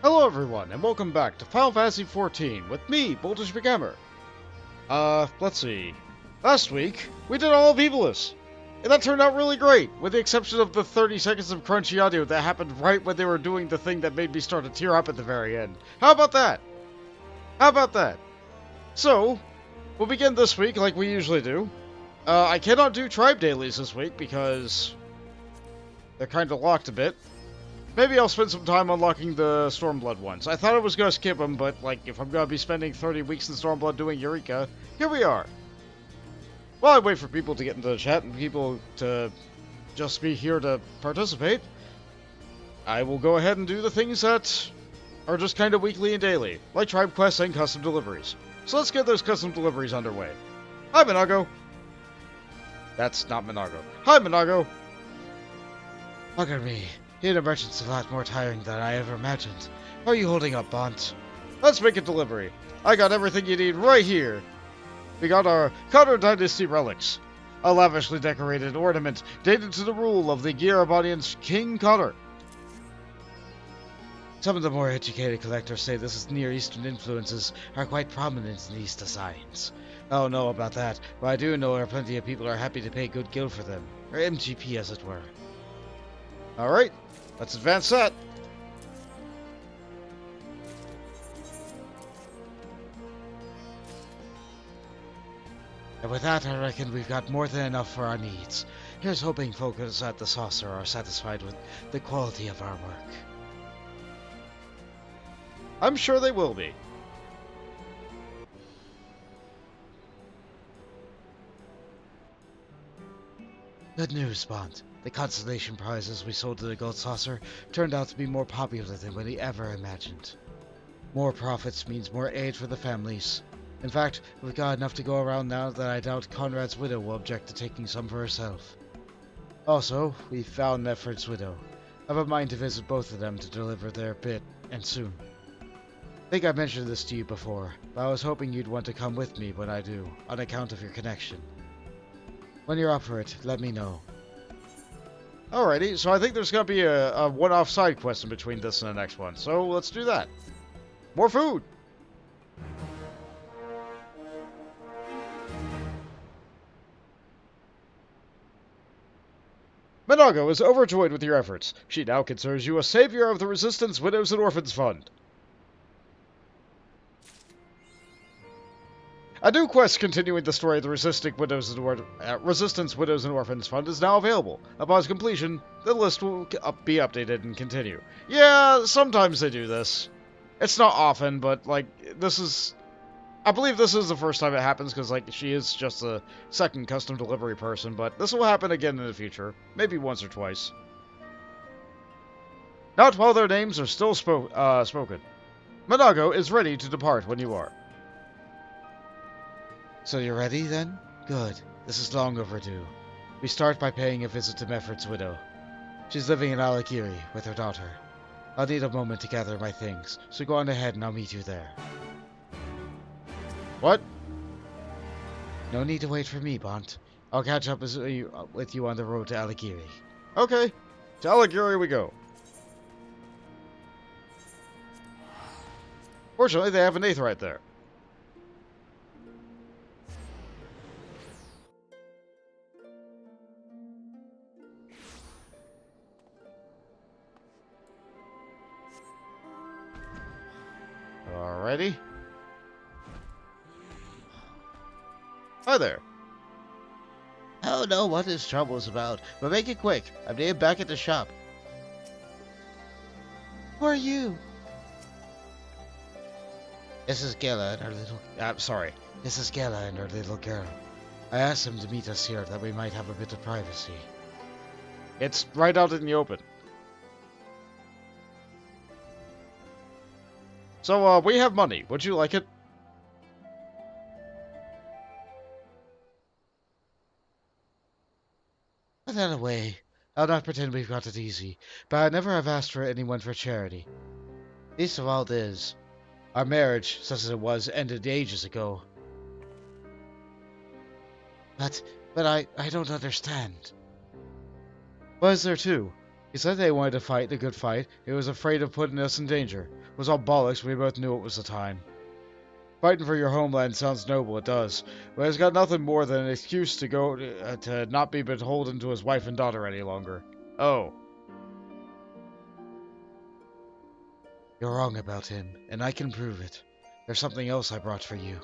Hello everyone, and welcome back to Final Fantasy XIV with me, Boltish McGammar. Let's see. Last week, we did all of Evilus, and that turned out really great, with the exception of the 30 seconds of crunchy audio that happened right when they were doing the thing that made me start to tear up at the very end. How about that? How about that? So, we'll begin this week like we usually do. I cannot do tribe dailies this week because they're kind of locked a bit. Maybe I'll spend some time unlocking the Stormblood ones. I thought I was going to skip them, but, if I'm going to be spending 30 weeks in Stormblood doing Eureka, here we are. While I wait for people to get into the chat and people to just be here to participate, I will go ahead and do the things that are just kind of weekly and daily, like tribe quests and custom deliveries. So let's get those custom deliveries underway. Hi, Minago. That's not Minago. Hi, Minago. Look at me. Being a merchant's a lot more tiring than I ever imagined. How are you holding up, Bont? Let's make a delivery. I got everything you need right here. We got our Counter Dynasty relics. A lavishly decorated ornament dated to the rule of the Girabonian King Connor. Some of the more educated collectors say this is Near Eastern influences are quite prominent in these designs. I don't know about that, but I do know there are plenty of people who are happy to pay good gil for them. Or MGP, as it were. Alright, let's advance that. And with that, I reckon we've got more than enough for our needs. Here's hoping folks at the saucer are satisfied with the quality of our work. I'm sure they will be. Good news, Bont. The consolation prizes we sold to the Gold Saucer turned out to be more popular than we ever imagined. More profits means more aid for the families. In fact, we've got enough to go around now that I doubt Conrad's widow will object to taking some for herself. Also, we found Nefert's widow. I have a mind to visit both of them to deliver their bit, and soon. I think I mentioned this to you before, but I was hoping you'd want to come with me when I do, on account of your connection. When you're up for it, let me know. Alrighty, so I think there's going to be a one-off side quest in between this and the next one, so let's do that. More food! Minago is overjoyed with your efforts. She now considers you a savior of the Resistance Widows and Orphans Fund. A new quest continuing the story of the Resistance Widows and Orphans Fund is now available. Upon its completion, the list will be updated and continue. Yeah, sometimes they do this. It's not often, but, this is... I believe this is the first time it happens, because, she is just a second custom delivery person, but this will happen again in the future. Maybe once or twice. Not while their names are still spoken. Minago is ready to depart when you are. So you're ready, then? Good. This is long overdue. We start by paying a visit to Nefert's widow. She's living in Alagiri with her daughter. I'll need a moment to gather my things, so go on ahead and I'll meet you there. What? No need to wait for me, Bont. I'll catch up with you on the road to Alagiri. Okay. To Alagiri we go. Fortunately, they have an Aetheryte there. Alrighty. Hi there. I don't know what this trouble is about, but make it quick. I'm needed back at the shop. Who are you? This is Gela and her little... This is Gela and her little girl. I asked them to meet us here that we might have a bit of privacy. It's right out in the open. So, we have money. Would you like it? Put that away. I'll not pretend we've got it easy, but I never have asked for anyone for charity. Least of all this. Our marriage, such as it was, ended ages ago. But I don't understand. What is there too? He said they wanted to fight the good fight. He was afraid of putting us in danger. It was all bollocks. We both knew it was the time. Fighting for your homeland sounds noble, it does, but it's got nothing more than an excuse to go to not be beholden to his wife and daughter any longer. Oh. You're wrong about him, and I can prove it. There's something else I brought for you.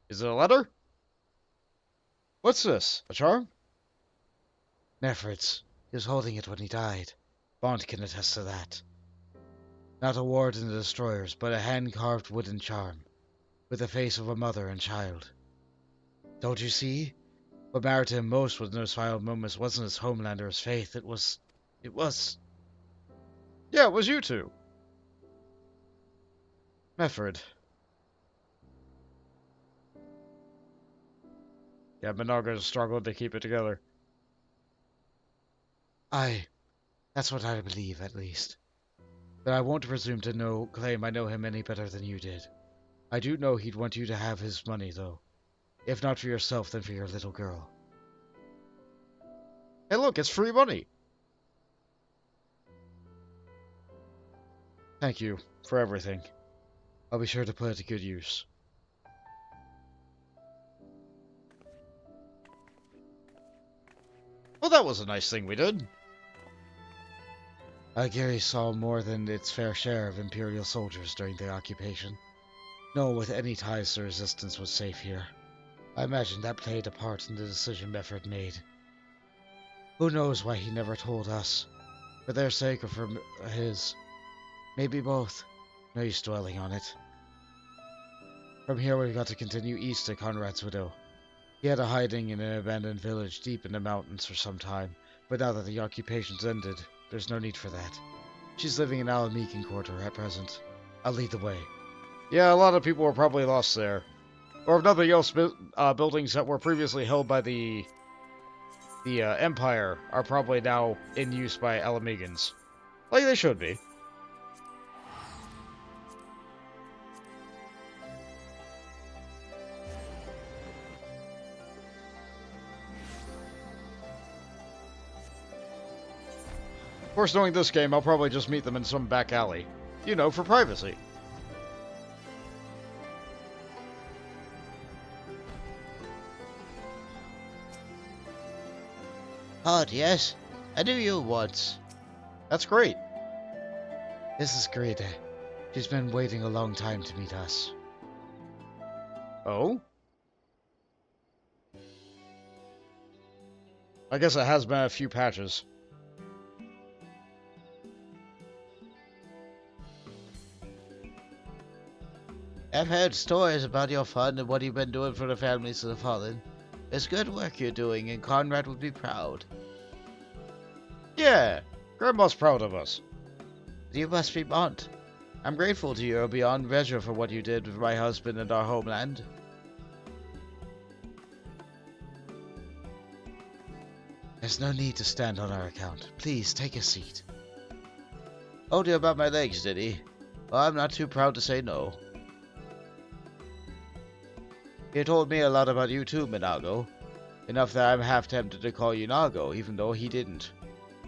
Is it a letter? What's this? A charm? Nephrid's. He was holding it when he died. Bond can attest to that. Not a ward in the destroyers, but a hand-carved wooden charm, with the face of a mother and child. Don't you see? What mattered to him most in those final moments wasn't his homeland or his faith. It was... Yeah, it was you two. Mefford. Yeah, Minaga struggled to keep it together. That's what I believe, at least. But I won't presume to claim I know him any better than you did. I do know he'd want you to have his money, though. If not for yourself, then for your little girl. Hey, look, it's free money. Thank you for everything. I'll be sure to put it to good use. Well, that was a nice thing we did. Algieri saw more than its fair share of Imperial soldiers during the occupation. No one with any ties to resistance was safe here. I imagine that played a part in the decision Mefford made. Who knows why he never told us? For their sake or for his? Maybe both. No use dwelling on it. From here we've got to continue east to Conrad's widow. He had a hiding in an abandoned village deep in the mountains for some time, but now that the occupation's ended, there's no need for that. She's living in Alamican Quarter at present. I'll lead the way. Yeah, a lot of people were probably lost there. Or if nothing else, buildings that were previously held by the Empire are probably now in use by Alamegans. Like they should be. Of course, knowing this game, I'll probably just meet them in some back alley. You know, for privacy. Odd, yes. I knew you once. That's great. This is Greta. She's been waiting a long time to meet us. Oh? I guess it has been a few patches. I've heard stories about your fun and what you've been doing for the families of the fallen. It's good work you're doing, and Conrad would be proud. Yeah, Grandma's proud of us. You must be Mont. I'm grateful to you beyond measure for what you did with my husband and our homeland. There's no need to stand on our account. Please, take a seat. Told you about my legs, did he? Well, I'm not too proud to say no. He told me a lot about you too, Minago. Enough that I'm half tempted to call you Nago, even though he didn't.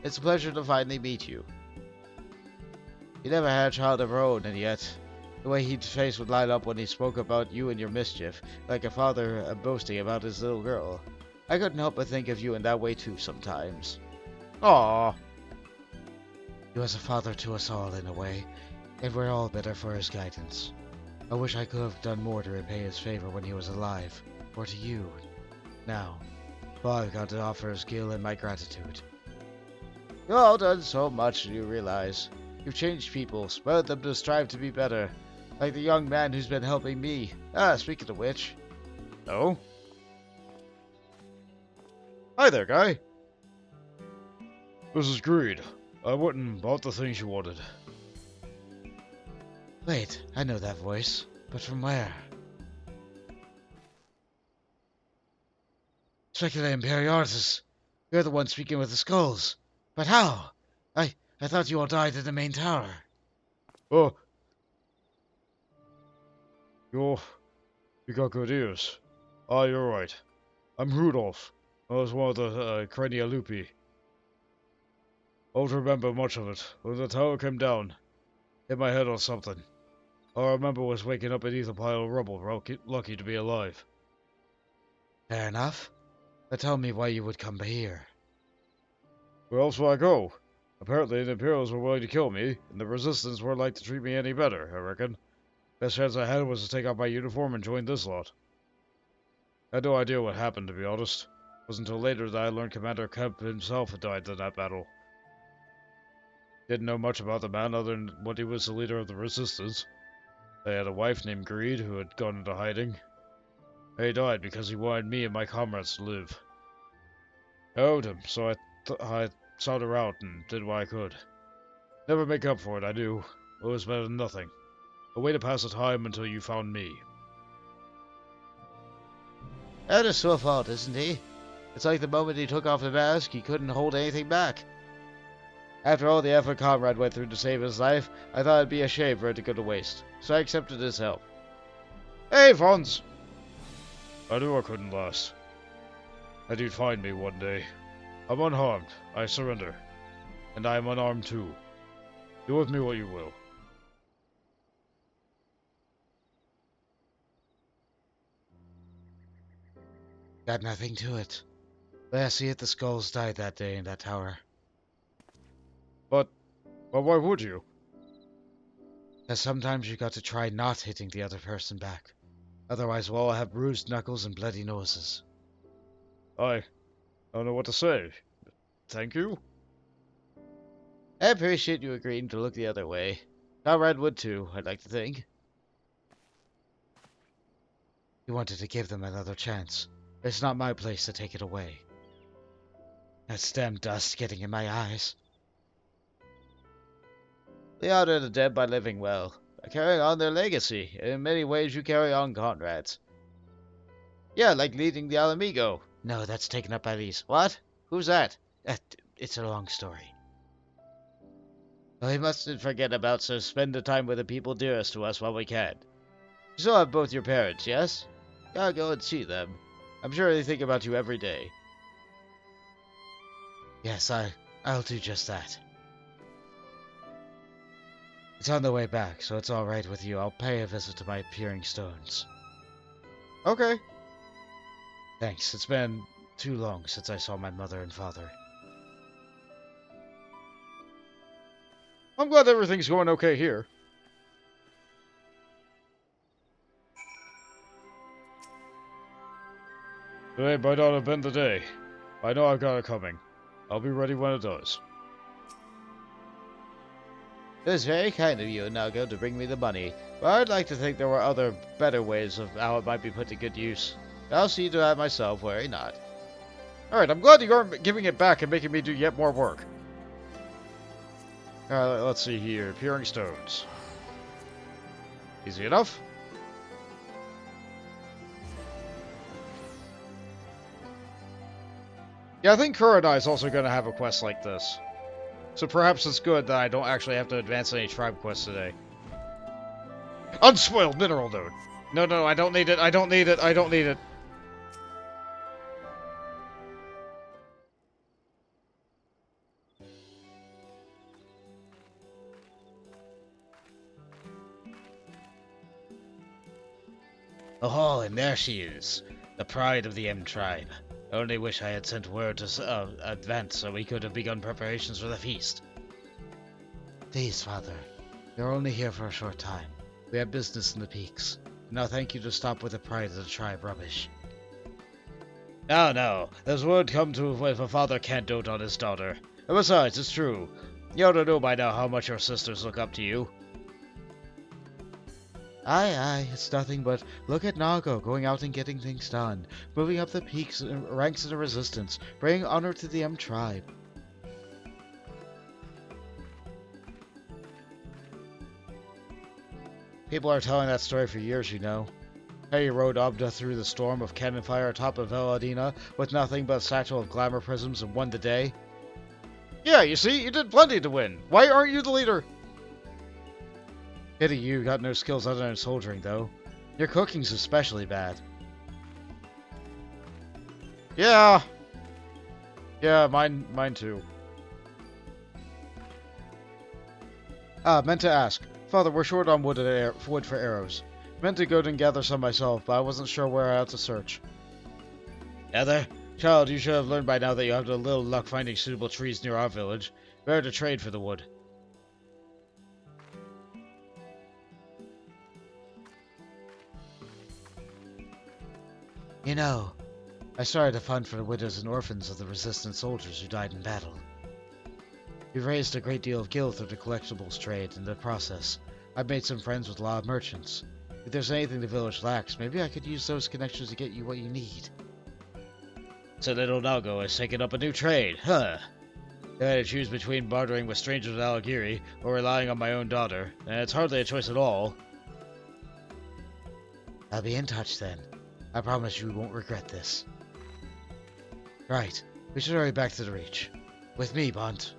It's a pleasure to finally meet you. He never had a child of her own, and yet, the way his face would light up when he spoke about you and your mischief, like a father boasting about his little girl. I couldn't help but think of you in that way too sometimes. Aww. He was a father to us all in a way, and we're all better for his guidance. I wish I could have done more to repay his favor when he was alive, or to you, now. All I've got to offer is Gil and my gratitude. You've all done so much, you realize. You've changed people, spurred them to strive to be better, like the young man who's been helping me. Speaking of which. Oh? Hi there, guy. This is Greed. I went and bought the things you wanted. Wait, I know that voice. But from where? Specula Imperialis. You're the one speaking with the skulls. But how? I thought you all died in the main tower. Oh. You got good ears. Ah, you're right. I'm Rudolph. I was one of the Cranialupi. I don't remember much of it. When the tower came down, hit my head on something. All I remember was waking up beneath a pile of rubble, lucky to be alive. Fair enough. But tell me why you would come here. Where else would I go? Apparently the Imperials were willing to kill me, and the Resistance weren't like to treat me any better, I reckon. Best chance I had was to take off my uniform and join this lot. I had no idea what happened, to be honest. It wasn't until later that I learned Commander Kemp himself had died in that battle. Didn't know much about the man other than what he was the leader of the Resistance. They had a wife named Greed who had gone into hiding. He died because he wanted me and my comrades to live. I owed him, so I sought her out and did what I could. Never make up for it, I do. It was better than nothing. A way to pass the time until you found me. That is your fault, isn't he? It's like the moment he took off the mask, he couldn't hold anything back. After all the effort Comrade went through to save his life, I thought it'd be a shame for it to go to waste, so I accepted his help. Hey, Franz! I knew I couldn't last. And you'd find me one day. I'm unharmed. I surrender. And I am unarmed too. Do with me what you will. Got nothing to it. But I see it, the skulls died that day in that tower. But why would you? Because sometimes you got to try not hitting the other person back. Otherwise we'll all have bruised knuckles and bloody noses. I don't know what to say. Thank you? I appreciate you agreeing to look the other way. Comrade would too, I'd like to think. You wanted to give them another chance. It's not my place to take it away. That damn dust getting in my eyes. They honor the dead by living well, by carrying on their legacy, and in many ways you carry on Conrad's. Yeah, like leading the Alamigo. No, that's taken up by these. What? Who's that? It's a long story. We mustn't forget about, so spend the time with the people dearest to us while we can. You still have both your parents, yes? Gotta go and see them. I'm sure they think about you every day. Yes, I'll do just that. It's on the way back, so it's alright with you. I'll pay a visit to my Peering Stones. Okay. Thanks, it's been too long since I saw my mother and father. I'm glad everything's going okay here. Today might not have been the day. I know I've got it coming. I'll be ready when it does. It was very kind of you, Nago, to bring me the money, but I'd like to think there were other, better ways of how it might be put to good use. I'll see to that myself, worry not. Alright, I'm glad you aren't giving it back and making me do yet more work. Alright, let's see here. Peering Stones. Easy enough. Yeah, I think Kurenai is also going to have a quest like this. So perhaps it's good that I don't actually have to advance any tribe quests today. Unspoiled mineral node. No, I don't need it. I don't need it. I don't need it. Oh, and there she is, the pride of the M tribe. I only wish I had sent word to advance so we could have begun preparations for the feast. Please, Father. You're only here for a short time. We have business in the peaks. Now thank you to stop with the pride of the tribe rubbish. No. There's word come to if a father can't dote on his daughter. And besides, it's true. You ought to know by now how much your sisters look up to you. Aye, it's nothing but look at Nago going out and getting things done, moving up the peaks and ranks of the resistance, bringing honor to the M tribe. People are telling that story for years, you know. How you rode Abda through the storm of cannon fire atop of Veladina with nothing but a satchel of glamour prisms and won the day. Yeah, you see, you did plenty to win. Why aren't you the leader? Pity you got no skills other than soldiering, though. Your cooking's especially bad. Yeah, Yeah, mine too. Meant to ask. Father, we're short on wood, wood for arrows. Meant to go and gather some myself, but I wasn't sure where I ought to search. Heather? Child, you should have learned by now that you have a little luck finding suitable trees near our village. Better to trade for the wood. You know, I started a fund for the widows and orphans of the resistant soldiers who died in battle. We've raised a great deal of gil through the collectibles trade in the process. I've made some friends with a lot of merchants. If there's anything the village lacks, maybe I could use those connections to get you what you need. So little Nago has taken up a new trade, huh? If I had to choose between bartering with strangers at Alagiri or relying on my own daughter, and it's hardly a choice at all. I'll be in touch then. I promise you won't regret this. Right, we should hurry back to the Reach. With me, Bont.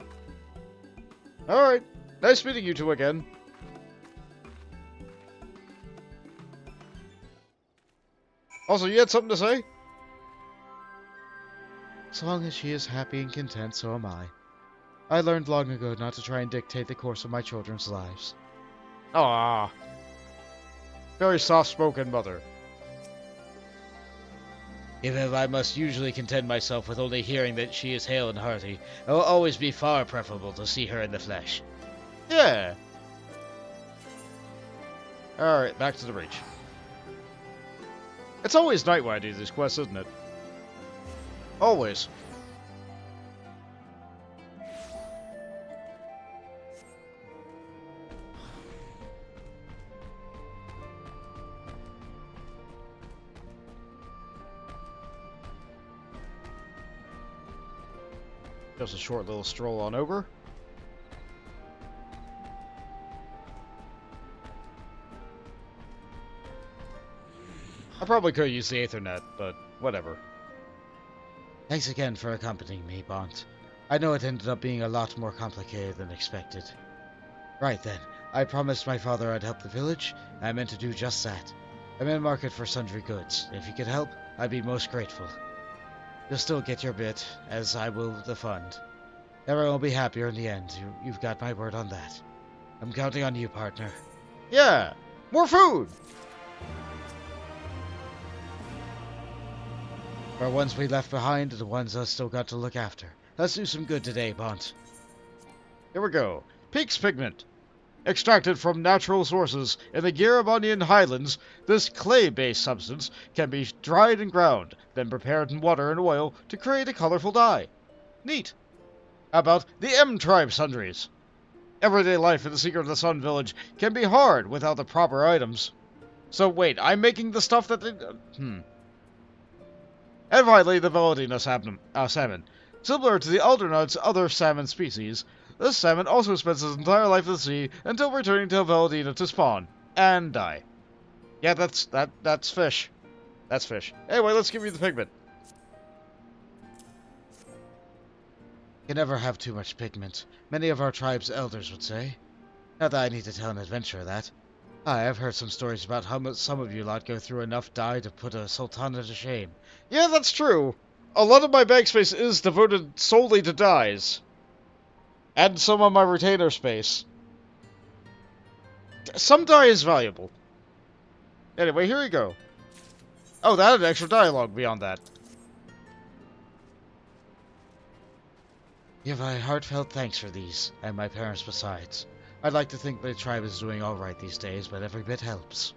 Alright, nice meeting you two again. Also, you had something to say? As long as she is happy and content, so am I. I learned long ago not to try and dictate the course of my children's lives. Ah, very soft-spoken mother. Even if I must usually content myself with only hearing that she is hale and hearty, it will always be far preferable to see her in the flesh. Yeah. Alright, back to the Reach. It's always night when I do these quests, isn't it? Always. Just a short little stroll on over. I probably could use the Aethernet, but whatever. Thanks again for accompanying me, Bont. I know it ended up being a lot more complicated than expected. Right then, I promised my father I'd help the village, and I meant to do just that. I'm in the market for sundry goods. If you could help, I'd be most grateful. You'll still get your bit, as I will the fund. Everyone will be happier in the end. You've got my word on that. I'm counting on you, partner. Yeah! More food! For ones we left behind and the ones us still got to look after. Let's do some good today, Bont. Here we go. Peaks pigment. Extracted from natural sources in the Garabonian highlands, this clay-based substance can be dried and ground, then prepared in water and oil to create a colorful dye. Neat. How about the M-Tribe sundries? Everyday life in the Secret of the Sun village can be hard without the proper items. So wait, I'm making the stuff that they... And finally, the Velodina salmon. Similar to the Aldernut's other salmon species, this salmon also spends its entire life in the sea until returning to Velodina to spawn and die. Yeah, that's fish. That's fish. Anyway, let's give you the pigment. You can never have too much pigment. Many of our tribe's elders would say. Not that I need to tell an adventurer that. I've heard some stories about how some of you lot go through enough dye to put a sultana to shame. Yeah, that's true. A lot of my bag space is devoted solely to dyes. And some of my retainer space. Some dye is valuable. Anyway, here we go. Oh, that had extra dialogue beyond that. Give my heartfelt thanks for these, and my parents besides. I'd like to think the tribe is doing alright these days, but every bit helps.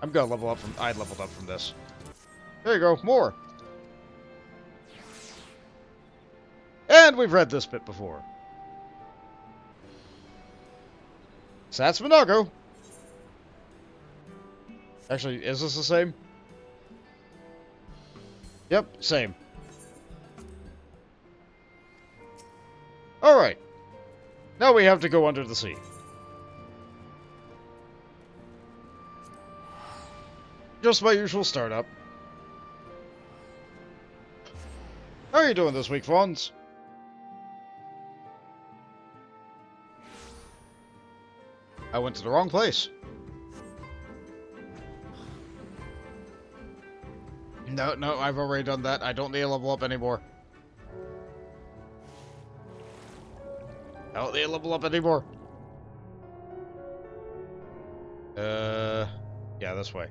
I'm gonna level up from... I leveled up from this. There you go, more. And we've read this bit before. So that's Minago. Actually, is this the same? Yep, same. Alright. Now we have to go under the sea. Just my usual startup. How are you doing this week, Fawns? I went to the wrong place. No, I've already done that. I don't need to level up anymore. I don't need to level up anymore. Yeah, this way.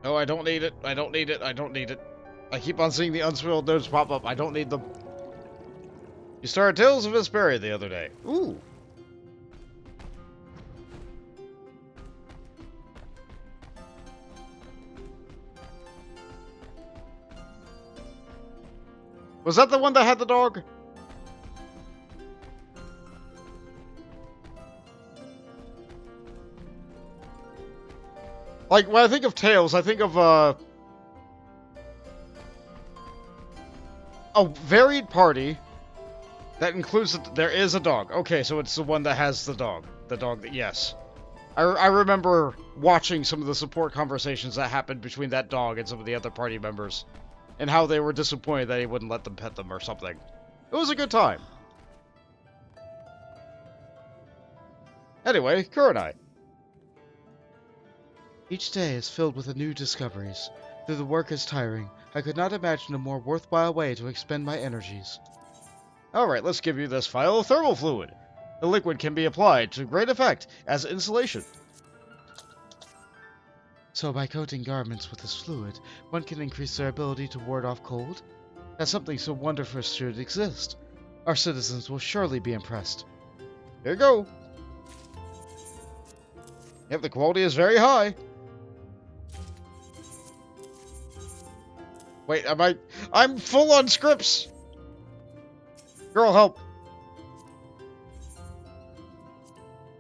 No, I don't need it. I don't need it. I don't need it. I keep on seeing the unspoiled notes pop up. I don't need them. You started Tales of Vesperia the other day. Ooh. Was that the one that had the dog? Like, when I think of Tales, I think of, a varied party that includes, there is a dog. Okay, so it's the one that has the dog. The dog that, yes. I remember watching some of the support conversations that happened between that dog and some of the other party members. And how they were disappointed that he wouldn't let them pet them or something. It was a good time. Anyway, Kurenai. Each day is filled with new discoveries. Though the work is tiring, I could not imagine a more worthwhile way to expend my energies. Alright, let's give you this vial of thermal fluid. The liquid can be applied to great effect as insulation. So by coating garments with this fluid, one can increase their ability to ward off cold? That something so wonderful should exist. Our citizens will surely be impressed. Here you go. Yep, the quality is very high. Wait, I'm full on scripts. Girl, help.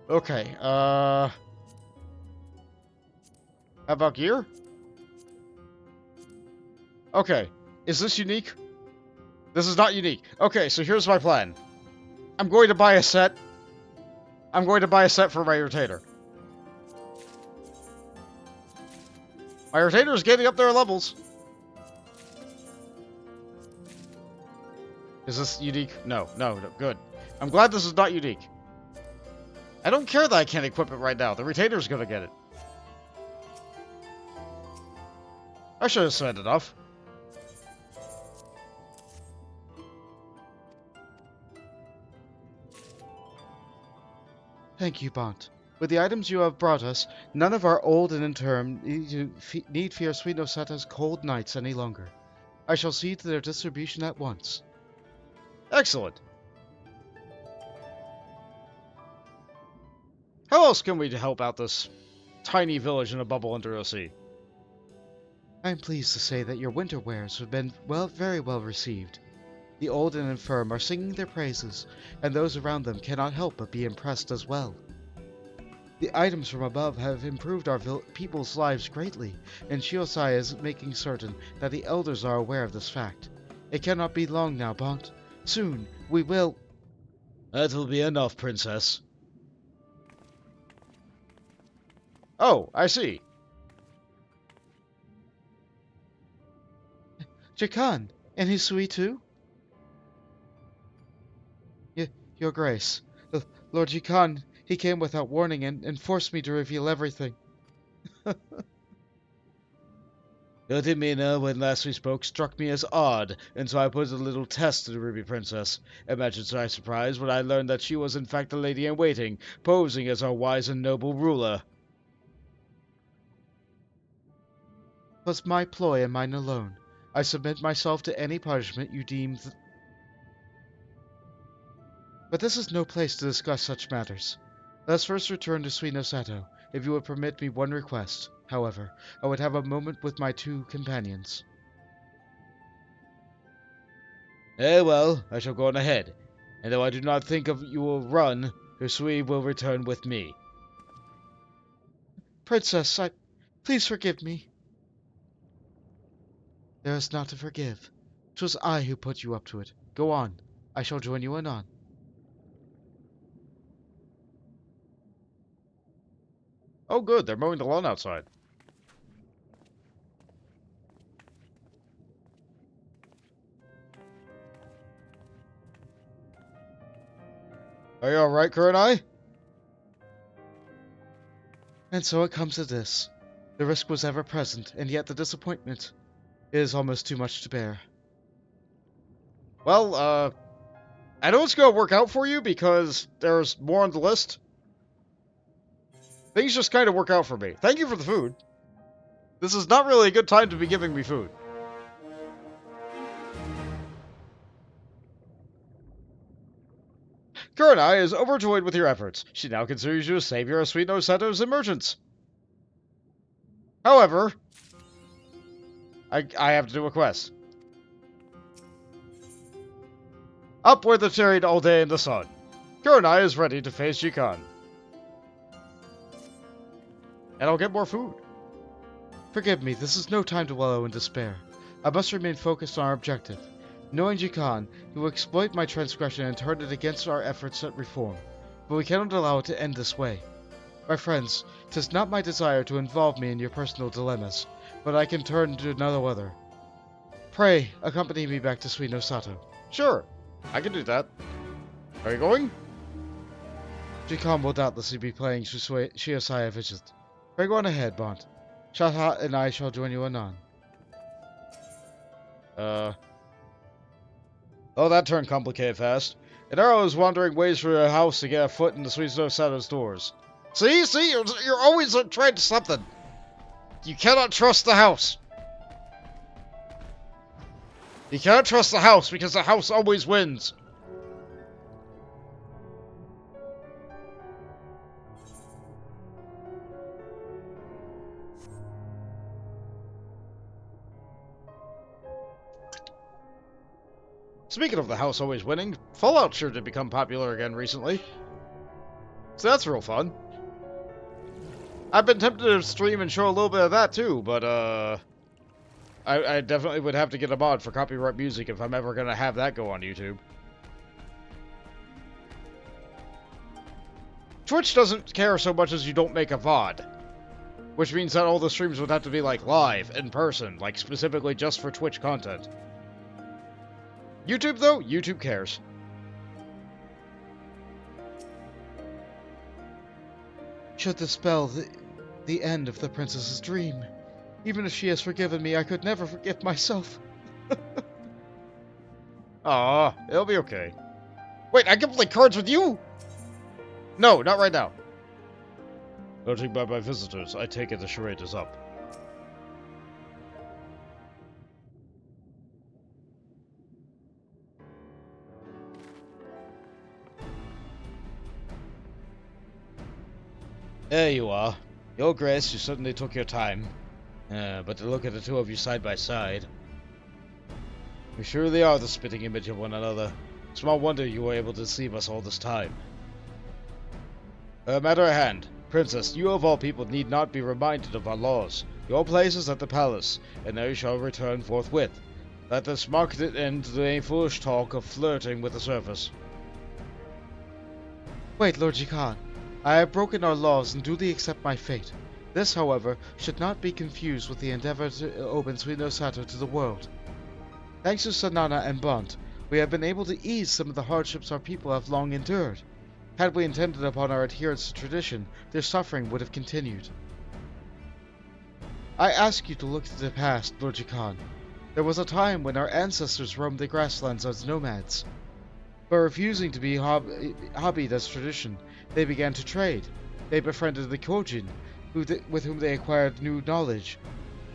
Okay, how about gear? Okay, is this unique? This is not unique. Okay, so here's my plan. I'm going to buy a set. I'm going to buy a set for my retainer. My retainer is getting up their levels. Is this unique? No, good. I'm glad this is not unique. I don't care that I can't equip it right now. The retainer's gonna get it. I should have spent enough. Thank you, Bont. With the items you have brought us, none of our old and infirm need fear Sweet Noseta's cold nights any longer. I shall see to their distribution at once. Excellent. How else can we help out this tiny village in a bubble under the sea? I am pleased to say that your winter wares have been very well received. The old and infirm are singing their praises, and those around them cannot help but be impressed as well. The items from above have improved our people's lives greatly, and Shiosai is making certain that the elders are aware of this fact. It cannot be long now, Bont. Soon, we will... That will be enough, Princess. Oh, I see. Jakan, and Hisui too? Your Grace. Lord Jakan, he came without warning and forced me to reveal everything. Your demeanor when last we spoke struck me as odd, and so I put a little test to the Ruby Princess. Imagine my surprise when I learned that she was in fact a lady-in-waiting, posing as our wise and noble ruler. 'Twas my ploy and mine alone. I submit myself to any punishment you deem But this is no place to discuss such matters. Let us first return to Sweet Nosato. If you would permit me one request, however, I would have a moment with my two companions. Well, I shall go on ahead, and though I do not think you will run, Hisui will return with me. Princess, please forgive me. There is not to forgive. 'Twas I who put you up to it. Go on. I shall join you anon. Oh good, they're mowing the lawn outside. Are you alright, Kurenai? And so it comes to this. The risk was ever present, and yet the disappointment. It is almost too much to bear. Well, I know it's gonna work out for you because there's more on the list. Things just kind of work out for me. Thank you for the food. This is not really a good time to be giving me food. Kurenai is overjoyed with your efforts. She now considers you a savior of Sweet No Sato's emergence. However, I have to do a quest. Up where the tarried all day in the sun. Kurenai is ready to face Jikan. And I'll get more food. Forgive me, this is no time to wallow in despair. I must remain focused on our objective. Knowing Jikan, he will exploit my transgression and turn it against our efforts at reform. But we cannot allow it to end this way. My friends, 'tis not my desire to involve me in your personal dilemmas, but I can turn to no other. Pray, accompany me back to Sweet No Sato. Sure, I can do that. Are you going? Jikan will doubtlessly be playing Shiosaya Visit. Pray go on ahead, Bont. Shata and I shall join you anon. Oh, that turned complicated fast. And Arrow is wandering ways for a house to get a foot in the Sweet No Sato's doors. See, you're always trying to something. You cannot trust the house. You cannot trust the house because the house always wins. Speaking of the house always winning, Fallout sure did become popular again recently. So that's real fun. I've been tempted to stream and show a little bit of that too, but I definitely would have to get a mod for copyright music if I'm ever gonna have that go on YouTube. Twitch doesn't care so much as you don't make a VOD. Which means that all the streams would have to be like live, in person, like specifically just for Twitch content. YouTube though, YouTube cares. Should dispel the end of the princess's dream. Even if she has forgiven me, I could never forgive myself. Aw, it'll be okay. Wait, I can play cards with you? No, not right now. Judging by my visitors, I take it the charade is up. There you are. Your Grace, you certainly took your time. But to look at the two of you side by side, we surely are the spitting image of one another. Small wonder you were able to deceive us all this time. Matter at hand. Princess, you of all people need not be reminded of our laws. Your place is at the palace, and there you shall return forthwith. Let this mark the end to any foolish talk of flirting with the surface. Wait, Lord Jikan. I have broken our laws and duly accept my fate. This, however, should not be confused with the endeavor to open Sweet No Sato to the world. Thanks to Sanana and Bont, we have been able to ease some of the hardships our people have long endured. Had we intended upon our adherence to tradition, their suffering would have continued. I ask you to look to the past, Lord Jikan. There was a time when our ancestors roamed the grasslands as nomads. By refusing to be hobbied as tradition, they began to trade. They befriended the Kojin, with whom they acquired new knowledge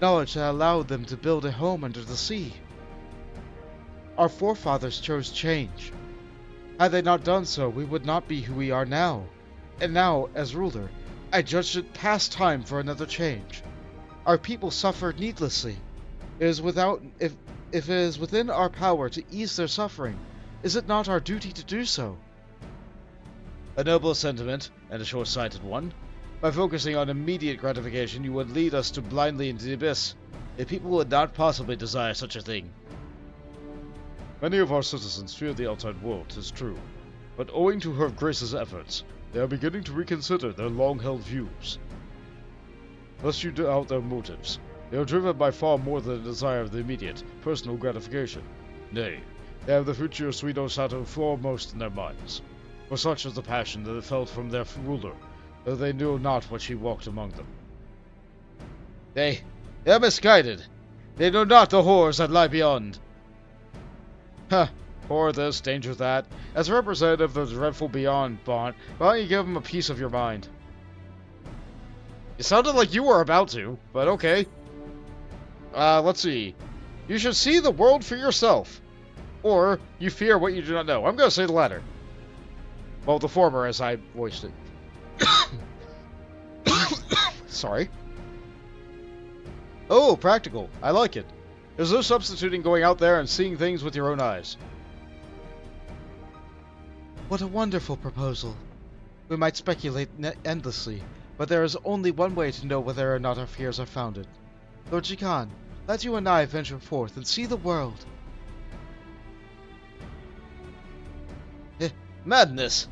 that allowed them to build a home under the sea. Our forefathers chose change. Had they not done so, we would not be who we are now. And now, as ruler, I judged it past time for another change. Our people suffered needlessly. If it is within our power to ease their suffering, is it not our duty to do so? A noble sentiment, and a short-sighted one. By focusing on immediate gratification, you would lead us blindly into the abyss. The people would not possibly desire such a thing. Many of our citizens fear the outside world, 'tis true. But owing to Her Grace's efforts, they are beginning to reconsider their long-held views. Lest you doubt their motives, they are driven by far more than the desire of the immediate, personal gratification. Nay, they have the future of Sweet No Sato foremost in their minds. For such is the passion that they felt from their ruler, though they knew not what she walked among them. They are misguided. They know not the horrors that lie beyond. Huh, Or this, danger that. As a representative of the dreadful beyond, Bont, why don't you give him a piece of your mind? It sounded like you were about to, but okay. Let's see. You should see the world for yourself. Or, you fear what you do not know. I'm gonna say the latter. Well, the former, as I voiced it. Sorry. Oh, practical. I like it. There's no substituting going out there and seeing things with your own eyes. What a wonderful proposal. We might speculate endlessly, but there is only one way to know whether or not our fears are founded. Lord Jikan, let you and I venture forth and see the world. Madness!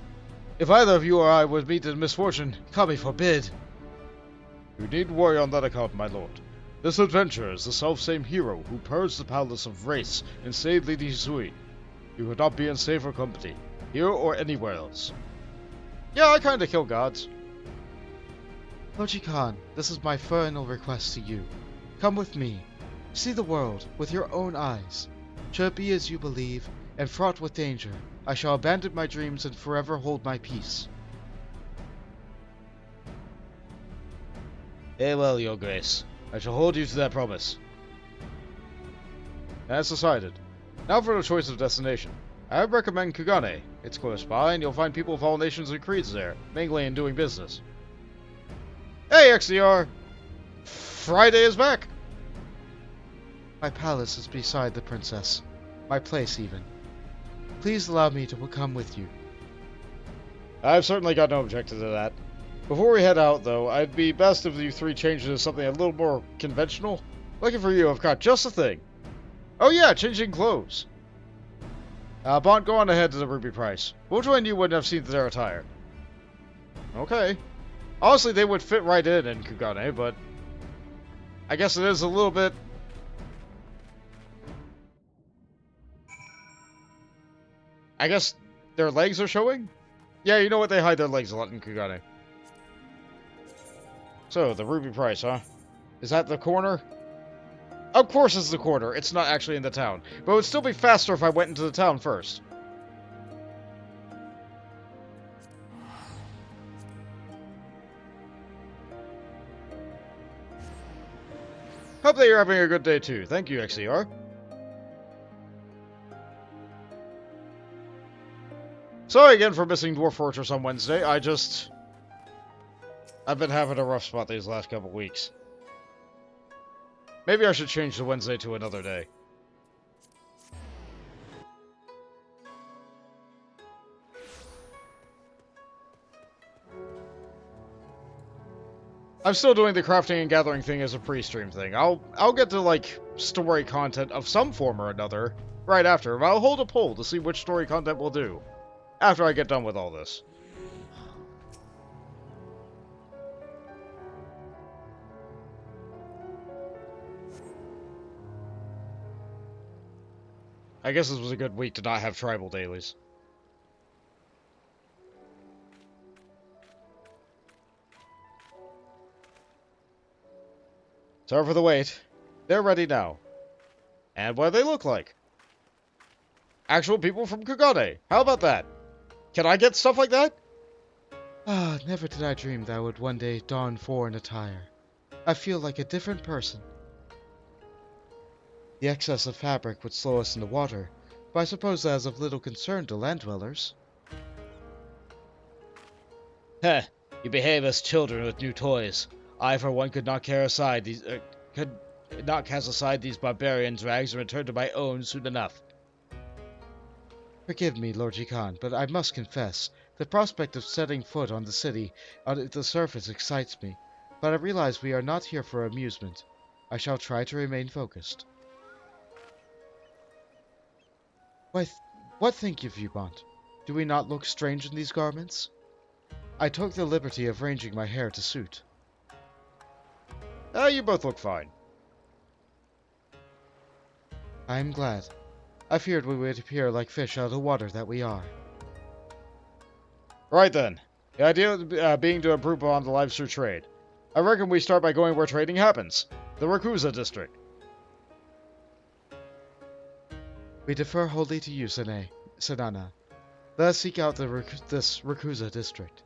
If either of you or I would meet in misfortune, Kami forbid. You need worry on that account, my lord. This adventurer is the self-same hero who purged the palace of race and saved Lady Hisui. You could not be in safer company, here or anywhere else. Yeah, I kinda kill gods. Lord Jikan, this is my final request to you. Come with me. See the world with your own eyes. Should it be as you believe, and fraught with danger, I shall abandon my dreams and forever hold my peace. Very well, your grace. I shall hold you to that promise. As decided. Now for the choice of destination. I would recommend Kurenai. It's close by, and you'll find people of all nations and creeds there, mingling and doing business. Hey, XDR! Friday is back! My palace is beside the princess. My place, even. Please allow me to come with you. I've certainly got no objection to that. Before we head out, though, I'd be best if you three changed to something a little more conventional. Lucky for you, I've got just the thing. Oh yeah, changing clothes. Bont, go on ahead to the Ruby Price. We'll join you when I've seen their attire. Okay. Honestly, they would fit right in Kurenai, but I guess it is a little bit... I guess their legs are showing? Yeah, you know what? They hide their legs a lot in Kurenai. So, the Ruby Price, huh? Is that the corner? Of course it's the corner. It's not actually in the town. But it would still be faster if I went into the town first. Hope that you're having a good day too. Thank you, XCR. Sorry again for missing Dwarf Fortress on Wednesday. I've been having a rough spot these last couple weeks. Maybe I should change the Wednesday to another day. I'm still doing the crafting and gathering thing as a pre-stream thing. I'll get to, like, story content of some form or another right after. But I'll hold a poll to see which story content we'll do after I get done with all this. I guess this was a good week to not have tribal dailies. Sorry for the wait. They're ready now. And what do they look like? Actual people from Kurenai. How about that? Can I get stuff like that? Ah, never did I dream that I would one day don foreign attire. I feel like a different person. The excess of fabric would slow us in the water, but I suppose that is of little concern to land dwellers. Heh, you behave as children with new toys. I, for one, could not cast aside these barbarians' rags and return to my own soon enough. Forgive me, Lord Jikan, but I must confess, the prospect of setting foot on the city on the surface excites me, but I realize we are not here for amusement. I shall try to remain focused. What think you, Bont? Do we not look strange in these garments? I took the liberty of arranging my hair to suit. You both look fine. I am glad. I feared we would appear like fish out of the water that we are. Right then. The idea being to improve on the livestock trade. I reckon we start by going where trading happens. The Rakuza district. We defer wholly to you, Sanana. Let us seek out this Rakuza district.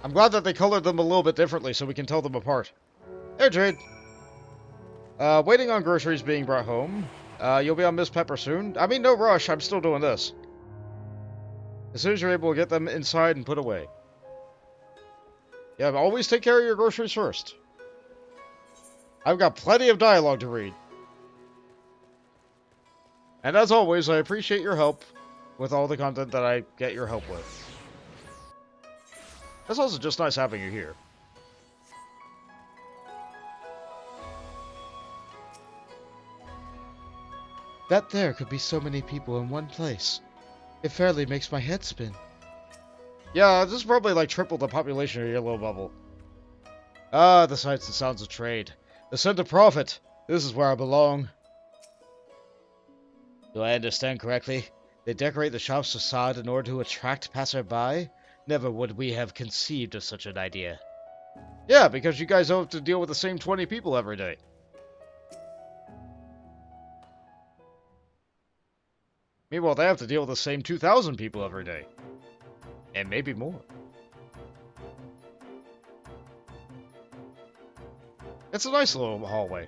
I'm glad that they colored them a little bit differently so we can tell them apart. Hey, Jade. Waiting on groceries being brought home. You'll be on Miss Pepper soon. I mean, no rush. I'm still doing this. As soon as you're able to get them inside and put away. Yeah, always take care of your groceries first. I've got plenty of dialogue to read. And as always, I appreciate your help with all the content that I get your help with. It's also just nice having you here. That there could be so many people in one place. It fairly makes my head spin. Yeah, this is probably like triple the population of your little bubble. Ah, the sights and sounds of trade. The scent of profit. This is where I belong. Do I understand correctly? They decorate the shops facade in order to attract passerby? Never would we have conceived of such an idea. Yeah, because you guys don't have to deal with the same 20 people every day. Meanwhile, they have to deal with the same 2,000 people every day. And maybe more. It's a nice little hallway.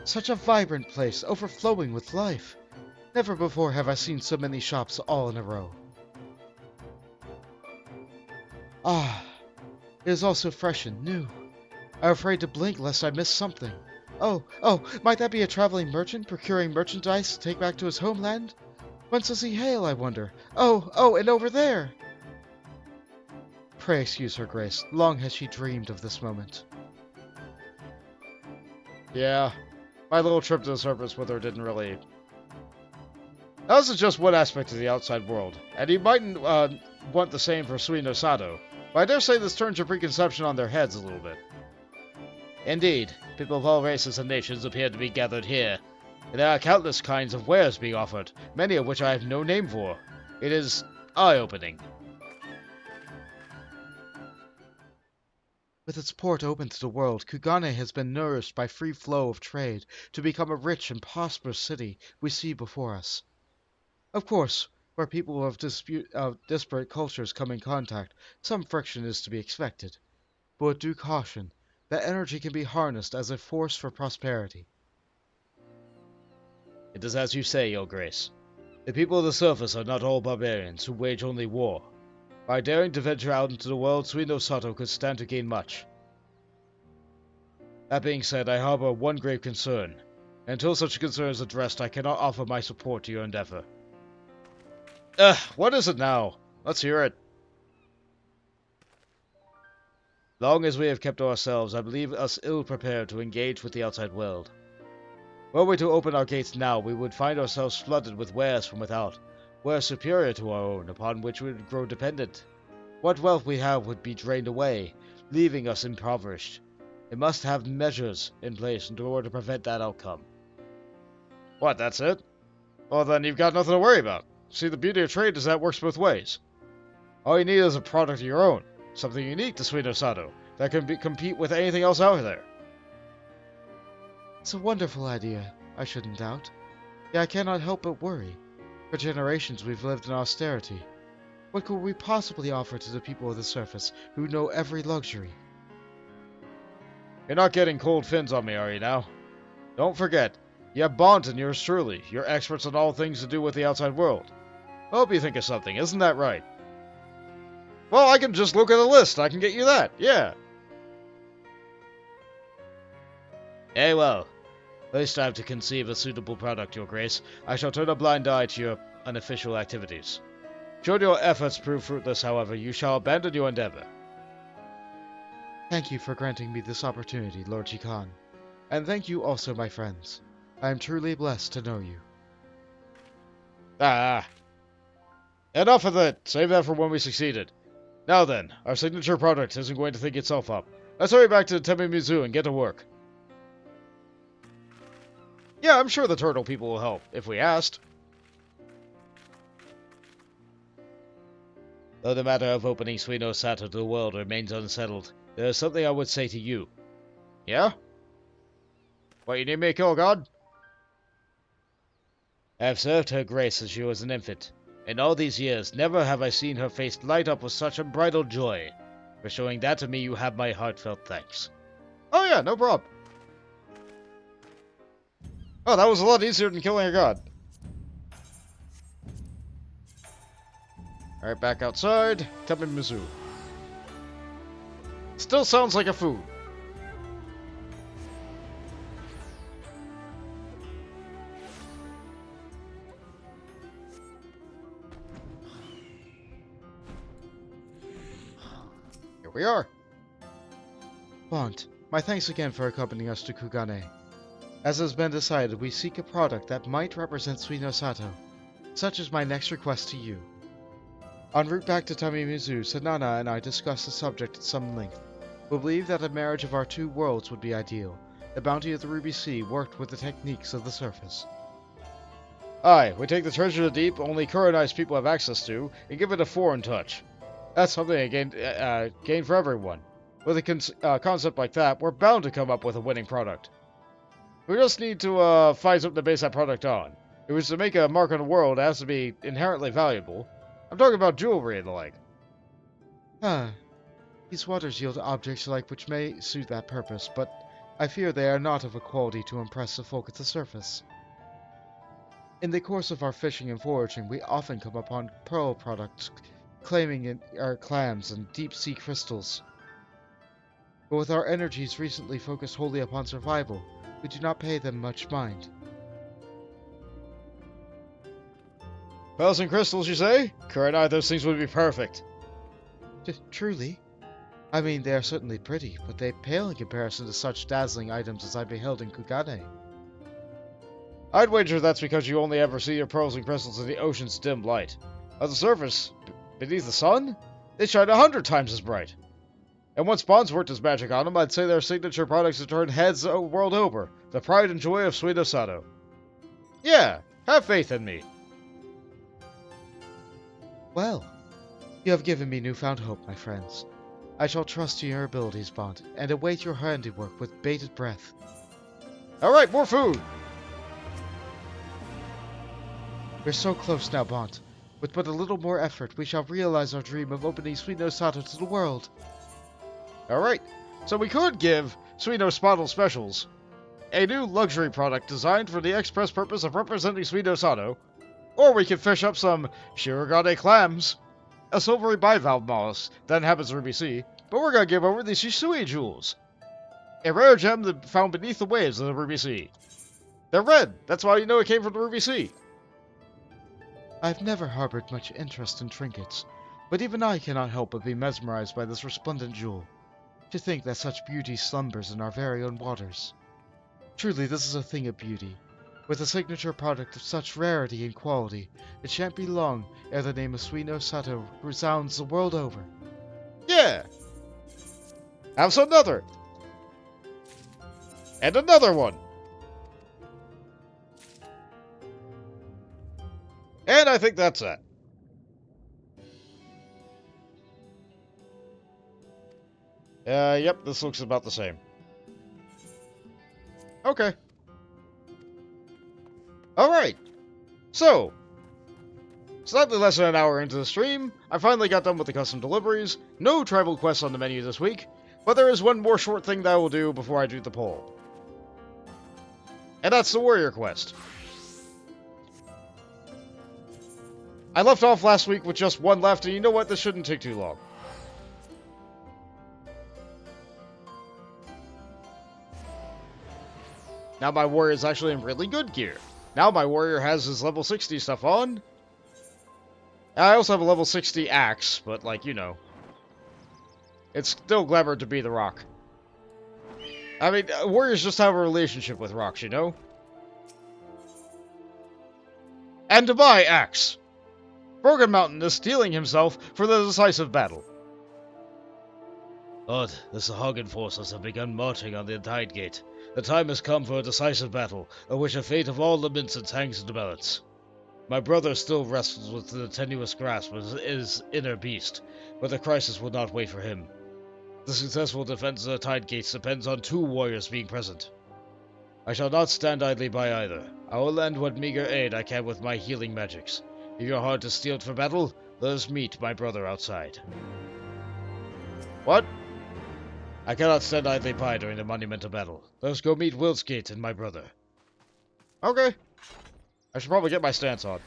Such a vibrant place, overflowing with life. Never before have I seen so many shops all in a row. Ah, it is also fresh and new. I'm afraid to blink lest I miss something. Oh, might that be a traveling merchant procuring merchandise to take back to his homeland? Whence does he hail, I wonder? Oh, and over there! Pray excuse her grace, long has she dreamed of this moment. Yeah, my little trip to the surface with her didn't really... This is just one aspect of the outside world, and you mightn't want the same for Suino Sado, but I dare say this turns your preconception on their heads a little bit. Indeed, people of all races and nations appear to be gathered here. And there are countless kinds of wares being offered, many of which I have no name for. It is eye-opening. With its port open to the world, Kurenai has been nourished by free flow of trade to become a rich and prosperous city we see before us. Of course, where people of disparate cultures come in contact, some friction is to be expected. But with due caution, that energy can be harnessed as a force for prosperity. It is as you say, Your Grace. The people of the surface are not all barbarians who wage only war. By daring to venture out into the world, Suino Sato could stand to gain much. That being said, I harbor one grave concern. Until such a concern is addressed, I cannot offer my support to your endeavor. What is it now? Let's hear it. Long as we have kept ourselves, I believe us ill-prepared to engage with the outside world. Were we to open our gates now, we would find ourselves flooded with wares from without, wares superior to our own, upon which we would grow dependent. What wealth we have would be drained away, leaving us impoverished. It must have measures in place in order to prevent that outcome. What, that's it? Well, then you've got nothing to worry about. See, the beauty of trade is that it works both ways. All you need is a product of your own, something unique to Suino Sado, that can compete with anything else out there. It's a wonderful idea, I shouldn't doubt. Yet I cannot help but worry. For generations we've lived in austerity. What could we possibly offer to the people of the surface who know every luxury? You're not getting cold fins on me, are you now? Don't forget, you have Bont and yours truly. You're experts on all things to do with the outside world. I hope you think of something, isn't that right? Well, I can just look at a list. I can get you that, yeah. Very well. First I have to conceive a suitable product, Your Grace. I shall turn a blind eye to your unofficial activities. Should your efforts prove fruitless, however, you shall abandon your endeavor. Thank you for granting me this opportunity, Lord Chikan. And thank you also, my friends. I am truly blessed to know you. Enough of that. Save that for when we succeeded. Now then, our signature product isn't going to think itself up. Let's hurry back to the Tememizu and get to work. Yeah, I'm sure the turtle people will help, if we asked. Though the matter of opening Suino Sato to the world remains unsettled, there is something I would say to you. Yeah? What, you need me to kill a god? I have served her grace since she was an infant. In all these years, never have I seen her face light up with such unbridled joy. For showing that to me, you have my heartfelt thanks. Oh yeah, no problem. Oh, that was a lot easier than killing a god. Alright, back outside. Tell me Mizzou. Still sounds like a food. Here we are. Bont, my thanks again for accompanying us to Kurenai. As has been decided, we seek a product that might represent Suino Sato. Such is my next request to you. En route back to Tamimizu, Sanana and I discussed the subject at some length. We believe that a marriage of our two worlds would be ideal. The bounty of the Ruby Sea worked with the techniques of the surface. Aye, we take the treasure of the deep only Kurenai's people have access to, and give it a foreign touch. That's something I gain for everyone. With a concept like that, we're bound to come up with a winning product. We just need to find something to base that product on. If it was to make a mark on the world, it has to be inherently valuable. I'm talking about jewelry and the like. These waters yield objects alike which may suit that purpose, but I fear they are not of a quality to impress the folk at the surface. In the course of our fishing and foraging, we often come upon pearl products claiming our clams and deep-sea crystals. But with our energies recently focused wholly upon survival, we do not pay them much mind. Pearls and crystals, you say? Kurenai, those things would be perfect. Truly? I mean, they are certainly pretty, but they pale in comparison to such dazzling items as I beheld in Kurenai. I'd wager that's because you only ever see your pearls and crystals in the ocean's dim light. On the surface, beneath the sun, they shine 100 times as bright. And once Bond's worked his magic on them, I'd say their signature products have turned heads the world over. The pride and joy of Suino Sato. Yeah, have faith in me. Well, you have given me newfound hope, my friends. I shall trust in your abilities, Bond, and await your handiwork with bated breath. Alright, more food! We're so close now, Bond. With but a little more effort, we shall realize our dream of opening Suino Sato to the world. Alright, so we could give Suino Spottle Specials a new luxury product designed for the express purpose of representing Suino Sato, or we could fish up some Shirogane clams, a silvery bivalve mollusk that inhabits the Ruby Sea, but we're gonna give over the Shisui jewels, a rare gem that found beneath the waves of the Ruby Sea. They're red, that's why you know it came from the Ruby Sea. I've never harbored much interest in trinkets, but even I cannot help but be mesmerized by this resplendent jewel. To think that such beauty slumbers in our very own waters. Truly, this is a thing of beauty. With a signature product of such rarity and quality, it shan't be long ere the name of Suino Sato resounds the world over. Yeah! Have another! And another one! And I think that's it. Yep, this looks about the same. Okay. Alright. So, slightly less than an hour into the stream, I finally got done with the custom deliveries. No tribal quests on the menu this week, but there is one more short thing that I will do before I do the poll. And that's the warrior quest. I left off last week with just one left, and you know what? This shouldn't take too long. Now my warrior is actually in really good gear. Now my warrior has his level 60 stuff on. I also have a level 60 axe, but like, you know. It's still glamour to be the rock. I mean, warriors just have a relationship with rocks, you know? And to buy axe. Broken Mountain is steeling himself for the decisive battle. Lord, the Sahagin forces have begun marching on the Tide Gate. The time has come for a decisive battle, of which the fate of all the Mincents hangs in the balance. My brother still wrestles with the tenuous grasp of his inner beast, but the crisis will not wait for him. The successful defense of the Tide Gates depends on 2 warriors being present. I shall not stand idly by either. I will lend what meager aid I can with my healing magics. If you are hard to steeled for battle, let us meet my brother outside. What? I cannot stand idly by during the monumental battle. Let us go meet Wilsgate and my brother. Okay. I should probably get my stance on.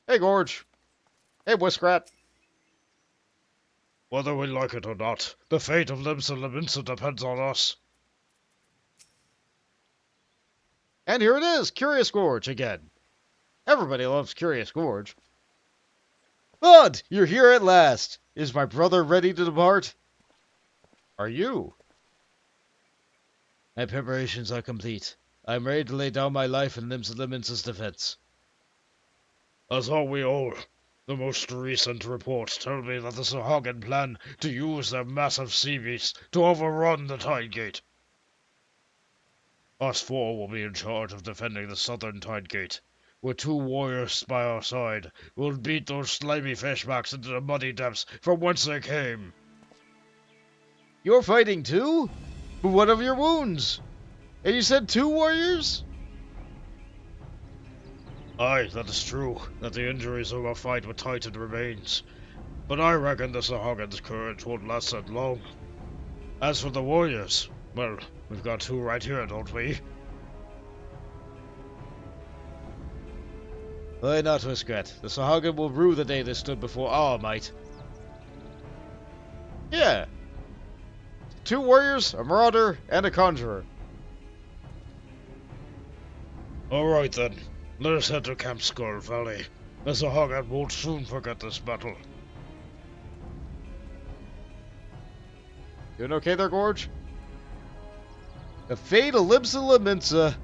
Hey, Gorge. Hey, Whiskrat. Whether we like it or not, the fate of Limsa Leminsa depends on us. And here it is, Curious Gorge again. Everybody loves Curious Gorge. Bud, you're here at last. Is my brother ready to depart? Are you? My preparations are complete. I am ready to lay down my life in Limsa Leminsa's defense. As are we all. The most recent reports tell me that the Sahagin plan to use their massive sea beasts to overrun the Tide Gate. Us 4 will be in charge of defending the southern Tide Gate. With 2 warriors by our side, we'll beat those slimy fishbacks into the muddy depths from whence they came. You're fighting too? But what of your wounds? And you said 2 warriors? Aye, that is true, that the injuries of our fight with Titan remains. But I reckon the Sahagan's courage won't last that long. As for the warriors, well, we've got 2 right here, don't we? Why not, Whiskrat? The Sahagan will rue the day they stood before our might. Yeah. 2 warriors, a marauder, and a conjurer. Alright then, let us head to Camp Skull Valley. The Sahagan won't soon forget this battle. Doing okay there, Gorge? The fate of Limsa Leminsa.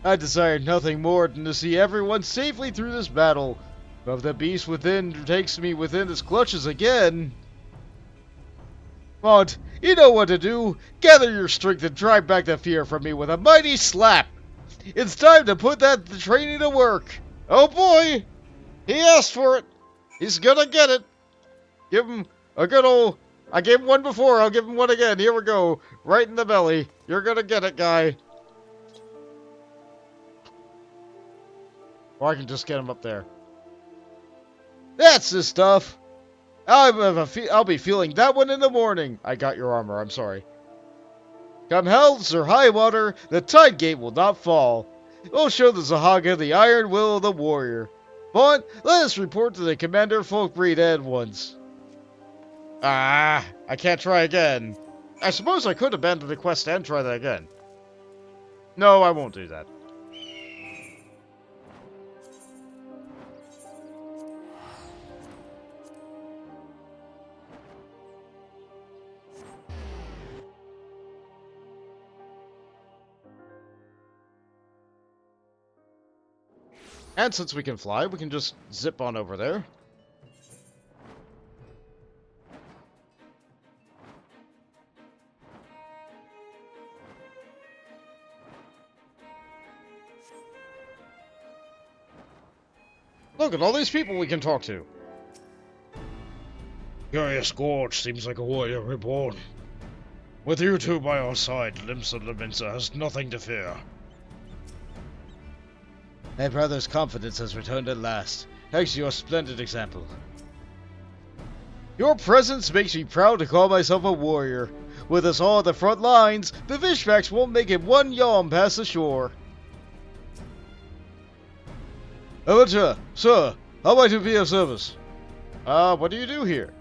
I desire nothing more than to see everyone safely through this battle. But if the beast within takes me within its clutches again... Mont, you know what to do. Gather your strength and drive back the fear from me with a mighty slap. It's time to put that training to work. Oh boy! He asked for it. He's gonna get it. Give him a good old... I gave him one before, I'll give him one again. Here we go. Right in the belly. You're gonna get it, guy. Or I can just get him up there. That's the stuff. I'll be feeling that one in the morning. I got your armor, I'm sorry. Come hell or high water, the Tide Gate will not fall. We'll show the Zahaga the iron will of the warrior. But let us report to the Commander Folkbreed at once. Ah, I can't try again. I suppose I could abandon the quest and try that again. No, I won't do that. And since we can fly, we can just zip on over there. Look at all these people we can talk to. Curious Gorge seems like a warrior reborn. With you 2 by our side, Limsa Leminsa has nothing to fear. My brother's confidence has returned at last, thanks to your splendid example. Your presence makes me proud to call myself a warrior. With us all at the front lines, the fishbacks won't make it one yawn past the shore. Avatar, sir, how might I be of service? What do you do here?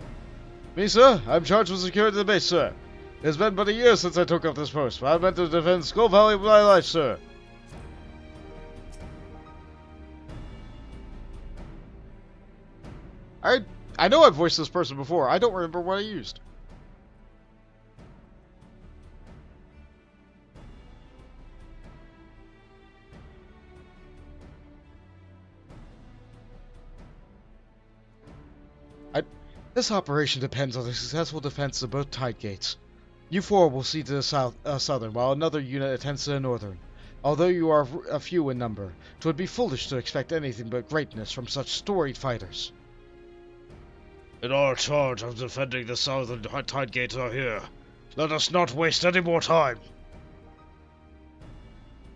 Me, sir? I'm charged with security of the base, sir. It has been but a year since I took up this post, but I meant to defend Skull Valley with my life, sir. I know I've voiced this person before. I don't remember what I used. This operation depends on the successful defense of both Tide Gates. You 4 will see to the southern, while another unit attends to the northern. Although you are a few in number, 'twould be foolish to expect anything but greatness from such storied fighters. In our charge of defending the southern tide gates are here. Let us not waste any more time.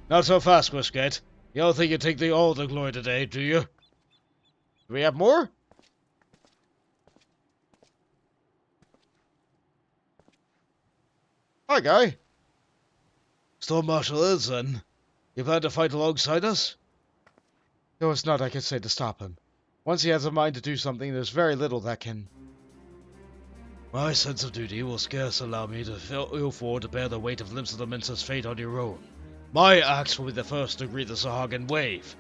Not so fast, Quisquet. You don't think you take all the glory today, do you? Do we have more? Hi, guy. Storm Marshal is, then. You plan to fight alongside us? There was naught I could say to stop him. Once he has a mind to do something, there's very little that can... My sense of duty will scarce allow me to feel forward to bear the weight of Limsa the Mince's fate on your own. My axe will be the first to greet the Sahuagin wave.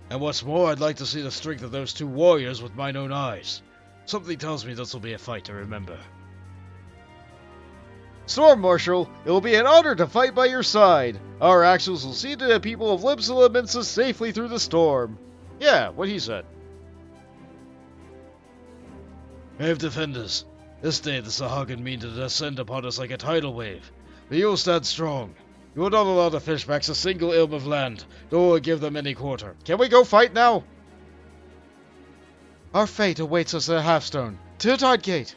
And what's more, I'd like to see the strength of those two warriors with mine own eyes. Something tells me this will be a fight to remember. Storm Marshal, it will be an honor to fight by your side. Our axles will see to the people of Limsa safely through the storm. Yeah, what he said. Brave defenders, this day the Sahuagin mean to descend upon us like a tidal wave. But you will stand strong. You will not allow the fishbacks a single ilm of land, nor will give them any quarter. Can we go fight now? Our fate awaits us at Halfstone. To the Tide Gate!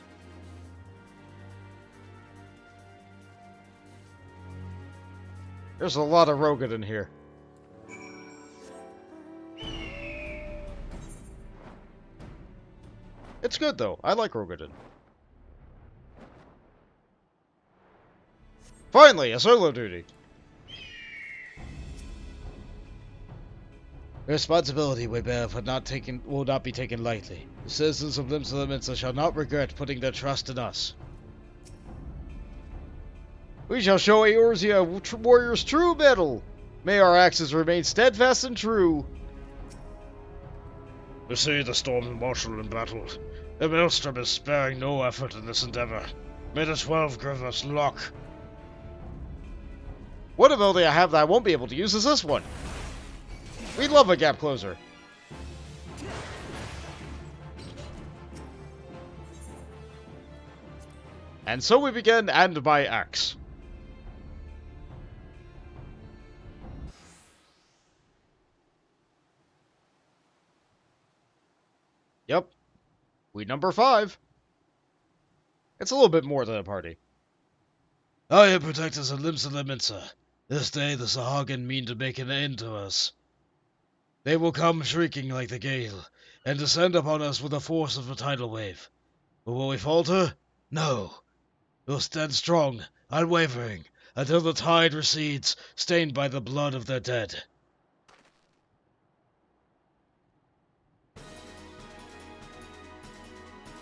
There's a lot of Rogadin here. It's good, though. I like Rogadin. Finally, a solo duty. The responsibility we bear will not be taken lightly. The citizens of Limsa shall not regret putting their trust in us. We shall show Eorzea warriors true mettle. May our axes remain steadfast and true. To see the Storm Marshal in battle, the Maelstrom is sparing no effort in this endeavor. May the 12 give us luck. What ability I have that I won't be able to use is this one. We love a gap closer. And so we begin, and my axe. Yep. We number 5. It's a little bit more than a party. I am protectors of Limsa. This day the Sahuagin mean to make an end to us. They will come shrieking like the gale, and descend upon us with the force of a tidal wave. But will we falter? No. We'll stand strong, unwavering, until the tide recedes, stained by the blood of their dead.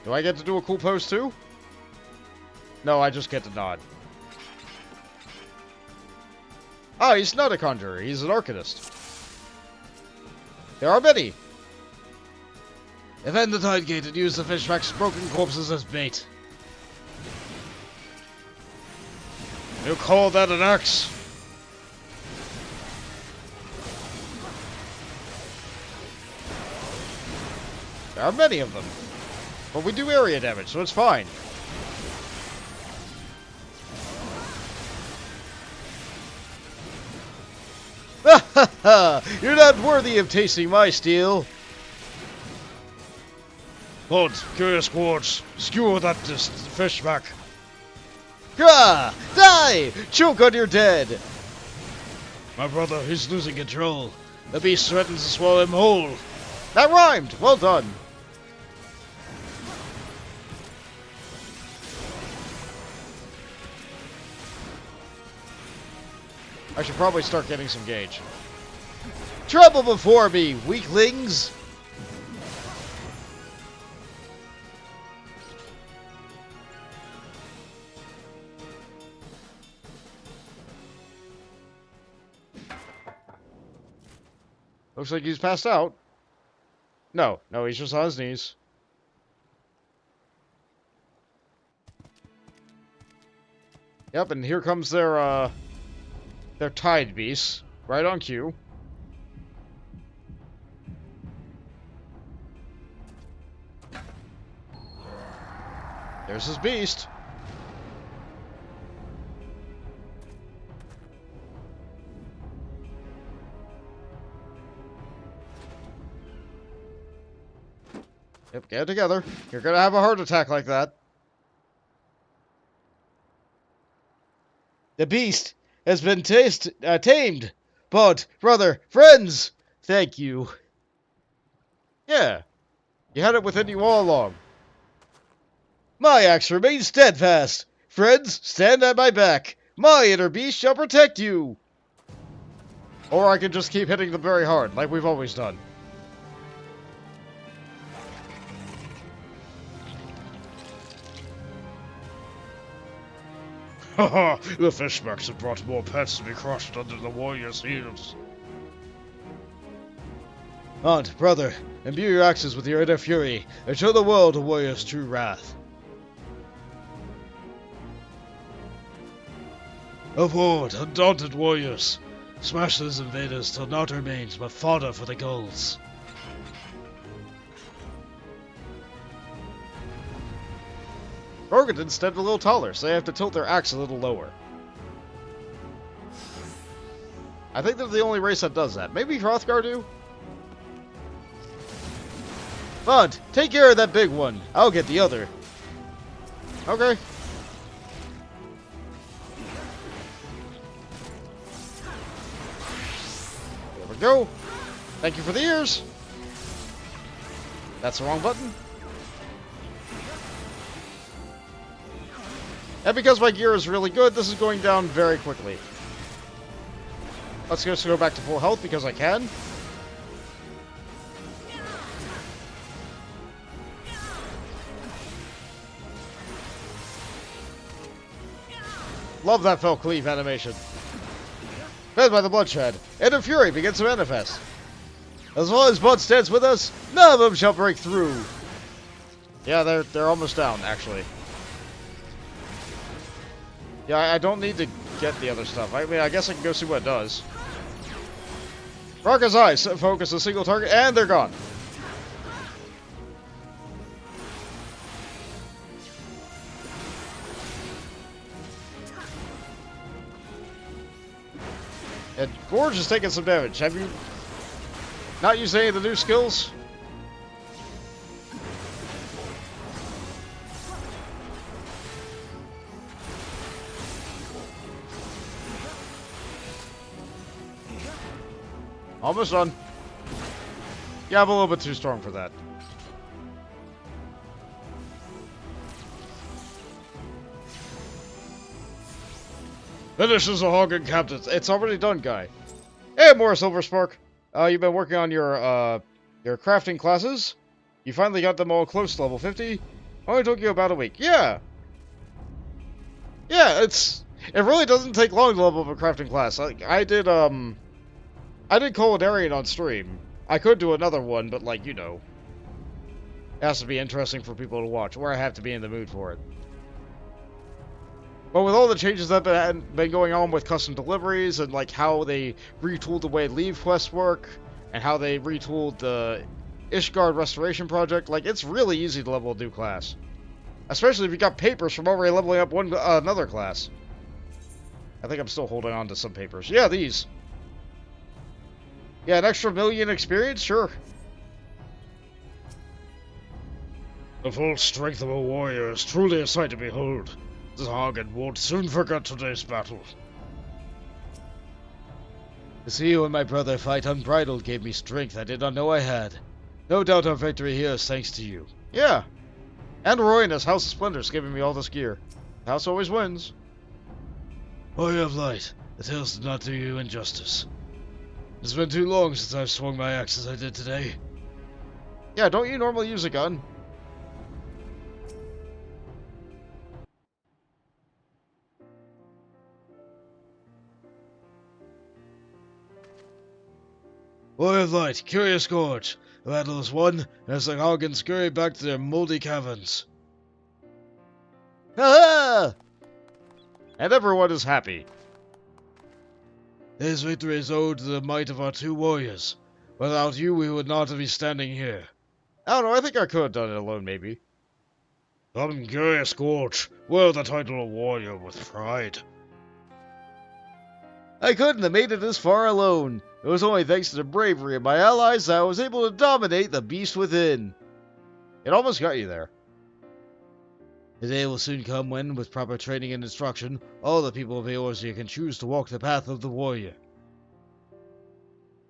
Do I get to do a cool pose too? No, I just get to nod. Oh, he's not a conjurer, he's an arcanist. There are many. Defend the tide gate and use the fishback's broken corpses as bait. You call that an axe? There are many of them. But we do area damage, so it's fine. Ha ha ha! You're not worthy of tasting my steel! Lord, curious quartz, skewer that fishback. Gah! Die! Choke on your dead! My brother, he's losing control. The beast threatens to swallow him whole. That rhymed! Well done! I should probably start getting some gauge. Trouble before me, weaklings! Looks like he's passed out. No, he's just on his knees. Yep, and here comes their tide beasts, right on cue. There's his beast. Yep, get it together. You're gonna have a heart attack like that. The beast has been tamed. But, brother, friends, thank you. Yeah. You had it within you all along. My axe remains steadfast. Friends, stand at my back. My inner beast shall protect you. Or I can just keep hitting them very hard, like we've always done. Haha, the fishmarks have brought more pets to be crushed under the warriors' heels. Aunt, brother, imbue your axes with your inner fury, and show the world a warrior's true wrath. Upward, undaunted warriors! Smash those invaders till naught remains but fodder for the gulls. Rogan instead a little taller, so they have to tilt their axe a little lower. I think they're the only race that does that. Maybe Hrothgar do? Bud, take care of that big one. I'll get the other. Okay. There we go. Thank you for the ears. That's the wrong button. And because my gear is really good, this is going down very quickly. Let's just go back to full health because I can. Love that fell cleave animation. Fed by the bloodshed, Inner Fury begins to manifest. As long as Bud stands with us, none of them shall break through. Yeah, they're almost down, actually. Yeah, I don't need to get the other stuff. I mean, I guess I can go see what it does. Raka's eyes focus a single target, and they're gone. And Gorge is taking some damage. Have you not used any of the new skills? Almost done. Yeah, I'm a little bit too strong for that. Finishes the Hagen captains. It's already done, guy. Hey, more Silverspark. You've been working on your crafting classes. You finally got them all close to level 50. Only took you about a week. Yeah. Yeah, it really doesn't take long to level up a crafting class. I did Culinarian on stream. I could do another one, but like, you know, it has to be interesting for people to watch, or I have to be in the mood for it. But with all the changes that have been going on with custom deliveries, and like how they retooled the way Leave quests work, and how they retooled the Ishgard Restoration Project, like, it's really easy to level a new class. Especially if you got papers from already leveling up another class. I think I'm still holding on to some papers. Yeah, these. Yeah, an extra 1,000,000 experience? Sure. The full strength of a warrior is truly a sight to behold. The Hagen won't soon forget today's battle. To see you and my brother fight unbridled gave me strength I did not know I had. No doubt our victory here is thanks to you. Yeah. And Roy and his House of Splendor's giving me all this gear. The house always wins. Warrior of Light, the tales did not do you injustice. It's been too long since I've swung my axe as I did today. Yeah, don't you normally use a gun? Warrior of Light, Curious Gorge. The battle is won, and as the Hagen scurry back to their moldy caverns. Ha! And everyone is happy. This victory is owed to the might of our two warriors. Without you, we would not be standing here. I don't know, I think I could have done it alone, maybe. Some Curious Gorge, wear the title of warrior with pride. I couldn't have made it this far alone. It was only thanks to the bravery of my allies that I was able to dominate the beast within. It almost got you there. The day will soon come when, with proper training and instruction, all the people of Eorzea can choose to walk the path of the warrior.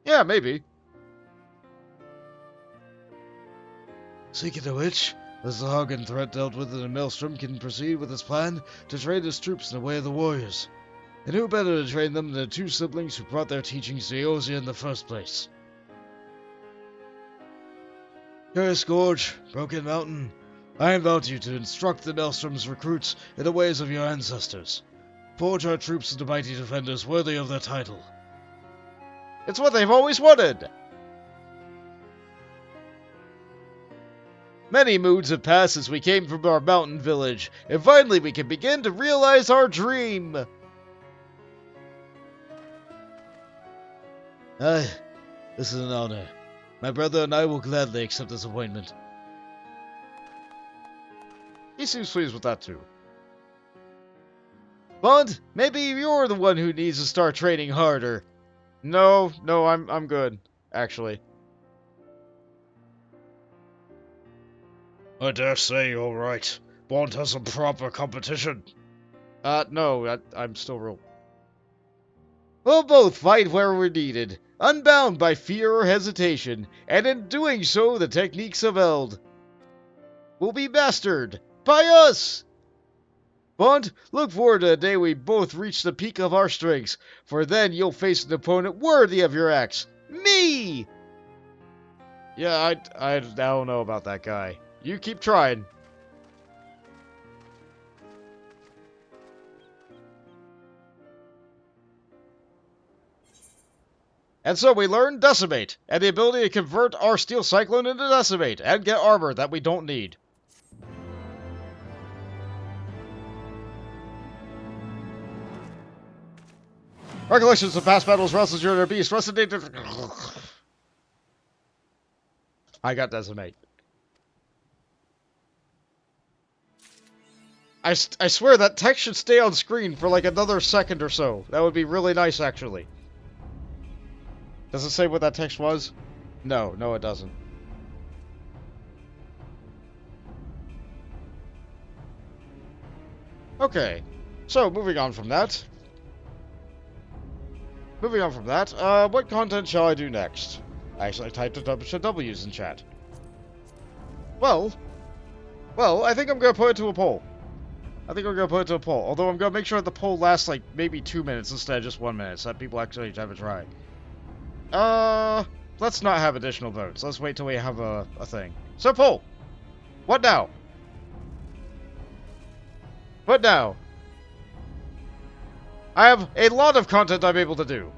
Yeah, maybe. Speaking of which, as the Hagen threat dealt with in the Maelstrom can proceed with its plan to train its troops in the way of the warriors. And who better to train them than the two siblings who brought their teachings to Eorzea in the first place? Curse Gorge, Broken Mountain, I invite you to instruct the Maelstrom's recruits in the ways of your ancestors. Forge our troops into mighty defenders worthy of their title. It's what they've always wanted! Many moons have passed since we came from our mountain village, and finally we can begin to realize our dream! Aye, this is an honor. My brother and I will gladly accept this appointment. He seems pleased with that too. Bond, maybe you're the one who needs to start training harder. No, I'm good, actually. I dare say you're right. Bond has some proper competition. No, I'm still real. We'll both fight where we're needed, unbound by fear or hesitation, and in doing so the techniques of Eld will be mastered by us! Bond, look forward to the day we both reach the peak of our strengths, for then you'll face an opponent worthy of your axe. Me! Yeah, I don't know about that guy. You keep trying. And so we learn Decimate, and the ability to convert our Steel Cyclone into Decimate, and get armor that we don't need. Recollections of past battles, wrestles your beast, resonated. I got Decimate. I swear that text should stay on screen for like another second or so. That would be really nice, actually. Does it say what that text was? No, it doesn't. Okay, so moving on from that. What content shall I do next? Actually, I typed a bunch of W's in chat. Well, I think I'm gonna put it to a poll. Although I'm gonna make sure the poll lasts like maybe 2 minutes instead of just 1 minute, so that people actually have a try. Let's not have additional votes. Let's wait till we have a thing. So poll! What now? I have a lot of content I'm able to do.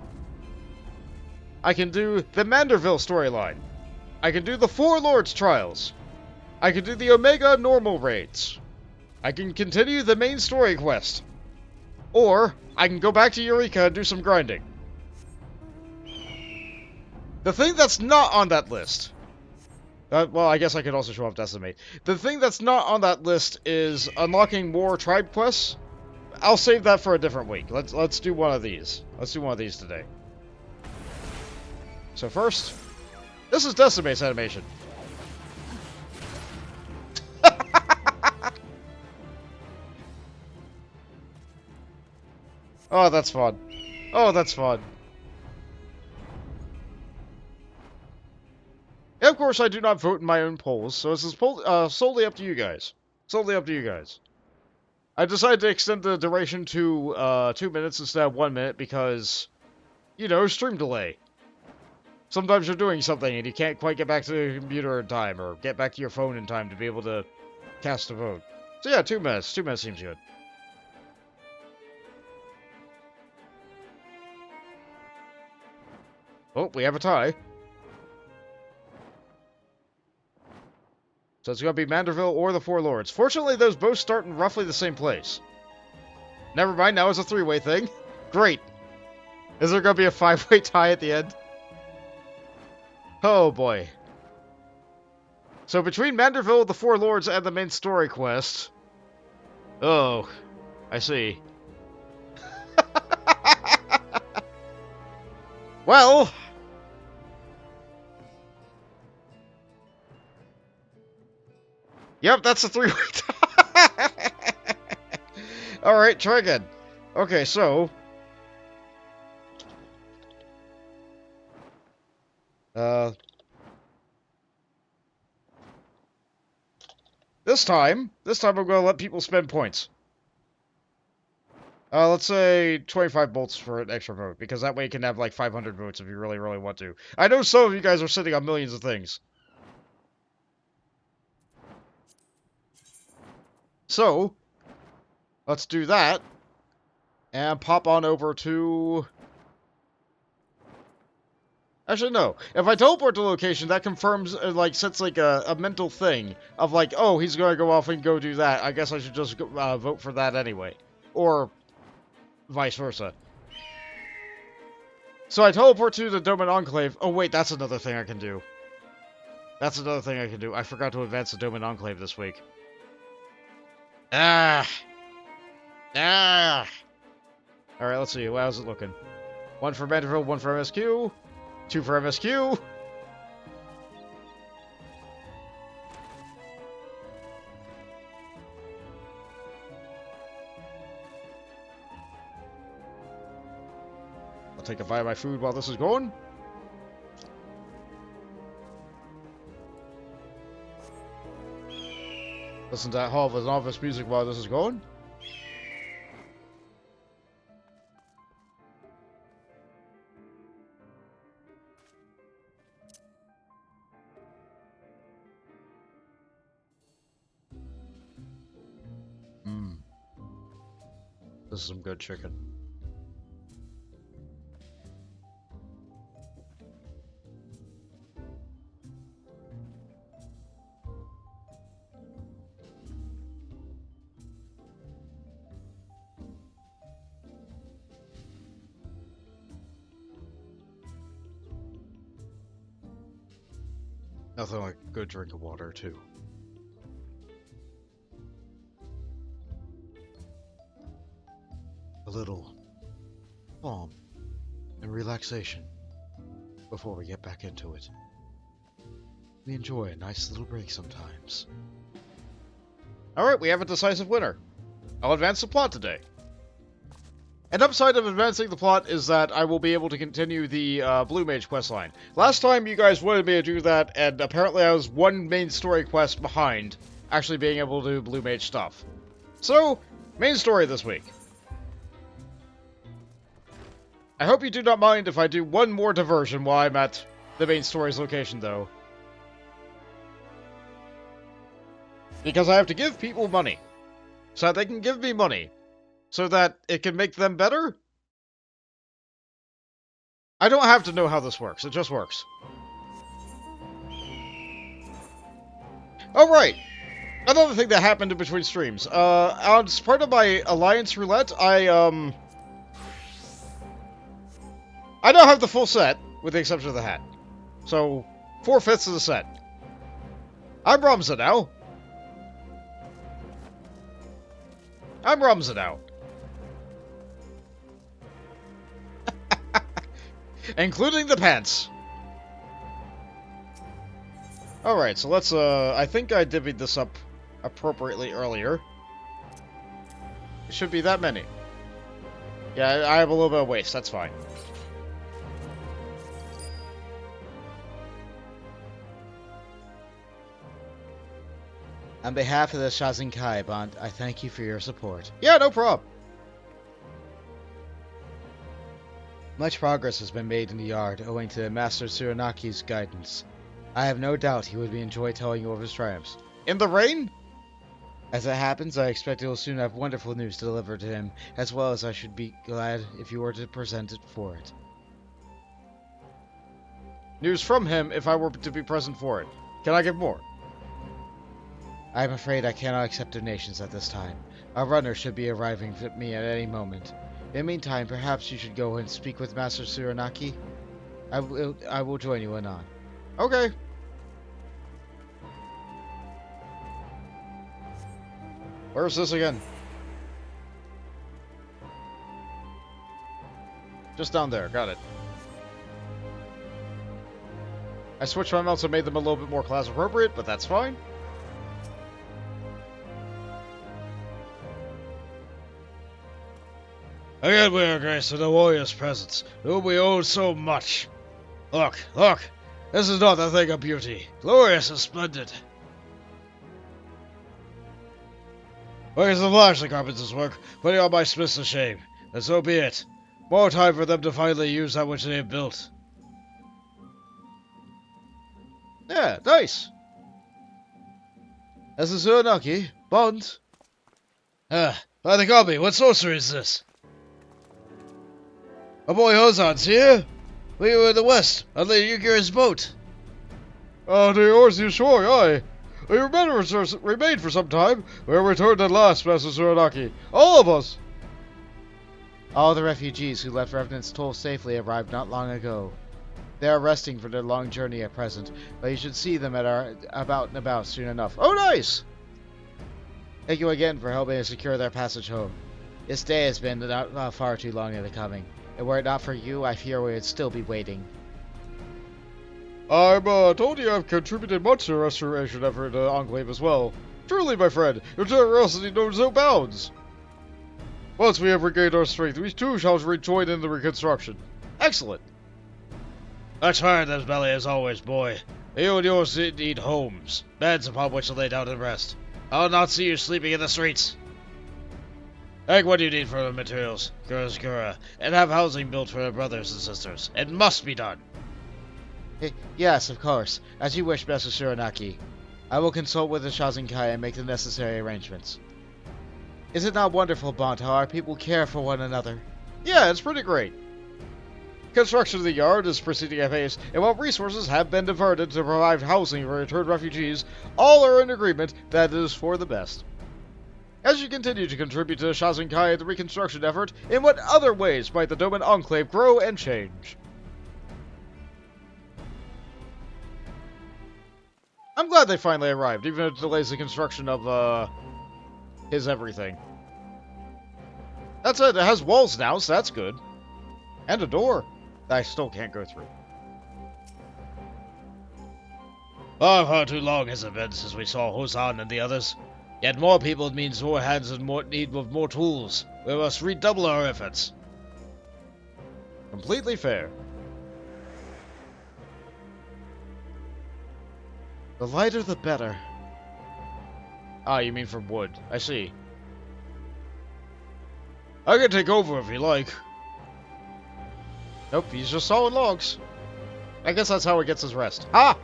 I can do the Manderville storyline. I can do the Four Lords trials. I can do the Omega normal raids. I can continue the main story quest. Or, I can go back to Eureka and do some grinding. The thing that's not on that list... well, I guess I could also show off Decimate. The thing that's not on that list is unlocking more tribe quests. I'll save that for a different week. Let's do one of these. Let's do one of these today. So first, this is Decimate's animation. Oh, that's fun. And of course, I do not vote in my own polls, so this is solely up to you guys. I decided to extend the duration to 2 minutes instead of 1 minute because, you know, stream delay. Sometimes you're doing something and you can't quite get back to the computer in time, or get back to your phone in time to be able to cast a vote. So yeah, 2 minutes. 2 minutes seems good. Oh, we have a tie. So it's going to be Manderville or the Four Lords. Fortunately, those both start in roughly the same place. Never mind, now it's a three-way thing. Great. Is there going to be a five-way tie at the end? Oh, boy. So between Manderville, the Four Lords, and the main story quest... Oh, I see. Well... Yep, that's a 3-week. Alright, try again. Okay, so... This time I'm going to let people spend points. Let's say 25 bolts for an extra vote, because that way you can have like 500 votes if you really, really want to. I know some of you guys are sitting on millions of things. So, let's do that, and pop on over to... Actually, no. If I teleport to location, that confirms, like, sets, like, a mental thing of, like, oh, he's going to go off and go do that. I guess I should just go, vote for that anyway. Or vice versa. So I teleport to the Doman Enclave. Oh, wait, that's another thing I can do. That's another thing I can do. I forgot to advance the Doman Enclave this week. Ah! Alright, let's see. How's it looking? 1 for Mandeville, 1 for MSQ. 2 for MSQ. I'll take a bite of my food while this is going. Listen to that Hall of Novice music while this is going. This is some good chicken. Nothing like a good drink of water, too. A little calm and relaxation before we get back into it. We enjoy a nice little break sometimes. Alright, we have a decisive winner. I'll advance the plot today. An upside of advancing the plot is that I will be able to continue the Blue Mage questline. Last time you guys wanted me to do that, and apparently I was one main story quest behind actually being able to do Blue Mage stuff. So, main story this week. I hope you do not mind if I do one more diversion while I'm at the main story's location, though. Because I have to give people money. So that they can give me money. So that it can make them better? I don't have to know how this works. It just works. Oh, right. Another thing that happened in between streams. As part of my Alliance Roulette, I don't have the full set, with the exception of the hat. So, 4/5 of the set. I'm Rumza now. Including the pants. Alright, so let's, I think I divvied this up appropriately earlier. It should be that many. Yeah, I have a little bit of waste, that's fine. On behalf of the Shazinkai Bond, I thank you for your support. Yeah, no problem. Much progress has been made in the yard, owing to Master Tsuranaki's guidance. I have no doubt he would enjoy telling you of his triumphs. In the rain? As it happens, I expect he will soon have wonderful news to deliver to him, as well as I should be glad if you were to present it for it. News from him if I were to be present for it. Can I give more? I am afraid I cannot accept donations at this time. A runner should be arriving with me at any moment. In the meantime, perhaps you should go and speak with Master Tsuranaki. I will join you anon. Okay. Where's this again? Just down there, got it. I switched my mounts and made them a little bit more class appropriate, but that's fine. Again we are graced with the warrior's presence, whom we owe so much. Look, look! This is not a thing of beauty. Glorious and splendid. Where's the flash the carpenter's work, putting all my smiths to shame? And so be it. More time for them to finally use that which they have built. Yeah, nice. This is Uranaki. Bond. By the goblin, what sorcery is this? Our boy Ozan's here. We were in the west, on the Yukira's boat. To yours you shore, aye. We remained for some time. We returned at last, Master Uranaki. All of us. All the refugees who left Revenant's Toll safely arrived not long ago. They are resting for their long journey at present, but you should see them at our about and about soon enough. Oh, nice! Thank you again for helping us secure their passage home. This day has been far too long in the coming, and were it not for you, I fear we would still be waiting. I'm told you have contributed much to the restoration effort in the Enclave as well. Truly, my friend, your generosity knows no bounds. Once we have regained our strength, we too shall rejoin in the Reconstruction. Excellent. Much higher than belly as always, boy. You and yours need homes, beds upon which to lay down and rest. I'll not see you sleeping in the streets. Take what you need for the materials, Kurenai, and have housing built for your brothers and sisters. It must be done. Yes, of course. As you wish, Master Uranaki. I will consult with the Shazinkai and make the necessary arrangements. Is it not wonderful, Bond, how our people care for one another? Yeah, it's pretty great. Construction of the yard is proceeding at pace, and while resources have been diverted to provide housing for returned refugees, all are in agreement that it is for the best. As you continue to contribute to the Shazinkai and the reconstruction effort, in what other ways might the Doman Enclave grow and change? I'm glad they finally arrived, even if it delays the construction of, his everything. That's it, it has walls now, so that's good. And a door that I still can't go through. Oh, how too long has it been since we saw Hosan and the others? Yet more people means more hands and more need of more tools. We must redouble our efforts. Completely fair. The lighter the better. Ah, you mean for wood. I see. I can take over if you like. Nope, he's just sawing logs. I guess that's how he gets his rest. Ha!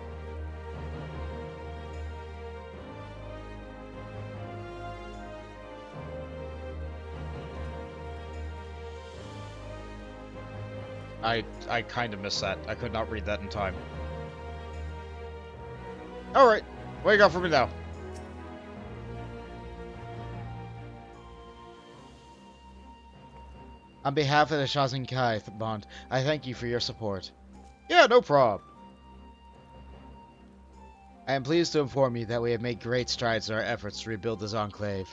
I kind of missed that. I could not read that in time. Alright, what you got for me now? On behalf of the Shazinkai, Bond, I thank you for your support. Yeah, no prob. I am pleased to inform you that we have made great strides in our efforts to rebuild this enclave.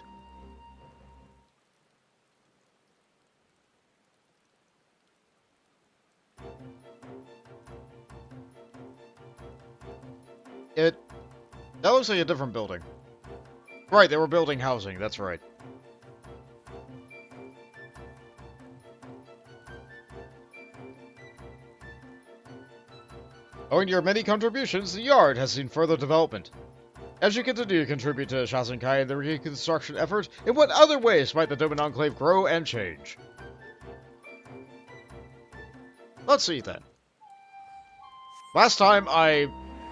That looks like a different building. Right, they were building housing, that's right. Owing to your many contributions, the yard has seen further development. As you continue to contribute to Shazinkai and the reconstruction effort, in what other ways might the Doman Enclave grow and change? Let's see then. Last time I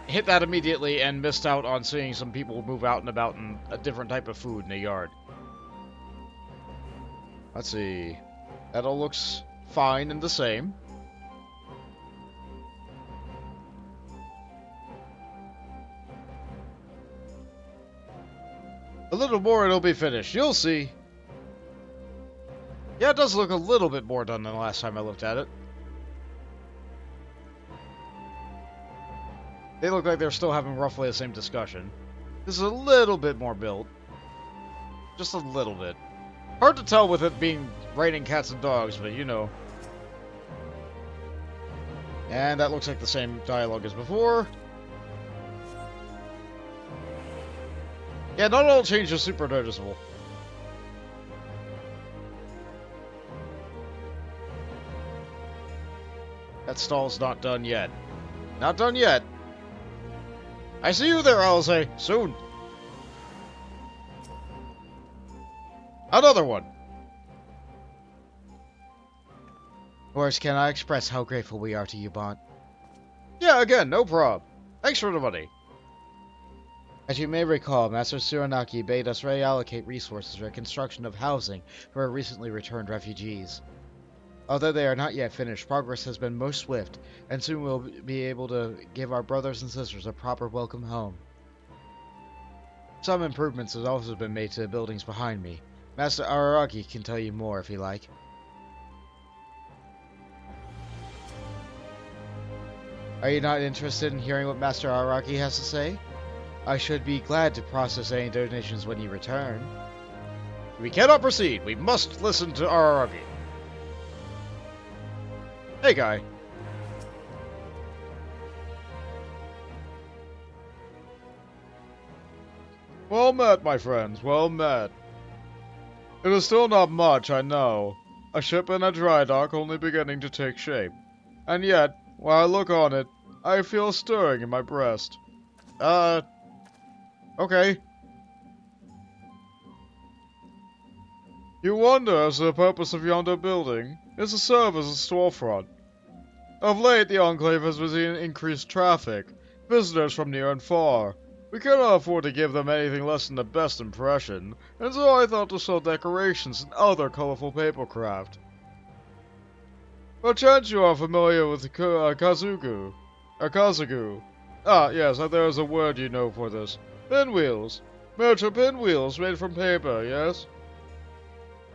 hit that immediately and missed out on seeing some people move out and about in a different type of food in the yard. Let's see. That all looks fine and the same. A little more and it'll be finished. You'll see. Yeah, it does look a little bit more done than the last time I looked at it. They look like they're still having roughly the same discussion. This is a little bit more built. Just a little bit. Hard to tell with it being raining cats and dogs, but you know. And that looks like the same dialogue as before. Yeah, not all change is super noticeable. That stall's not done yet. Not done yet. I see you there, Alzay. Soon. Another one. Words cannot express how grateful we are to you, Bont. Yeah, again, no prob. Thanks for the money. As you may recall, Master Suranaki bade us reallocate resources for the construction of housing for our recently returned refugees. Although they are not yet finished, progress has been most swift, and soon we'll be able to give our brothers and sisters a proper welcome home. Some improvements have also been made to the buildings behind me. Master Araragi can tell you more if you like. Are you not interested in hearing what Master Araragi has to say? I should be glad to process any donations when you return. We cannot proceed. We must listen to Araragi. Hey, guy. Well met, my friends, well met. It is still not much, I know. A ship in a dry dock only beginning to take shape. And yet, while I look on it, I feel a stirring in my breast. Okay. You wonder as to the purpose of yonder building is to serve as a storefront. Of late, the Enclave has been seeing increased traffic, visitors from near and far. We cannot afford to give them anything less than the best impression, and so I thought to sell decorations and other colorful papercraft. Perchance you are familiar with Kazugu. Ah, yes, there is a word you know for this. Pinwheels. Miniature pinwheels made from paper, yes?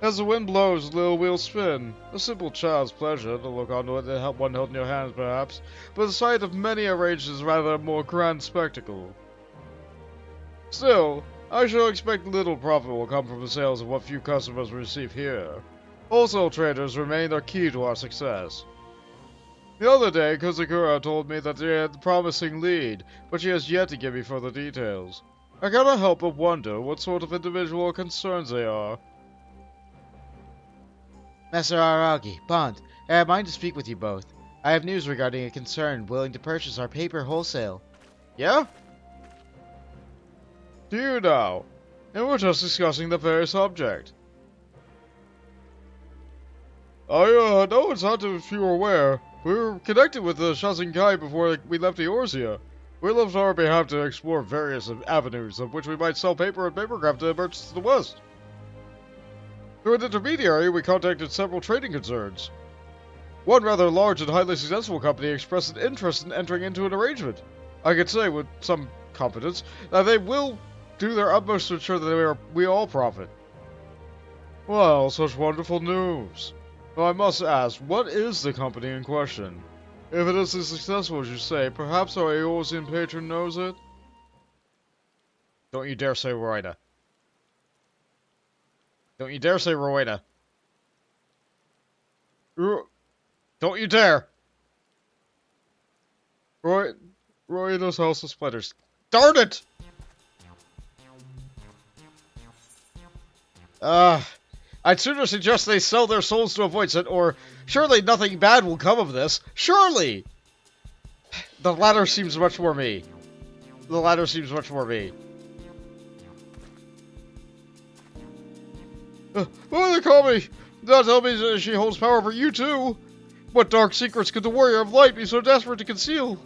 As the wind blows, the little wheels spin. A simple child's pleasure to look on with it, help one held in your hands, perhaps, but the sight of many arranged is rather a more grand spectacle. Still, I shall expect little profit will come from the sales of what few customers we receive here. Wholesale traders remain the key to our success. The other day, Kuzakura told me that they had a promising lead, but she has yet to give me further details. I cannot help but wonder what sort of individual concerns they are. Master Araragi, Bont, I have mind to speak with you both. I have news regarding a concern willing to purchase our paper wholesale. Yeah? Do you now? And we're just discussing the very subject. I know it's not if you were aware. We were connected with the Shazinkai before we left Eorzea. We left on our behalf to explore various avenues of which we might sell paper and papercraft to merchants to the west. Through an intermediary, we contacted several trading concerns. One rather large and highly successful company expressed an interest in entering into an arrangement. I can say with some confidence that they will do their utmost to ensure that we all profit. Well, such wonderful news. Well, I must ask, what is the company in question? If it is as successful as you say, perhaps our Eorzean patron knows it? Don't you dare say Rowena. Don't you dare say Rowena. Don't you dare! Rowena's House of Splinters. Darn it! I'd sooner suggest they sell their souls to avoid it, or surely nothing bad will come of this. Surely! The latter seems much more me. The latter seems much more me. What do they call me? They'll tell me that she holds power over you too. What dark secrets could the Warrior of Light be so desperate to conceal?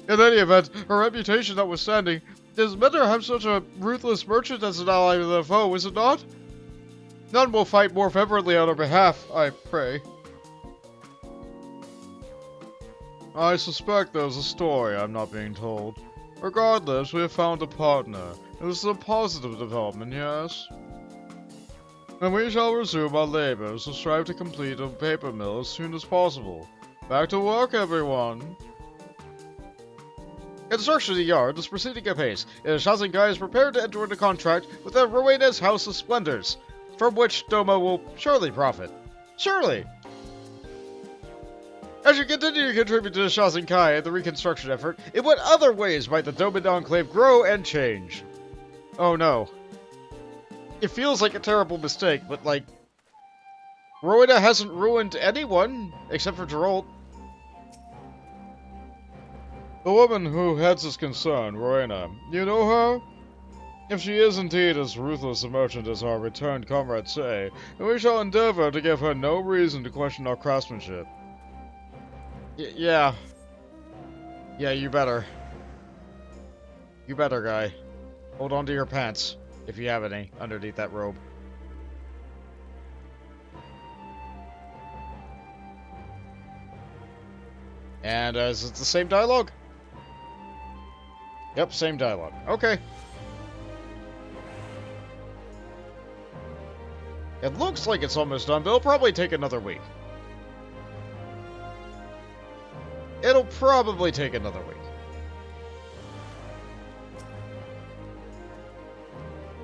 In any event, her reputation notwithstanding, it is better to have such a ruthless merchant as an ally than a foe, is it not? None will fight more fervently on our behalf, I pray. I suspect there's a story I'm not being told. Regardless, we have found a partner. This is a positive development, yes? And we shall resume our labors to strive to complete a paper mill as soon as possible. Back to work, everyone! Construction of the yard is proceeding apace, and Shazinkai is prepared to enter into contract with the Rowena's House of Splendors, from which Doma will surely profit. Surely! As you continue to contribute to the Shazinkai and the reconstruction effort, in what other ways might the Doman Enclave grow and change? Oh no. It feels like a terrible mistake, but like... Rowena hasn't ruined anyone, except for Geralt. The woman who heads this concern, Rowena, you know her? If she is indeed as ruthless a merchant as our returned comrades say, then we shall endeavor to give her no reason to question our craftsmanship. Yeah. Yeah, you better. You better, guy. Hold on to your pants, if you have any, underneath that robe. And is it the same dialogue? Yep, same dialogue. Okay. It looks like it's almost done, but it'll probably take another week. It'll probably take another week.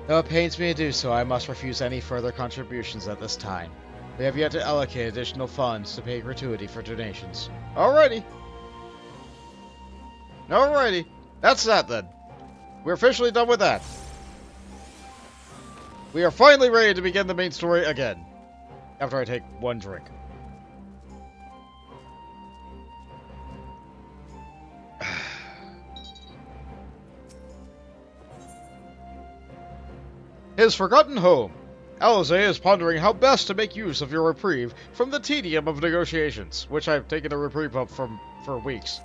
Though it pains me to do so, I must refuse any further contributions at this time. We have yet to allocate additional funds to pay gratuity for donations. Alrighty. Alrighty. That's that then. We're officially done with that. We are finally ready to begin the main story again. After I take one drink. His forgotten home. Alizé is pondering how best to make use of your reprieve from the tedium of negotiations, which I've taken a reprieve of for weeks.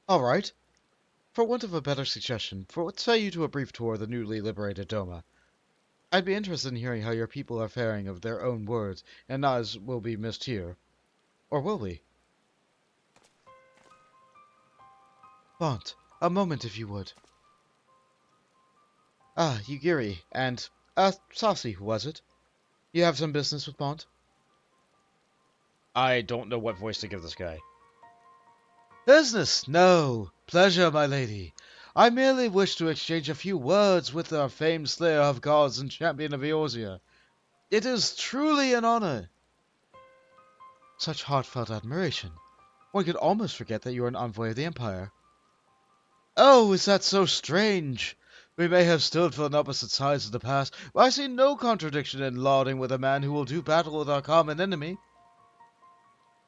All right. For want of a better suggestion, what say you to a brief tour of the newly liberated Doma? I'd be interested in hearing how your people are faring of their own words, and not as will be missed here. Or will we? Bont, a moment if you would. Ah, Yugiri, and, Saucy, was it? You have some business with Bont? I don't know what voice to give this guy. Business? No. Pleasure, my lady. I merely wish to exchange a few words with our famed slayer of gods and champion of Eorzea. It is truly an honor. Such heartfelt admiration. One could almost forget that you are an envoy of the Empire. Oh, is that so strange? We may have stood on opposite sides of the past, but I see no contradiction in lauding with a man who will do battle with our common enemy.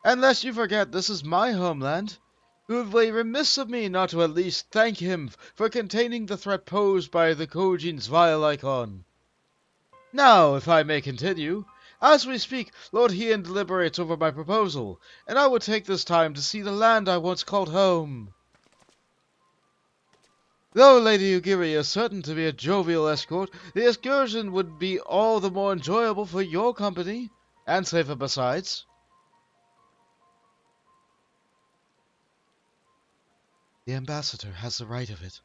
And lest you forget, this is my homeland. It would be remiss of me not to at least thank him for containing the threat posed by the Kojin's vile icon. Now, if I may continue, as we speak, Lord Hien deliberates over my proposal, and I would take this time to see the land I once called home. Though Lady Yugiri is certain to be a jovial escort, the excursion would be all the more enjoyable for your company, and safer besides. The ambassador has the right of it.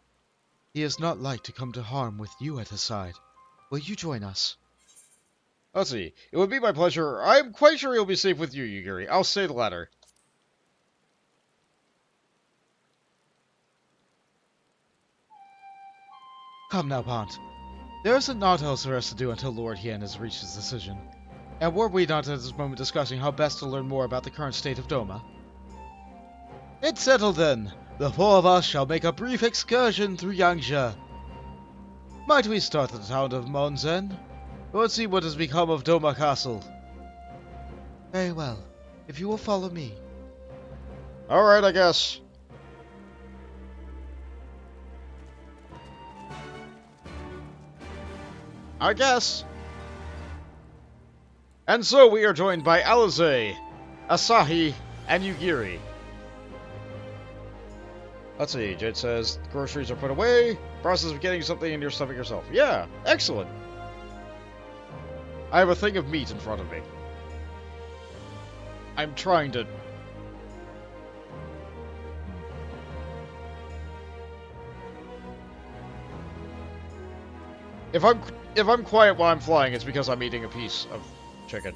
He is not like to come to harm with you at his side. Will you join us? Let's see. It would be my pleasure. I'm quite sure he'll be safe with you, Yugiri. I'll say the latter. Come now, Pont. There is naught else for us to do until Lord Hien has reached his decision. And were we not at this moment discussing how best to learn more about the current state of Doma? It's settled then. The four of us shall make a brief excursion through Yangzhe. Might we start at the town of Monzen? Or see what has become of Doma Castle? Very well. If you will follow me. Alright, I guess. I guess. And so we are joined by Alizé, Asahi, and Yugiri. Let's see, Jade says, groceries are put away, process of getting something in your stomach yourself. Yeah, excellent. I have a thing of meat in front of me. I'm trying to... If I'm quiet while I'm flying, it's because I'm eating a piece of chicken.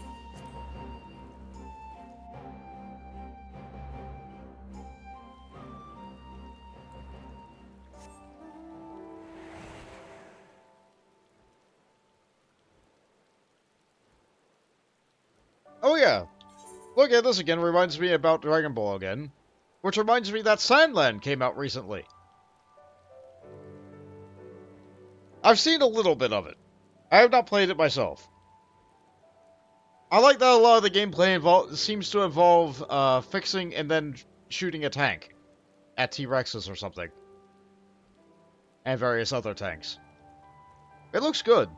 Oh yeah, look at this again reminds me about Dragon Ball again. Which reminds me that Sandland came out recently. I've seen a little bit of it. I have not played it myself. I like that a lot of the gameplay seems to involve fixing and then shooting a tank at T-Rexes or something. And various other tanks. It looks good.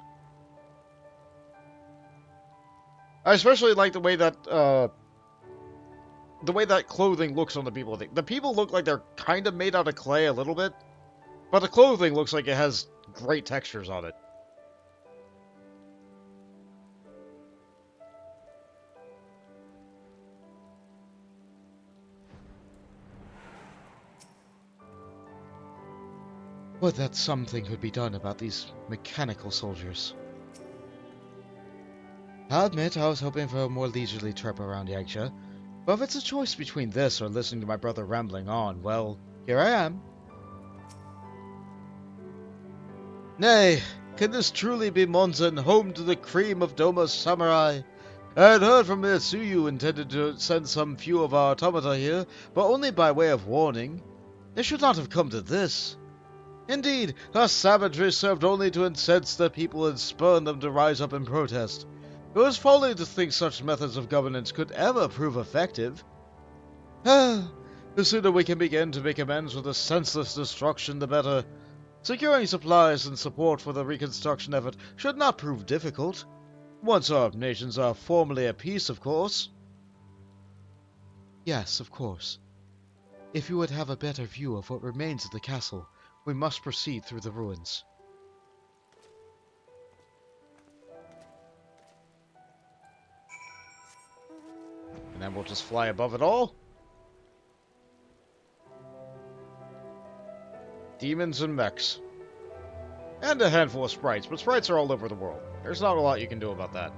I especially like the way that clothing looks on the people. The people look like they're kind of made out of clay a little bit, but the clothing looks like it has great textures on it. Would that something could be done about these mechanical soldiers. I'll admit I was hoping for a more leisurely trip around Yangsha, but if it's a choice between this or listening to my brother rambling on, well, here I am. Nay, can this truly be Monzen, home to the cream of Doma's samurai? I had heard from Mitsuyu intended to send some few of our automata here, but only by way of warning. It should not have come to this. Indeed, her savagery served only to incense the people and spurn them to rise up in protest. It was folly to think such methods of governance could ever prove effective. The sooner we can begin to make amends with the senseless destruction, the better. Securing supplies and support for the Reconstruction effort should not prove difficult. Once our nations are formally at peace, of course. Yes, of course. If you would have a better view of what remains of the castle, we must proceed through the ruins. And then we'll just fly above it all. Demons and mechs. And a handful of sprites, but sprites are all over the world. There's not a lot you can do about that.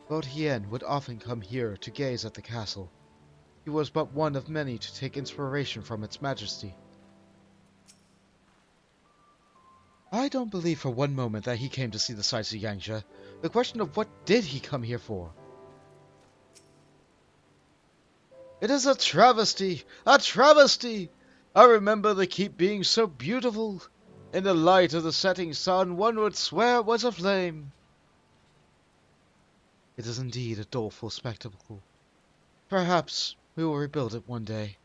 Lord Hien would often come here to gaze at the castle. He was but one of many to take inspiration from its majesty. I don't believe for one moment that he came to see the sights of Yangsha. The question of what did he come here for? It is a travesty! A travesty! I remember the keep being so beautiful. In the light of the setting sun, one would swear it was aflame. It is indeed a doleful spectacle. Perhaps we will rebuild it one day,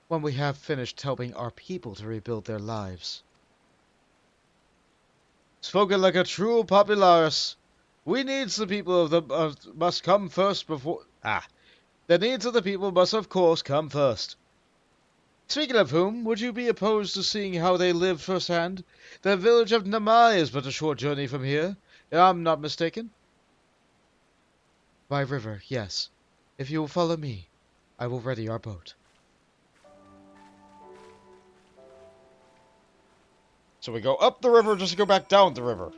when we have finished helping our people to rebuild their lives. Spoken like a true popularis. We needs the people must come first before... The needs of the people must of course come first. Speaking of whom, would you be opposed to seeing how they live firsthand? The village of Namai is but a short journey from here, if I'm not mistaken. By river, yes. If you will follow me, I will ready our boat. So we go up the river just to go back down the river.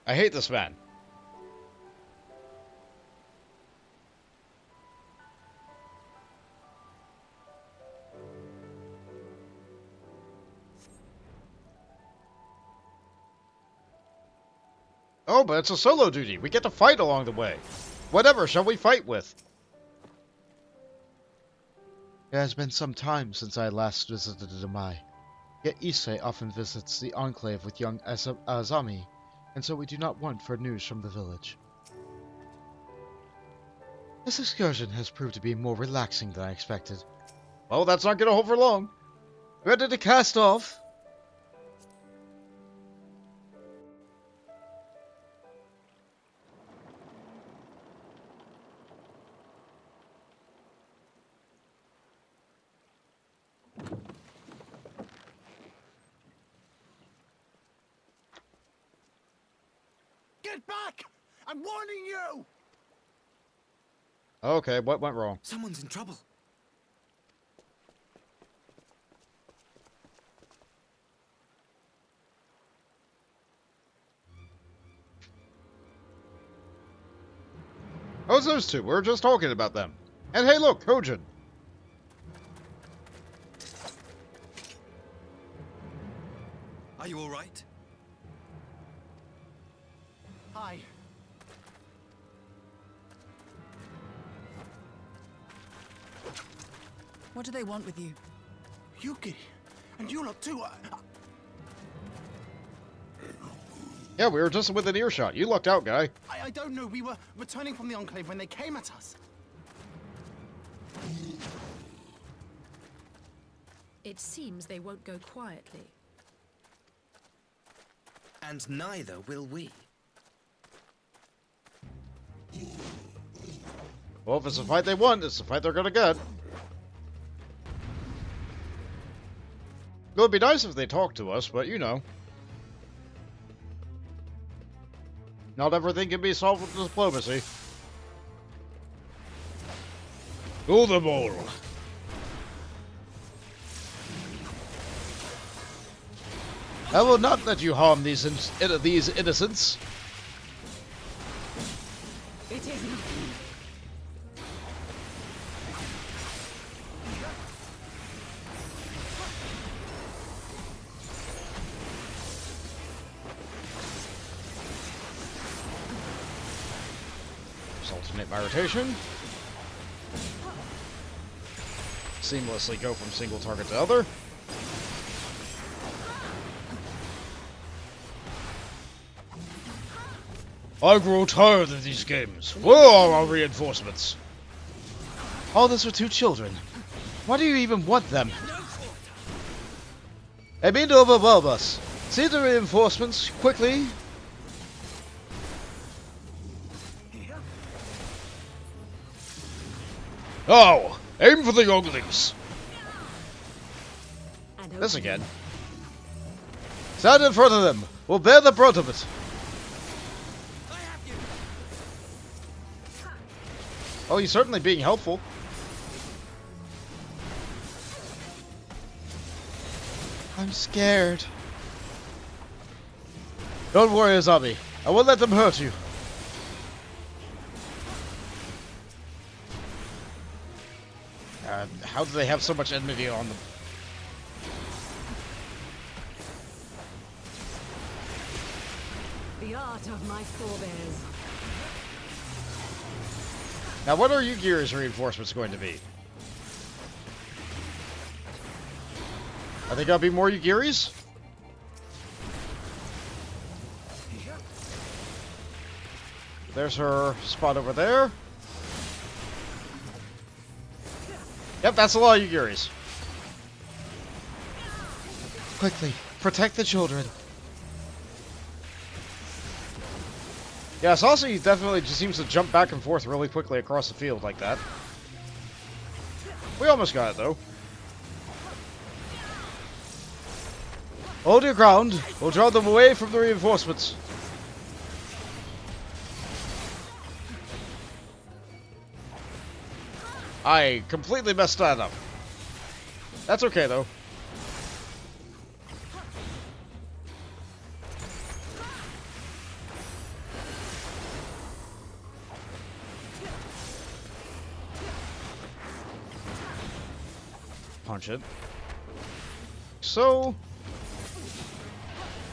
I hate this man. Oh, but it's a solo duty. We get to fight along the way. Whatever shall we fight with? It has been some time since I last visited Domai. Yet Issei often visits the Enclave with young Azami, and so we do not want for news from the village. This excursion has proved to be more relaxing than I expected. Well, that's not going to hold for long. Ready to cast off? Get back! I'm warning you! Okay, what went wrong? Someone's in trouble. Oh, it's those two. We were just talking about them. And hey, look, Hojin. Are you all right? Hi. What do they want with you? Yuki, and you lot too. Yeah, we were just within earshot. You lucked out, guy. I don't know. We were returning from the Enclave when they came at us. It seems they won't go quietly. And neither will we. Well, if it's a fight they want, it's the fight they're gonna get. It would be nice if they talked to us, but you know. Not everything can be solved with diplomacy. To them all. I will not let you harm these innocents. It is nothing. Just alternate my rotation. Seamlessly go from single target to other. I grow tired of these games. Where are our reinforcements? All this for 2 children. Why do you even want them? I mean to overwhelm us. See the reinforcements, quickly. Oh, aim for the younglings. This again. Stand in front of them. We'll bear the brunt of it. Oh, he's certainly being helpful. I'm scared. Don't worry, Asahi. I won't let them hurt you. How do they have so much enmity on them? The art of my forebears. Now, what are Yugiri's reinforcements going to be? Are they going to be more Yugiris? There's her spot over there. Yep, that's a lot of Yugiris. Quickly, protect the children. Yeah, Asahi definitely just seems to jump back and forth really quickly across the field like that. We almost got it, though. Hold your ground. We'll draw them away from the reinforcements. I completely messed that up. That's okay, though. Punch it. So,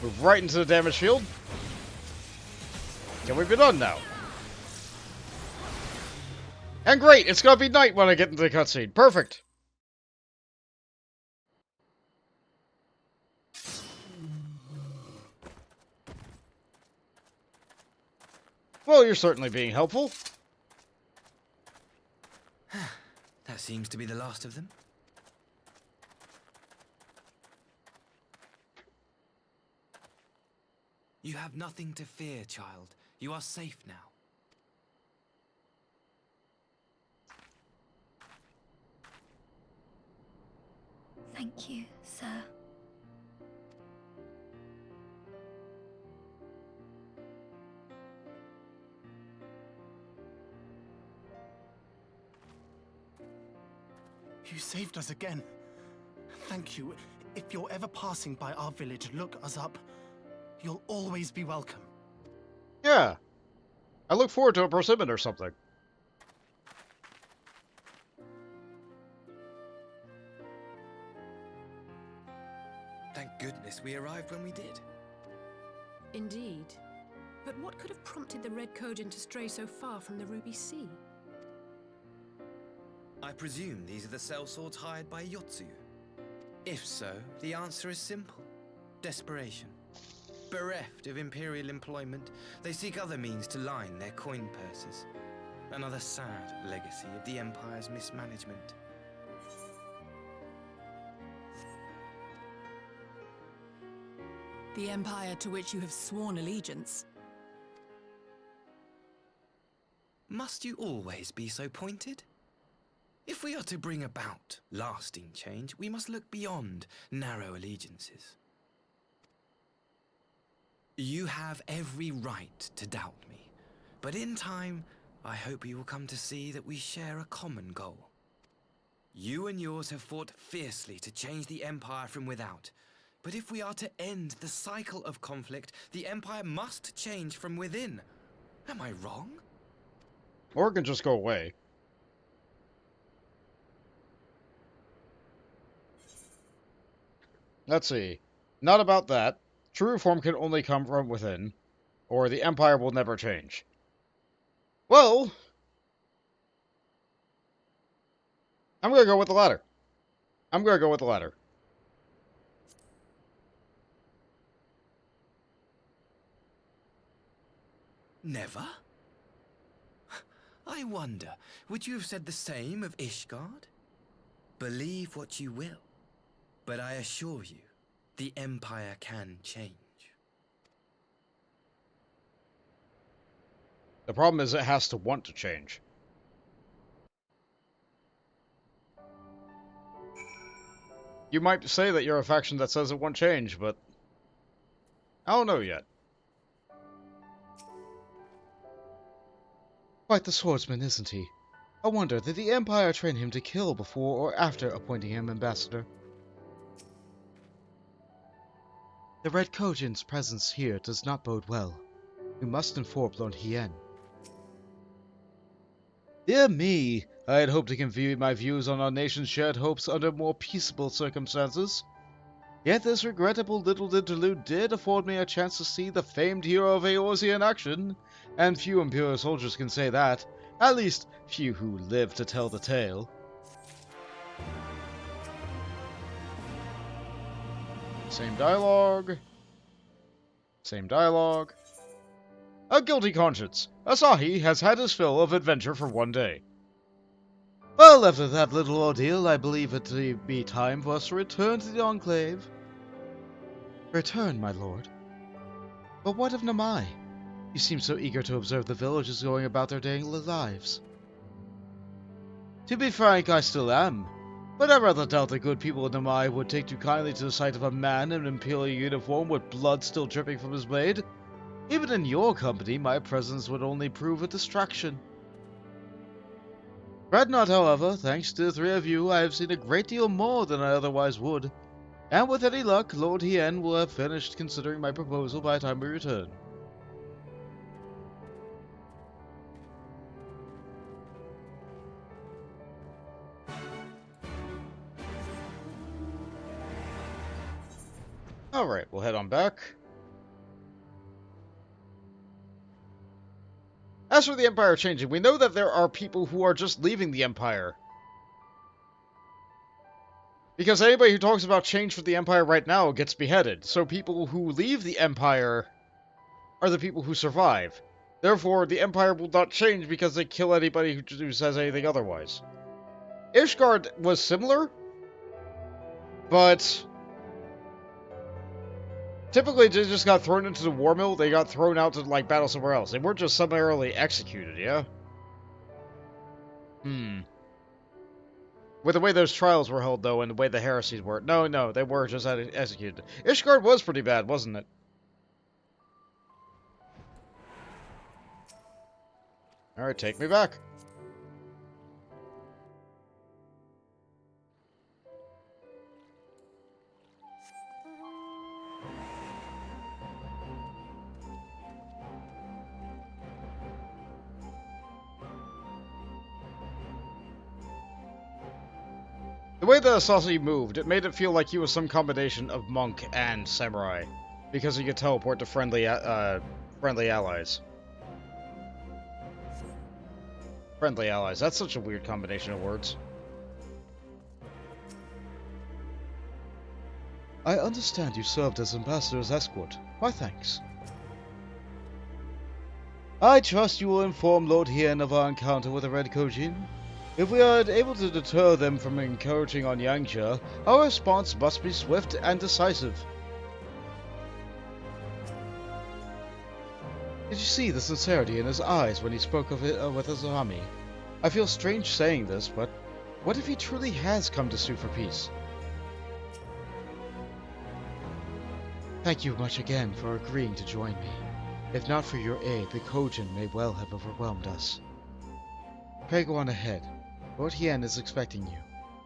move right into the damage field. Can we be done now? And great, it's gonna be night when I get into the cutscene. Perfect. Well, you're certainly being helpful. That seems to be the last of them. You have nothing to fear, child. You are safe now. Thank you, sir. You saved us again. Thank you. If you're ever passing by our village, look us up. You'll always be welcome. Yeah. I look forward to a persimmon or something. Thank goodness we arrived when we did. Indeed. But what could have prompted the Red Kojin to stray so far from the Ruby Sea? I presume these are the sellswords hired by Yotsu. If so, the answer is simple. Desperation. Bereft of imperial employment, they seek other means to line their coin purses. Another sad legacy of the Empire's mismanagement. The Empire to which you have sworn allegiance. Must you always be so pointed? If we are to bring about lasting change, we must look beyond narrow allegiances. You have every right to doubt me, but in time, I hope you will come to see that we share a common goal. You and yours have fought fiercely to change the Empire from without, but if we are to end the cycle of conflict, the Empire must change from within. Am I wrong? Or it can just go away. Let's see. Not about that. True reform can only come from within, or the Empire will never change. Well, I'm gonna go with the latter. I'm gonna go with the latter. Never? I wonder, would you have said the same of Ishgard? Believe what you will, but I assure you, the Empire can change. The problem is it has to want to change. You might say that you're a faction that says it won't change, but I don't know yet. Quite the swordsman, isn't he? I wonder, did the Empire train him to kill before or after appointing him ambassador? The Red Kojin's presence here does not bode well. We must inform Lord Hien. Dear me, I had hoped to convey my views on our nation's shared hopes under more peaceable circumstances. Yet this regrettable little interlude did afford me a chance to see the famed hero of Eorzea in action, and few Imperial soldiers can say that. At least, few who live to tell the tale. Same dialogue. Same dialogue. A guilty conscience. Asahi has had his fill of adventure for one day. Well, after that little ordeal, I believe it to be time for us to return to the Enclave. Return, my lord. But what of Namai? You seem so eager to observe the villagers going about their daily lives. To be frank, I still am. But I rather doubt the good people of Namai would take too kindly to the sight of a man in an Imperial uniform with blood still dripping from his blade. Even in your company, my presence would only prove a distraction. Fret not, however, thanks to the three of you, I have seen a great deal more than I otherwise would. And with any luck, Lord Hien will have finished considering my proposal by the time we return. Alright, we'll head on back. As for the Empire changing, we know that there are people who are just leaving the Empire. Because anybody who talks about change for the Empire right now gets beheaded. So people who leave the Empire are the people who survive. Therefore, the Empire will not change because they kill anybody who says anything otherwise. Ishgard was similar, but typically they just got thrown into the war mill. They got thrown out to like battle somewhere else. They weren't just summarily executed, yeah? With the way those trials were held, though, and the way the heresies were. No, they were just executed. Ishgard was pretty bad, wasn't it? Alright, take me back. The way that Asahi moved, it made it feel like he was some combination of monk and samurai, because he could teleport to friendly allies. Friendly allies, that's such a weird combination of words. I understand you served as Ambassador's escort. My thanks. I trust you will inform Lord Hien of our encounter with the Red Kojin. If we are able to deter them from encroaching on Yangzhou, our response must be swift and decisive. Did you see the sincerity in his eyes when he spoke of it with his army? I feel strange saying this, but what if he truly has come to sue for peace? Thank you much again for agreeing to join me. If not for your aid, the Kojin may well have overwhelmed us. Pray go on ahead. Lord Hien is expecting you.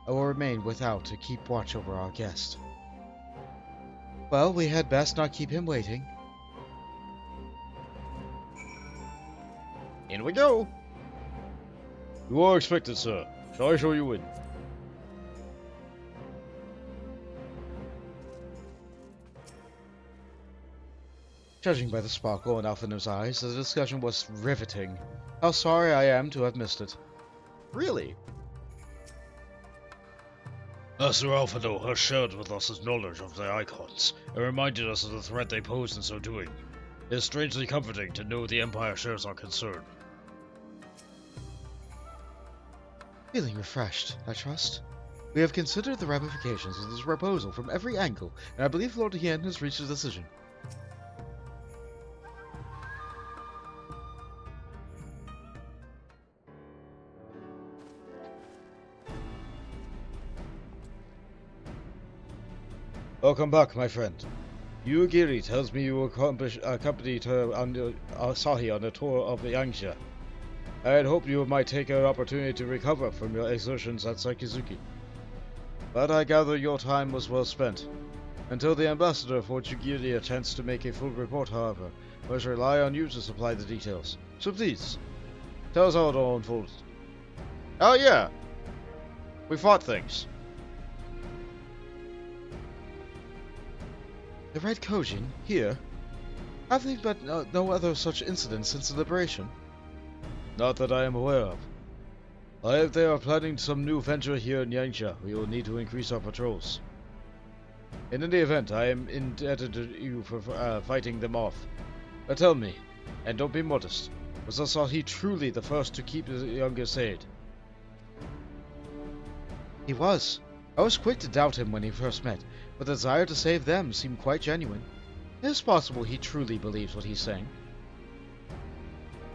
I will remain without to keep watch over our guest. Well, we had best not keep him waiting. In we go! You are expected, sir. Shall I show you in? Judging by the sparkle in Alphinaud's eyes, the discussion was riveting. How sorry I am to have missed it. Really? Master Alphinaud has shared with us his knowledge of the Icons, and reminded us of the threat they pose in so doing. It is strangely comforting to know the Empire shares our concern. Feeling refreshed, I trust. We have considered the ramifications of this proposal from every angle, and I believe Lord Hien has reached a decision. Welcome back, my friend. Yugiri tells me you accompanied her on Asahi on a tour of Yangzhou. I had hoped you might take an opportunity to recover from your exertions at Sakizuki. But I gather your time was well spent. Until the ambassador affords Yugiri a chance to make a full report, however, I must rely on you to supply the details. So please, tell us how it all unfolded. Oh yeah! We fought things. The Red Kojin, here? Have they but no other such incidents since the liberation? Not that I am aware of. If they are planning some new venture here in Yangzhou, we will need to increase our patrols. In any event, I am indebted to you for fighting them off. But tell me, and don't be modest, was Asahi truly the first to keep the younger Sade? He was. I was quick to doubt him when he first met, but the desire to save them seemed quite genuine. It is possible he truly believes what he's saying.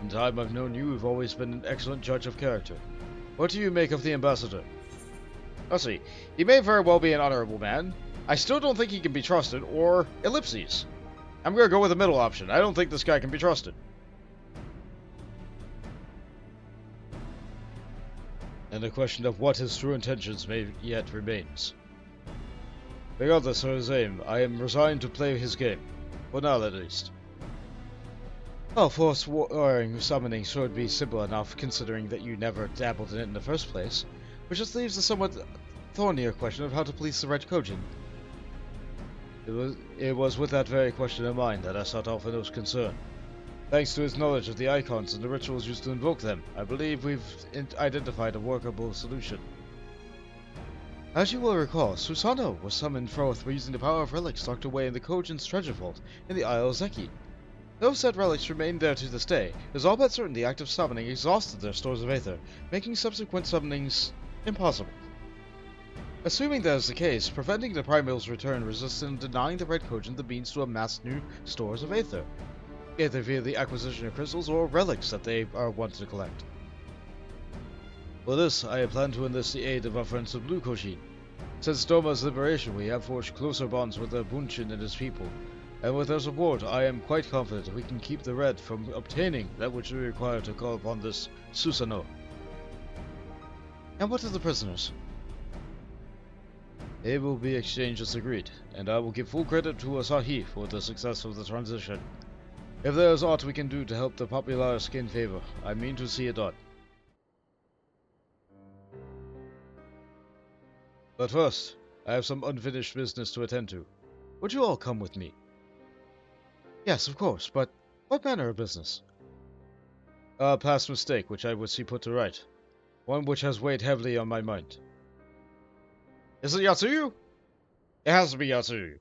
In the time I've known you, you've always been an excellent judge of character. What do you make of the ambassador? Let's see. He may very well be an honorable man. I still don't think he can be trusted, or ellipses. I'm gonna go with the middle option. I don't think this guy can be trusted. And the question of what his true intentions may yet remains. Regardless of his aim, I am resigned to play his game. For now, at least. Well, force warring summoning should be simple enough, considering that you never dabbled in it in the first place, which just leaves the somewhat thornier question of how to police the Red Kojin. It was with that very question in mind that I sought Alphinaud's concern. Thanks to his knowledge of the icons and the rituals used to invoke them, I believe we've identified a workable solution. As you will recall, Susanoo was summoned forth by using the power of relics stocked away in the Kojin's treasure vault in the Isle of Zeki. Though said relics remain there to this day, it is all but certain the act of summoning exhausted their stores of aether, making subsequent summonings impossible. Assuming that is the case, preventing the Primal's return results in denying the Red Kojin the means to amass new stores of aether, either via the acquisition of crystals or relics that they are wanting to collect. For this, I plan to enlist the aid of our friends the Blue Kojin. Since Doma's liberation, we have forged closer bonds with the Bunshin and his people, and with their support, I am quite confident we can keep the Red from obtaining that which we require to call upon this Susanoo. And what of the prisoners? They will be exchanged as agreed, and I will give full credit to Asahi for the success of the transition. If there is aught we can do to help the populace gain favor, I mean to see it done. But first, I have some unfinished business to attend to. Would you all come with me? Yes, of course, but what manner of business? A past mistake which I would see put to right. One which has weighed heavily on my mind. Is it Yatsuyu? It has to be Yatsuyu.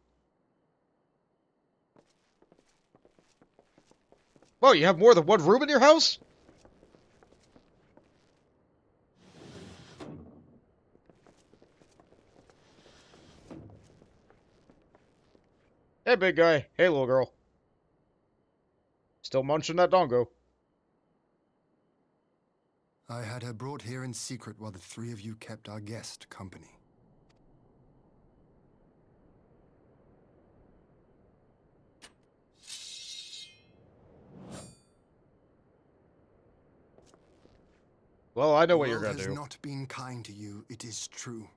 Whoa, you have more than one room in your house? Hey, big guy. Hey, little girl. Still munching that dongo. I had her brought here in secret while the three of you kept our guest company. Well, I know what The you're world gonna has do. not been kind to you, it is true.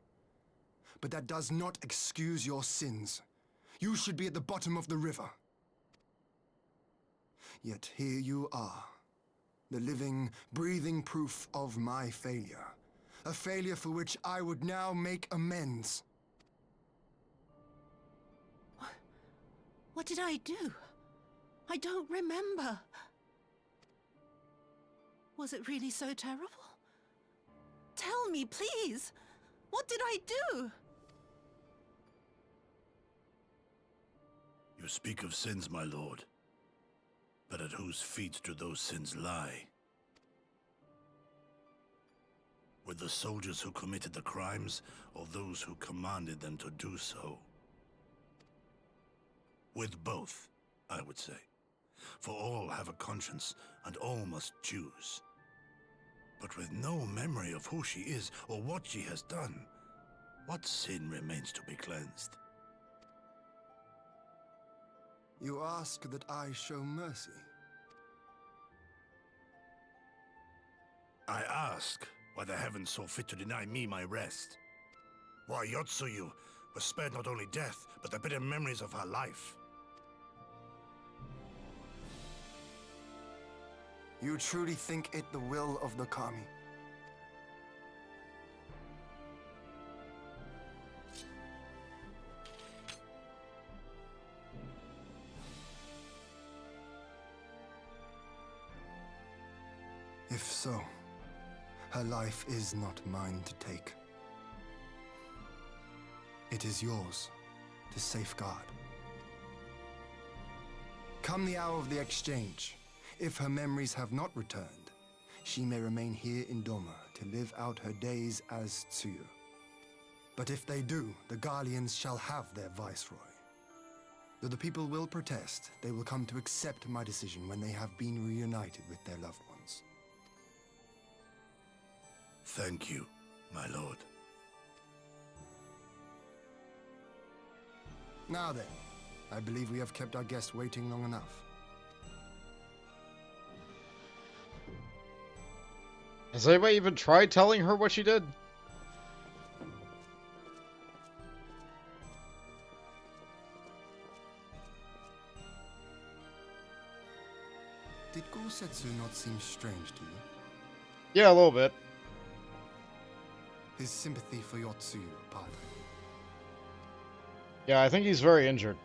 But that does not excuse your sins. You should be at the bottom of the river. Yet here you are, the living, breathing proof of my failure. A failure for which I would now make amends. What did I do? I don't remember. Was it really so terrible? Tell me, please. What did I do? You speak of sins, my lord. But at whose feet do those sins lie? With the soldiers who committed the crimes, or those who commanded them to do so? With both, I would say. For all have a conscience, and all must choose. But with no memory of who she is, or what she has done, what sin remains to be cleansed? You ask that I show mercy. I ask why the heavens saw fit to deny me my rest. Why Yotsuyu was spared not only death, but the bitter memories of her life. You truly think it the will of the Kami? If so, her life is not mine to take. It is yours to safeguard. Come the hour of the exchange, if her memories have not returned, she may remain here in Doman to live out her days as Tsuyu. But if they do, the Guardians shall have their viceroy. Though the people will protest, they will come to accept my decision when they have been reunited with their loved ones. Thank you, my lord. Now then, I believe we have kept our guest waiting long enough. Has anybody even tried telling her what she did? Did Gosetsu not seem strange to you? Yeah, a little bit. His sympathy for Yotsuyu, pardon. Yeah, I think he's very injured.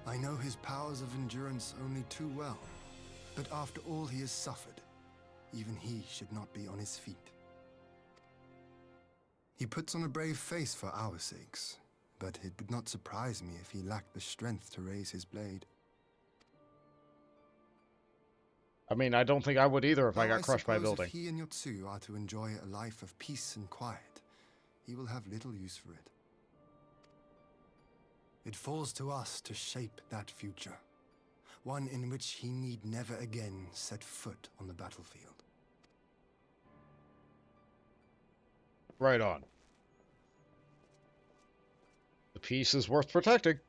I know his powers of endurance only too well, but after all he has suffered, even he should not be on his feet. He puts on a brave face for our sakes, but it would not surprise me if he lacked the strength to raise his blade. I mean, I don't think I would either if I Though got crushed by a suppose building. If he and Yotsuyu are to enjoy a life of peace and quiet, he will have little use for it. It falls to us to shape that future, one in which he need never again set foot on the battlefield. Right on. The peace is worth protecting.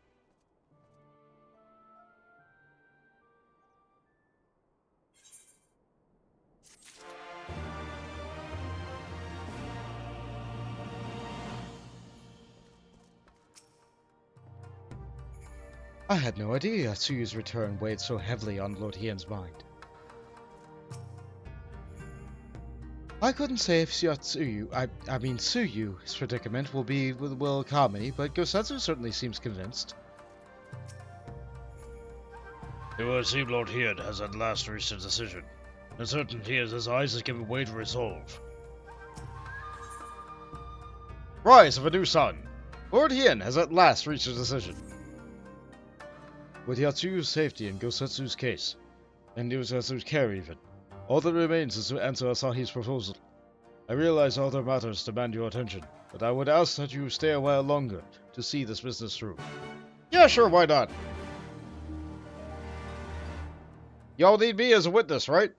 I had no idea Yatsuyu's return weighed so heavily on Lord Hien's mind. I couldn't say if Tsuyu's predicament will be with Will Kami, but Gosetsu certainly seems convinced. It would seem Lord Hien has at last reached a decision. Uncertainty as his eyes has given way to resolve. Rise of a new sun. Lord Hien has at last reached a decision. With Yatsuyu's safety and Gosetsu's case, and Gosetsu's care even, all that remains is to answer Asahi's proposal. I realize other matters demand your attention, but I would ask that you stay a while longer to see this business through. Yeah, sure, why not? Y'all need me as a witness, right?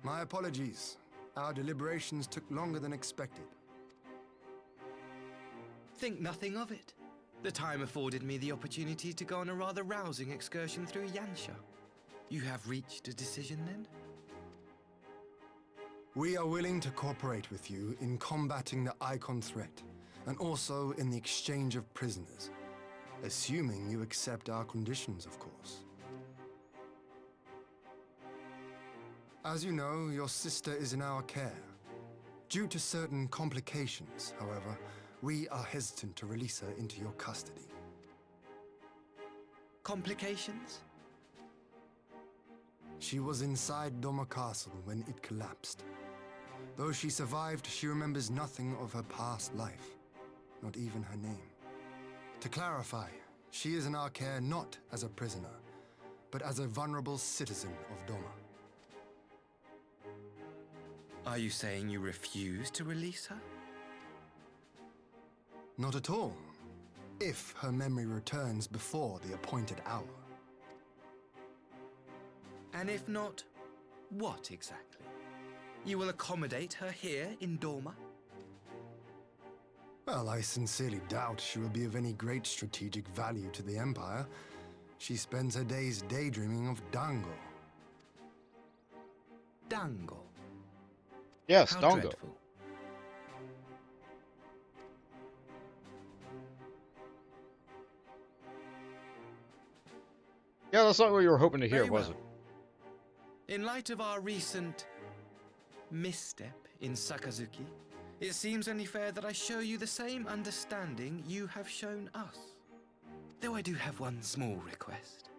My apologies. Our deliberations took longer than expected. Think nothing of it. The time afforded me the opportunity to go on a rather rousing excursion through Yansha. You have reached a decision then? We are willing to cooperate with you in combating the Icon threat, and also in the exchange of prisoners. Assuming you accept our conditions, of course. As you know, your sister is in our care. Due to certain complications, however, we are hesitant to release her into your custody. Complications? She was inside Doma Castle when it collapsed. Though she survived, she remembers nothing of her past life, not even her name. To clarify, she is in our care not as a prisoner, but as a vulnerable citizen of Doma. Are you saying you refuse to release her? Not at all. If her memory returns before the appointed hour. And if not, what exactly? You will accommodate her here in Doma? Well, I sincerely doubt she will be of any great strategic value to the Empire. She spends her days daydreaming of Dango. Dango? Yes, How Dango. dreadful. Yeah, that's not what you were hoping to hear, Very was well. it? In light of our recent misstep in Sakazuki, it seems only fair that I show you the same understanding you have shown us. Though I do have one small request.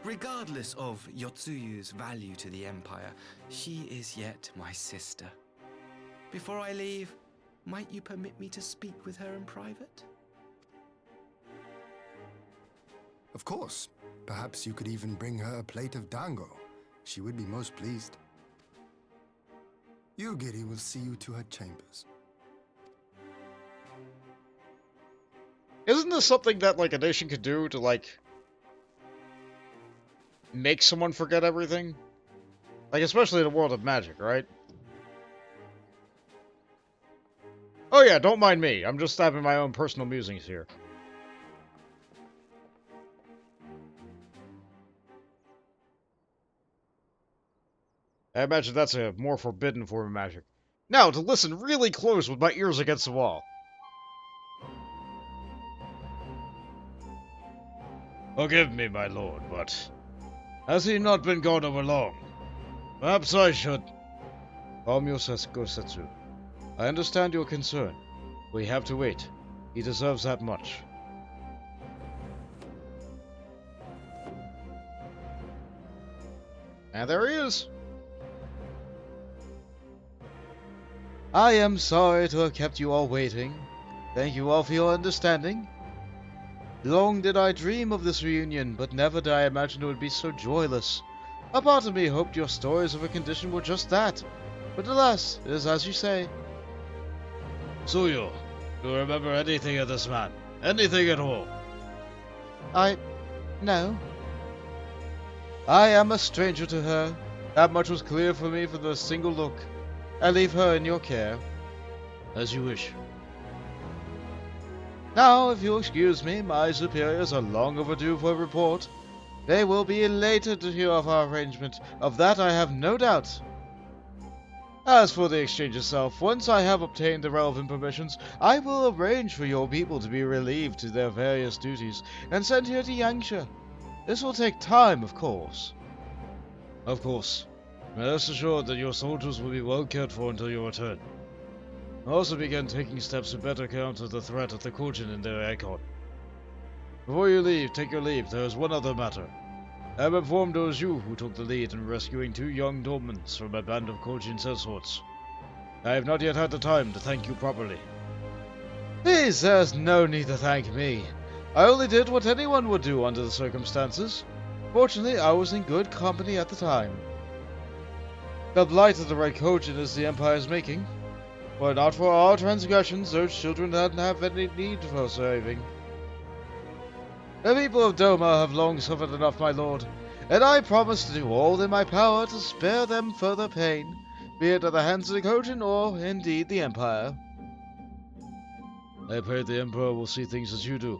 Regardless of Yotsuyu's value to the Empire, she is yet my sister. Before I leave, might you permit me to speak with her in private? Of course. Perhaps you could even bring her a plate of dango. She would be most pleased. Yugiri will see you to her chambers. Isn't this something that, like, a nation could do to, like, make someone forget everything? Like, especially in the world of magic, right? Oh yeah, don't mind me. I'm just having my own personal musings here. I imagine that's a more forbidden form of magic. Now, to listen really close with my ears against the wall. Forgive me, my lord, but has he not been gone over long? Perhaps I should. Calm yourself, Gosetsu. I understand your concern. We have to wait. He deserves that much. And there he is. I am sorry to have kept you all waiting. Thank you all for your understanding. Long did I dream of this reunion, but never did I imagine it would be so joyless. A part of me hoped your stories of her condition were just that. But alas, it is as you say. Tsuyu, do you remember anything of this man? Anything at all? No. I am a stranger to her. That much was clear for me from the single look. I leave her in your care. As you wish. Now, if you'll excuse me, my superiors are long overdue for a report. They will be elated to hear of our arrangement. Of that I have no doubt. As for the exchange itself, once I have obtained the relevant permissions, I will arrange for your people to be relieved to their various duties and sent here to Yangsha. This will take time, of course. Of course. Rest assured that your soldiers will be well cared for until your return. Also begin taking steps to better counter the threat of the Kujin in their icon. Before you leave, take your leave. There is one other matter. I am informed it was you who took the lead in rescuing 2 young Domans from a band of Kujin sellswords. I have not yet had the time to thank you properly. Please, there's no need to thank me. I only did what anyone would do under the circumstances. Fortunately, I was in good company at the time. The blight of the Red Kojin is the Empire's making. Were it not for our transgressions, those children hadn't have any need for saving. The people of Doma have long suffered enough, my lord, and I promise to do all in my power to spare them further pain, be it at the hands of the Kojin or, indeed, the Empire. I pray the Emperor will see things as you do.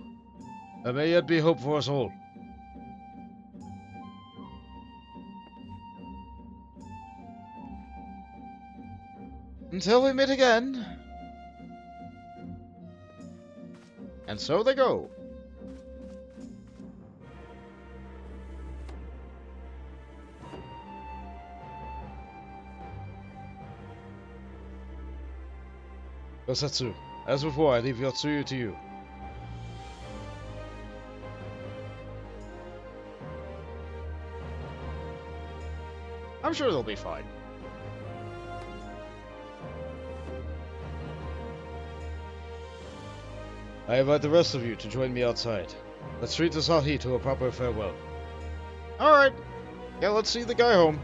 There may yet be hope for us all. Until we meet again. And so they go. Yosetsu, as before, I leave Yotsuyu to you. I'm sure they'll be fine. I invite the rest of you to join me outside. Let's treat Asahi to a proper farewell. Alright. Yeah, let's see the guy home.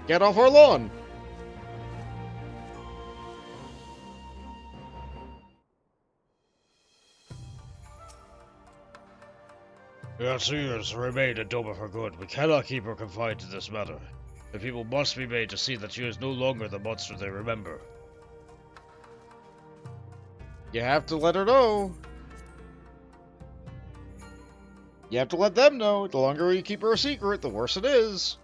Get off our lawn! Yotsuyu has remained in Doma for good. We cannot keep her confined to this matter. The people must be made to see that she is no longer the monster they remember. You have to let her know. You have to let them know. The longer you keep her a secret, the worse it is.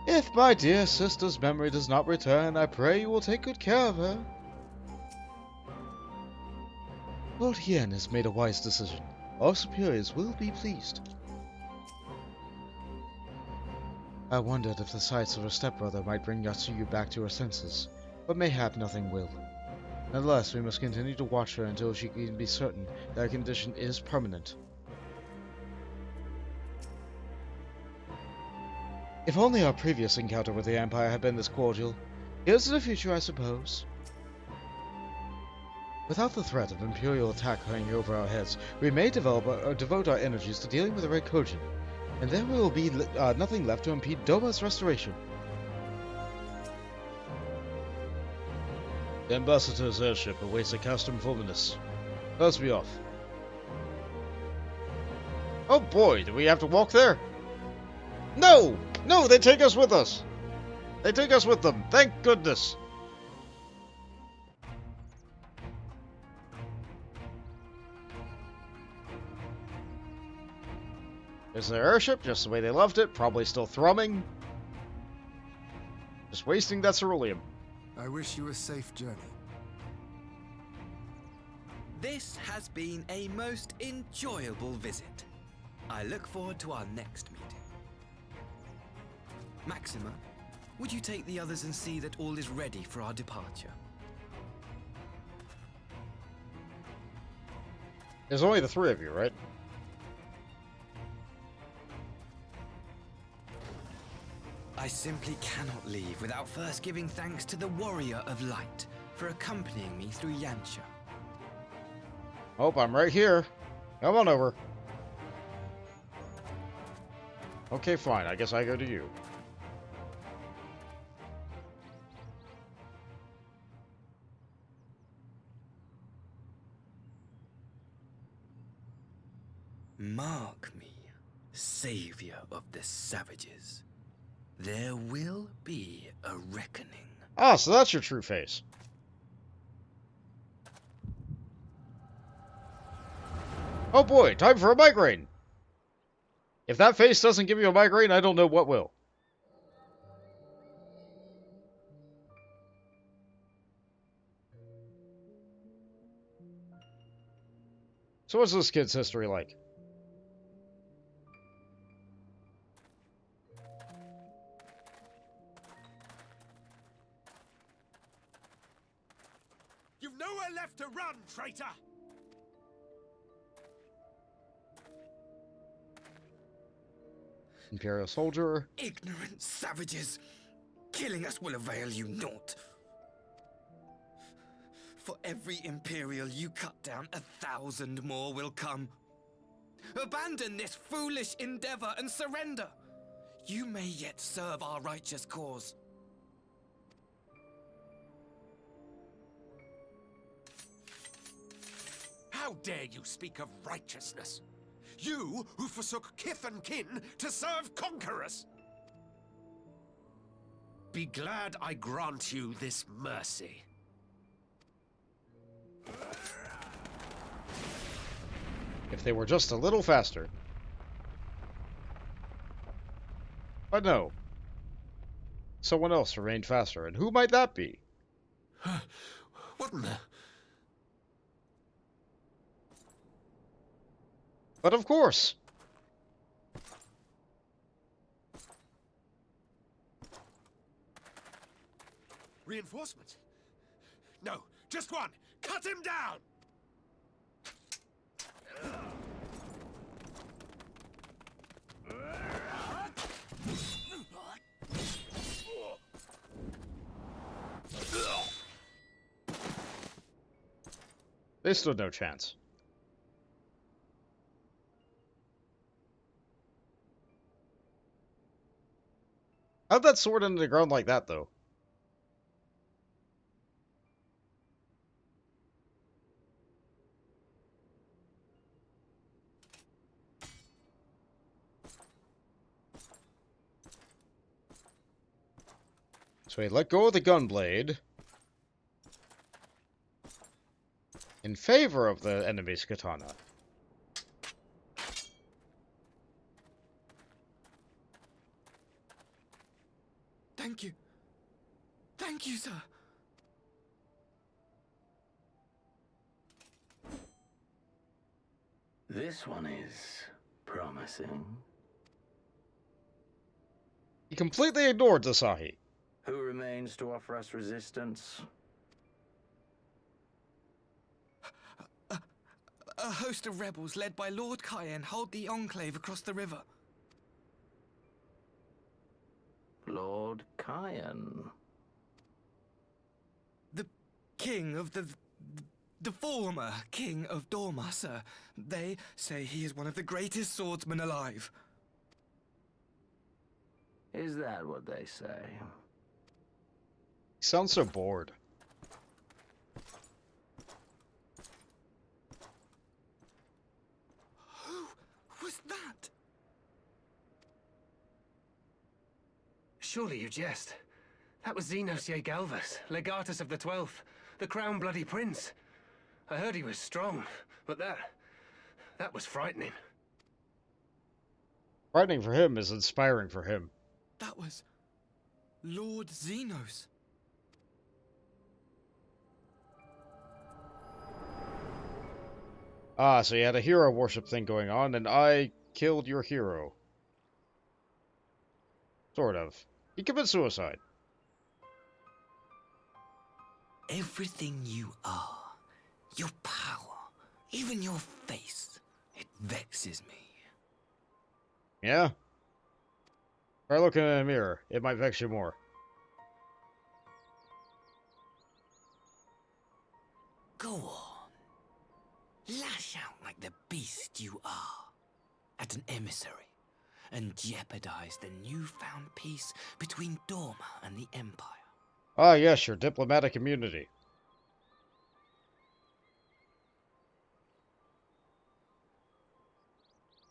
If my dear sister's memory does not return, I pray you will take good care of her. Lord Hien has made a wise decision. Our superiors will be pleased. I wondered if the sights of her stepbrother might bring Yotsuyu back to her senses, but mayhap nothing will. Nonetheless, we must continue to watch her until she can be certain that her condition is permanent. If only our previous encounter with the Empire had been this cordial. Here's to the future, I suppose. Without the threat of Imperial attack hanging over our heads, we may devote our energies to dealing with the Red Kojin, and there will be nothing left to impede Doma's restoration. The Ambassador's airship awaits at Castrum Fluminis. Let's be off. Oh boy, do we have to walk there? No! No, they take us with us! They take us with them, thank goodness! There's their airship, just the way they loved it, probably still thrumming. Just wasting that ceruleum. I wish you a safe journey. This has been a most enjoyable visit. I look forward to our next meeting. Maxima, would you take the others and see that all is ready for our departure? There's only the 3 of you, right? I simply cannot leave without first giving thanks to the Warrior of Light for accompanying me through Yantia. Oh, I'm right here. Come on over. Okay, fine. I guess I go to you. Mark me, savior of the savages. There will be a reckoning. Ah, so that's your true face. Oh boy, time for a migraine! If that face doesn't give you a migraine, I don't know what will. So what's this kid's history like? You've nowhere left to run, traitor! Imperial soldier. Ignorant savages! Killing us will avail you naught. For every Imperial you cut down, 1,000 more will come. Abandon this foolish endeavor and surrender. You may yet serve our righteous cause. How dare you speak of righteousness? You who forsook kith and kin to serve conquerors! Be glad I grant you this mercy. If they were just a little faster. But no. Someone else remained faster, and who might that be? What in the... But of course! Reinforcements? No, just one! Cut him down! They stood no chance. How'd that sword into the ground like that, though? So he let go of the gunblade in favor of the enemy's katana. Thank you. Thank you, sir. This one is promising. He completely ignored Asahi. Who remains to offer us resistance? A host of rebels led by Lord Cayenne hold the Enclave across the river. Lord Cayenne? The king of the former king of Doman, sir. They say he is one of the greatest swordsmen alive. Is that what they say? He sounds so bored. Who was that? Surely you jest. That was Xenos Galvus, legatus of the 12th, the Crown Bloody Prince. I heard he was strong, but that was frightening. Frightening for him is inspiring for him. That was Lord Xenos. Ah, so you had a hero worship thing going on, and I killed your hero. Sort of. He committed suicide. Everything you are, your power, even your face, it vexes me. Yeah? Try looking in a mirror. It might vex you more. Go on. Lash out like the beast you are. At an emissary. And jeopardize the newfound peace between Doman and the Empire. Ah, yes, your diplomatic immunity.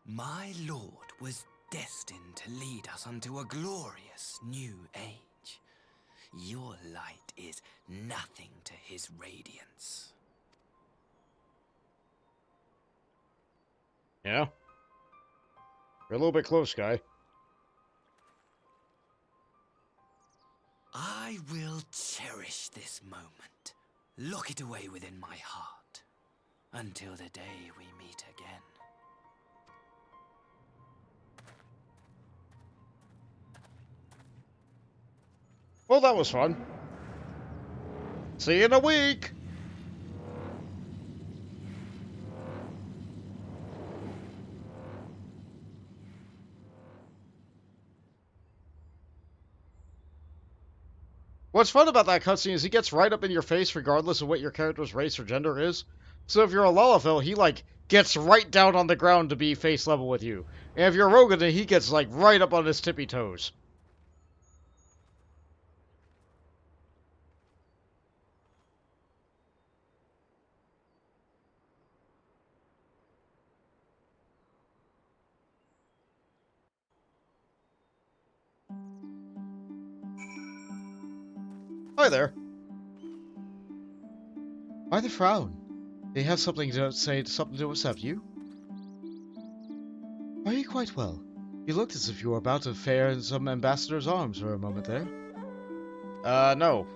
My lord was destined to lead us unto a glorious new age. Your light is nothing to his radiance. Yeah? You're a little bit close, guy. I will cherish this moment. Lock it away within my heart. until the day we meet again. Well, that was fun. See you in a week! What's fun about that cutscene is he gets right up in your face regardless of what your character's race or gender is. So if you're a Lalafell, he, like, gets right down on the ground to be face level with you. And if you're a Rogan, he gets, like, right up on his tippy toes. Hi there. Why the frown? They have something to say, something to upset you? Are you quite well? You looked as if you were about to fare in some ambassador's arms for a moment there. No.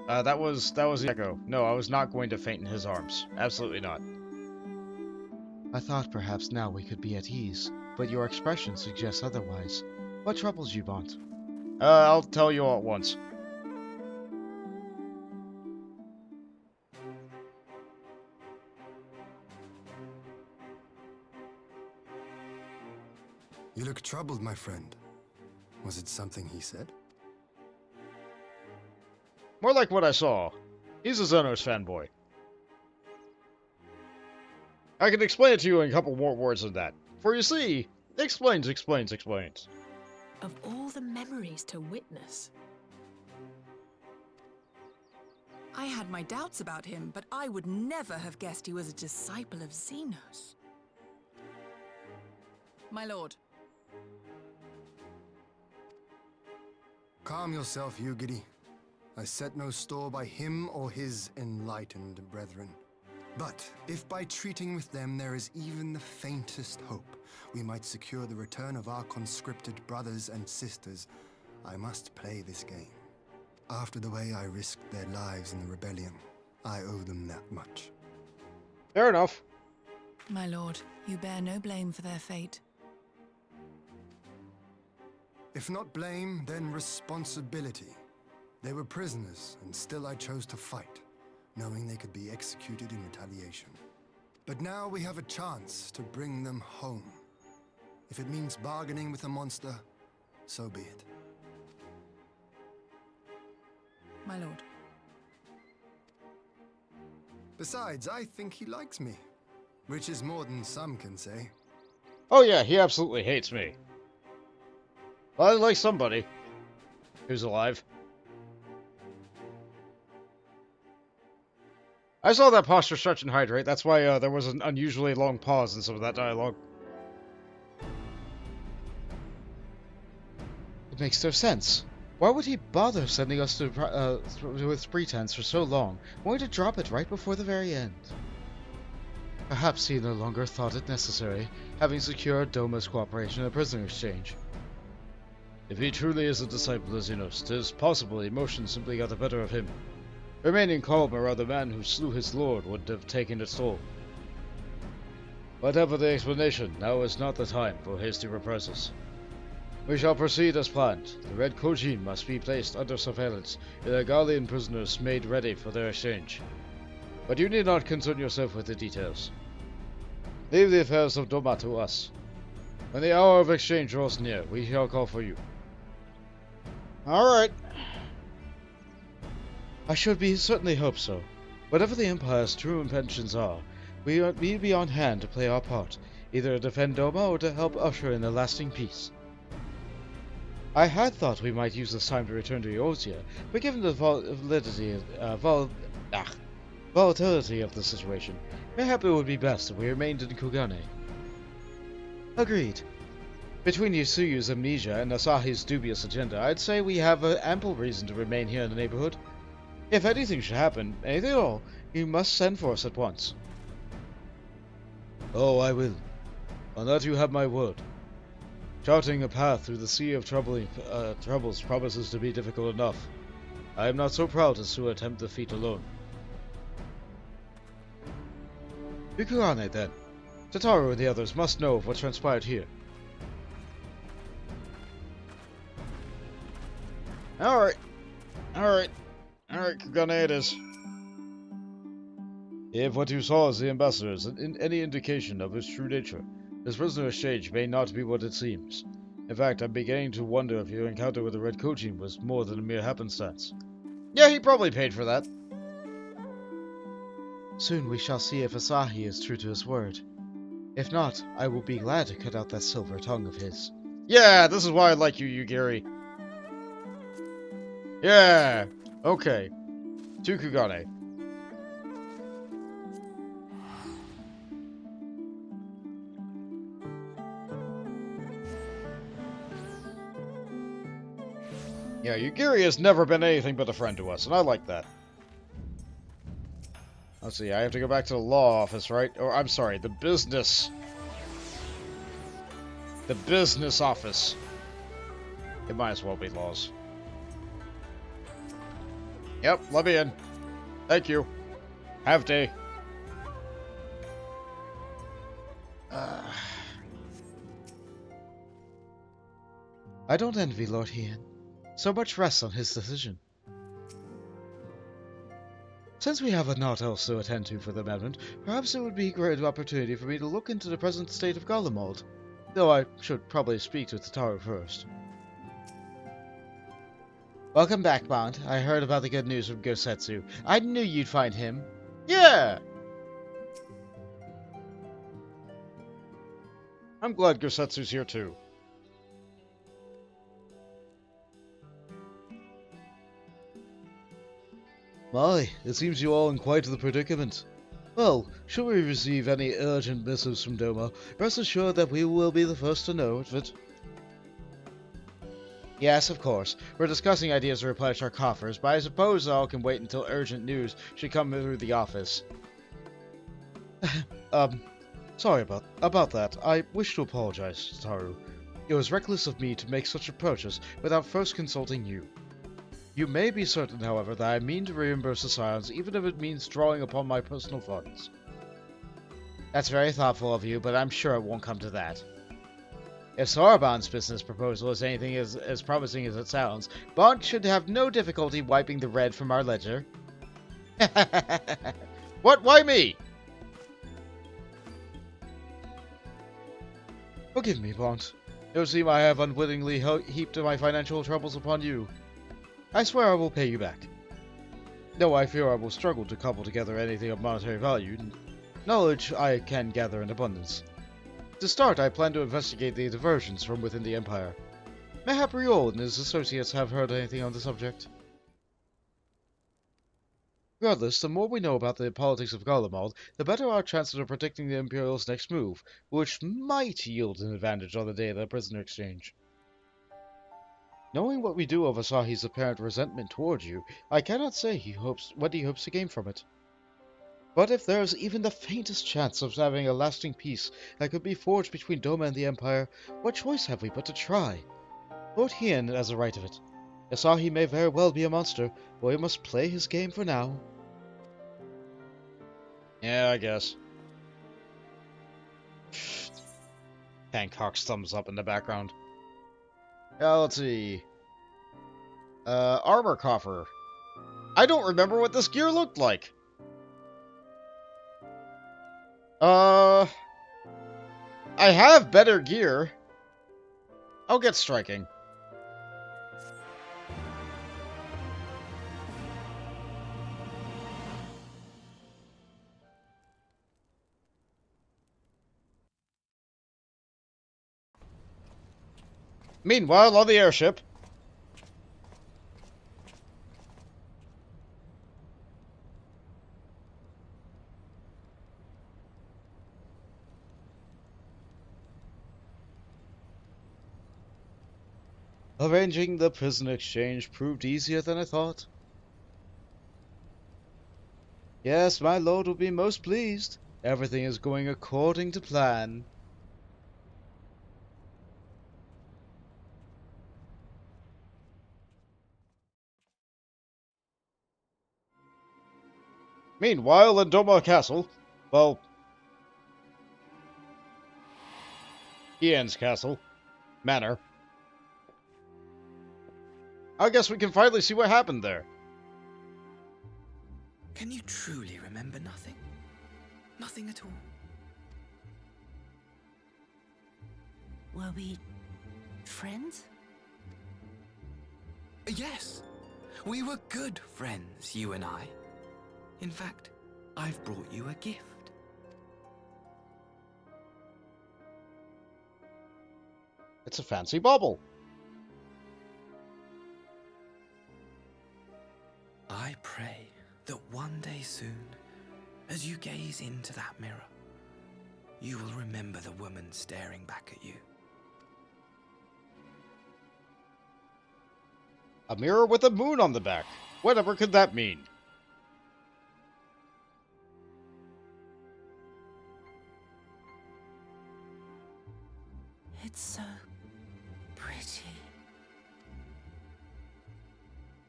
That was the echo. No, I was not going to faint in his arms. Absolutely not. I thought perhaps now we could be at ease, but your expression suggests otherwise. What troubles you, Bont? I'll tell you all at once. You look troubled, my friend. Was it something he said? More like what I saw. He's a Xenos fanboy. I can explain it to you in a couple more words than that. For you see, explains. Of all the memories to witness. I had my doubts about him, but I would never have guessed he was a disciple of Xenos. My lord. Calm yourself, Yugiri. I set no store by him or his enlightened brethren. But if by treating with them there is even the faintest hope, we might secure the return of our conscripted brothers and sisters, I must play this game. After the way I risked their lives in the rebellion, I owe them that much. Fair enough. My lord, you bear no blame for their fate. If not blame, then responsibility. They were prisoners, and still I chose to fight, knowing they could be executed in retaliation. But now we have a chance to bring them home. If it means bargaining with a monster, so be it. My lord. Besides, I think he likes me, which is more than some can say. Oh yeah, he absolutely hates me. Well, I like somebody who's alive. I saw that posture stretch and hydrate. That's why there was an unusually long pause in some of that dialogue. It makes no sense. Why would he bother sending us to with pretense for so long, only to drop it right before the very end? Perhaps he no longer thought it necessary, having secured Doma's cooperation in a prisoner exchange. If he truly is a disciple of Xenos, 'tis possible emotion simply got the better of him. Remaining calm around the man who slew his lord would have taken its toll. Whatever the explanation, now is not the time for hasty reprisals. We shall proceed as planned. The Red Kojin must be placed under surveillance, and the Garlean prisoners made ready for their exchange. But you need not concern yourself with the details. Leave the affairs of Doma to us. When the hour of exchange draws near, we shall call for you. Alright. I certainly hope so. Whatever the Empire's true intentions are, we need be on hand to play our part, either to defend Doma or to help usher in a lasting peace. I had thought we might use this time to return to Eorzea, but given the volatility of the situation, perhaps it would be best if we remained in Kurenai. Agreed. Between Yusuyu's amnesia and Asahi's dubious agenda, I'd say we have ample reason to remain here in the neighborhood. If anything should happen, anything at all, you must send for us at once. Oh, I will. On that you have my word. Charting a path through the sea of troubles promises to be difficult enough. I am not so proud as to attempt the feat alone. To Kurenai, then. Tataru and the others must know of what transpired here. Alright. Alright. Alright, Kurenai it is. If what you saw is the ambassador is any indication of his true nature, this prisoner exchange may not be what it seems. In fact, I'm beginning to wonder if your encounter with the Red Coaching was more than a mere happenstance. Yeah, he probably paid for that. Soon we shall see if Asahi is true to his word. If not, I will be glad to cut out that silver tongue of his. Yeah, this is why I like you, Yugiri. Yeah. Okay. To Kurenai. Yeah, Yugiri has never been anything but a friend to us, and I like that. Let's see, I have to go back to the law office, right? Or, I'm sorry, the business. The business office. It might as well be laws. Yep, let me in. Thank you. Have day. I don't envy Lord Hien. So much rests on his decision. Since we have naught else to attend to for the moment, perhaps it would be a great opportunity for me to look into the present state of Garlemald, though I should probably speak to Tataru first. Welcome back, Bond. I heard about the good news from Gosetsu. I knew you'd find him. Yeah! I'm glad Gosetsu's here too. My, it seems you all in quite the predicament. Well, should we receive any urgent missives from Doma, rest assured that we will be the first to know of it. Yes, of course. We're discussing ideas to replenish our coffers, but I suppose all can wait until urgent news should come through the office. Sorry about that. I wish to apologize, Tataru. It was reckless of me to make such a purchase without first consulting you. You may be certain, however, that I mean to reimburse the Scions, even if it means drawing upon my personal funds. That's very thoughtful of you, but I'm sure it won't come to that. If Soraban's business proposal is anything as promising as it sounds, Bond should have no difficulty wiping the red from our ledger. What? Why me? Forgive me, Bond. It would seem I have unwittingly heaped my financial troubles upon you. I swear I will pay you back. Though I fear I will struggle to cobble together anything of monetary value, knowledge I can gather in abundance. To start, I plan to investigate the diversions from within the Empire. Mayhap Riol and his associates have heard anything on the subject. Regardless, the more we know about the politics of Garlemald, the better our chances of predicting the Imperial's next move, which might yield an advantage on the day of the prisoner exchange. Knowing what we do of Asahi's apparent resentment towards you, I cannot say what he hopes to gain from it. But if there is even the faintest chance of having a lasting peace that could be forged between Doman and the Empire, what choice have we but to try? Lord Hien has a right of it. Asahi may very well be a monster, but we must play his game for now. Yeah, I guess. Hancock's thumbs up in the background. Let's see. Armor coffer. I don't remember what this gear looked like. I have better gear. I'll get striking. Meanwhile, on the airship. Arranging the prisoner exchange proved easier than I thought. Yes, my lord will be most pleased. Everything is going according to plan. Meanwhile, in Doma Castle, well, Ian's castle. Manor. I guess we can finally see what happened there. Can you truly remember nothing? Nothing at all? Were we friends? Yes. We were good friends, you and I. In fact, I've brought you a gift. It's a fancy bauble. I pray that one day soon, as you gaze into that mirror, you will remember the woman staring back at you. A mirror with a moon on the back. Whatever could that mean? It's so pretty.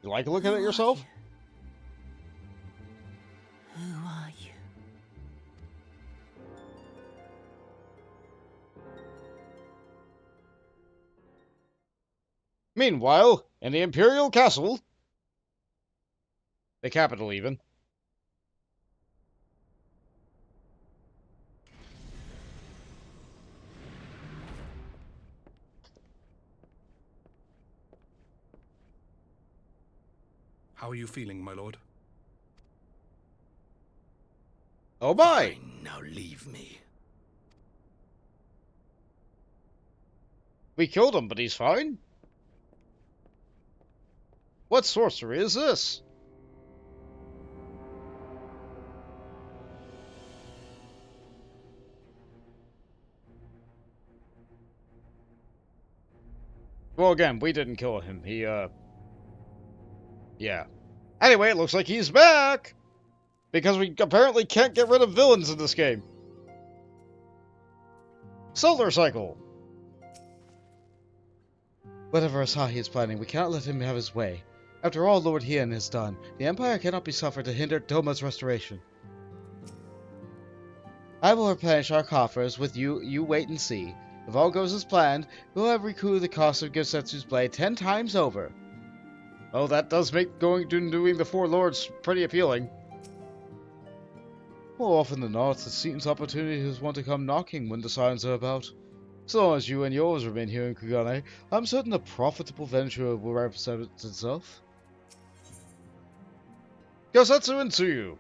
You like looking at yourself? Who are you? Meanwhile, in the Imperial Castle, the capital even, How are you feeling, my lord? oh my! Now leave me. We killed him, but he's fine? What sorcery is this? Well, again, we didn't kill him. He, yeah. Anyway, it looks like he's back! Because we apparently can't get rid of villains in this game. Solar Cycle! Whatever Asahi is planning, we cannot let him have his way. After all Lord Hien has done, the Empire cannot be suffered to hinder Doma's restoration. I will replenish our coffers with you wait and see. If all goes as planned, we'll have recouped the cost of Gosetsu's blade 10 times over. Well, that does make doing the Four Lords pretty appealing. More often than not, it seems opportunities want to come knocking when the signs are about. So long as you and yours remain here in Kurenai, I'm certain a profitable venture will represent itself. Gosetsu and Tsuyu.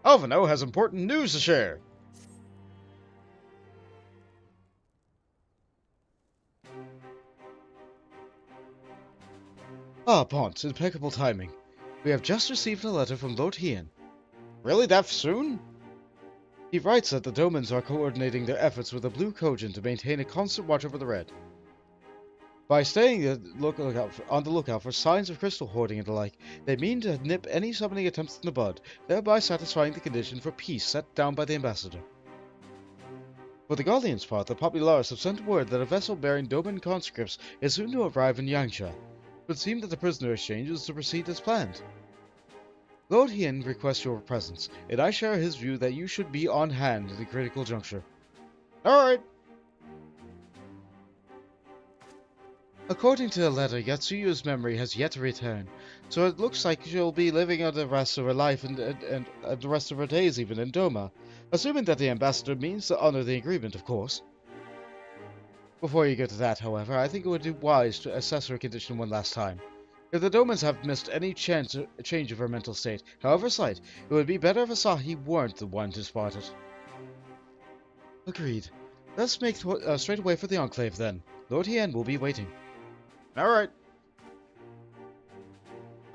Alphinaud has important news to share. Ah, Bont, impeccable timing. We have just received a letter from Lord Hien. Really, that soon? He writes that the Domans are coordinating their efforts with the Blue Kojin to maintain a constant watch over the Red. By staying on the lookout for signs of crystal hoarding and the like, they mean to nip any summoning attempts in the bud, thereby satisfying the condition for peace set down by the ambassador. For the Guardian's part, the Populares have sent word that a vessel bearing Doman conscripts is soon to arrive in Yangsha. It would seem that the prisoner exchange is to proceed as planned. Lord Hien requests your presence, and I share his view that you should be on hand at the critical juncture. Alright. According to the letter, Yatsuyu's memory has yet to return, so it looks like she'll be living out the rest of her life and the rest of her days even in Doma, assuming that the ambassador means to honor the agreement, of course. Before you get to that, however, I think it would be wise to assess her condition one last time. If the Domans have missed any change of her mental state, however slight, it would be better if Asahi weren't the one to spot it. Agreed. Let's make straight away for the Enclave then. Lord Hien will be waiting. Alright.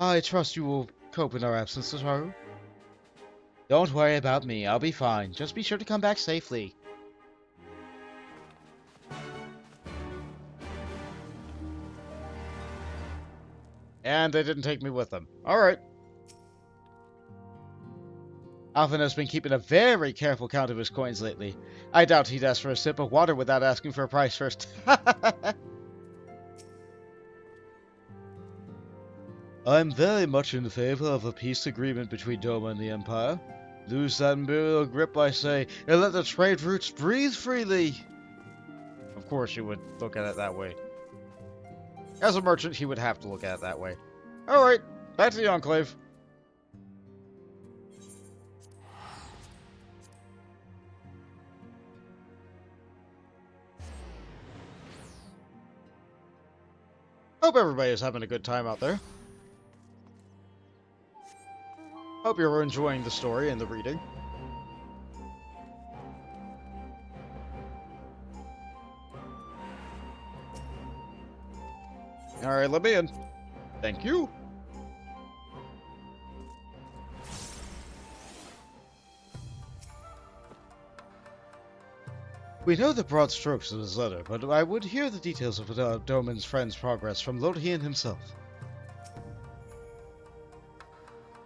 I trust you will cope in our absence, Sadu. Don't worry about me, I'll be fine. Just be sure to come back safely. And they didn't take me with them. Alright. Alphinaud's been keeping a very careful count of his coins lately. I doubt he'd ask for a sip of water without asking for a price first. I'm very much in favor of a peace agreement between Doma and the Empire. Lose that imperial grip, I say, and let the trade routes breathe freely. Of course you would look at it that way. As a merchant, he would have to look at it that way. Alright, back to the Enclave. Hope everybody is having a good time out there. Hope you're enjoying the story and the reading. Alright, let me in. Thank you. We know the broad strokes of his letter, but I would hear the details of Doman's friend's progress from Lothian himself.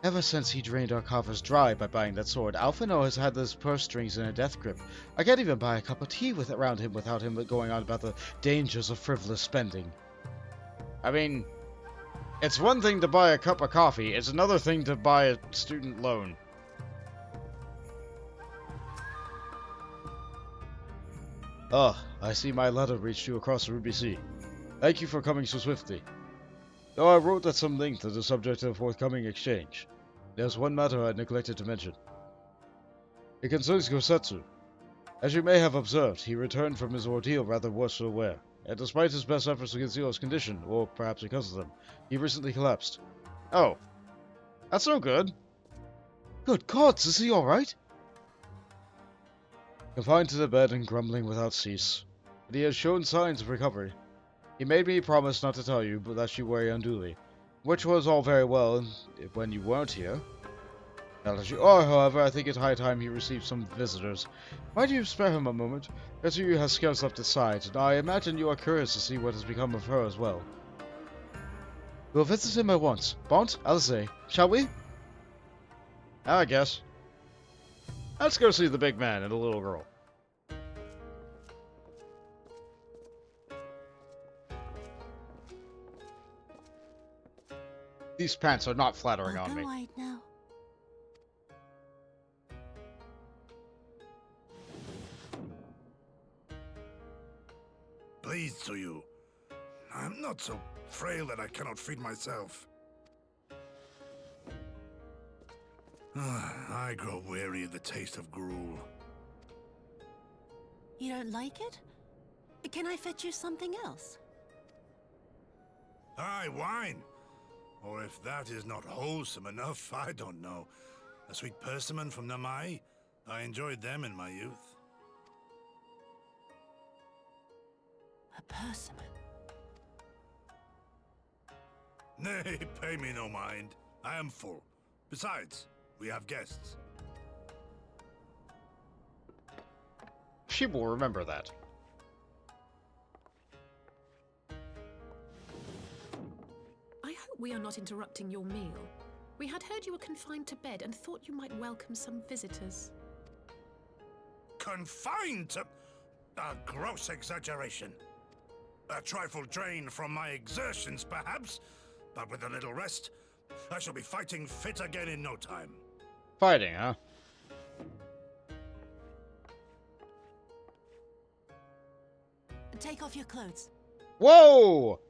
Ever since he drained our coffers dry by buying that sword, Alphinaud has had those purse strings in a death grip. I can't even buy a cup of tea around him without him going on about the dangers of frivolous spending. I mean, it's one thing to buy a cup of coffee, it's another thing to buy a student loan. Ah, I see my letter reached you across the Ruby Sea. Thank you for coming so swiftly. Though I wrote at some length on the subject of forthcoming exchange, there's one matter I neglected to mention. It concerns Gosetsu. As you may have observed, he returned from his ordeal rather worse for wear, and despite his best efforts to conceal his condition, or perhaps because of them, he recently collapsed. Oh. That's no good. Good gods, is he alright? Confined to the bed and grumbling without cease, but he has shown signs of recovery. He made me promise not to tell you, but that you worry unduly, which was all very well when you weren't here. Now that you are, however, I think it high time he received some visitors. Why do you spare him a moment? Katsuyu has scarce left his side, and I imagine you are curious to see what has become of her as well. We'll visit him at once. Bont, Alice, shall we? I guess. Let's go see the big man and the little girl. These pants are not flattering on me. Wide now. Please to you. I'm not so frail that I cannot feed myself. I grow weary of the taste of gruel. You don't like it? Can I fetch you something else? Aye, wine. Or if that is not wholesome enough, I don't know. A sweet persimmon from Namai? I enjoyed them in my youth. A persimmon? Nay, pay me no mind. I am full. Besides, we have guests. She will remember that. I hope we are not interrupting your meal. We had heard you were confined to bed and thought you might welcome some visitors. Confined to... A gross exaggeration. A trifle drained from my exertions, perhaps, but with a little rest, I shall be fighting fit again in no time. Fighting, huh? Take off your clothes. Whoa!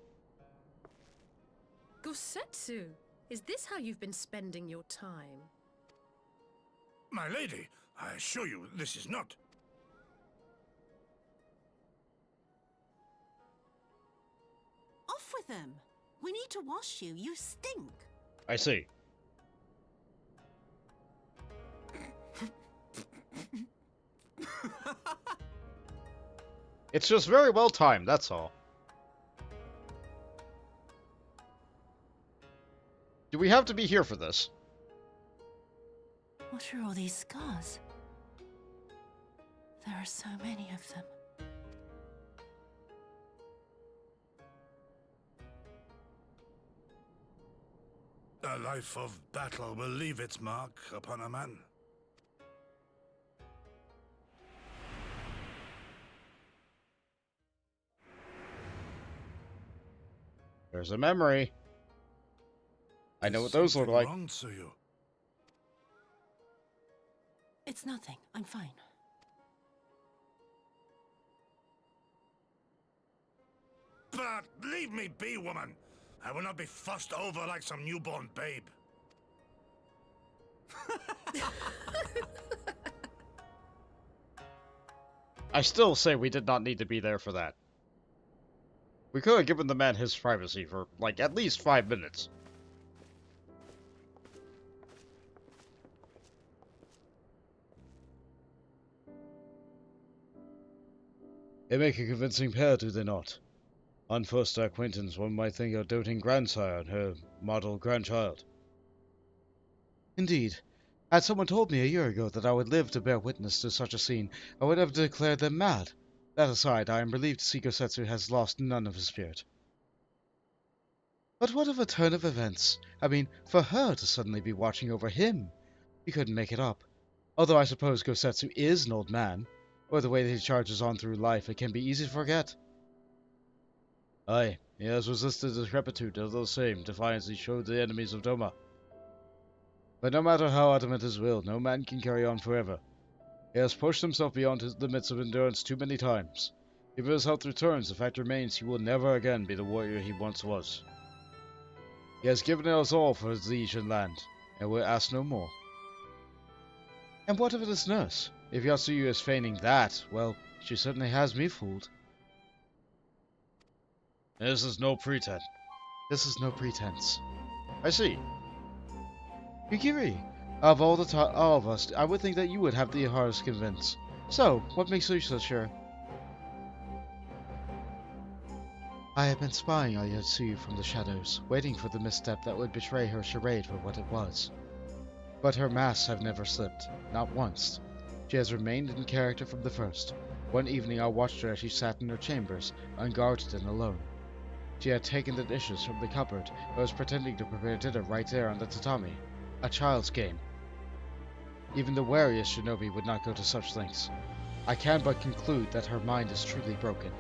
Gosetsu, is this how you've been spending your time? My lady, I assure you this is not... Off with them. We need to wash you. You stink. I see. It's just very well timed, that's all. Do we have to be here for this? What are all these scars? There are so many of them. A life of battle will leave its mark upon a man. There's a memory. I know what those look like. Wrong to you. It's nothing. I'm fine. Leave me be, woman. I will not be fussed over like some newborn babe. I still say we did not need to be there for that. We could have given the man his privacy for, like, at least 5 minutes. They make a convincing pair, do they not? On first acquaintance, one might think a doting grandsire and her model grandchild. Indeed. Had someone told me a year ago that I would live to bear witness to such a scene, I would have declared them mad. That aside, I am relieved to see Gosetsu has lost none of his spirit. But what of a turn of events? I mean, for her to suddenly be watching over him. You couldn't make it up. Although I suppose Gosetsu is an old man, or the way that he charges on through life, it can be easy to forget. Aye, he has resisted the decrepitude of those same defiance he showed the enemies of Doma. But no matter how adamant his will, no man can carry on forever. He has pushed himself beyond his limits of endurance too many times. If his health returns, the fact remains he will never again be the warrior he once was. He has given us all for his liege and land, and will ask no more. And what of his nurse? If Yatsuyu is feigning that, well, she certainly has me fooled. This is no pretense. This is no pretense. I see. Yukiri, of all of us, I would think that you would have the hardest to convince. So, what makes you so sure? I have been spying on Yatsuyu from the shadows, waiting for the misstep that would betray her charade for what it was. But her masks have never slipped, not once. She has remained in character from the first. One evening I watched her as she sat in her chambers, unguarded and alone. She had taken the dishes from the cupboard and was pretending to prepare dinner right there on the tatami. A child's game. Even the wariest shinobi would not go to such lengths. I can but conclude that her mind is truly broken.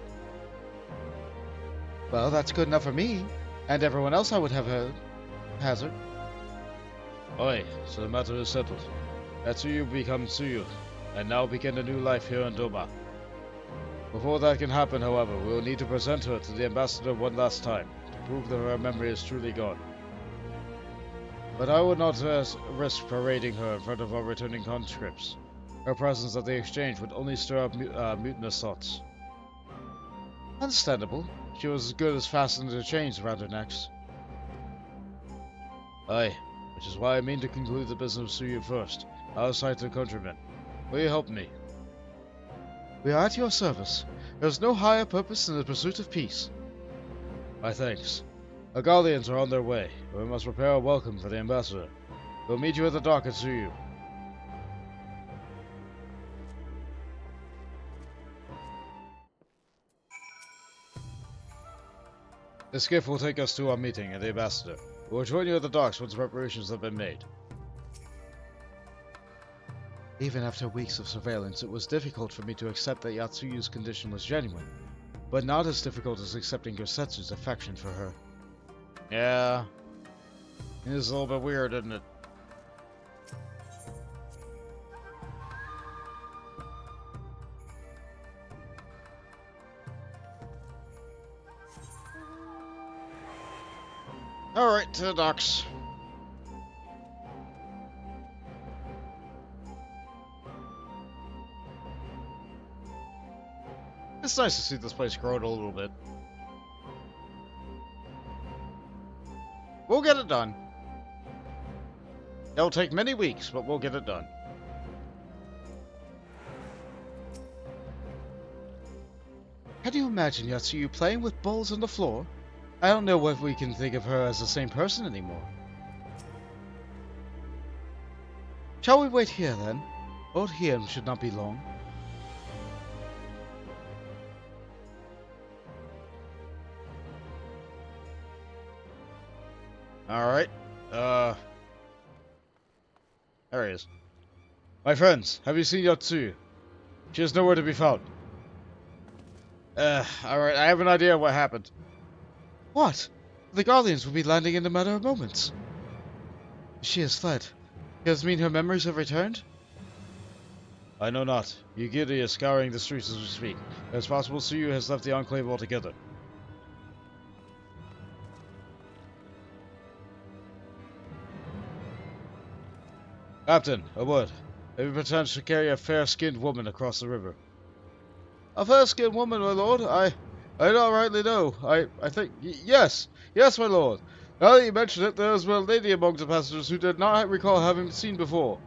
Well, that's good enough for me, and everyone else I would have hazard. Aye, so the matter is settled. Yatsuyu becomes Tsuyu, and now begin a new life here in Doma. Before that can happen, however, we will need to present her to the ambassador one last time, to prove that her memory is truly gone. But I would not risk parading her in front of our returning conscripts. Her presence at the exchange would only stir up mutinous thoughts. Understandable. She was as good as fastening the chains around her necks. Aye, which is why I mean to conclude the business of Tsuyu first, outside to the countrymen. Will you help me? We are at your service. There is no higher purpose than the pursuit of peace. My thanks. Our galleons are on their way, and we must prepare a welcome for the ambassador. We'll meet you at the dock at Tsuyu. The skiff will take us to our meeting at the ambassador. We will join you at the docks once preparations have been made. Even after weeks of surveillance, it was difficult for me to accept that Yatsuyu's condition was genuine, but not as difficult as accepting Gosetsu's affection for her. Yeah. It is a little bit weird, isn't it? Alright, to the docks. It's nice to see this place growing a little bit. We'll get it done. It'll take many weeks, but we'll get it done. Can you imagine Yatsuyu playing with balls on the floor? I don't know if we can think of her as the same person anymore. Shall we wait here then? Old Hien should not be long. Alright. There he is. My friends, have you seen Yatsuyu? She is nowhere to be found. Alright, I have an idea of what happened. What? The Guardians will be landing in a matter of moments. She has fled. Does it mean her memories have returned? I know not. Yugiri is scouring the streets as we speak. It is possible Tsuyu has left the Enclave altogether. Captain, a word. Have you perchance to carry a fair-skinned woman across the river? A fair-skinned woman, my lord? I don't rightly know. I think... yes! Yes, my lord! Now that you mention it, there was a lady among the passengers who did not recall having seen before.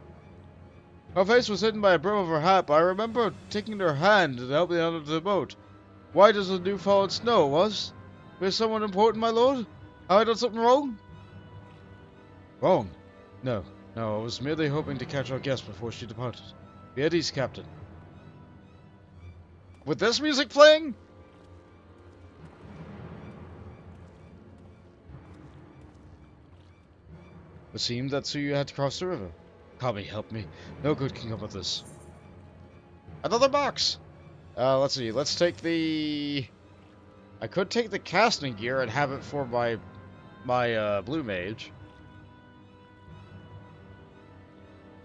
Her face was hidden by a brim of her hat, but I remember taking her hand and helping out of the boat. White as the new fallen snow, was? Was someone important, my lord? Have I done something wrong? Wrong? No. No, I was merely hoping to catch our guest before she departed. Be at ease, Captain. With this music playing? It seemed that Tsuyu had to cross the river. Kami, help me. No good can come of this. Another box! Let's see. Let's take the... I could take the casting gear and have it for my blue mage.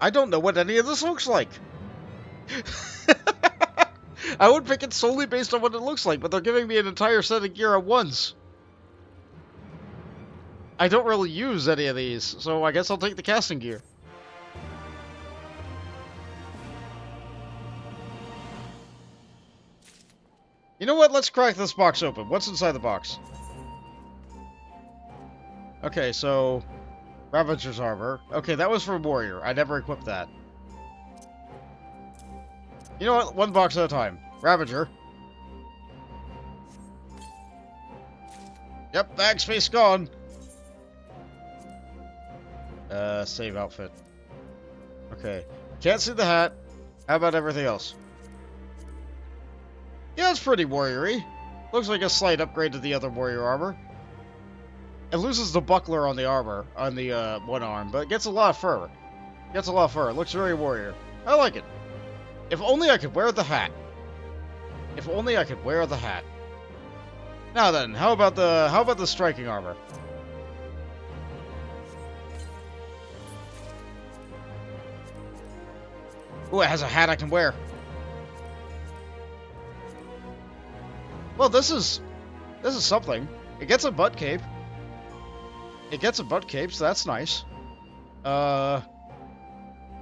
I don't know what any of this looks like. I would pick it solely based on what it looks like, but they're giving me an entire set of gear at once. I don't really use any of these, so I guess I'll take the casting gear. You know what? Let's crack this box open. What's inside the box? Okay, so... Ravager's armor. Okay, that was for Warrior. I never equipped that. You know what? One box at a time. Ravager. Yep, bag space gone. Save outfit. Okay. Can't see the hat. How about everything else? Yeah, it's pretty warrior-y. Looks like a slight upgrade to the other warrior armor. It loses the buckler on the armor, on the one arm, but it gets a lot of fur. Gets a lot of fur. It looks very warrior. I like it. If only I could wear the hat. If only I could wear the hat. Now then, how about the striking armor? Ooh, it has a hat I can wear. Well, this is something. It gets a butt cape. It gets a butt cape, so that's nice. Not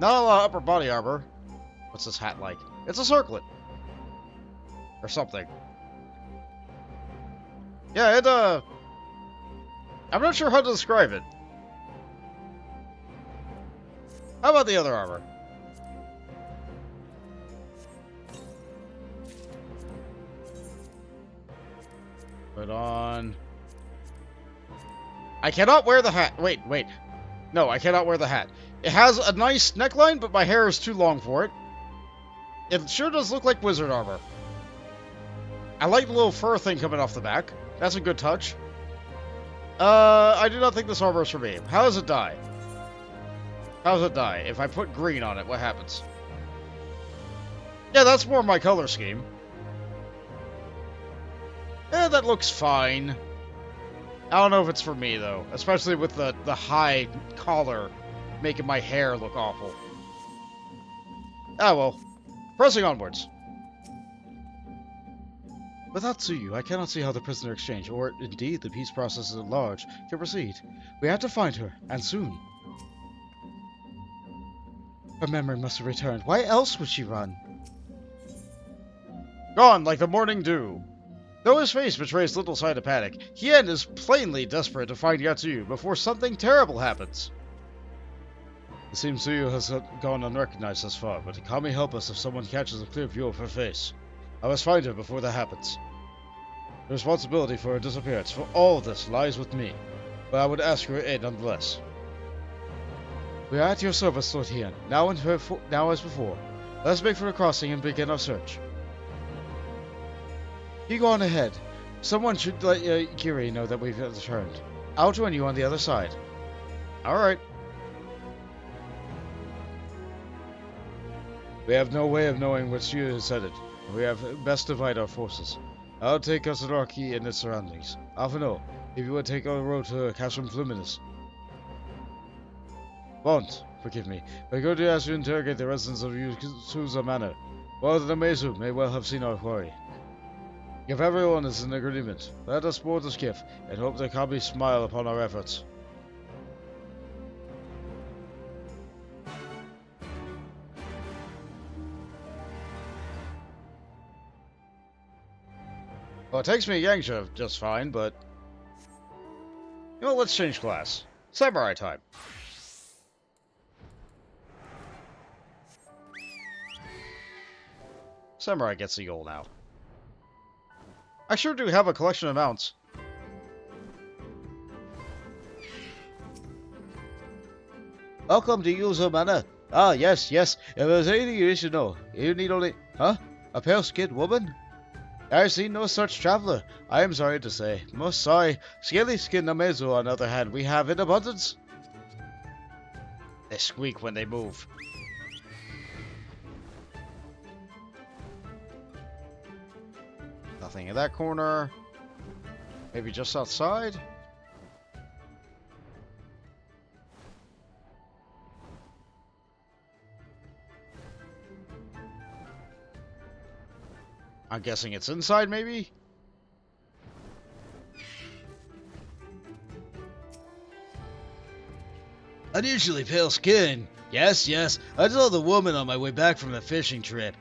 a lot of upper body armor. What's this hat like? It's a circlet. Or something. Yeah, it, I'm not sure how to describe it. How about the other armor? Put on... I cannot wear the hat. Wait. No, I cannot wear the hat. It has a nice neckline, but my hair is too long for it. It sure does look like wizard armor. I like the little fur thing coming off the back. That's a good touch. I do not think this armor is for me. How does it die? How does it die? If I put green on it, what happens? Yeah, that's more my color scheme. Yeah, that looks fine. I don't know if it's for me, though. Especially with the high collar making my hair look awful. Ah, well. Pressing onwards. Without Tsuyu, I cannot see how the prisoner exchange, or indeed the peace process at large, can proceed. We have to find her, and soon. Her memory must have returned. Why else would she run? Gone like the morning dew. Though his face betrays little sign of panic, Hien is plainly desperate to find Yatsuyu before something terrible happens. It seems Tsuyu has gone unrecognized thus far, but Kami help us if someone catches a clear view of her face. I must find her before that happens. The responsibility for her disappearance, for all of this, lies with me, but I would ask your aid nonetheless. We are at your service, Lord Hien, now as before. Let us make for the crossing and begin our search. You go on ahead. Someone should let Kiri know that we've returned. I'll join you on the other side. Alright. We have no way of knowing where Tsuyu is headed. We have best divide our forces. I'll take Kasaraki and its surroundings. Alphinaud, if you would take our road to Castrum Fluminis. Won't, forgive me, but go to ask you to interrogate the residents of Yusuza Manor. Well, the Mezu may well have seen our quarry. If everyone is in agreement, let us board the skiff and hope that Kami smile upon our efforts. Well, it takes me to Yangsha just fine, but... You know, let's change class. Samurai time. Samurai gets the goal now. I sure do have a collection of mounts. Welcome to Yuzo Manor. Ah, yes, yes. If there's anything you should know, you need only... Huh? A pale-skinned woman? I've seen no such traveler. I am sorry to say. Most sorry. Scaly-skinned Namezu, on the other hand, we have in abundance. They squeak when they move. Nothing in that corner. Maybe just outside? I'm guessing it's inside, maybe? Unusually pale skin. Yes, yes. I saw the woman on my way back from the fishing trip.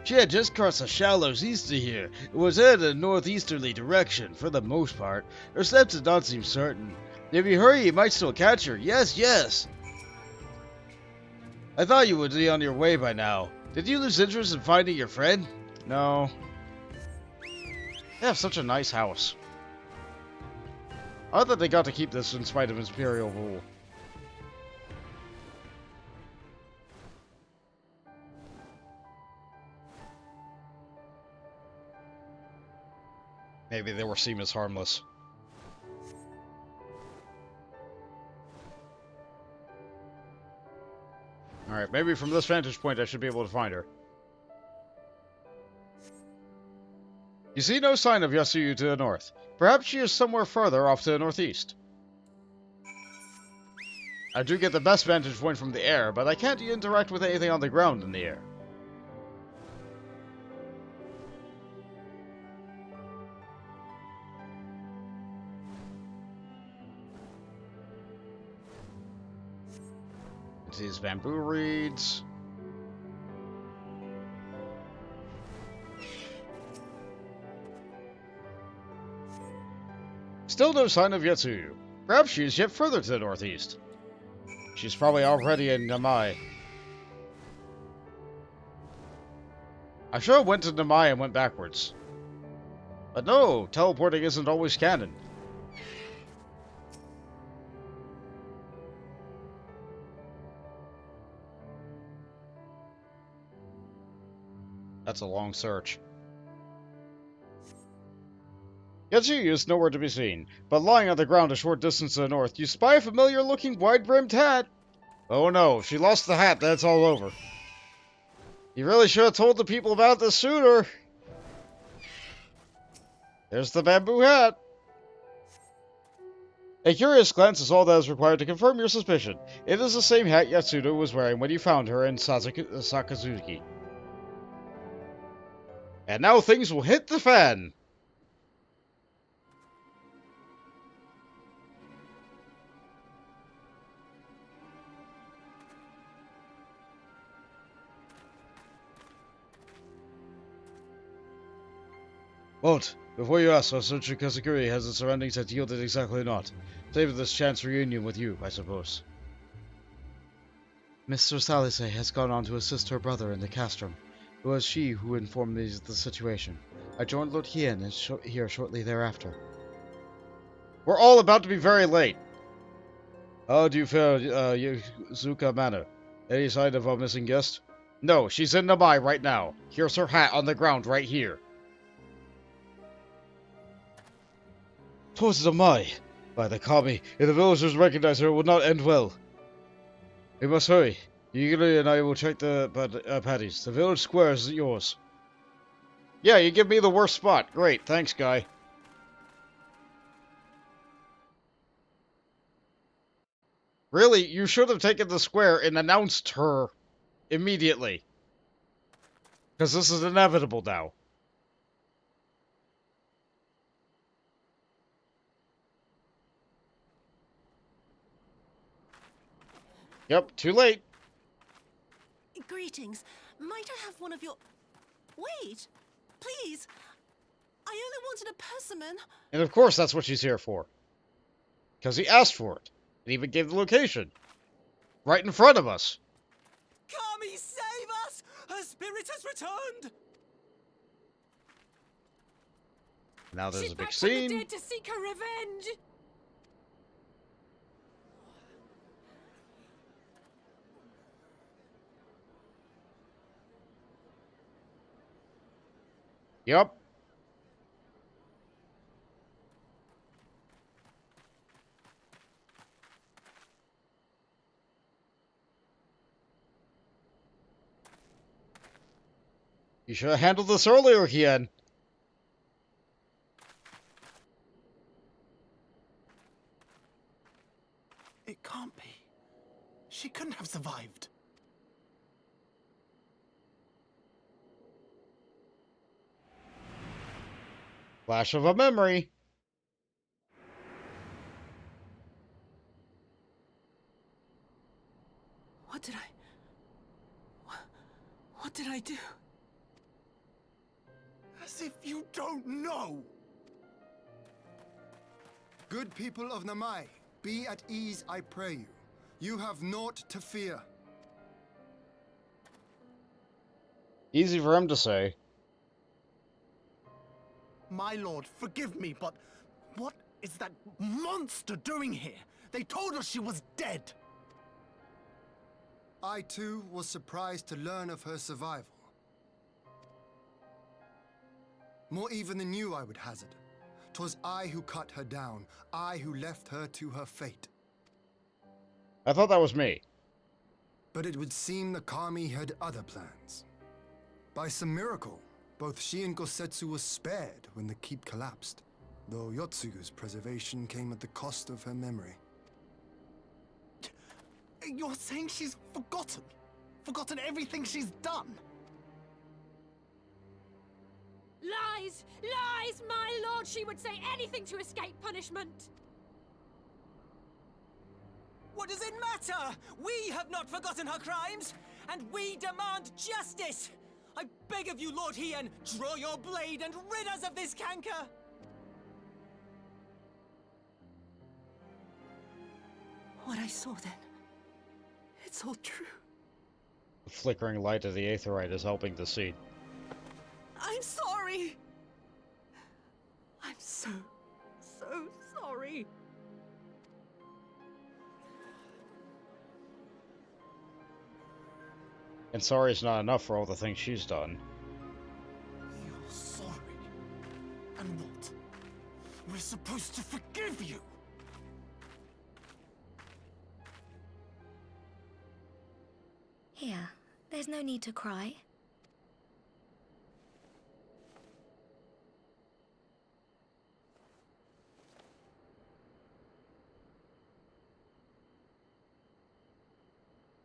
She had just crossed the shallows east of here. It was headed in a northeasterly direction, for the most part. Her steps did not seem certain. If you hurry, you might still catch her. Yes, yes. I thought you would be on your way by now. Did you lose interest in finding your friend? No. They have such a nice house. I thought they got to keep this in spite of Imperial rule. Maybe they were seen as harmless. Alright, maybe from this vantage point I should be able to find her. You see no sign of Yasuyu to the north. Perhaps she is somewhere further off to the northeast. I do get the best vantage point from the air, but I can't interact with anything on the ground in the air. These bamboo reeds. Still no sign of Yatsuyu. Perhaps she is yet further to the northeast. She's probably already in Namai. I sure went to Namai and went backwards. But no, teleporting isn't always canon. That's a long search. Yatsuyu is nowhere to be seen, but lying on the ground a short distance to the north, you spy a familiar-looking wide-brimmed hat. Oh no, if she lost the hat, that's all over. You really should have told the people about this sooner. There's the bamboo hat. A curious glance is all that is required to confirm your suspicion. It is the same hat Yatsuda was wearing when you found her in Sakazuki. And now things will hit the fan! Won't. Before you ask, our search of Kasaguri has its surroundings had yielded exactly naught. Save this chance reunion with you, I suppose. Mr. Salise has gone on to assist her brother in the Castrum. It was she who informed me of the situation. I joined Lord Hien here shortly thereafter. We're all about to be very late. How do you fare, Yuzuka Manor? Any sign of our missing guest? No, she's in Namai right now. Here's her hat on the ground right here. Towards Namai! By the Kami, if the villagers recognize her, it will not end well. We must hurry. Yugiri and I will check the patties. The village square is yours. Yeah, you give me the worst spot. Great, thanks, guy. Really, you should have taken the square and announced her immediately. Because this is inevitable now. Yep, too late. Greetings. Might I have one of your... Wait! Please! I only wanted a persimmon. And of course that's what she's here for. Because he asked for it. And even gave the location. Right in front of us. Kami, save us! Her spirit has returned! Now there's She's a big back from the scene. dead to seek her revenge. Yep. You should have handled this earlier, Kian. It can't be. She couldn't have survived. Flash of a memory. What did I do? As if you don't know! Good people of Namai, be at ease, I pray you. You have naught to fear. Easy for him to say. My lord, forgive me, but what is that monster doing here? They told us she was dead. I too was surprised to learn of her survival. More even than you, I would hazard. 'Twas I who cut her down, I who left her to her fate. I thought that was me. But it would seem the Kami had other plans. By some miracle, both she and Gosetsu were spared when the keep collapsed, though Yotsugu's preservation came at the cost of her memory. You're saying she's forgotten? Forgotten everything she's done? Lies! Lies! My lord, she would say anything to escape punishment! What does it matter? We have not forgotten her crimes, and we demand justice! I beg of you, Lord Hien, draw your blade and rid us of this canker! What I saw then, it's all true. The flickering light of the Aetherite is helping the scene. I'm sorry! I'm so sorry. And sorry's not enough for all the things she's done. You're sorry. And what? We're supposed to forgive you? Here, there's no need to cry.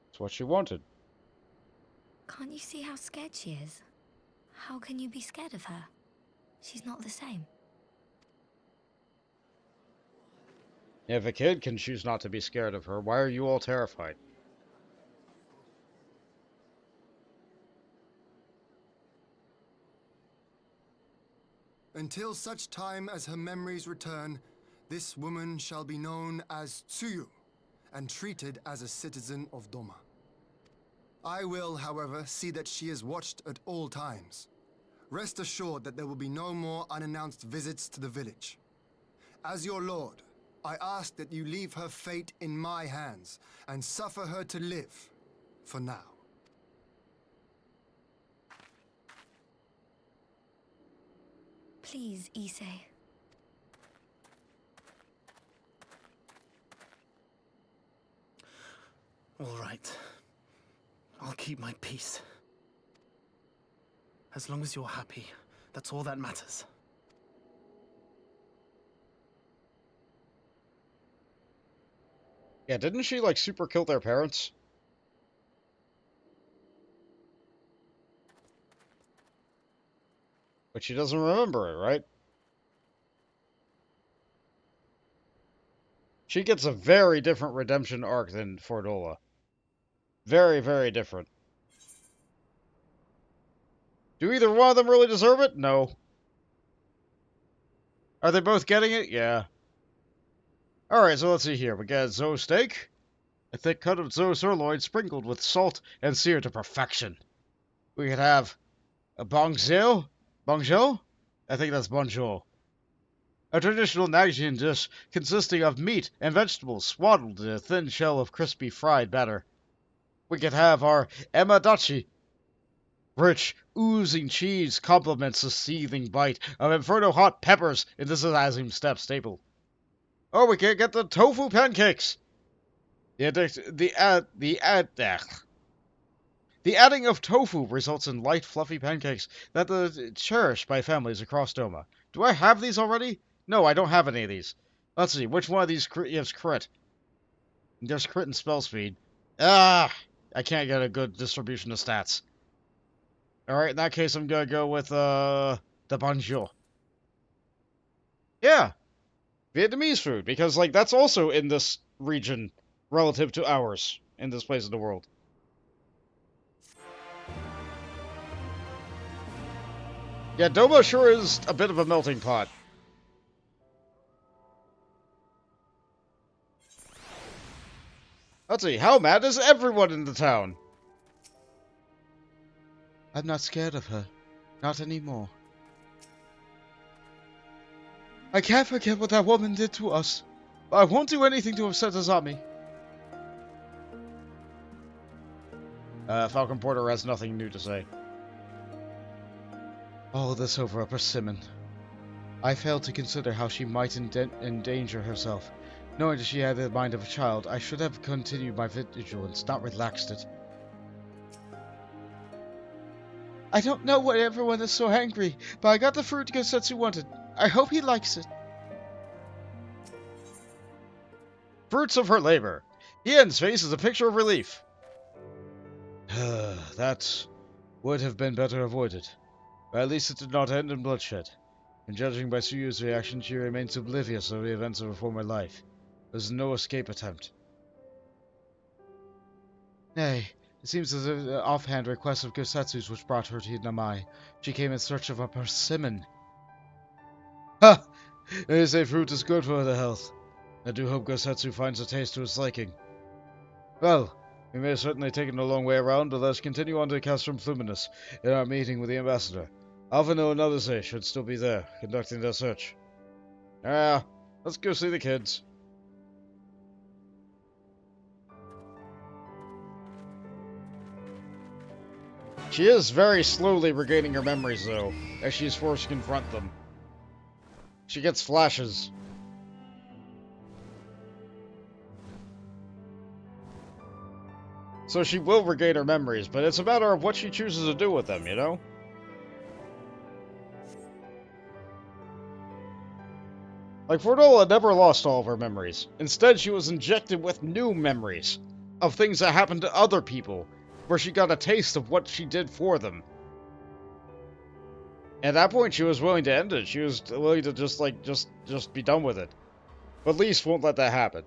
It's what she wanted. Can't you see how scared she is? How can you be scared of her? She's not the same. If a kid can choose not to be scared of her, why are you all terrified? Until such time as her memories return, this woman shall be known as Tsuyu, and treated as a citizen of Doma. I will, however, see that she is watched at all times. Rest assured that there will be no more unannounced visits to the village. As your lord, I ask that you leave her fate in my hands, and suffer her to live, for now. Please, Issei. All right. I'll keep my peace. As long as you're happy, that's all that matters. Yeah, didn't she, like, super kill their parents? But she doesn't remember it, right? She gets a very different redemption arc than Fordola. Very, very different. Do either one of them really deserve it? No. Are they both getting it? Yeah. Alright, so let's see here. We got Zo steak. A thick cut of Zo sirloin sprinkled with salt and seared to perfection. We could have a bongzio? Bongjo? I think that's bonjour. A traditional Nigerian dish consisting of meat and vegetables swaddled in a thin shell of crispy fried batter. We could have our emadachi. Rich, oozing cheese complements the seething bite of inferno hot peppers in this Azim step staple. Or we could get the tofu pancakes. The adding of tofu results in light, fluffy pancakes that are cherished by families across Doma. Do I have these already? No, I don't have any of these. Let's see, which one of these gives crit? There's crit and spell speed. Ah! I can't get a good distribution of stats. Alright, in that case, I'm gonna go with, the bonjour. Yeah! Vietnamese food, because, like, that's also in this region relative to ours in this place in the world. Yeah, Doma sure is a bit of a melting pot. Let's see, how mad is everyone in the town? I'm not scared of her. Not anymore. I can't forget what that woman did to us. But I won't do anything to upset Azami. Falcon Porter has nothing new to say. All this over a persimmon. I failed to consider how she might endanger herself. Knowing that she had the mind of a child, I should have continued my vigilance, not relaxed it. I don't know why everyone is so angry, but I got the fruit Gosetsu wanted. I hope he likes it. Fruits of her labor. Ian's face is a picture of relief. That would have been better avoided. But at least it did not end in bloodshed. And judging by Suyu's reaction, she remains oblivious of the events of her former life. There was no escape attempt. Nay, it seems as if the offhand request of Gosetsu's which brought her to Namai. She came in search of a persimmon. Ha! They say fruit is good for the health. I do hope Gosetsu finds a taste to his liking. Well, we may have certainly taken a long way around, but let's continue on to Castrum Fluminis in our meeting with the ambassador. Alphinaud and others should still be there, conducting their search. Let's go see the kids. She is very slowly regaining her memories, though, as she is forced to confront them. She gets flashes. So she will regain her memories, but it's a matter of what she chooses to do with them, you know? Like, Fordola never lost all of her memories. Instead, she was injected with new memories of things that happened to other people, where she got a taste of what she did for them. At that point, she was willing to end it. She was willing to just be done with it. But Lise won't let that happen.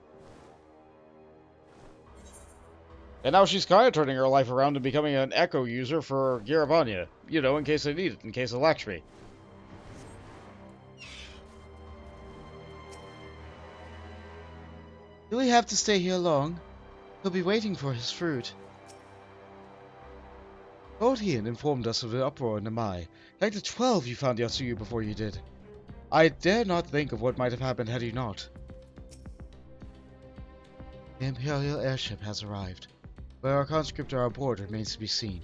And now she's kind of turning her life around and becoming an Echo user for Garabanya. You know, in case they need it, in case of Lakshmi. Do we have to stay here long? He'll be waiting for his fruit. Lord Ian informed us of the uproar in Namai. Like the 12 you found Yasuyu before you did. I dare not think of what might have happened had you not. The Imperial airship has arrived. Where our conscripts are aboard remains to be seen.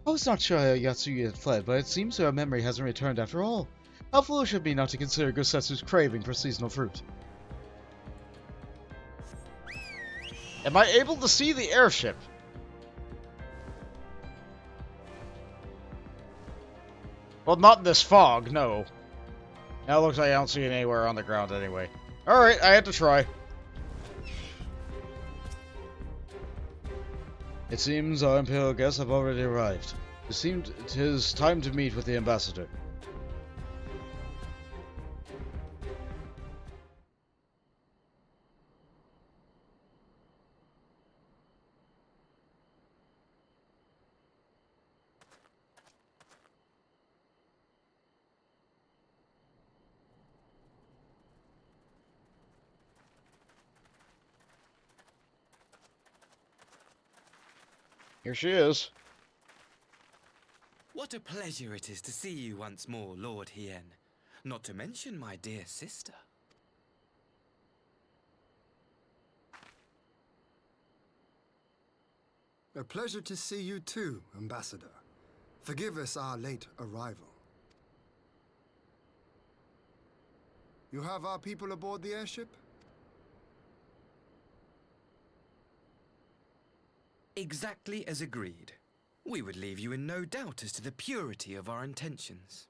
I was not sure how Yasuyu had fled, but it seems her memory hasn't returned after all. How foolish of me not to consider Gosetsu's craving for seasonal fruit. Am I able to see the airship? Well, not in this fog, no. Now it looks like I don't see it anywhere on the ground anyway. Alright, I had to try. It seems our Imperial guests have already arrived. It is time to meet with the ambassador. Here she is. What a pleasure it is to see you once more, Lord Hien. Not to mention my dear sister. A pleasure to see you too, Ambassador. Forgive us our late arrival. You have our people aboard the airship? Exactly as agreed. We would leave you in no doubt as to the purity of our intentions.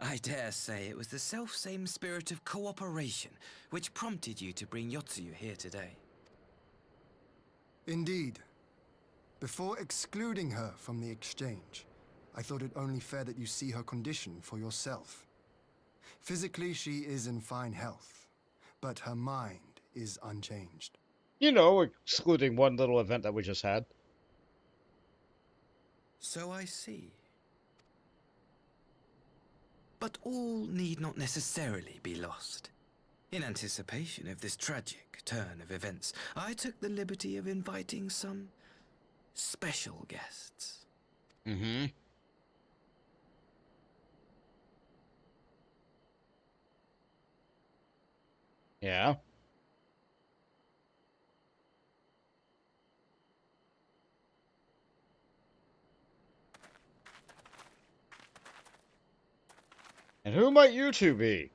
I dare say it was the self-same spirit of cooperation which prompted you to bring Yotsuyu here today. Indeed. Before excluding her from the exchange, I thought it only fair that you see her condition for yourself. Physically, she is in fine health, but her mind is unchanged. You know, excluding one little event that we just had. So I see. But all need not necessarily be lost. In anticipation of this tragic turn of events, I took the liberty of inviting some special guests. Mm-hmm. Yeah. And who might you two be?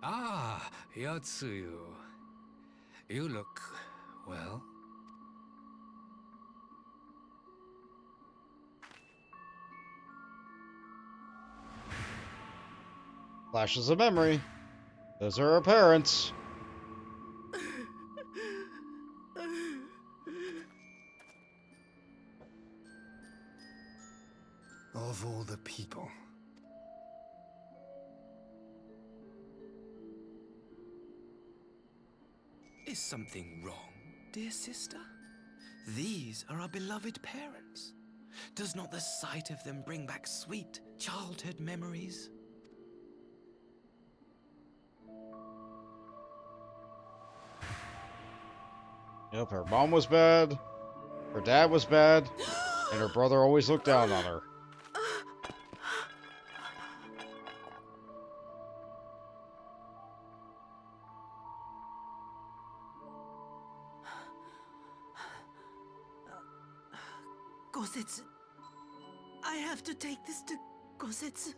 Ah, Yotsuyu. You look well. Flashes of memory. Those are her parents. Of all the people. Is something wrong, dear sister? These are our beloved parents. Does not the sight of them bring back sweet childhood memories? Yep, her mom was bad, her dad was bad, and her brother always looked down on her. Gosetsu. I have to take this to Gosetsu.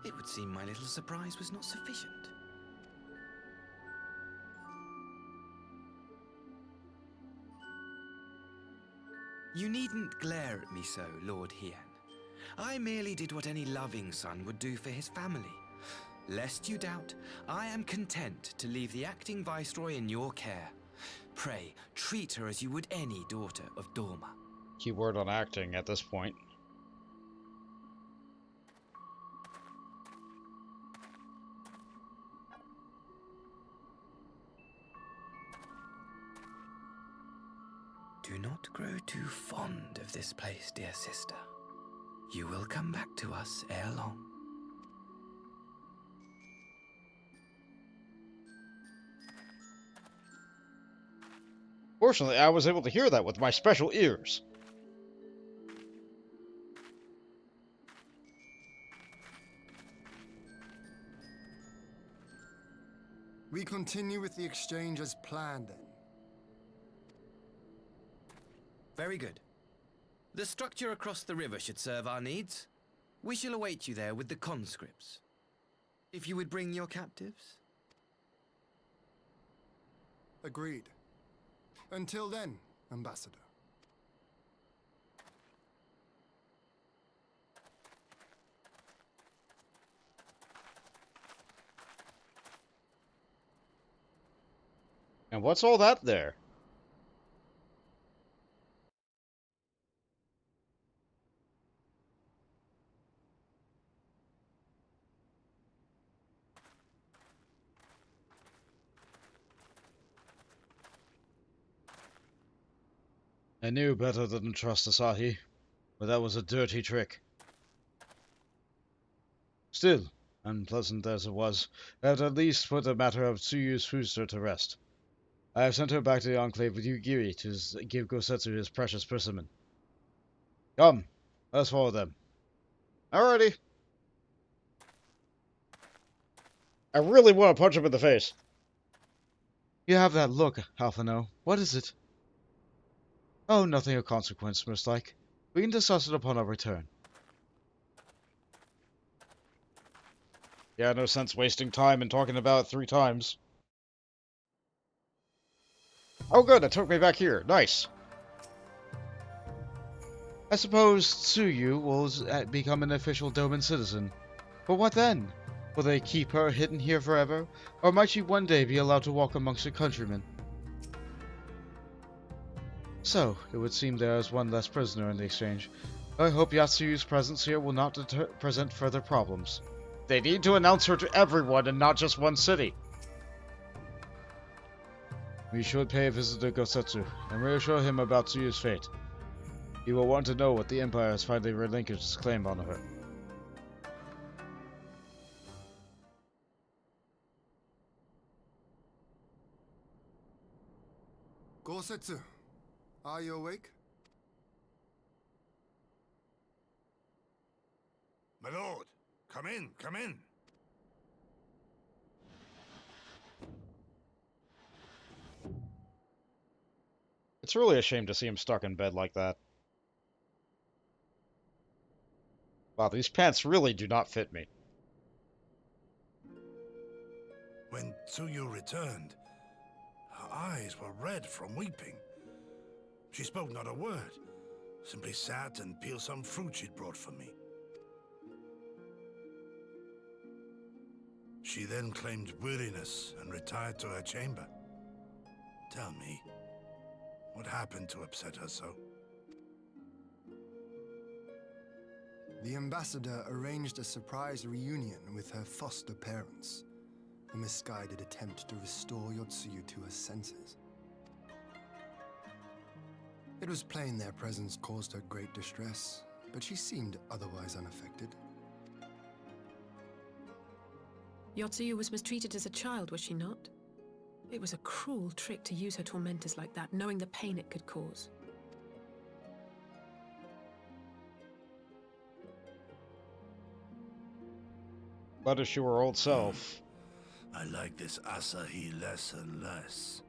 It would seem my little surprise was not sufficient. You needn't glare at me so, Lord Hien. I merely did what any loving son would do for his family. Lest you doubt, I am content to leave the acting viceroy in your care. Pray, treat her as you would any daughter of Doman. Keyword on acting at this point. Do not grow too fond of this place, dear sister. You will come back to us ere long. Fortunately, I was able to hear that with my special ears. We continue with the exchange as planned then. Very good. The structure across the river should serve our needs. We shall await you there with the conscripts. If you would bring your captives. Agreed. Until then, Ambassador. And what's all that there? I knew better than to trust Asahi, but that was a dirty trick. Still, unpleasant as it was, I have at least put the matter of Tsuyu's future to rest. I have sent her back to the Enclave with Yugiri to give Gosetsu his precious persimmon. Come, let's follow them. Alrighty. I really want to punch him in the face. You have that look, Alphinaud. What is it? Oh, nothing of consequence, most like. We can discuss it upon our return. Yeah, no sense wasting time and talking about it 3 times. Oh good, it took me back here. Nice. I suppose Tsuyu will become an official Doman citizen. But what then? Will they keep her hidden here forever? Or might she one day be allowed to walk amongst her countrymen? So, it would seem there is one less prisoner in the exchange. I hope Yatsuyu's presence here will not present further problems. They need to announce her to everyone and not just one city. We should pay a visit to Gosetsu and reassure him about Tsuyu's fate. He will want to know what the Empire has finally relinquished its claim on her. Gosetsu, are you awake? My lord, come in, come in. It's really a shame to see him stuck in bed like that. Wow, these pants really do not fit me. When Tsuyu returned, her eyes were red from weeping. She spoke not a word, simply sat and peeled some fruit she'd brought for me. She then claimed weariness and retired to her chamber. Tell me, what happened to upset her so? The ambassador arranged a surprise reunion with her foster parents. A misguided attempt to restore Yotsuyu to her senses. It was plain their presence caused her great distress, but she seemed otherwise unaffected. Yotsuyu was mistreated as a child, was she not? It was a cruel trick to use her tormentors like that, knowing the pain it could cause. But if she were her old self. I like this Asahi less and less.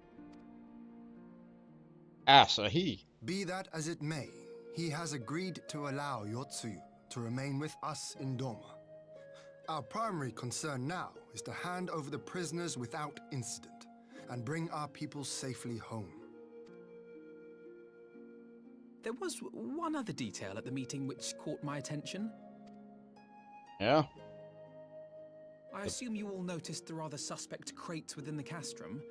Asahi? Be that as it may, he has agreed to allow Yotsuyu to remain with us in Doma. Our primary concern now is to hand over the prisoners without incident and bring our people safely home. There was one other detail at the meeting which caught my attention. Yeah? I assume you all noticed the rather suspect crates within the Castrum.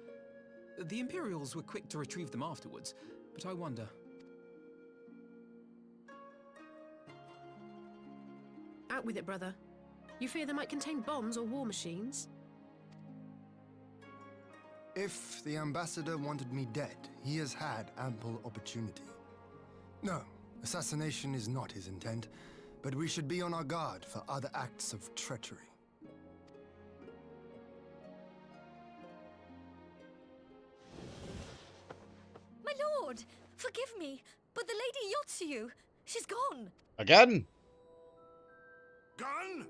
The Imperials were quick to retrieve them afterwards, but I wonder... Out with it, brother. You fear they might contain bombs or war machines? If the ambassador wanted me dead, he has had ample opportunity. No, assassination is not his intent, but we should be on our guard for other acts of treachery. My lord! Forgive me, but the Lady Yotsuyu, she's gone! Again? Gone?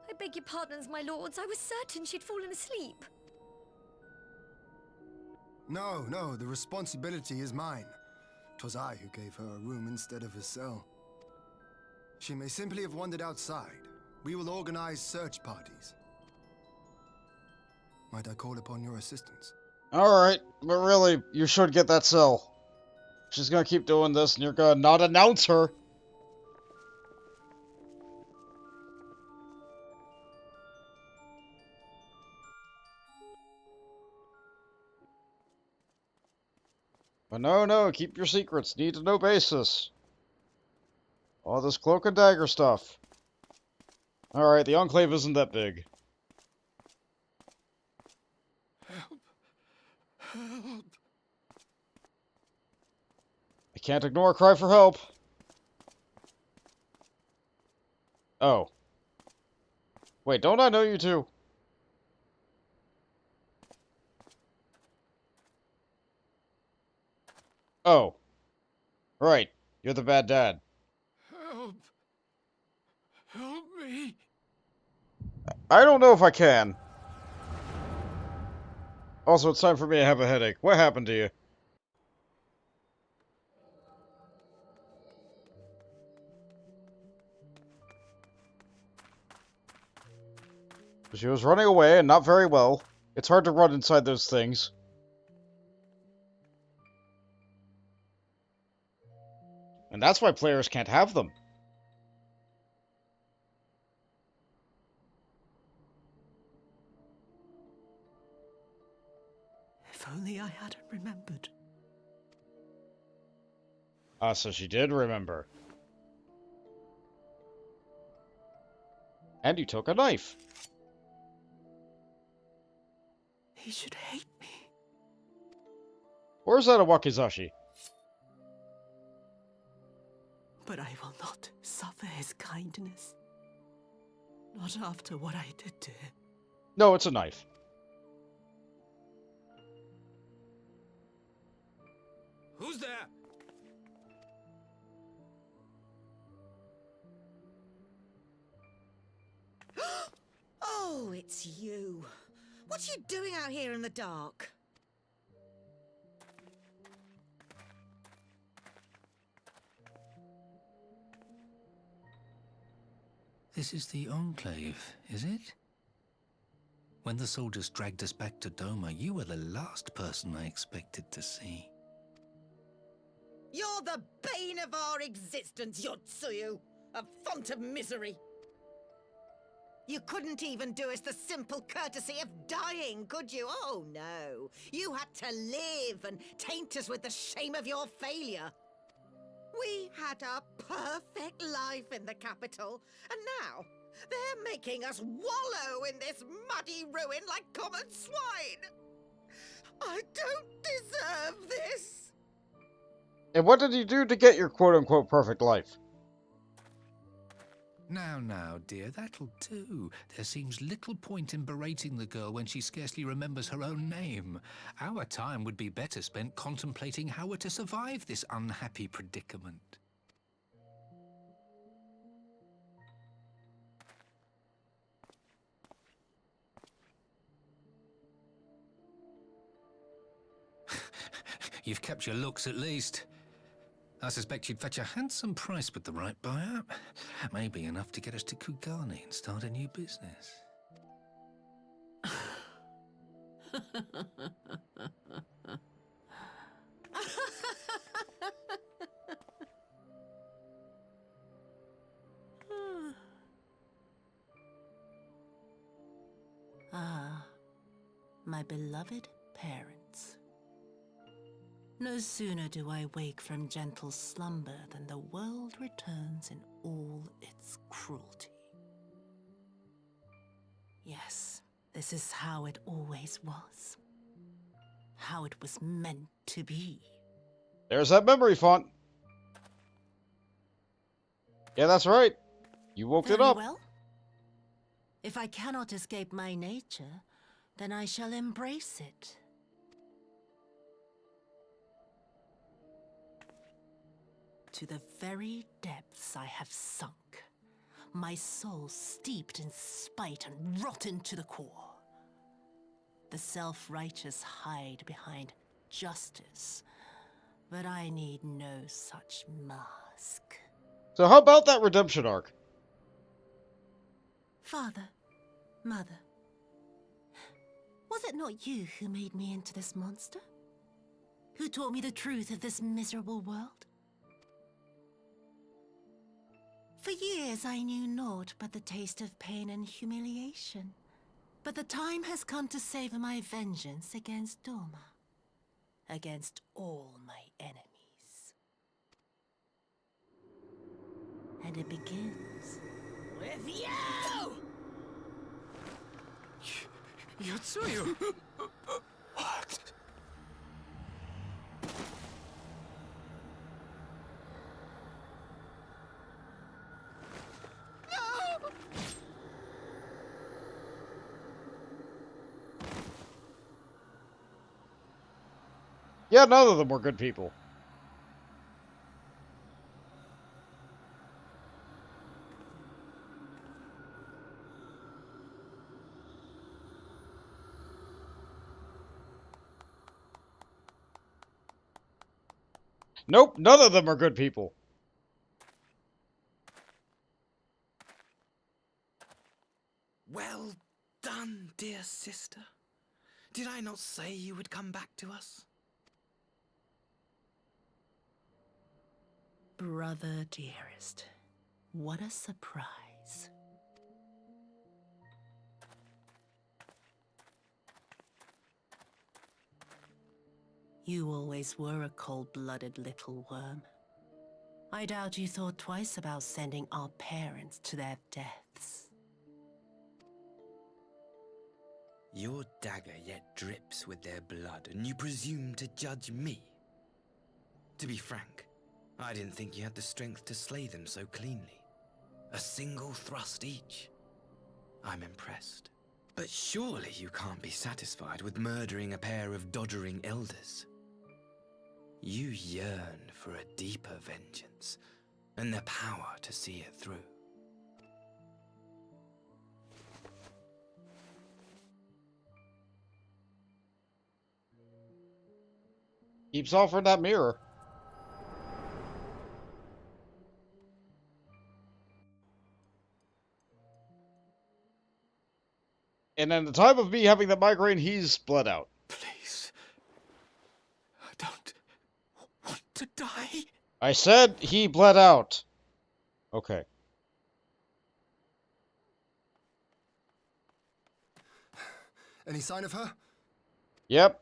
I beg your pardons, my lords. I was certain she'd fallen asleep. No, the responsibility is mine. 'Twas I who gave her a room instead of a cell. She may simply have wandered outside. We will organize search parties. Might I call upon your assistance? Alright, but really, you should get that cell. She's gonna keep doing this and you're gonna not announce her. But no, keep your secrets. Need to know basis. All this cloak and dagger stuff. Alright, the Enclave isn't that big. Help. Help. can't ignore a cry for help. Oh. Wait, don't I know you two? Oh. Right. You're the bad dad. Help! Help me! I don't know if I can. Also, it's time for me to have a headache. What happened to you? She was running away, and not very well. It's hard to run inside those things. And that's why players can't have them. If only I hadn't remembered. Ah, so she did remember. And you took a knife. He should hate me. Or is that a wakizashi? But I will not suffer his kindness. Not after what I did to him. No, it's a knife. Who's there? Oh, it's you. What are you doing out here in the dark? This is the Enclave, is it? When the soldiers dragged us back to Doman, you were the last person I expected to see. You're the bane of our existence, Yotsuyu! A font of misery! You couldn't even do us the simple courtesy of dying, could you? Oh, no. You had to live and taint us with the shame of your failure. We had a perfect life in the capital, and now they're making us wallow in this muddy ruin like common swine. I don't deserve this. And what did you do to get your quote-unquote perfect life? Now, dear, that'll do. There seems little point in berating the girl when she scarcely remembers her own name. Our time would be better spent contemplating how we're to survive this unhappy predicament. You've kept your looks at least. I suspect you'd fetch a handsome price with the right buyer. Maybe enough to get us to Kurenai and start a new business. Ah, my beloved parents. No sooner do I wake from gentle slumber than the world returns in all its cruelty. Yes, this is how it always was. How it was meant to be. There's that memory font. Yeah, that's right. You woke it up. Well, if I cannot escape my nature, then I shall embrace it. To the very depths I have sunk, my soul steeped in spite and rotten to the core. The self-righteous hide behind justice, but I need no such mask. So how about that redemption arc? Father, Mother, was it not you who made me into this monster? Who taught me the truth of this miserable world? For years I knew naught but the taste of pain and humiliation. But the time has come to savor my vengeance against Doman. Against all my enemies. And it begins with you! Yotsuyu! What? Yeah, none of them were good people. Nope, none of them are good people. Well done, dear sister. Did I not say you would come back to us? Brother dearest, what a surprise. You always were a cold-blooded little worm. I doubt you thought twice about sending our parents to their deaths. Your dagger yet drips with their blood, and you presume to judge me? To be frank, I didn't think you had the strength to slay them so cleanly. A single thrust each. I'm impressed. But surely you can't be satisfied with murdering a pair of doddering elders. You yearn for a deeper vengeance, and the power to see it through. Keeps offering that mirror. And in the time of me having the migraine, he's bled out. Please. I don't want to die. I said he bled out. Okay. Any sign of her? Yep.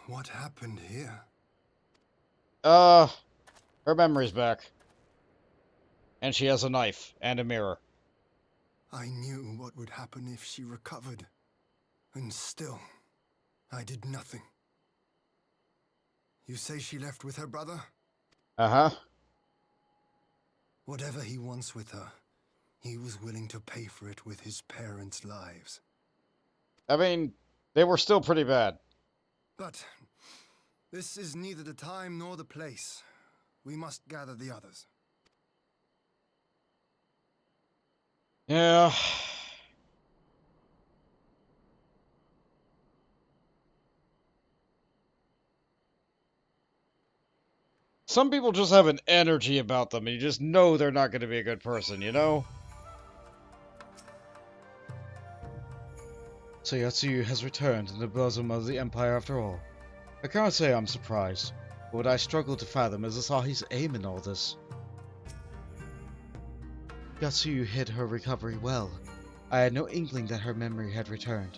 What happened here? Her memory's back. And she has a knife and a mirror. I knew what would happen if she recovered. And still, I did nothing. You say she left with her brother? Uh-huh. Whatever he wants with her, he was willing to pay for it with his parents' lives. I mean, they were still pretty bad. But this is neither the time nor the place. We must gather the others. Yeah. Some people just have an energy about them, and you just know they're not going to be a good person, you know? So Yatsuyu has returned in the bosom of the Empire after all. I cannot say I'm surprised, but what I struggle to fathom is Asahi's aim in all this. Yatsuyu hid her recovery well. I had no inkling that her memory had returned.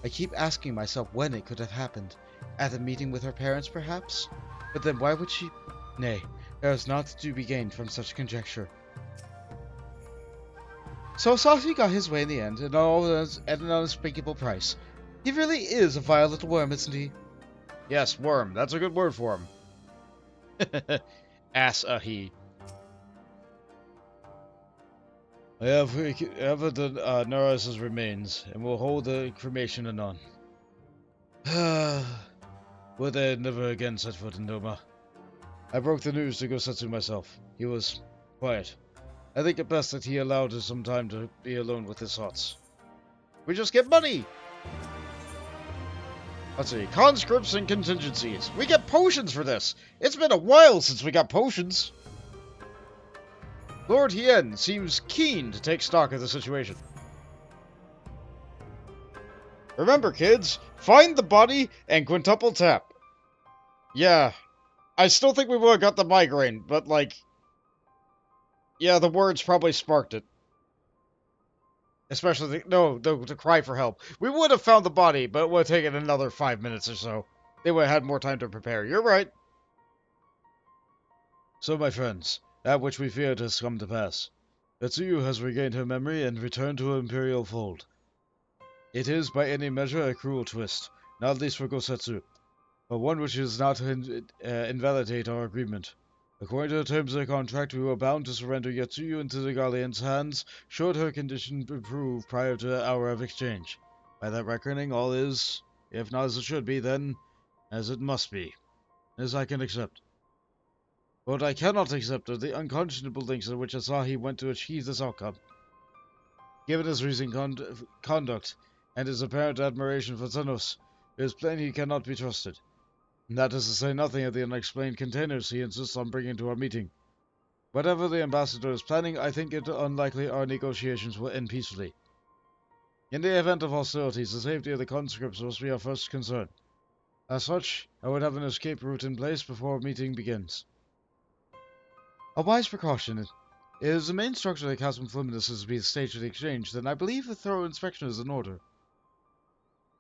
I keep asking myself when it could have happened. At the meeting with her parents, perhaps? But then why would she... Nay, there is naught to be gained from such conjecture. So Asahi got his way in the end, and all at an unspeakable price. He really is a vile little worm, isn't he? Yes, worm. That's a good word for him. Asahi. I have recovered Naris's remains, and will hold the cremation anon. Will they never again set foot in Doma? I broke the news to Gosetsu myself. He was quiet. I think it best that he allowed us some time to be alone with his thoughts. We just get money! Let's see. Conscripts and contingencies. We get potions for this! It's been a while since we got potions! Lord Hien seems keen to take stock of the situation. Remember, kids, find the body and quintuple tap. Yeah, I still think we would have got the migraine, but like... Yeah, the words probably sparked it. Especially the cry for help. We would have found the body, but it would have taken another 5 minutes or so. They would have had more time to prepare. You're right. So, my friends, that which we feared has come to pass. Yatsuyu has regained her memory and returned to her imperial fold. It is, by any measure, a cruel twist, not least for Gosetsu, but one which does not invalidate our agreement. According to the terms of the contract, we were bound to surrender Yatsuyu into the Guardian's hands, should her condition improve prior to the hour of exchange. By that reckoning, all is, if not as it should be, then, as it must be. This I can accept. What I cannot accept are the unconscionable lengths in which Asahi went to achieve this outcome. Given his recent conduct and his apparent admiration for Xenos, it is plain he cannot be trusted. And that is to say nothing of the unexplained containers he insists on bringing to our meeting. Whatever the ambassador is planning, I think it unlikely our negotiations will end peacefully. In the event of hostilities, the safety of the conscripts must be our first concern. As such, I would have an escape route in place before our meeting begins. A wise precaution. If the main structure of the Castrum Fluminis is to be the stage of the exchange, then I believe a thorough inspection is in order.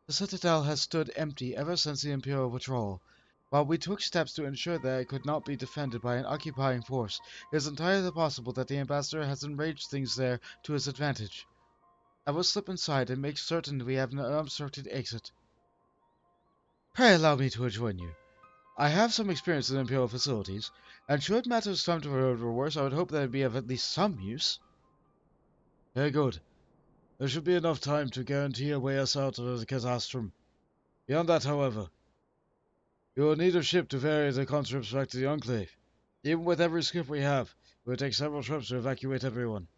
The citadel has stood empty ever since the Imperial withdrawal. While we took steps to ensure that it could not be defended by an occupying force, it is entirely possible that the ambassador has enraged things there to his advantage. I will slip inside and make certain we have an unobstructed exit. Pray allow me to join you. I have some experience in Imperial facilities, and should matters come to a worse, I would hope that it would be of at least some use. Very good. There should be enough time to guarantee a way us out of the Castrum. Beyond that, however, you will need a ship to ferry the conscripts back to the Enclave. Even with every ship we have, it would take several trips to evacuate everyone.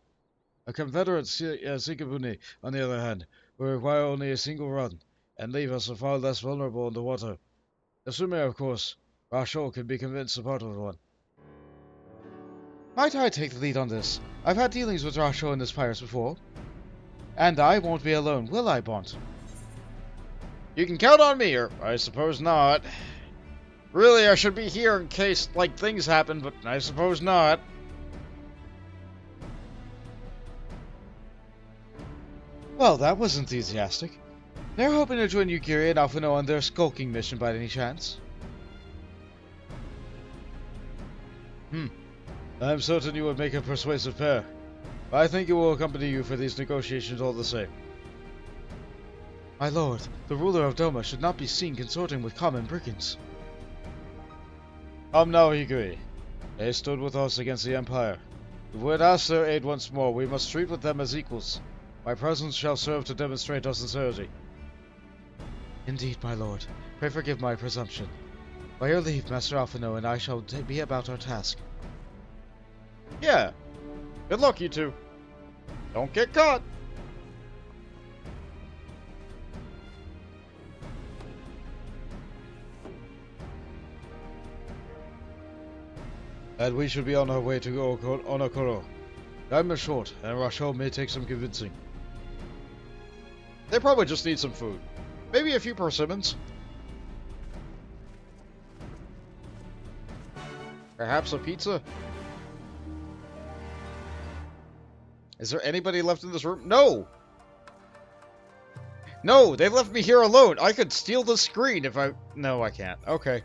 A Confederate Sikabuni, on the other hand, will require only a single run, and leave us far less vulnerable in the water. Assuming, of course, Rachel can be convinced to part with one. Might I take the lead on this? I've had dealings with Rachel and his pirates before. And I won't be alone, will I, Bont? You can count on me, or I suppose not. Really, I should be here in case, like, things happen, but I suppose not. Well, that was enthusiastic. They're hoping to join Yukiri and Alphinaud on their skulking mission by any chance. I'm certain you would make a persuasive pair. But I think it will accompany you for these negotiations all the same. My lord, the ruler of Doma should not be seen consorting with common brigands. Come now, Higui. They stood with us against the Empire. If we would ask their aid once more, we must treat with them as equals. My presence shall serve to demonstrate our sincerity. Indeed, my lord. Pray forgive my presumption. By your leave, Master Alphinaud and I shall be about our task. Yeah. Good luck, you two. Don't get caught. And we should be on our way to Onokoro. Time is short, and Rachel may take some convincing. They probably just need some food. Maybe a few persimmons. Perhaps a pizza? Is there anybody left in this room? No! No, they left me here alone. I could steal the screen if I... No, I can't. Okay.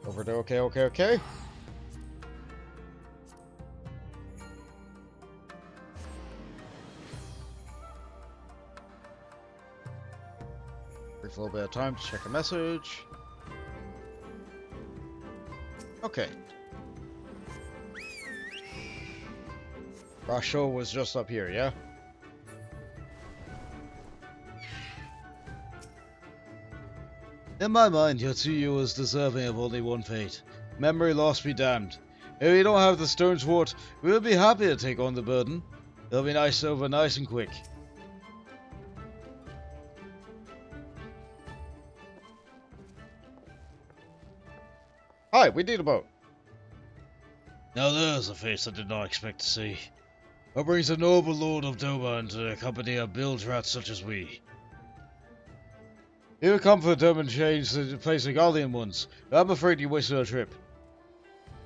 Over there. Okay. Brief little bit of time to check a message. Okay. Rachel was just up here, yeah? In my mind, Yotsuyu is deserving of only one fate. Memory loss be damned. If we don't have the stone sword, we'll be happy to take on the burden. It'll be nice over nice and quick. Hi, we need a boat. Now there's a face I did not expect to see. What brings a noble lord of Doman to accompany a bilge rat such as we? You come for Doman change to place Gallian ones. I'm afraid you wasted our trip.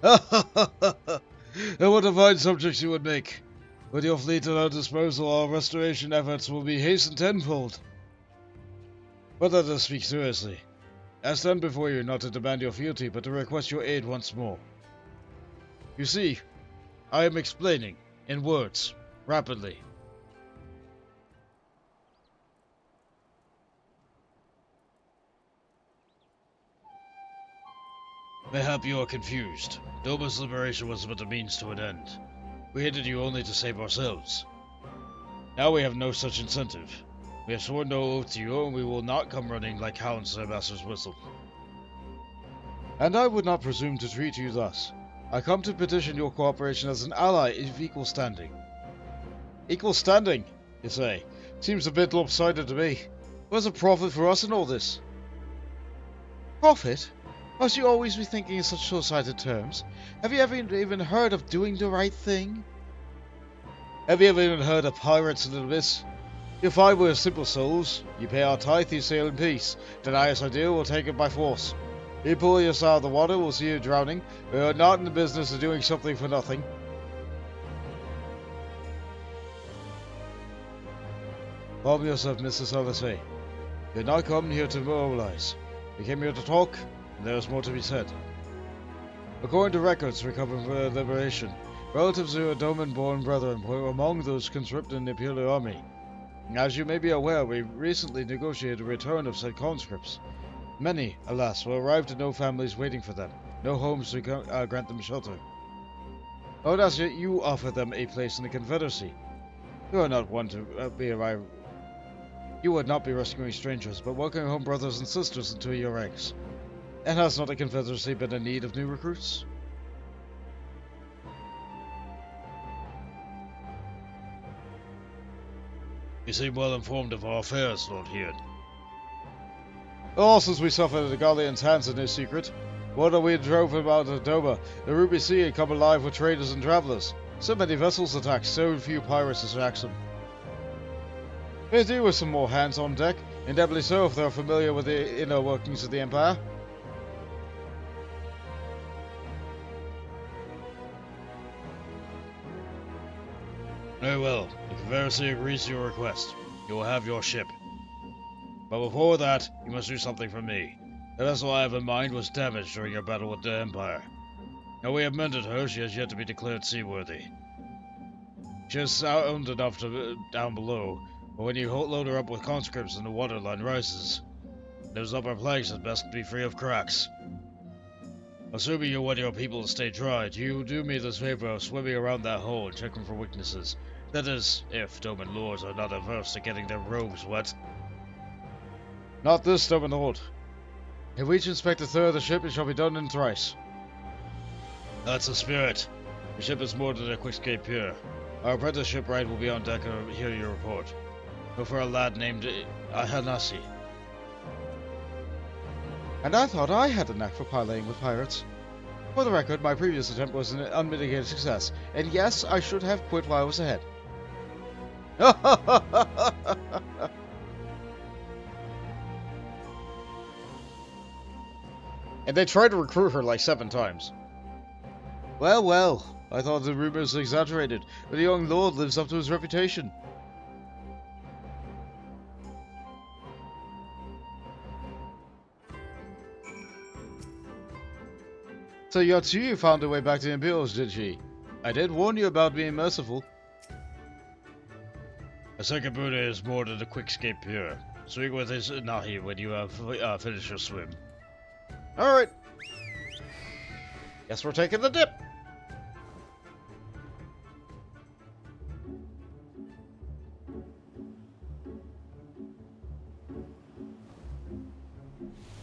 And what a fine subjects you would make. With your fleet at our disposal, our restoration efforts will be hastened tenfold. But let us speak seriously. I stand before you not to demand your fealty, but to request your aid once more. You see, I am explaining, in words, rapidly. Mayhap you are confused. Doma's liberation was but a means to an end. We aided you only to save ourselves. Now we have no such incentive. We have sworn no oath to you, and we will not come running like hounds to their master's whistle. And I would not presume to treat you thus. I come to petition your cooperation as an ally of equal standing. Equal standing, you say? Seems a bit lopsided to me. Where's the profit for us in all this? Profit? Must you always be thinking in such short-sighted terms? Have you ever even heard of doing the right thing? Have you ever even heard of pirates in the abyss? You find we're simple souls. You pay our tithe, you sail in peace. Deny us our deal, we'll take it by force. You pull us out of the water, we'll see you drowning. We are not in the business of doing something for nothing. Calm yourself, Mrs. Asahi. You're not coming here to moralize. We came here to talk, and there is more to be said. According to records recovered from the liberation, relatives of your Doman-born brethren were among those conscripted in the Imperial Army. As you may be aware, we recently negotiated the return of said conscripts. Many, alas, will arrive to no families waiting for them, no homes to grant them shelter. I would ask you offer them a place in the Confederacy. You are not one to be arrived. You would not be rescuing strangers, but welcoming home brothers and sisters into your ranks. And has not the Confederacy been in need of new recruits? You seem well informed of our affairs, Lord Heon. All since we suffered at the Galleon's hands in no secret. Whether we drove him out of Doman, the Ruby Sea had come alive with traders and travelers. So many vessels attacked, so few pirates as Jackson. We do with some more hands on deck, and doubly so if they're familiar with the inner workings of the Empire. Very well, the Confederacy agrees to your request. You will have your ship. But before that, you must do something for me. The vessel I have in mind was damaged during your battle with the Empire. Now we have mended her, she has yet to be declared seaworthy. She is sound enough to down below, but when you load her up with conscripts and the waterline rises, those upper planks had best be free of cracks. Assuming you want your people to stay dry, do you do me this favor of swimming around that hole and checking for weaknesses? That is, if Doman lords are not averse to getting their robes wet. Not this, Doman Lord. If we each inspect a third of the ship, it shall be done in thrice. That's the spirit. The ship is moored at a quick escape pier. Our apprentice shipwright will be on deck and hear your report. Look for a lad named Ahanasi. And I thought I had a knack for parleying with pirates. For the record, my previous attempt was an unmitigated success, and yes, I should have quit while I was ahead. And they tried to recruit her like 7 times. Well, well, I thought the rumors exaggerated, but the young lord lives up to his reputation. So Yatsuyu found her way back to the Imperials, did she? I did warn you about being merciful. A second Buddha is moored at a quick escape pier. Swing with his Nahi when you have finished your swim. Alright. Guess we're taking the dip.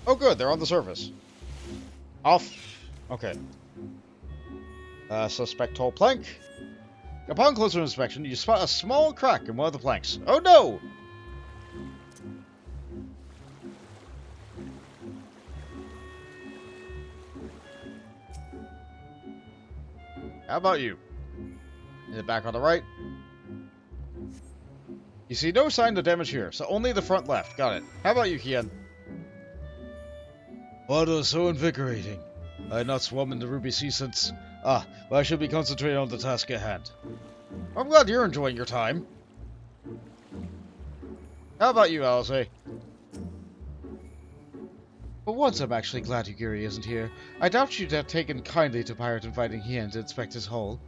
Oh good, they're on the surface. Off. Okay. Suspect tall plank. Upon closer inspection, you spot a small crack in one of the planks. Oh no! How about you? In the back on the right. You see no sign of damage here, so only the front left. Got it. How about you, Kian? Water is so invigorating. I had not swum in the Ruby Sea since... well, I should be concentrating on the task at hand. I'm glad you're enjoying your time. How about you, Alphinaud? For once, I'm actually glad Yugiri isn't here. I doubt you'd have taken kindly to Pirate inviting Hien to inspect his hull.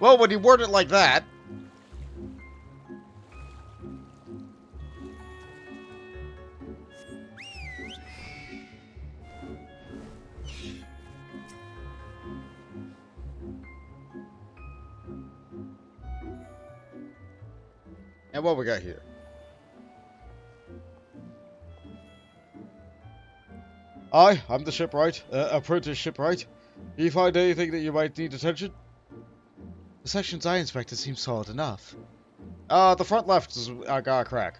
Well, when you word it like that... And And what we got here? I'm the shipwright. Apprentice shipwright. Do you find anything that you might need attention? The sections I inspected seem solid enough. The front left is got a crack.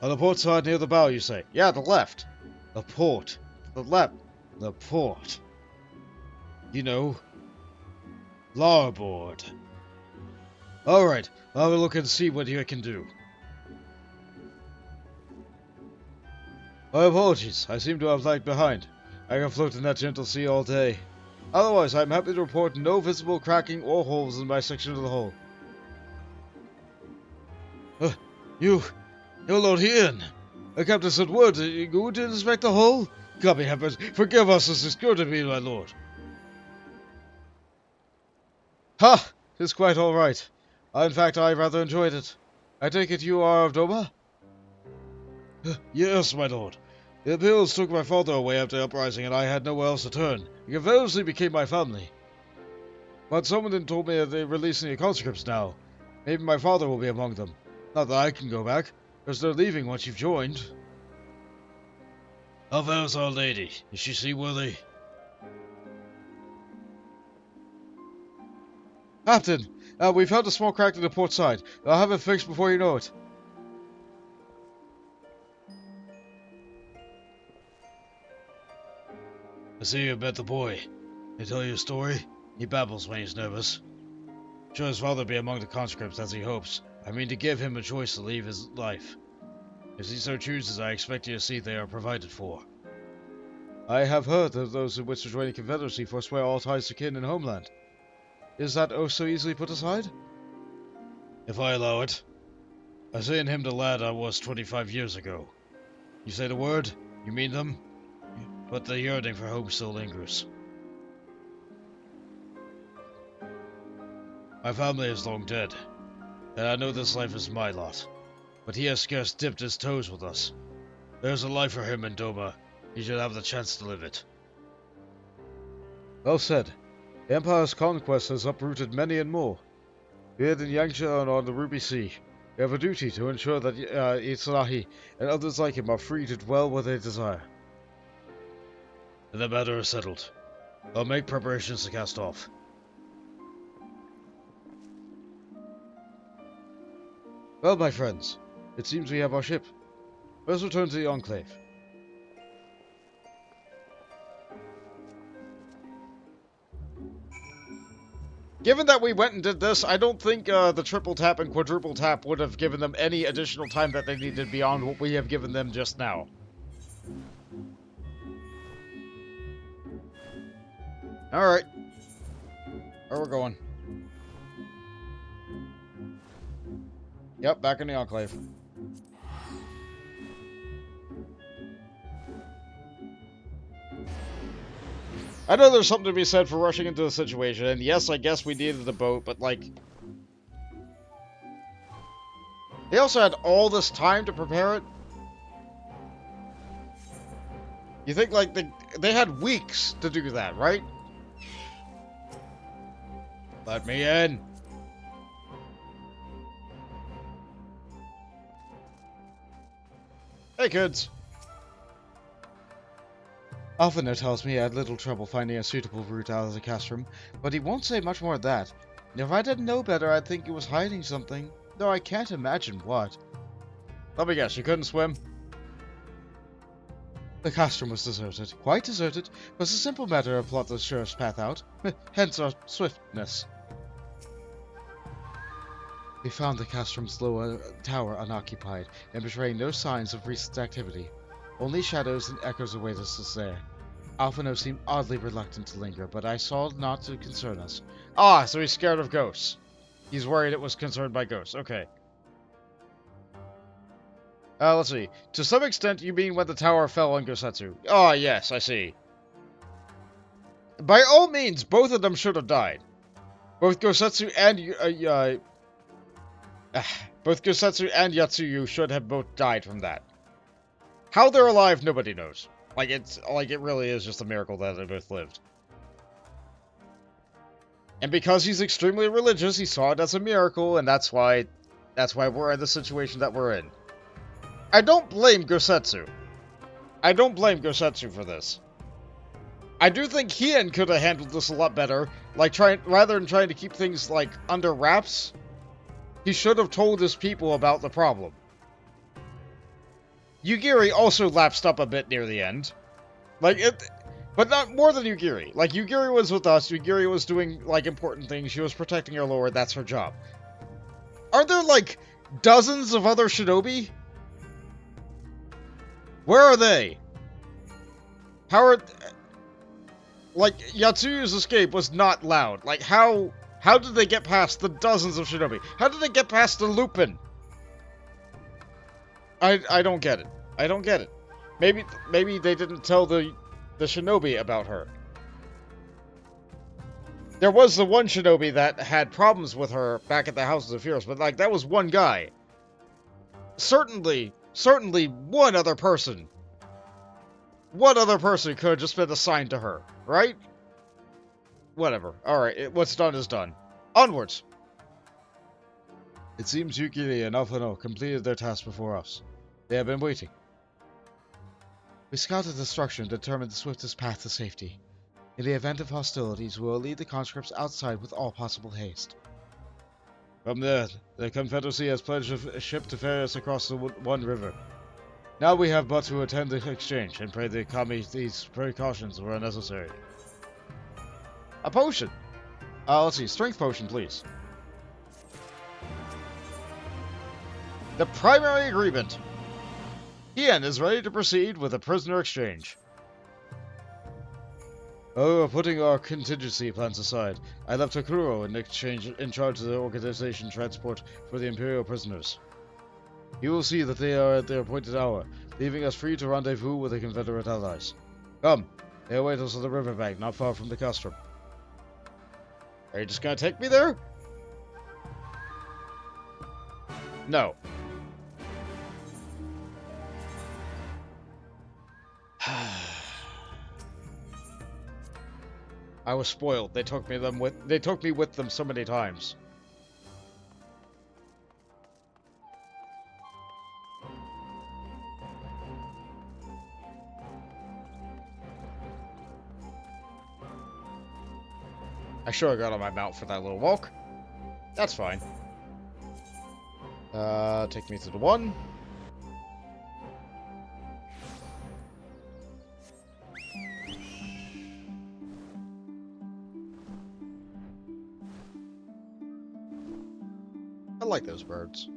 On the port side near the bow, you say? Yeah, the left. The port. The left. The port. You know, larboard. Alright, I'll have a look and see what you can do. My apologies, I seem to have lagged behind. I can float in that gentle sea all day. Otherwise, I'm happy to report no visible cracking or holes in my section of the hull. You're Lord Ian. Captain sent word that you go to inspect the hull? God be heavens, forgive us as is good to be, my lord. Ha! It's quite all right. In fact, I rather enjoyed it. I take it you are of Doman? Yes, my lord. The Imperials took my father away after the uprising, and I had nowhere else to turn. It eventually became my family. But someone then told me that they're releasing the conscripts now. Maybe my father will be among them. Not that I can go back, because they're leaving once you've joined. How fares our lady? Is she seaworthy? Captain, we found a small crack to the port side. I'll have it fixed before you know it. I see you met the boy. He tell you a story? He babbles when he's nervous. Sure his father be among the conscripts as he hopes. I mean to give him a choice to leave his life. If he so chooses, I expect you to see they are provided for. I have heard that those who wish to join the Confederacy forswear all ties to kin and homeland. Is that oh so easily put aside? If I allow it. I say in him the lad I was 25 years ago. You say the word, you mean them, but the yearning for home still lingers. My family is long dead, and I know this life is my lot, but he has scarce dipped his toes with us. There's a life for him in Doman. He should have the chance to live it. Well said. The Empire's conquest has uprooted many and more. Be it in Yangsha and on the Ruby Sea, we have a duty to ensure that Asahi and others like him are free to dwell where they desire. The matter is settled. I'll make preparations to cast off. Well, my friends, it seems we have our ship. Let's return to the Enclave. Given that we went and did this, I don't think the triple tap and quadruple tap would have given them any additional time that they needed beyond what we have given them just now. Alright. Where we're going. Yep, back in the Enclave. I know there's something to be said for rushing into the situation, and yes, I guess we needed the boat, but like... They also had all this time to prepare it? You think, like, they had weeks to do that, right? Let me in! Hey, kids! Alphinaud tells me he had little trouble finding a suitable route out of the Castrum, but he won't say much more than that. If I didn't know better, I'd think he was hiding something, though I can't imagine what. Let me guess, you couldn't swim? The Castrum was deserted. Quite deserted. It was a simple matter to plot the surest path out. Hence our swiftness. We found the Castrum's lower tower unoccupied, and betraying no signs of recent activity. Only shadows and echoes await us there. Alphinaud seemed oddly reluctant to linger, but I saw not to concern us. Ah, so he's scared of ghosts. He's worried it was concerned by ghosts. Okay. Let's see. To some extent, you mean when the tower fell on Gosetsu. Ah, yes, I see. By all means, both of them should have died. Both Gosetsu and Yatsuyu should have both died from that. How they're alive, nobody knows. It really is just a miracle that they both lived. And because he's extremely religious, he saw it as a miracle, and that's why That's why we're in the situation that we're in. I don't blame Gosetsu. I don't blame Gosetsu for this. I do think Hien could have handled this a lot better. Like, rather than trying to keep things, like, under wraps, he should have told his people about the problem. Yugiri also lapsed up a bit near the end. Like, but not more than Yugiri. Like, Yugiri was with us, Yugiri was doing, like, important things, she was protecting her lord, that's her job. Are there, like, dozens of other shinobi? Where are they? How are... Like, Yatsuyu's escape was not loud. Like, how did they get past the dozens of shinobi? How did they get past the Lupin? I don't get it. I don't get it. Maybe they didn't tell the shinobi about her. There was the one shinobi that had problems with her back at the Houses of Fears, but, like, that was one guy. Certainly one other person. One other person could have just been assigned to her, right? Whatever. Alright, what's done is done. Onwards! It seems Yukiri and Alphinaud completed their task before us. They have been waiting. We scouted the structure and determined the swiftest path to safety. In the event of hostilities, we will lead the conscripts outside with all possible haste. From there, the Confederacy has pledged a ship to ferry us across the One River. Now we have but to attend the exchange and pray the kami these precautions were necessary. A potion! Let's see, strength potion, please. The primary agreement. Hien is ready to proceed with a prisoner exchange. Oh, putting our contingency plans aside, I left Takuro in charge of the organization transport for the Imperial prisoners. He will see that they are at their appointed hour, leaving us free to rendezvous with the Confederate allies. Come, they await us on the riverbank, not far from the Castrum. Are you just gonna take me there? No. I was spoiled. They took me with them so many times. I sure got on my mount for that little walk. That's fine. Take me to the one. I like those birds.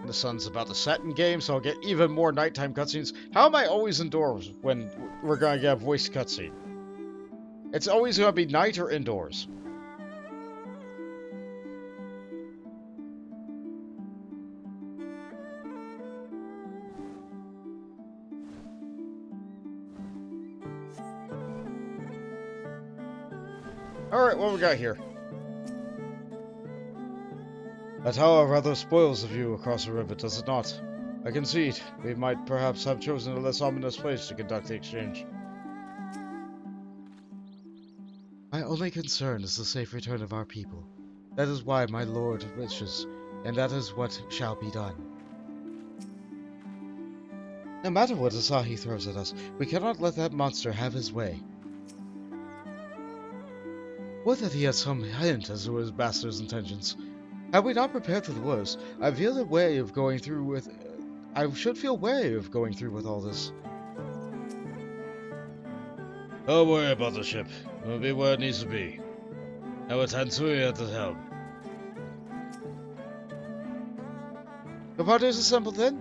The sun's about to set in game, so I'll get even more nighttime cutscenes. How am I always indoors when we're gonna get a voice cutscene? It's always gonna be night or indoors. Alright, what we got here? That tower rather spoils the view across the river, does it not? I concede, we might perhaps have chosen a less ominous place to conduct the exchange. My only concern is the safe return of our people. That is why my lord wishes, and that is what shall be done. No matter what Asahi throws at us, we cannot let that monster have his way. Would that he had some hint as to his bastard's intentions. Had we not prepared for the worst, I should feel wary of going through with all this. Don't worry about the ship. It'll be where it needs to be. Now with Hansui at the helm. The party is assembled then?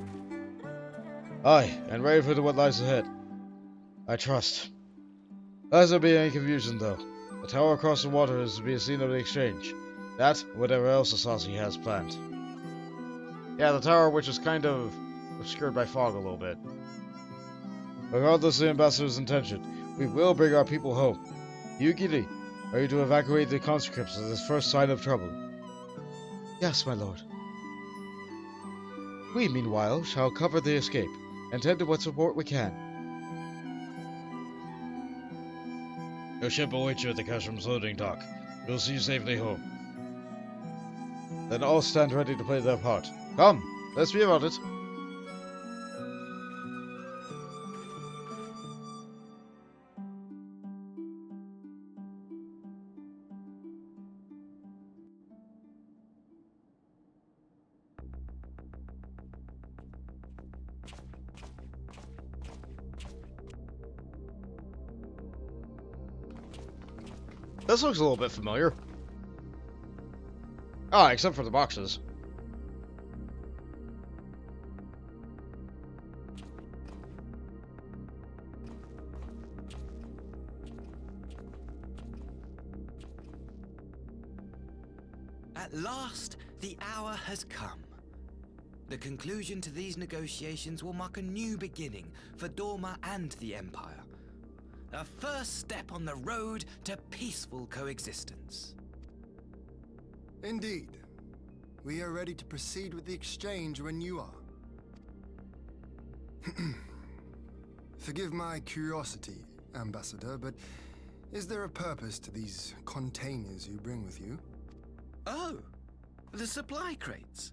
Aye, and ready for what lies ahead. I trust. Lest there be any confusion, though. The tower across the water is to be a scene of the exchange. That, whatever else Asahi has planned. Yeah, the tower, which is kind of obscured by fog a little bit. Regardless of the ambassador's intention, we will bring our people home. Yukiri, are you to evacuate the conscripts at this first sign of trouble? Yes, my lord. We, meanwhile, shall cover the escape, and tend to what support we can. Your ship awaits you at the Castrum's loading dock. We'll see you safely home. Then all stand ready to play their part. Come, let's be about it. This looks a little bit familiar. Ah, except for the boxes. At last, the hour has come. The conclusion to these negotiations will mark a new beginning for Dorma and the Empire. A first step on the road to peaceful coexistence. Indeed. We are ready to proceed with the exchange when you are. Forgive my curiosity, Ambassador, but is there a purpose to these containers you bring with you? Oh, the supply crates.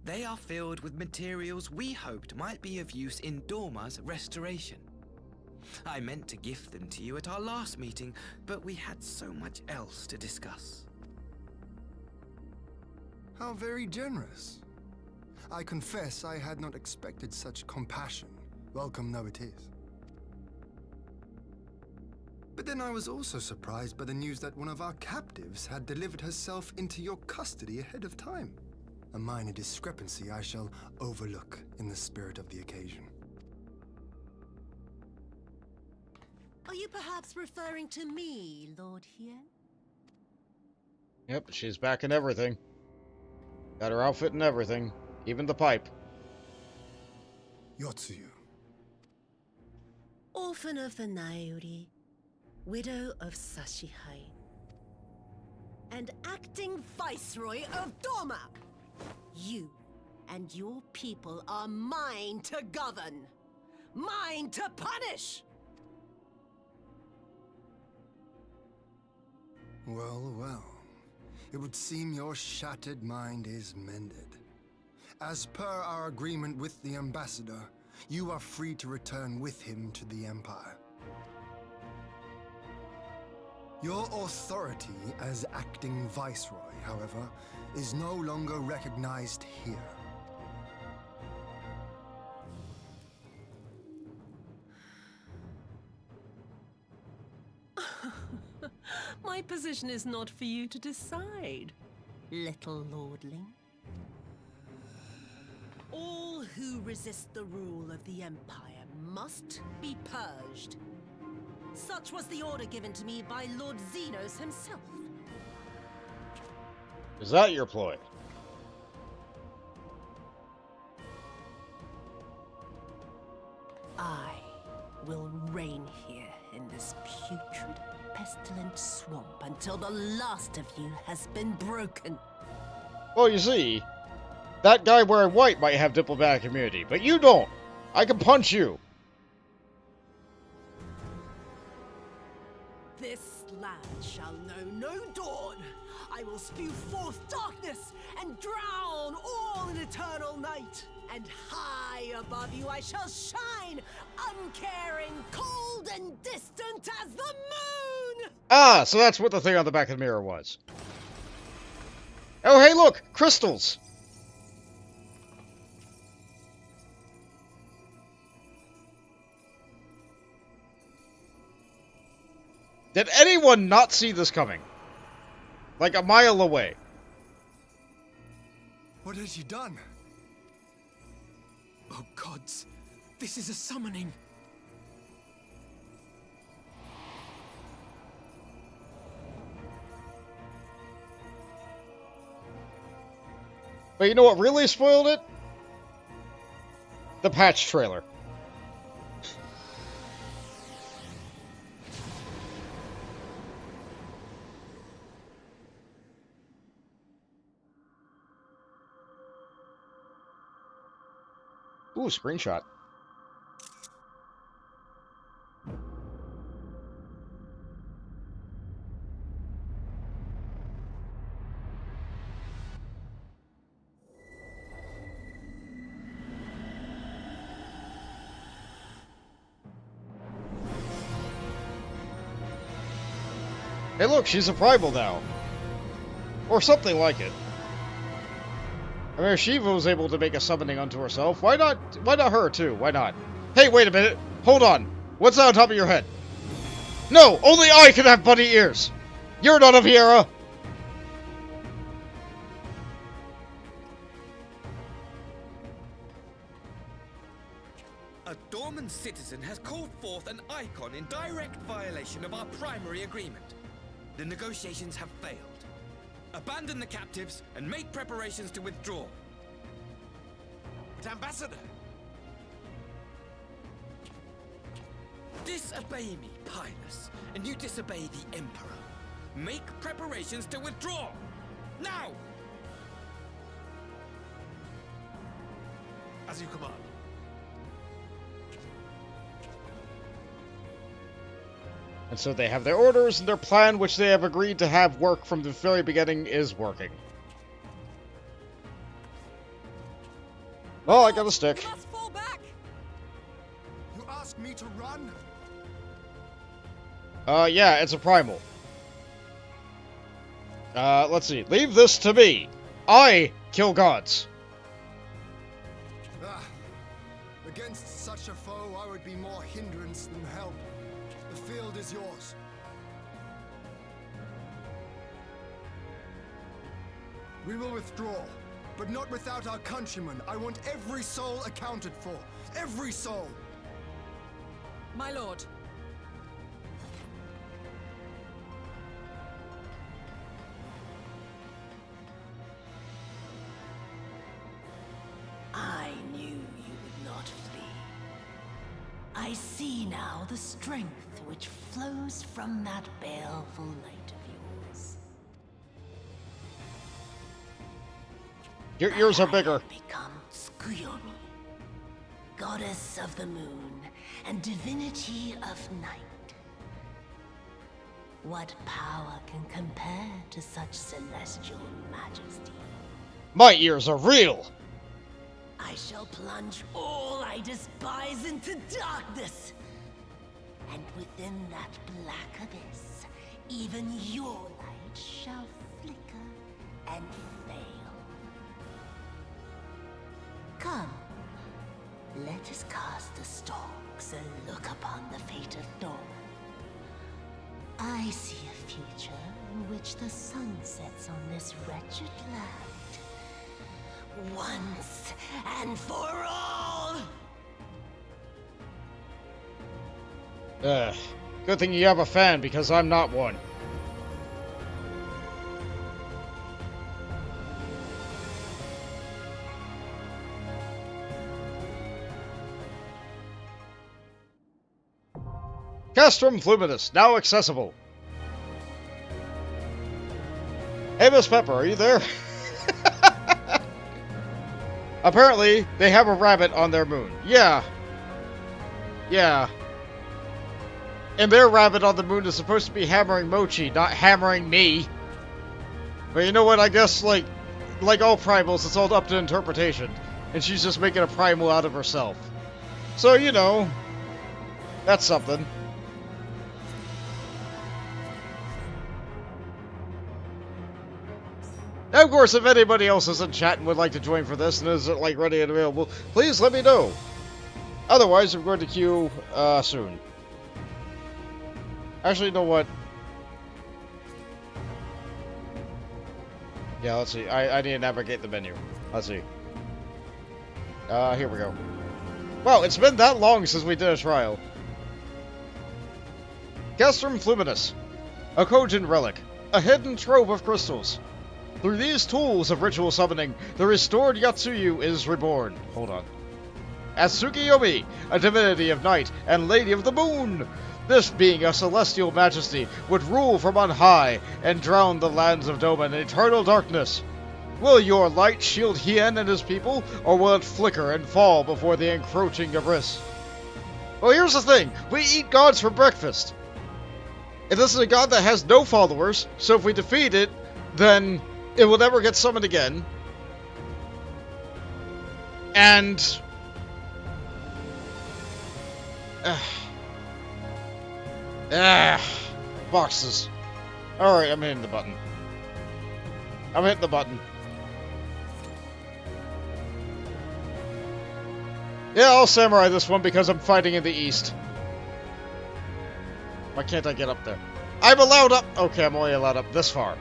They are filled with materials we hoped might be of use in Dorma's restoration. I meant to gift them to you at our last meeting, but we had so much else to discuss. How very generous. I confess I had not expected such compassion, welcome though it is. But then I was also surprised by the news that one of our captives had delivered herself into your custody ahead of time. A minor discrepancy I shall overlook in the spirit of the occasion. Are you perhaps referring to me, Lord Hien? Yep, she's back in everything. Got her outfit and everything, even the pipe. Yotsuyu. Orphan of the Nairi, widow of Sashihai, and acting viceroy of Dorma. You and your people are mine to govern, mine to punish. Well, well. It would seem your shattered mind is mended. As per our agreement with the Ambassador, you are free to return with him to the Empire. Your authority as acting viceroy, however, is no longer recognized here. My position is not for you to decide, little lordling. All who resist the rule of the Empire must be purged. Such was the order given to me by Lord Xenos himself. Is that your ploy? I will reign here in this putrid, pestilent swamp until the last of you has been broken. Well, you see, that guy wearing white might have diplomatic immunity, but you don't. I can punch you. This land shall know no dawn. I will spew forth darkness and drown all in eternal night. And high above you I shall shine, uncaring, cold and distant as the moon! Ah, so that's what the thing on the back of the mirror was. Oh, hey, look! Crystals! Did anyone not see this coming? Like a mile away. What has she done? Oh gods, this is a summoning. But you know what really spoiled it? The patch trailer. Ooh, screenshot. Hey look, she's a primal now. Or something like it. I mean, if Shiva was able to make a summoning unto herself, why not her too? Why not? Hey, wait a minute. Hold on. What's on top of your head? No, only I can have bunny ears. You're not a Viera. A Doman citizen has called forth an icon in direct violation of our primary agreement. The negotiations have failed. Abandon the captives and make preparations to withdraw. But Ambassador! Disobey me, Pilus, and you disobey the Emperor. Make preparations to withdraw! Now! As you command. And so they have their orders, and their plan, which they have agreed to have work from the very beginning, is working. Oh, I got a stick. Must fall back. You ask me to run? Yeah, it's a primal. Let's see. Leave this to me. I kill gods. Against such a foe, I would be more hindrance than help. The field is yours. We will withdraw, but not without our countrymen. I want every soul accounted for. Every soul! My lord. I knew you would not flee. I see now the strength which flows from that baleful light of yours. Your ears are bigger. Become Tsukuyomi, goddess of the moon and divinity of night. What power can compare to such celestial majesty? My ears are real. I shall plunge all I despise into darkness. And within that black abyss, even your light shall flicker and fail. Come, let us cast the stalks and look upon the fate of Doman. I see a future in which the sun sets on this wretched land. Once and for all! Good thing you have a fan, because I'm not one. Castrum Fluminis, now accessible. Hey, Miss Pepper, are you there? Apparently, they have a rabbit on their moon. Yeah. Yeah. And their rabbit on the moon is supposed to be hammering Mochi, not hammering me. But you know what, I guess, like all primals, it's all up to interpretation. And she's just making a primal out of herself. So, you know, that's something. Now, of course, if anybody else is in chat and would like to join for this and is like ready and available, please let me know. Otherwise, I'm going to queue soon. Actually, you know what? Yeah, let's see. I need to navigate the menu. Let's see. Here we go. Wow, it's been that long since we did a trial. Castrum Fluminis. A cogent relic. A hidden trove of crystals. Through these tools of ritual summoning, the restored Yatsuyu is reborn. Hold on. As Tsukuyomi, a divinity of night and lady of the moon. This being a celestial majesty would rule from on high and drown the lands of Doman in eternal darkness. Will your light shield Hien and his people, or will it flicker and fall before the encroaching abyss? Well, here's the thing. We eat gods for breakfast. And this is a god that has no followers, so if we defeat it, then it will never get summoned again. And boxes. Alright, I'm hitting the button. I'm hitting the button. Yeah, I'll samurai this one because I'm fighting in the east. Why can't I get up there? I'm allowed up! Okay, I'm only allowed up this far.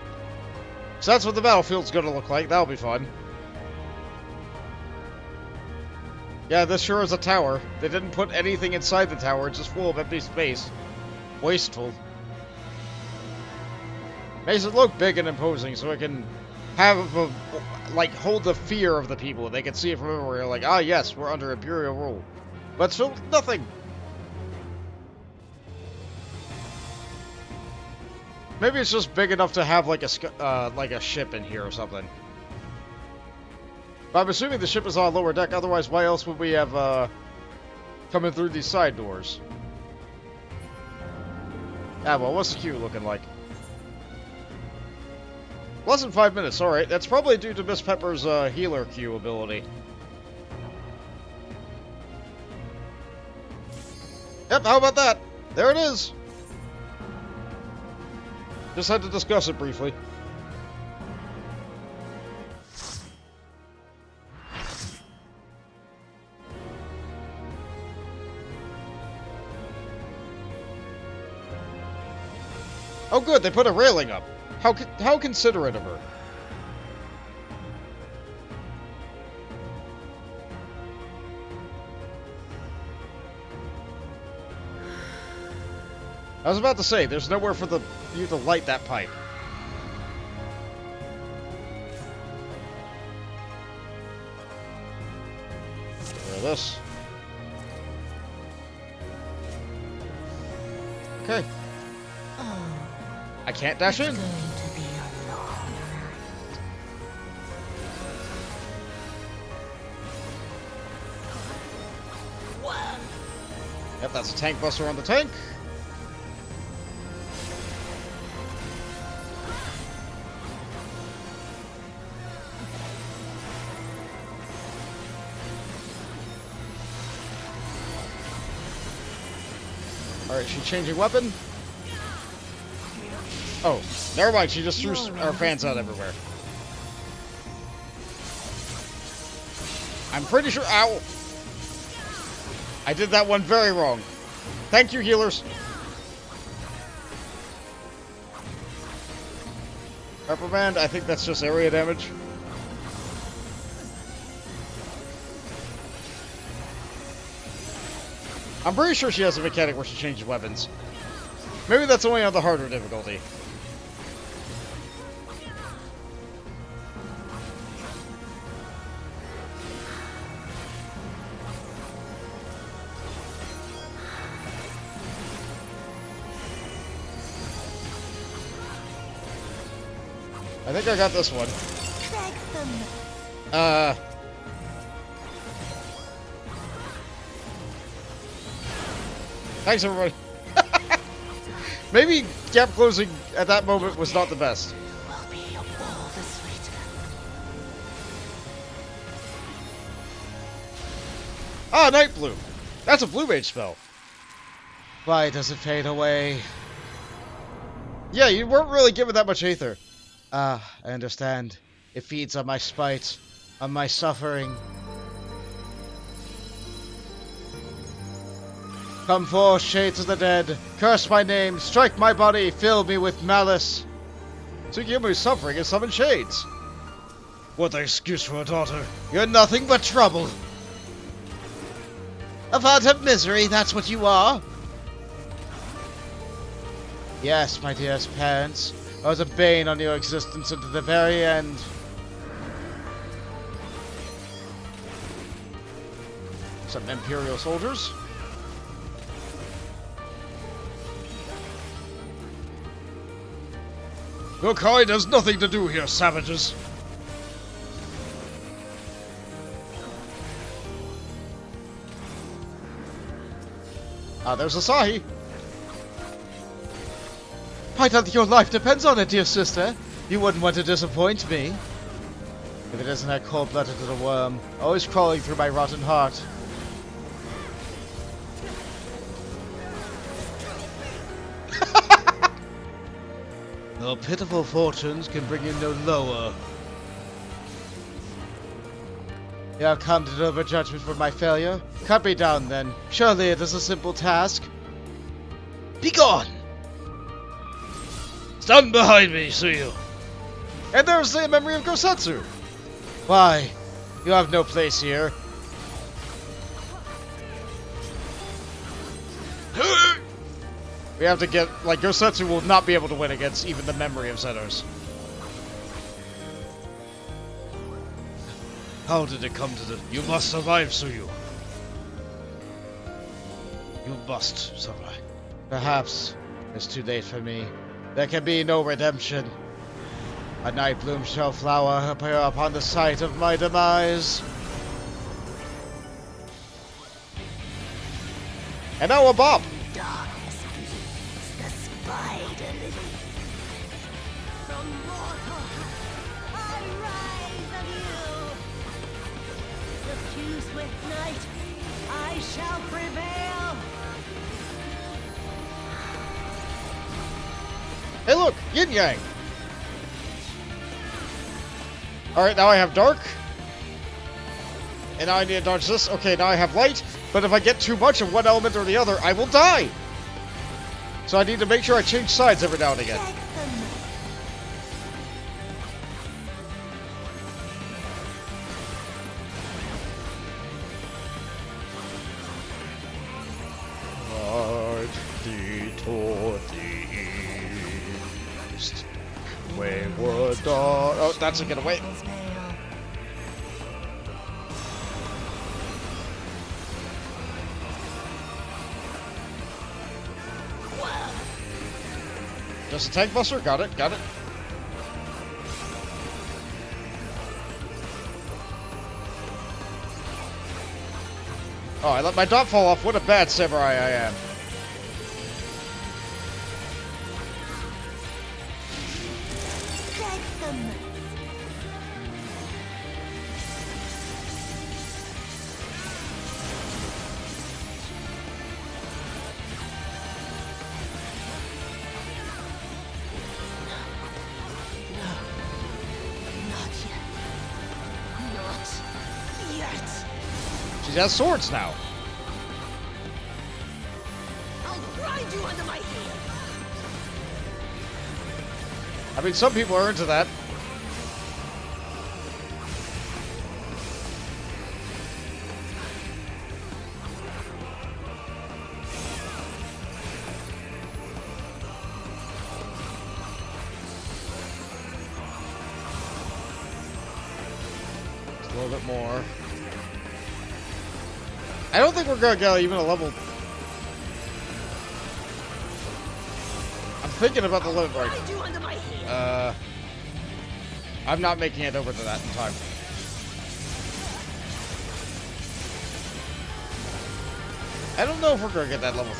So that's what the battlefield's gonna look like. That'll be fun. Yeah, this sure is a tower. They didn't put anything inside the tower. It's just full of empty space. Wasteful. Makes it look big and imposing so it can have a, like, hold the fear of the people. They can see it from everywhere. Like, ah, yes, we're under Imperial rule. But still nothing. Maybe it's just big enough to have like a ship in here or something. But I'm assuming the ship is on lower deck. Otherwise, why else would we have coming through these side doors? Ah, well, what's the queue looking like? Less than 5 minutes. All right, that's probably due to Miss Pepper's healer queue ability. Yep. How about that? There it is. Just had to discuss it briefly. Oh good, they put a railing up. How considerate of her. I was about to say, there's nowhere for you to light that pipe. Hear this. Okay. I can't dash in. Yep, that's a tank buster on the tank. Alright, she's changing weapon. Oh, never mind, she just threw our fans out everywhere. I'm pretty sure... Ow! I did that one very wrong. Thank you, healers. Reprimand, I think that's just area damage. I'm pretty sure she has a mechanic where she changes weapons. Maybe that's only on the harder difficulty. I think I got this one. Thanks, everybody. Maybe gap closing at that moment was not the best. Ah, Night Bloom. That's a Blue Mage spell. Why does it fade away? Yeah, you weren't really given that much Aether. Ah, I understand. It feeds on my spite, on my suffering. Come forth, shades of the dead. Curse my name, strike my body, fill me with malice. Tsukiyomi's suffering and summon shades. What an excuse for a daughter. You're nothing but trouble. A font of misery, that's what you are. Yes, my dearest parents. I was a bane on your existence until the very end. Some Imperial soldiers. Your kind has nothing to do here, savages. Ah, there's Asahi. I thought your life depends on it, dear sister. You wouldn't want to disappoint me. If it isn't that cold-blooded little worm, always crawling through my rotten heart. Your pitiful fortunes can bring you no lower. You have come to deliver judgment for my failure? Cut me down, then. Surely it is a simple task. Begone! Stand behind me, Suyu! And there's the memory of Gosetsu! Why? You have no place here. We have to get, like, Gosetsu will not be able to win against even the memory of Zenos. How did it come to this? You must survive, Suyu. You must survive. Perhaps it's too late for me. There can be no redemption. A night bloom shall flower appear upon the sight of my demise. And now a bop! Shall prevail. Hey look! Yin Yang! Alright, now I have dark. And now I need to dodge this. Okay, now I have light. But if I get too much of one element or the other, I will die! So I need to make sure I change sides every now and again. Toward the east, Wayward dawn. Oh, that's a getaway. Just a tank buster. Got it. Got it. Oh, I let my dot fall off. What a bad samurai I am. She has swords now. I'll grind you under my heel. I mean, some people are into that. Just a little bit more. I don't think we're gonna get even a level. I'm thinking about the limit break. I'm not making it over to that in time. I don't know if we're gonna get that level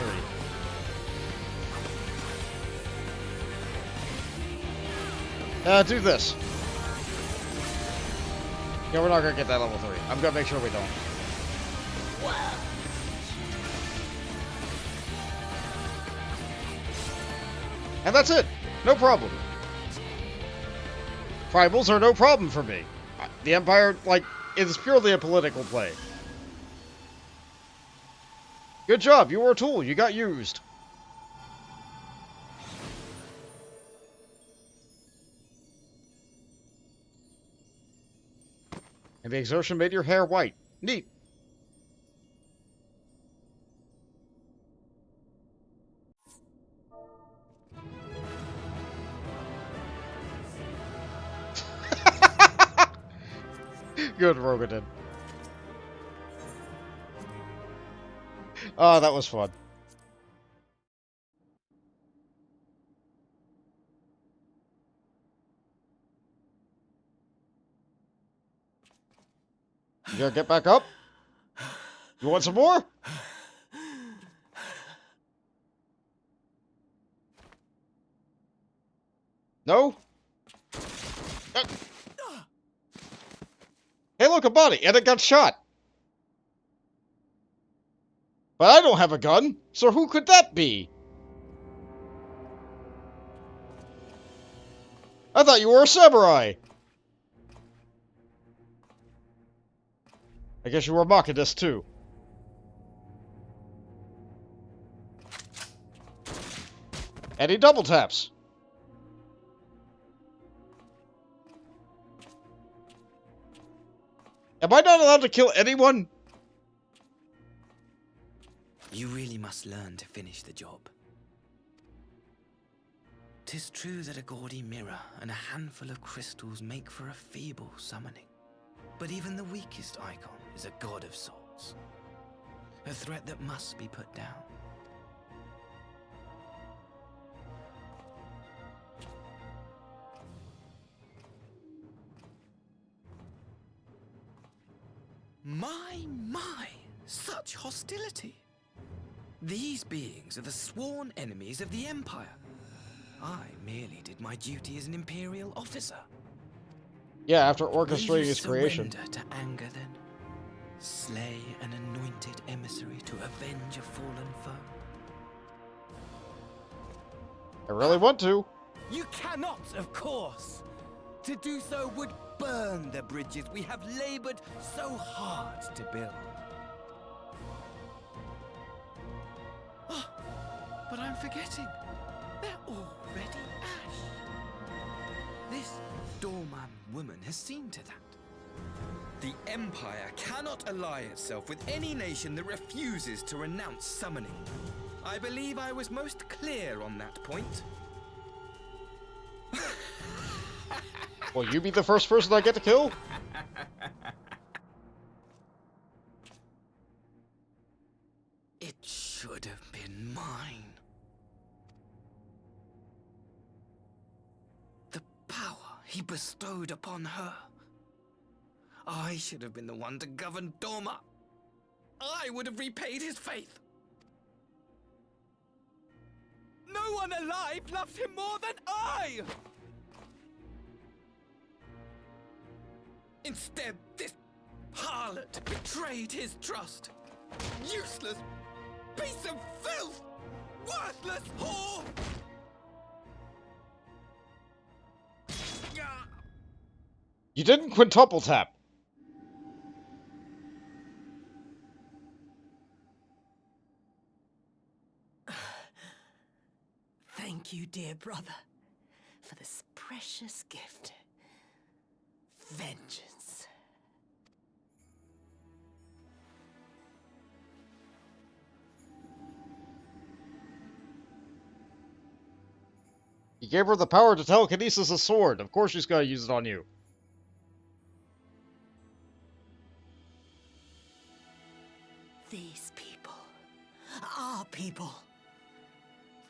3. Do this. Yeah, we're not gonna get that level 3. I'm gonna make sure we don't. And that's it. No problem. Tribals are no problem for me. The Empire, like, is purely a political play. Good job. You were a tool. You got used. And the exertion made your hair white. Neat. Good, Rogadin. Oh, that was fun. You gonna get back up? You want some more? No? Hey, look, a body, and it got shot. But I don't have a gun, so who could that be? I thought you were a samurai! I guess you were mocking this too. And he double taps. Am I not allowed to kill anyone? You really must learn to finish the job. 'Tis true that a gaudy mirror and a handful of crystals make for a feeble summoning. But even the weakest icon is a god of sorts. A threat that must be put down. My, such hostility! These beings are the sworn enemies of the Empire. I merely did my duty as an Imperial officer. Yeah, after Will orchestrating you his creation. surrender to anger then? Slay an anointed emissary to avenge a fallen foe? I really want to. You cannot, of course. To do so would burn the bridges we have labored so hard to build. Oh, but I'm forgetting. They're already ash. This Doman woman has seen to that. The Empire cannot ally itself with any nation that refuses to renounce summoning. I believe I was most clear on that point. Will you be the first person I get to kill? It should have been mine. The power he bestowed upon her. I should have been the one to govern Doman. I would have repaid his faith. No one alive loves him more than I! Instead, this harlot betrayed his trust. Useless piece of filth! Worthless whore! You didn't quintuple tap. Thank you, dear brother, for this precious gift. Vengeance. You gave her the power to telekinesis a sword. Of course she's gonna use it on you. These people, our people,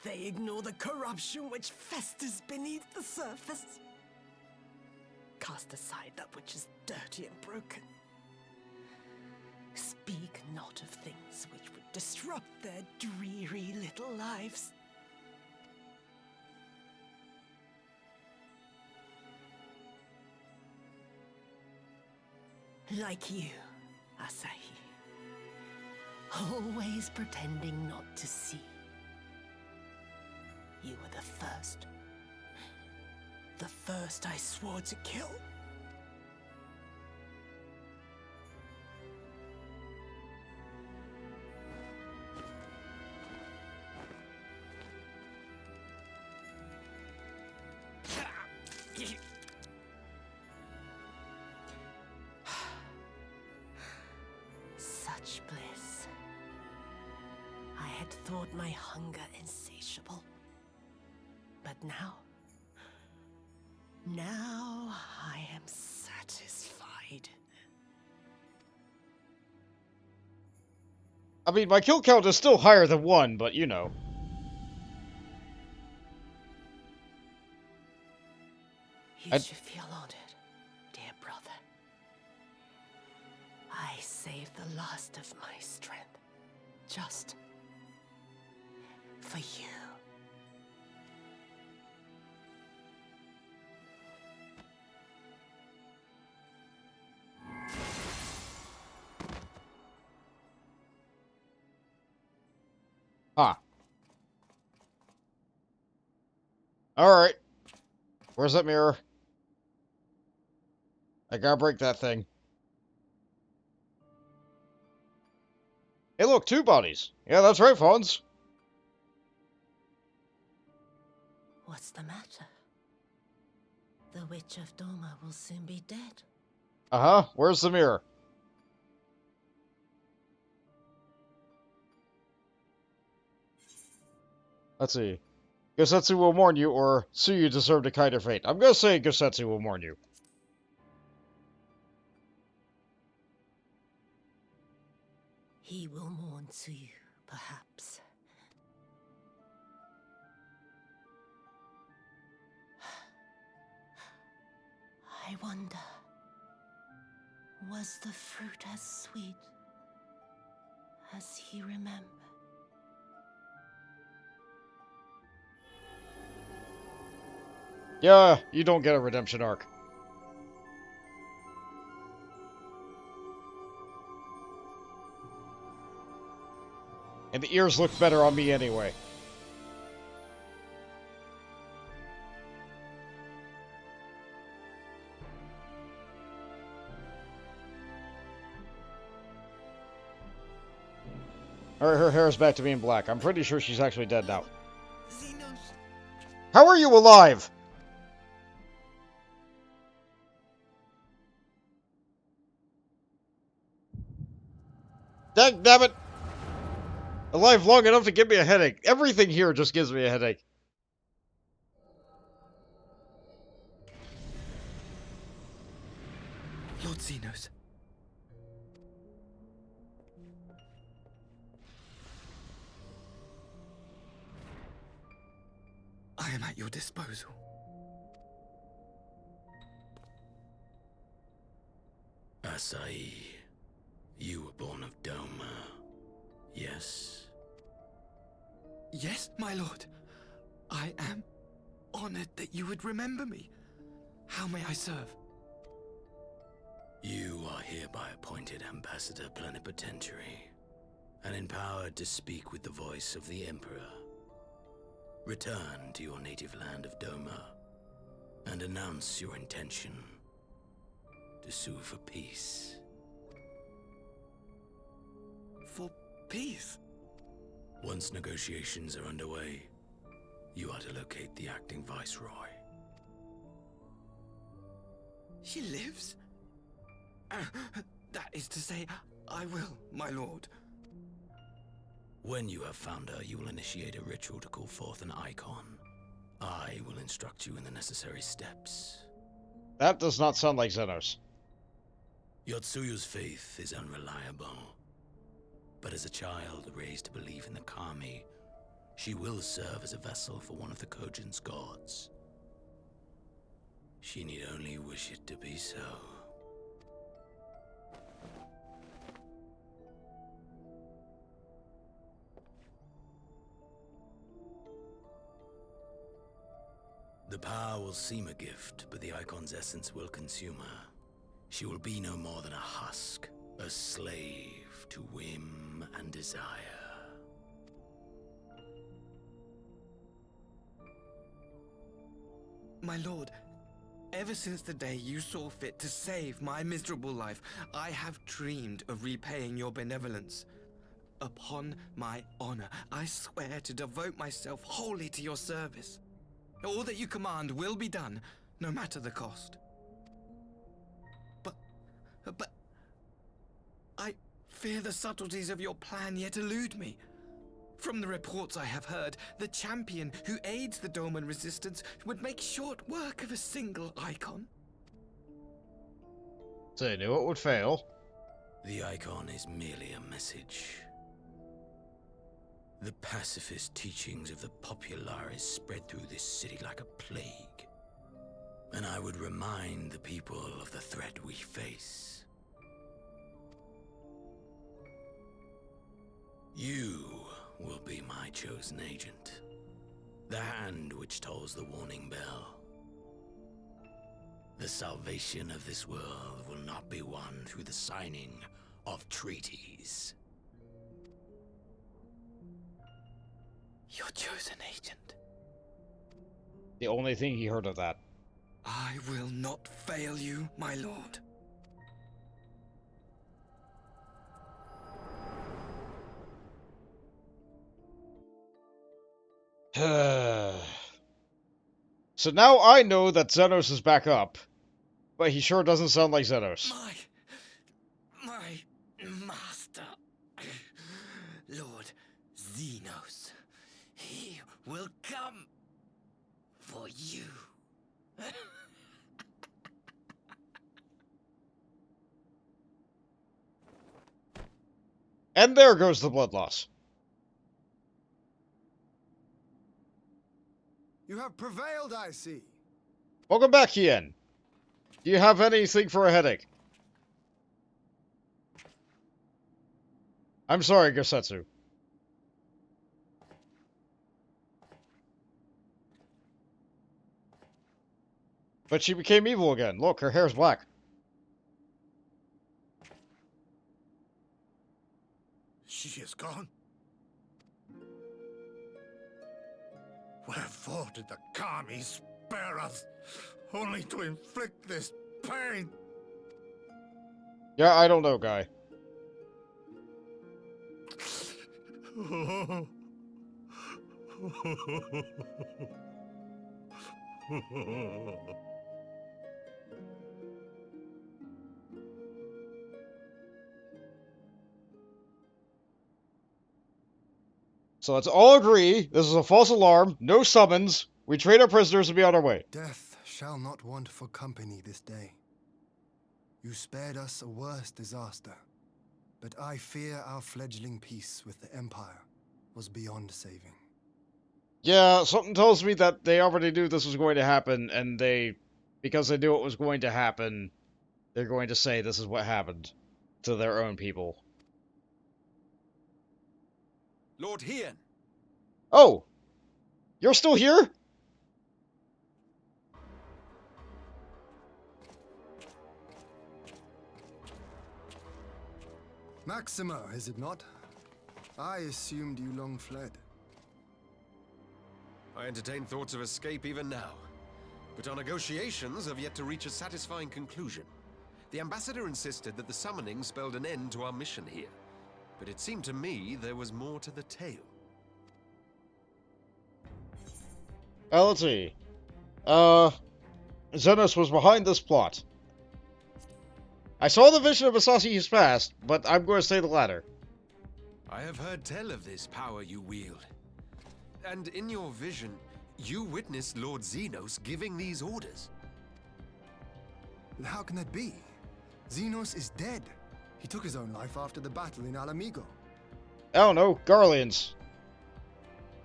they ignore the corruption which festers beneath the surface. Cast aside that which is dirty and broken. Speak not of things which would disrupt their dreary little lives. Like you, Asahi. Always pretending not to see. You were the first. The first I swore to kill. Such bliss. I had thought my hunger insatiable. But now I am satisfied. I mean, my kill count is still higher than 1, but you know. You should feel honored, dear brother. I saved the last of my strength, just for you. Huh. Alright. Where's that mirror? I gotta break that thing. Hey, look, 2 bodies. Yeah, that's right, Fawns. What's the matter? The Witch of Doma will soon be dead. Uh-huh. Where's the mirror? Let's see. Gosetsu will warn you, or Tsuyu deserved a kinder fate. I'm gonna say Gosetsu will warn you. He will mourn to you, perhaps. I wonder, was the fruit as sweet as he remembered? Yeah, you don't get a redemption arc. And the ears look better on me anyway. Her hair is back to being black. I'm pretty sure she's actually dead now. How are you alive? Damn it! Alive long enough to give me a headache. Everything here just gives me a headache. Lord Xenos. I am at your disposal. Asahi, you were born of Doma, yes? Yes, my lord. I am honored that you would remember me. How may I serve? You are hereby appointed Ambassador Plenipotentiary, and empowered to speak with the voice of the Emperor. Return to your native land of Doma, and announce your intention to sue for peace. For peace? Once negotiations are underway, you are to locate the acting Viceroy. She lives? That is to say, I will, my lord. When you have found her, you will initiate a ritual to call forth an icon. I will instruct you in the necessary steps. That does not sound like Xenos. Yotsuyu's faith is unreliable. But as a child raised to believe in the Kami, she will serve as a vessel for one of the Kojin's gods. She need only wish it to be so. The power will seem a gift, but the icon's essence will consume her. She will be no more than a husk, a slave to whim and desire. My lord, ever since the day you saw fit to save my miserable life, I have dreamed of repaying your benevolence. Upon my honor, I swear to devote myself wholly to your service. All that you command will be done, no matter the cost. But I fear the subtleties of your plan yet elude me. From the reports I have heard, the champion who aids the Doman resistance would make short work of a single icon. So you knew it would fail. The icon is merely a message. The pacifist teachings of the Populares spread through this city like a plague. And I would remind the people of the threat we face. You will be my chosen agent. The hand which tolls the warning bell. The salvation of this world will not be won through the signing of treaties. Your chosen agent. The only thing he heard of that. I will not fail you, my lord. So now I know that Xenos is back up, but he sure doesn't sound like Xenos. My master, Lord Xenos, he will come for you. And there goes the blood loss. You have prevailed, I see. Welcome back, Hien. Do you have anything for a headache? I'm sorry, Gosetsu. But she became evil again. Look, her hair's black. She is gone? Wherefore did the Kami spare us, only to inflict this pain? Yeah, I don't know, guy. So let's all agree, this is a false alarm, no summons, we trade our prisoners and be on our way. Death shall not want for company this day. You spared us a worse disaster, but I fear our fledgling peace with the Empire was beyond saving. Yeah, something tells me that they already knew this was going to happen, and because they knew it was going to happen, they're going to say this is what happened to their own people. Lord Hien! Oh! You're still here? Maxima, is it not? I assumed you long fled. I entertain thoughts of escape even now, but our negotiations have yet to reach a satisfying conclusion. The ambassador insisted that the summoning spelled an end to our mission here, but it seemed to me there was more to the tale. Let's see. Xenos was behind this plot. I saw the vision of Asahi's past, but I'm going to say the latter. I have heard tell of this power you wield. And in your vision, you witnessed Lord Xenos giving these orders. How can that be? Xenos is dead. He took his own life after the battle in Alamigo. I don't know, Garleans.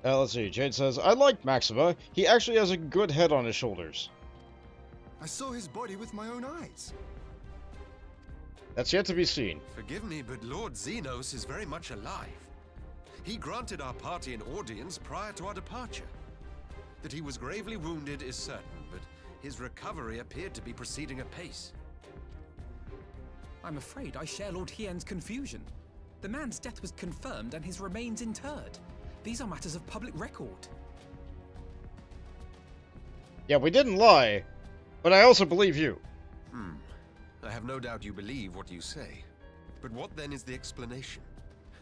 Let's see, Jade says, I like Maxima. He actually has a good head on his shoulders. I saw his body with my own eyes. That's yet to be seen. Forgive me, but Lord Xenos is very much alive. He granted our party an audience prior to our departure. That he was gravely wounded is certain, but his recovery appeared to be proceeding apace. I'm afraid I share Lord Hien's confusion. The man's death was confirmed and his remains interred. These are matters of public record. Yeah, we didn't lie, but I also believe you. I have no doubt you believe what you say. But what then is the explanation?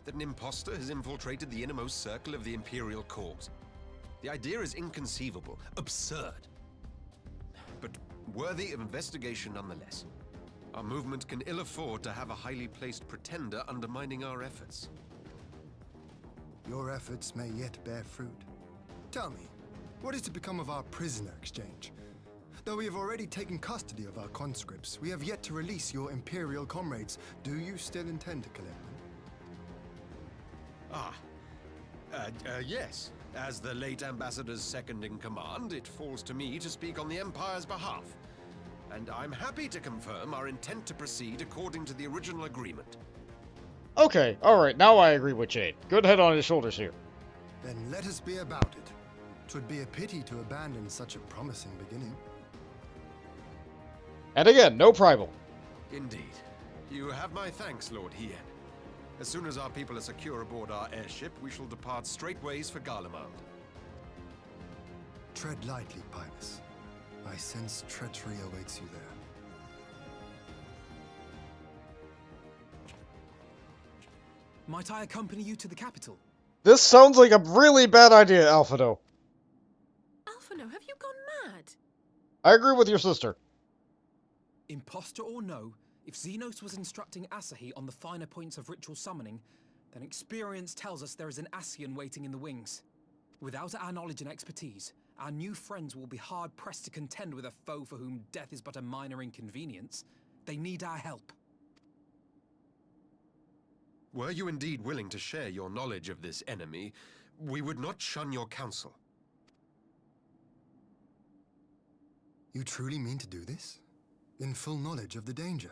That an impostor has infiltrated the innermost circle of the Imperial Corps? The idea is inconceivable, absurd. But worthy of investigation nonetheless. Our movement can ill afford to have a highly placed pretender undermining our efforts. Your efforts may yet bear fruit. Tell me, what is to become of our prisoner exchange? Though we have already taken custody of our conscripts, we have yet to release your Imperial comrades. Do you still intend to collect them? Yes. As the late Ambassador's second-in-command, it falls to me to speak on the Empire's behalf. And I'm happy to confirm our intent to proceed according to the original agreement. Okay, alright, now I agree with Jade. Good head on his shoulders here. Then let us be about it. 'Twould be a pity to abandon such a promising beginning. And again, no primal. Indeed. You have my thanks, Lord Hien. As soon as our people are secure aboard our airship, we shall depart straightways for Garlemald. Tread lightly, Pybus. I sense treachery awaits you there. Might I accompany you to the capital? This sounds like a really bad idea, Alphinaud. Alphinaud, have you gone mad? I agree with your sister. Imposter or no, if Xenos was instructing Asahi on the finer points of ritual summoning, then experience tells us there is an Ascian waiting in the wings. Without our knowledge and expertise, our new friends will be hard-pressed to contend with a foe for whom death is but a minor inconvenience. They need our help. Were you indeed willing to share your knowledge of this enemy, we would not shun your counsel. You truly mean to do this? In full knowledge of the danger?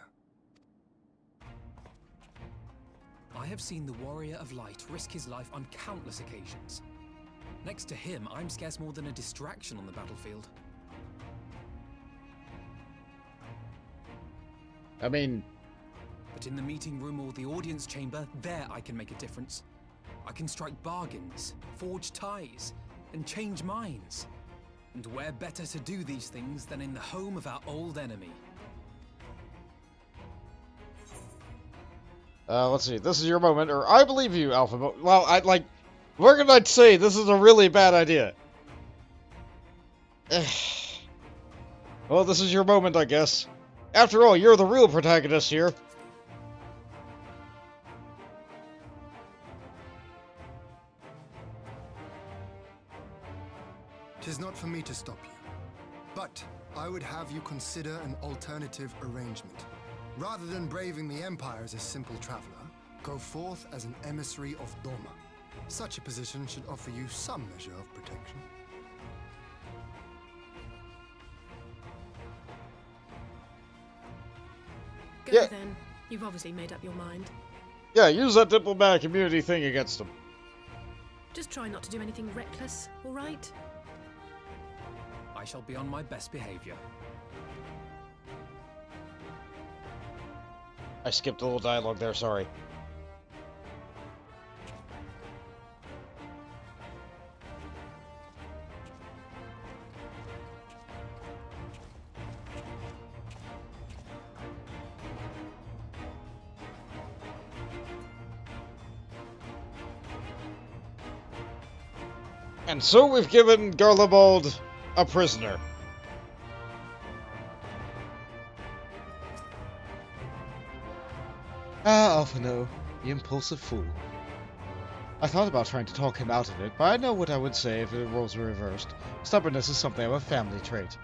I have seen the Warrior of Light risk his life on countless occasions. Next to him, I'm scarce more than a distraction on the battlefield. I mean... But in the meeting room or the audience chamber, there I can make a difference. I can strike bargains, forge ties, and change minds. And where better to do these things than in the home of our old enemy? Let's see. This is your moment, or I believe you, Alpha. Well, where can I say this is a really bad idea? Well, this is your moment, I guess. After all, you're the real protagonist here. 'Tis not for me to stop you, but I would have you consider an alternative arrangement. Rather than braving the Empire as a simple traveler, go forth as an emissary of Doman. Such a position should offer you some measure of protection. Go then. You've obviously made up your mind. Yeah, use that diplomatic immunity thing against him. Just try not to do anything reckless, all right? I shall be on my best behavior. I skipped a little dialogue there, sorry. And so we've given Garlemald a prisoner. Ah, Alphinaud, the impulsive fool. I thought about trying to talk him out of it, but I know what I would say if the roles were reversed. Stubbornness is something of a family trait.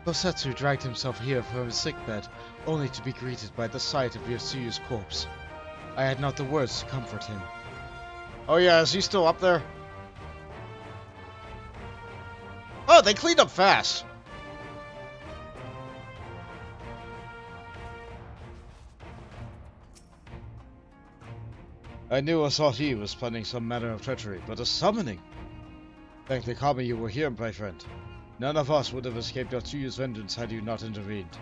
Kosetsu dragged himself here from his sickbed, only to be greeted by the sight of Yotsuyu's corpse. I had not the words to comfort him. Oh yeah, is he still up there? Oh, they cleaned up fast. I knew Asahi was planning some manner of treachery, but a summoning? Thank the Kami you were here, my friend. None of us would have escaped Yotsuyu's vengeance had you not intervened.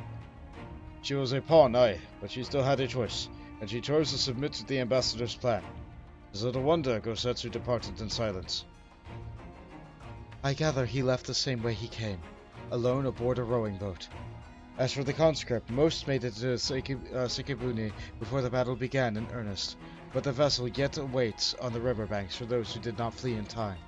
She was a pawn, aye, but she still had a choice, and she chose to submit to the ambassador's plan. Is little wonder Kosetsu departed in silence. I gather he left the same way he came, alone aboard a rowing boat. As for the conscript, most made it to Sekibune before the battle began in earnest, but the vessel yet awaits on the riverbanks for those who did not flee in time.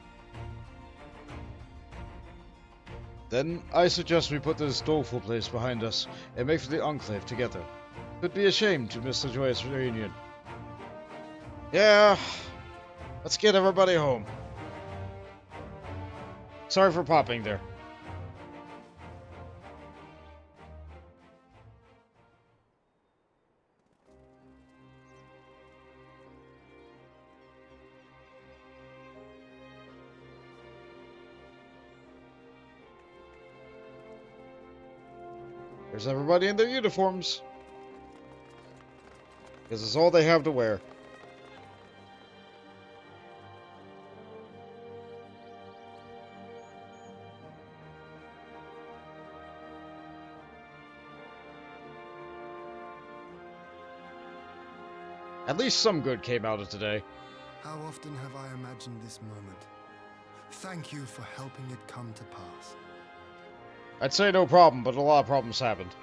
Then I suggest we put this doleful place behind us and make for the Enclave together. It would be a shame to miss the joyous reunion. Yeah, let's get everybody home. Sorry for popping there. There's everybody in their uniforms. Because it's all they have to wear. At least some good came out of today. How often have I imagined this moment? Thank you for helping it come to pass. I'd say no problem, but a lot of problems happened.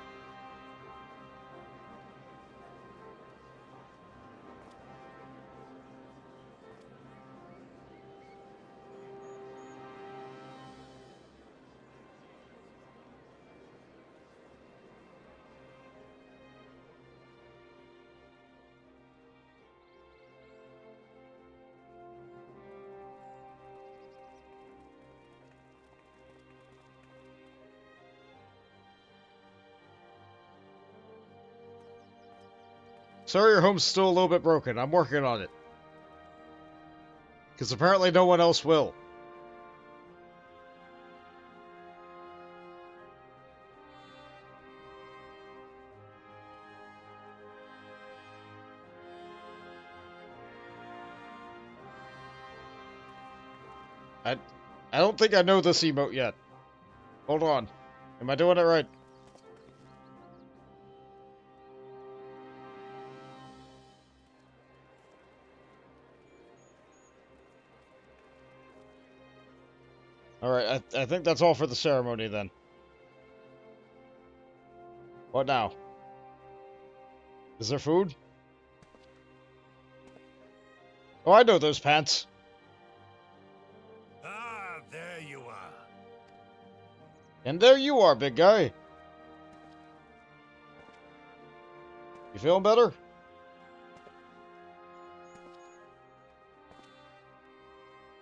Sorry your home's still a little bit broken. I'm working on it. Because apparently no one else will. I don't think I know this emote yet. Hold on. Am I doing it right? Alright, I think that's all for the ceremony then. What now? Is there food? Oh, I know those pants. Ah, there you are. And there you are, big guy. You feeling better?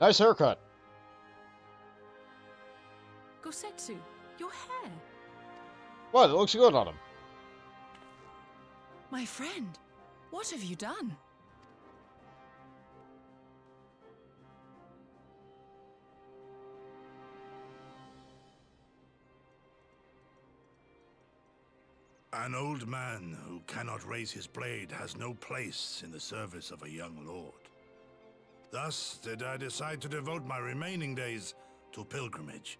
Nice haircut. Gosetsu, your hair. What? It looks good on him. My friend, what have you done? An old man who cannot raise his blade has no place in the service of a young lord. Thus did I decide to devote my remaining days to pilgrimage.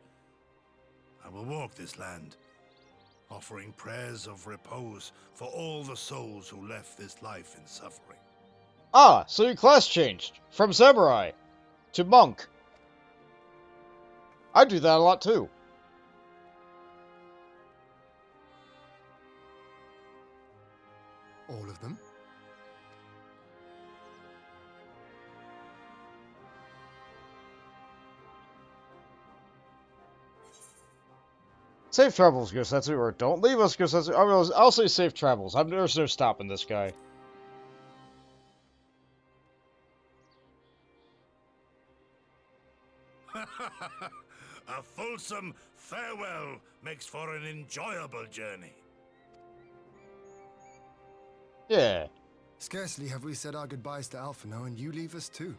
I will walk this land, offering prayers of repose for all the souls who left this life in suffering. Ah, so your class changed. From samurai to monk. I do that a lot too. All of them? Safe travels, Gosetsu, or don't leave us, Gosetsu. I'll say safe travels. There's no stopping this guy. A fulsome farewell makes for an enjoyable journey. Yeah. Scarcely have we said our goodbyes to Alphinaud, and you leave us too.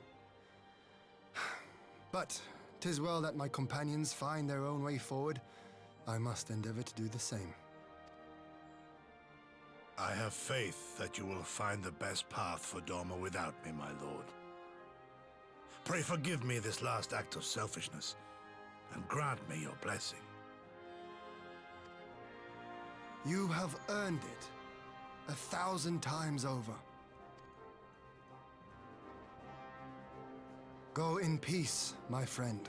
But 'tis well that my companions find their own way forward. I must endeavor to do the same. I have faith that you will find the best path for Doman without me, my lord. Pray forgive me this last act of selfishness, and grant me your blessing. You have earned it 1,000 times over. Go in peace, my friend.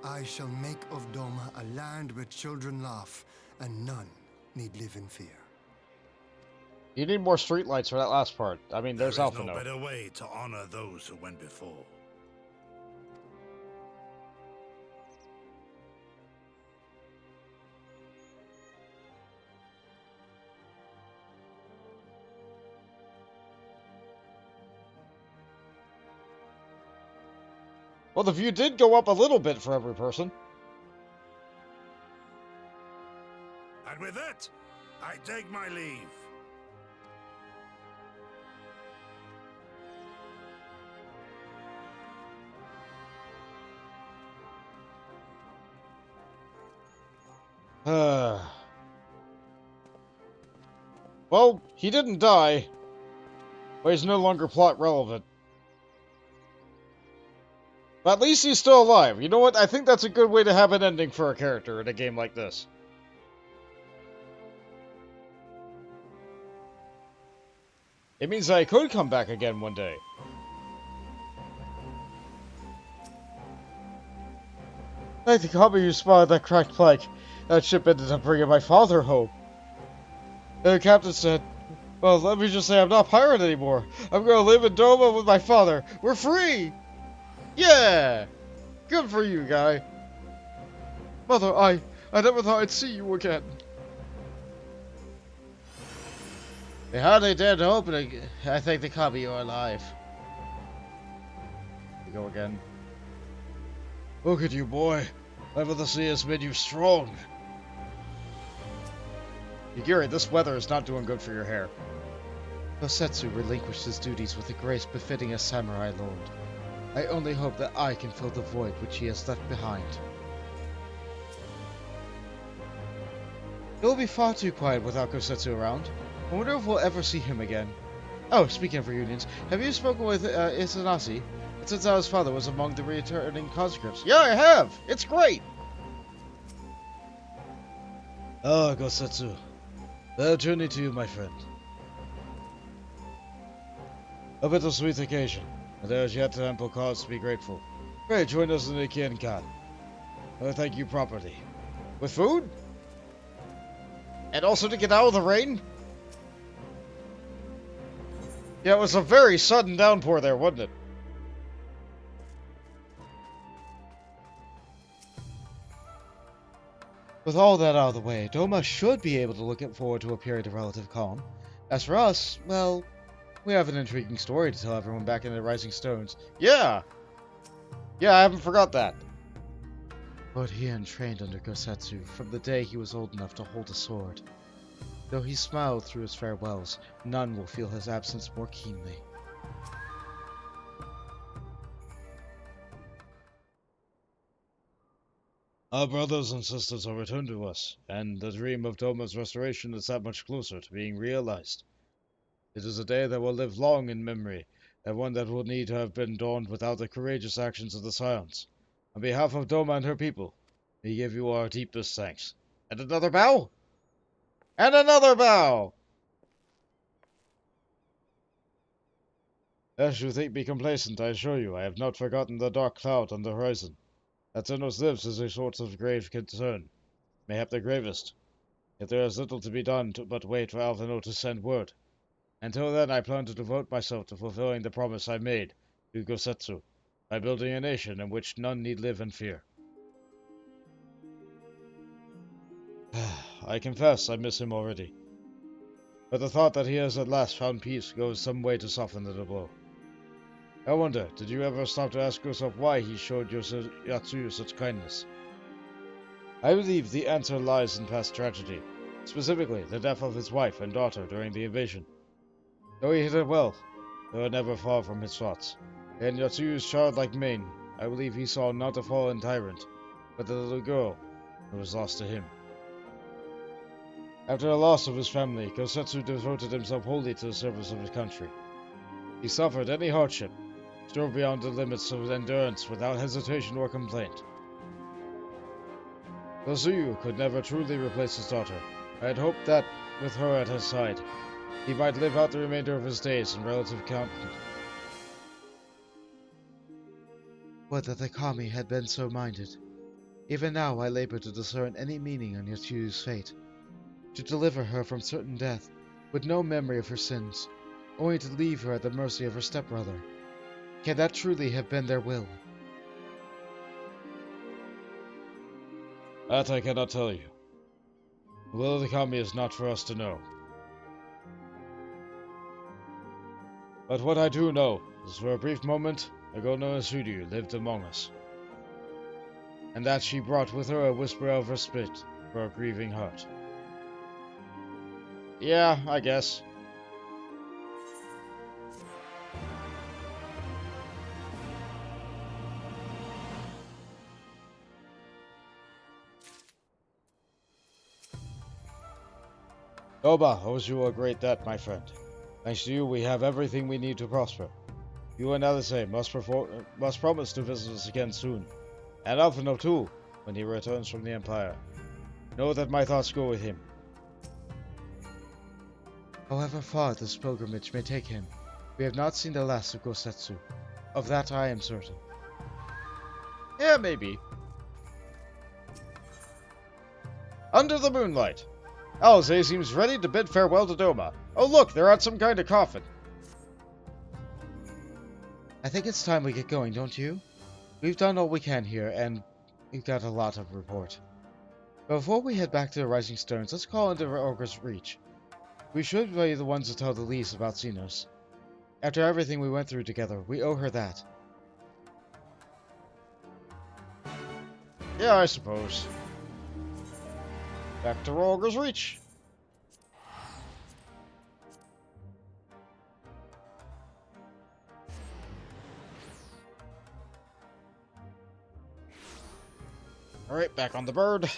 I shall make of Doman a land where children laugh and none need live in fear. You need more streetlights for that last part. I mean, there's There is Alphinaud. no better way to honor those who went before. Well, the view did go up a little bit for every person. And with that, I take my leave. Well, he didn't die, but he's no longer plot relevant. But at least he's still alive. You know what? I think that's a good way to have an ending for a character in a game like this. It means I could come back again one day. I think how you spotted that cracked plank. That ship ended up bringing my father home. And the captain said, well, let me just say I'm not a pirate anymore. I'm going to live in Doman with my father. We're free! Yeah! Good for you, guy. Mother, I never thought I'd see you again. They hardly dared to open it. I think they caught me you're alive. We go again. Look at you, boy. Life of the sea has made you strong. Yagiri, this weather is not doing good for your hair. Gosetsu relinquished his duties with a grace befitting a samurai lord. I only hope that I can fill the void which he has left behind. It will be far too quiet without Gosetsu around. I wonder if we'll ever see him again. Oh, speaking of reunions, have you spoken with Isanasi? It turns out his father was among the returning conscripts. Yeah, I have! It's great! Ah, Gosetsu. Well journey to you, my friend. A bittersweet occasion, and there is yet ample cause to be grateful. Pray join us in the Kienkan. I thank you properly. With food? And also to get out of the rain? Yeah, it was a very sudden downpour there, wasn't it? With all that out of the way, Doma should be able to look forward to a period of relative calm. As for us, well, we have an intriguing story to tell everyone back in the Rising Stones. Yeah! Yeah, I haven't forgot that. Lord Hien trained under Gosetsu from the day he was old enough to hold a sword. Though he smiled through his farewells, none will feel his absence more keenly. Our brothers and sisters have returned to us, and the dream of Doma's restoration is that much closer to being realized. It is a day that will live long in memory, and one that will need to have been dawned without the courageous actions of the Scions. On behalf of Doma and her people, we give you our deepest thanks. And another bow? And another bow! Lest you think me complacent, I assure you I have not forgotten the dark cloud on the horizon. That Zenos lives is a source of grave concern, mayhap the gravest. Yet there is little to be done but wait for Alphinaud to send word. Until then, I plan to devote myself to fulfilling the promise I made to Gosetsu, by building a nation in which none need live in fear. I confess I miss him already, but the thought that he has at last found peace goes some way to soften the blow. I wonder, did you ever stop to ask yourself why he showed Yatsuyu such kindness? I believe the answer lies in past tragedy, specifically the death of his wife and daughter during the invasion. Though he hid it well, they were never far from his thoughts. In Yatsuyu's childlike mien, I believe he saw not a fallen tyrant, but the little girl who was lost to him. After the loss of his family, Gosetsu devoted himself wholly to the service of his country. He suffered any hardship, strove beyond the limits of endurance without hesitation or complaint. Though Tsuyu could never truly replace his daughter, I had hoped that, with her at his side, he might live out the remainder of his days in relative comfort. Would that the Kami had been so minded. Even now I labor to discern any meaning on Yatsuyu's fate. To deliver her from certain death, with no memory of her sins, only to leave her at the mercy of her stepbrother. Can that truly have been their will? That I cannot tell you. The will of the Kami is not for us to know. But what I do know is for a brief moment, Agono Sadu lived among us, and that she brought with her a whisper of respite for a grieving heart. Yeah, I guess. Oba owes you a great debt, my friend. Thanks to you, we have everything we need to prosper. You and Alise must promise to visit us again soon, and Alphinaud too, when he returns from the Empire. Know that my thoughts go with him. However far this pilgrimage may take him, we have not seen the last of Gosetsu. Of that I am certain. Yeah, maybe. Under the moonlight. Alize seems ready to bid farewell to Doma. Oh look, they're at some kind of coffin. I think it's time we get going, don't you? We've done all we can here, and we've got a lot of report. But before we head back to the Rising Stones, let's call into Ogre's Reach. We should be the ones to tell the least about Xenos. After everything we went through together, we owe her that. Yeah, I suppose. Back to Ogre's Reach. Alright, back on the bird.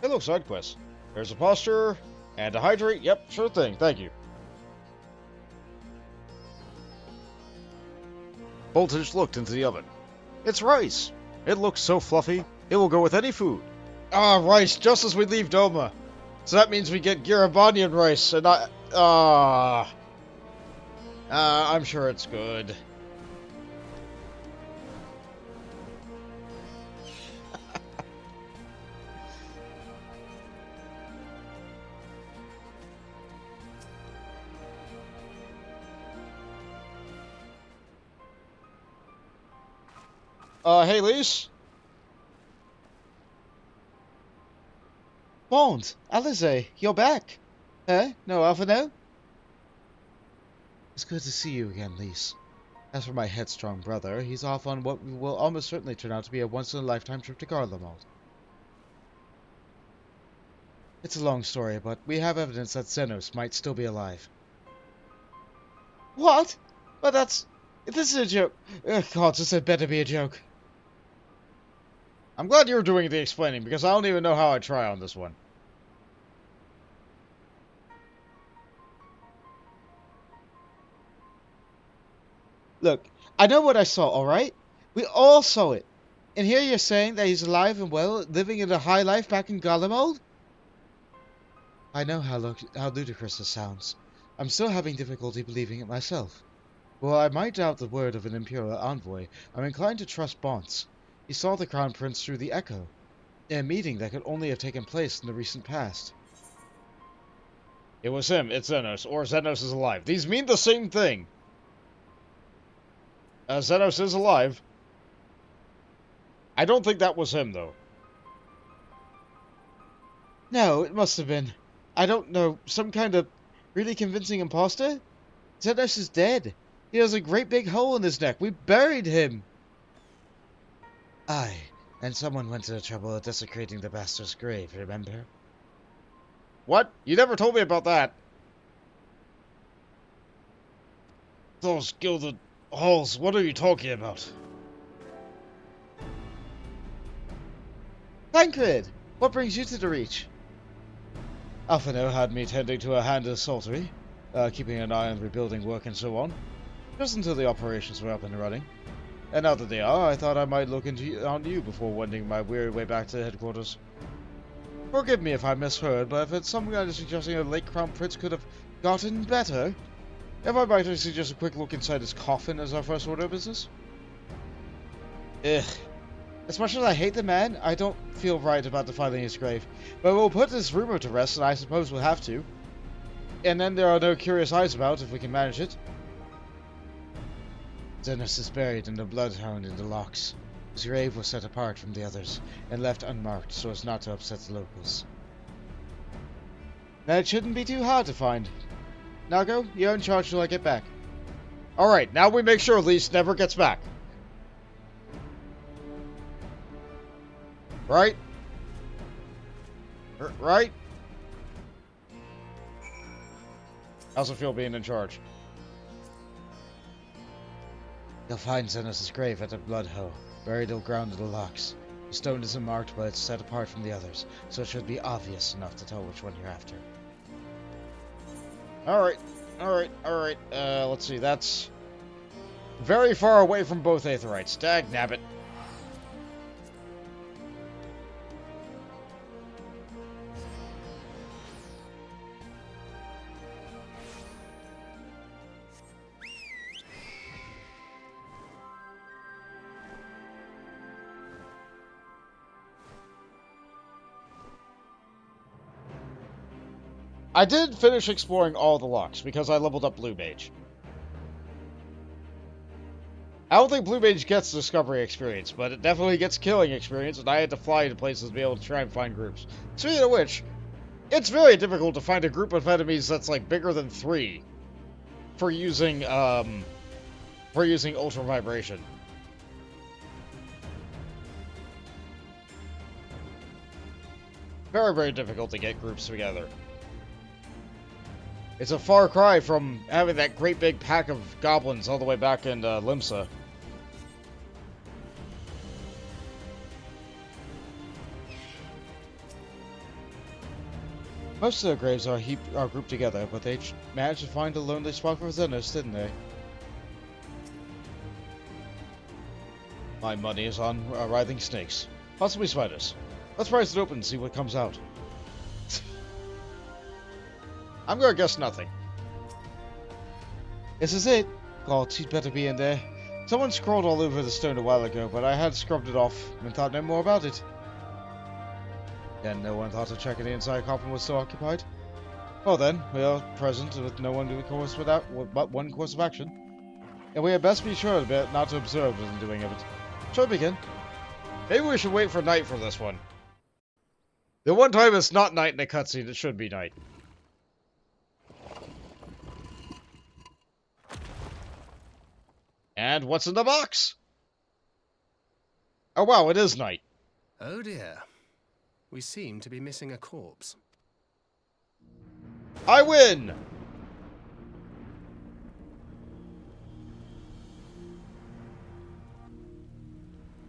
Hello, side quest. There's a posture and a hydrate. Yep, sure thing. Thank you. Voltage looked into the oven. It's rice. It looks so fluffy. It will go with any food. Ah, rice, just as we leave Doma. So that means we get Garabanian rice, and I'm sure it's good. Hey, Lise? Bond, Alize, you're back. Huh? No Alphinaud? It's good to see you again, Lise. As for my headstrong brother, he's off on what will almost certainly turn out to be a once-in-a-lifetime trip to Garlemald. It's a long story, but we have evidence that Xenos might still be alive. What? But this is a joke. Ugh, God, this had better be a joke. I'm glad you're doing the explaining, because I don't even know how I'd try on this one. Look, I know what I saw, alright? We all saw it. And here you're saying that he's alive and well, living in a high life back in Garlemald? I know how ludicrous this sounds. I'm still having difficulty believing it myself. While I might doubt the word of an Imperial envoy, I'm inclined to trust Bonds. He saw the Crown Prince through the Echo, in a meeting that could only have taken place in the recent past. It was him, it's Xenos, or Xenos is alive. These mean the same thing. Xenos is alive. I don't think that was him, though. No, it must have been. I don't know, some kind of really convincing imposter? Xenos is dead. He has a great big hole in his neck. We buried him. Aye, and someone went to the trouble of desecrating the bastard's grave, remember? What? You never told me about that. Those gilded halls, what are you talking about? Tancred! What brings you to the Reach? Alphinaud had me tending to a hand assaultery, keeping an eye on rebuilding work and so on, just until the operations were up and running. And now that they are, I thought I might look on you before wending my weary way back to headquarters. Forgive me if I misheard, but I've heard some guy suggesting the late Crown Prince could have gotten better. If I might suggest a quick look inside his coffin as our first order of business? Ugh. As much as I hate the man, I don't feel right about defiling his grave. But we'll put this rumor to rest, and I suppose we'll have to. And then there are no curious eyes about, if we can manage it. Xenos is buried in the bloodhound in the locks. His grave was set apart from the others, and left unmarked so as not to upset the locals. That shouldn't be too hard to find. Nago, you're in charge till I get back. Alright, now we make sure Lise never gets back. Right? Right? How's it feel being in charge? You'll find Xenos' grave at the Bloodhoe, buried ground in the locks. The stone isn't marked, but it's set apart from the others, so it should be obvious enough to tell which one you're after. Alright. Let's see, that's very far away from both Aetherites. Dag nabbit. I did finish exploring all the locks because I leveled up Blue Mage. I don't think Blue Mage gets discovery experience, but it definitely gets killing experience, and I had to fly to places to be able to try and find groups. Speaking of which, it's very difficult to find a group of enemies that's like bigger than 3 for using Ultra Vibration. Very, very difficult to get groups together. It's a far cry from having that great big pack of goblins all the way back in Limsa. Most of their graves are grouped together, but they managed to find a lonely spot for Xenos, didn't they? My money is on writhing snakes. Possibly spiders. Let's price it open and see what comes out. I'm gonna guess nothing. This is it. God, she'd better be in there. Someone scrawled all over the stone a while ago, but I had scrubbed it off and thought no more about it. Then no one thought of checking the inside coffin was still occupied? Well then, we are present with no one but one course of action. And we had best be sure not to observe the doing of it. Shall we begin? Maybe we should wait for night for this one. The one time it's not night in a cutscene, it should be night. And what's in the box? Oh wow, it is night. Oh dear. We seem to be missing a corpse. I win!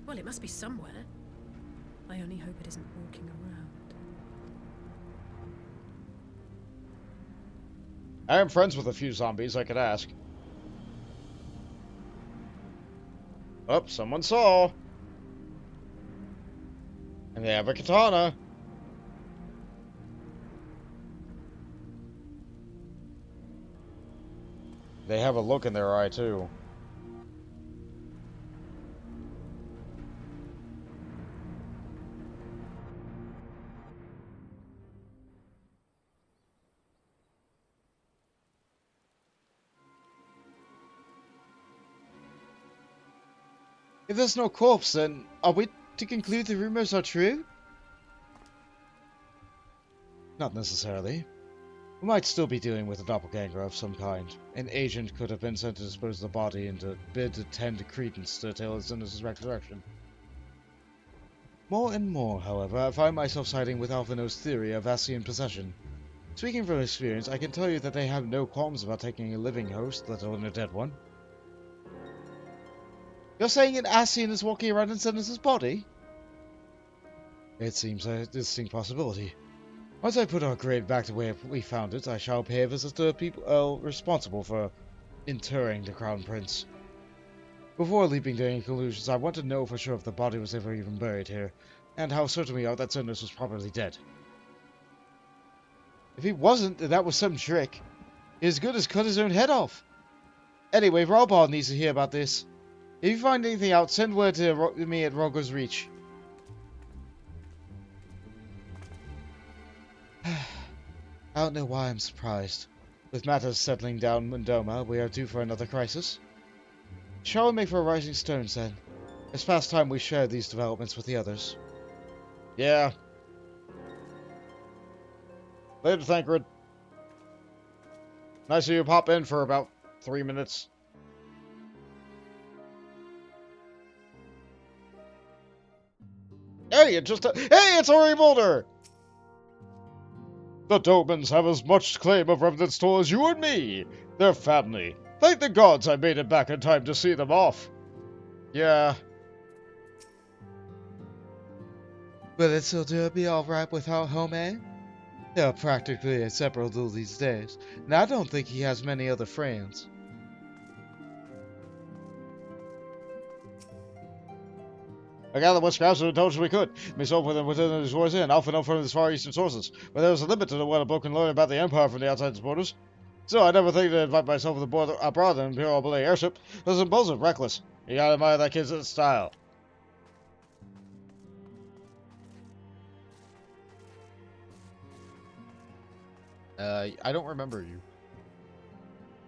Well, it must be somewhere. I only hope it isn't walking around. I am friends with a few zombies, I could ask. Oh, someone saw. And they have a katana. They have a look in their eye, too. If there's no corpse, then are we to conclude the rumors are true? Not necessarily. We might still be dealing with a doppelganger of some kind. An agent could have been sent to dispose of the body and to bid to tend credence to the tale of Xenos' resurrection. More and more, however, I find myself siding with Alphinaud's theory of Ascian possession. Speaking from experience, I can tell you that they have no qualms about taking a living host, let alone a dead one. You're saying an Ascian is walking around in Xenos' body? It seems a distinct possibility. Once I put our grave back the way we found it, I shall pay a visit to the people responsible for interring the Crown Prince. Before leaping to any conclusions, I want to know for sure if the body was ever even buried here, and how certain we are that Xenos was properly dead. If he wasn't, then that was some trick. He as good as cut his own head off. Anyway, Ralbar needs to hear about this. If you find anything out, send word to me at Rogo's Reach. I don't know why I'm surprised. With matters settling down in Doma, we are due for another crisis. Shall we make for a Rising Stones, then? It's past time we shared these developments with the others. Yeah. Later, Thancred. Nice of you to pop in for about 3 minutes. Hey, it's Ori Boulder! The Domans have as much claim of Revenant's toll as you and me. They're family. Thank the gods I made it back in time to see them off. Yeah. Will it still be alright without home, eh? They are practically inseparable these days, and I don't think he has many other friends. I gathered what scraps of intelligence we could. Myself within these wars in, Alphinaud from his far eastern sources. But there was a limit to what a bloke can learn about the Empire from the outside its borders. So I never think to invite myself abroad in an Imperial Belay airship. It was impulsive, reckless. You gotta admire that kid's style. I don't remember you.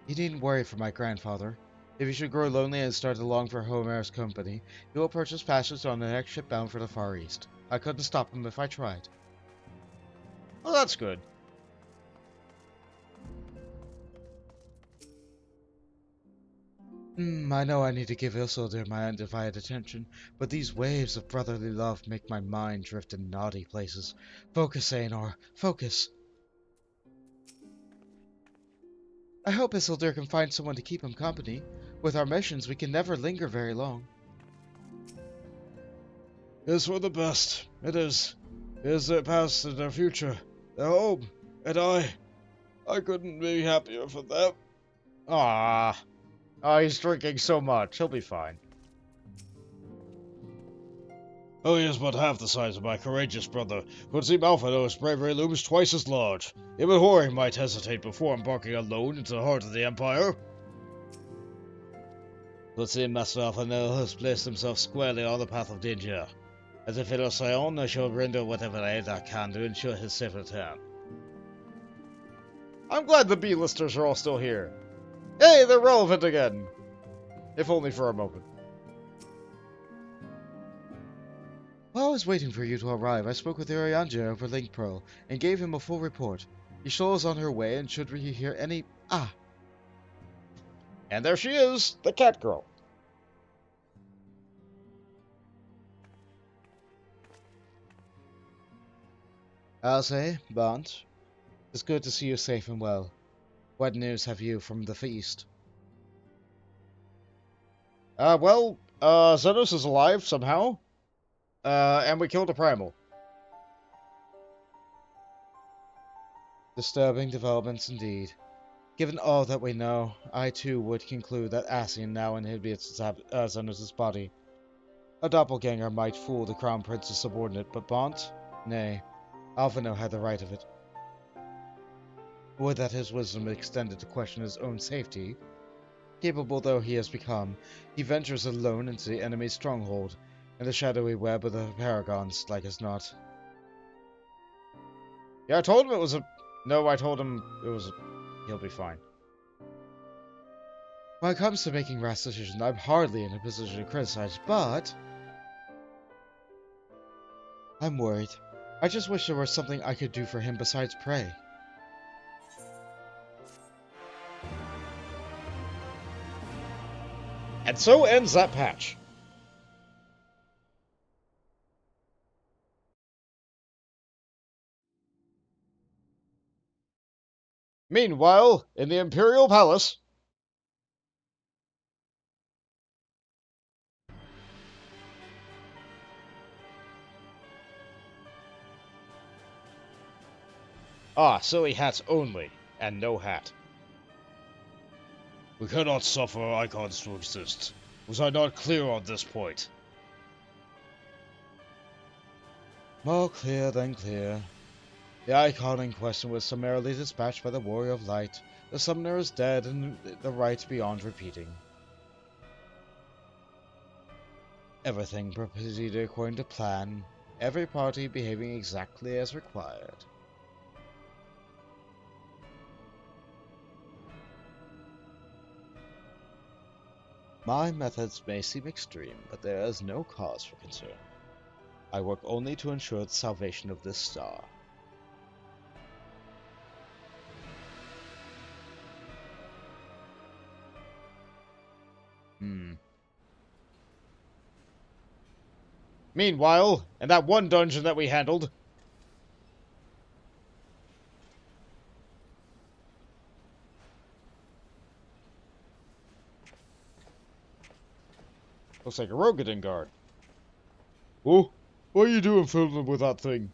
You needn't worry for my grandfather. If you should grow lonely and start to long for Homer's company, he will purchase passage on the next ship bound for the Far East. I couldn't stop him if I tried. Well, that's good. I know I need to give Isildur my undivided attention, but these waves of brotherly love make my mind drift in naughty places. Focus, Aenor, focus! I hope Isildur can find someone to keep him company. With our missions, we can never linger very long. It's for the best. It is. It is their past and their future. Their home. And I couldn't be happier for them. Ah. Oh, he's drinking so much. He'll be fine. Oh, he is but half the size of my courageous brother. Could seem Alphinaud's bravery looms twice as large. Even Hoary might hesitate before embarking alone into the heart of the Empire. Could seem Master Alphinaud has placed himself squarely on the path of danger. As a fellow Scion, I shall render whatever aid I can to ensure his safe return. I'm glad the B-listers are all still here. Hey, they're relevant again. If only for a moment. While I was waiting for you to arrive, I spoke with Urianger over Link Pearl and gave him a full report. Yshol is on her way, and should we hear any... And there she is, the cat girl. Alse, Bont, it's good to see you safe and well. What news have you from the feast? Xenos is alive somehow. And we killed a primal. Disturbing developments indeed. Given all that we know, I too would conclude that Ascian now inhibits Xenos' body. A doppelganger might fool the Crown Prince's subordinate, but Bont? Nay, Alphinaud had the right of it. Would that his wisdom extended to question his own safety. Capable though he has become, he ventures alone into the enemy's stronghold, in the shadowy web of the Paragons, like as not. Yeah, I told him it was a... No, I told him it was a... He'll be fine. When it comes to making rash decisions, I'm hardly in a position to criticize, but... I'm worried. I just wish there was something I could do for him besides pray. And so ends that patch. Meanwhile, in the Imperial Palace... Ah, silly hats only, and no hat. We cannot suffer icons to exist. Was I not clear on this point? More clear than clear. The icon in question was summarily dispatched by the Warrior of Light. The summoner is dead, and the right beyond repeating. Everything proceeded according to plan, every party behaving exactly as required. My methods may seem extreme, but there is no cause for concern. I work only to ensure the salvation of this star. Meanwhile, in that one dungeon that we handled... Looks like a Rogadin guard. Oh, what are you doing fiddling with that thing?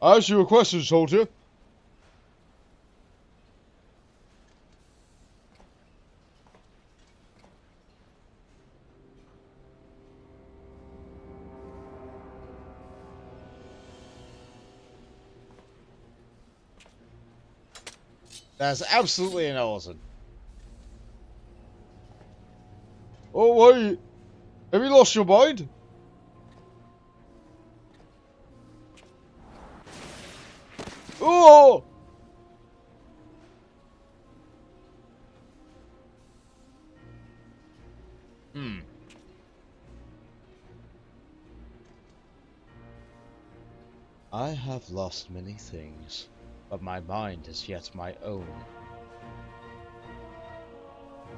I asked you a question, soldier. That's absolutely an Ellison. Oh, why? Have you lost your mind? Oh! I have lost many things, but my mind is yet my own.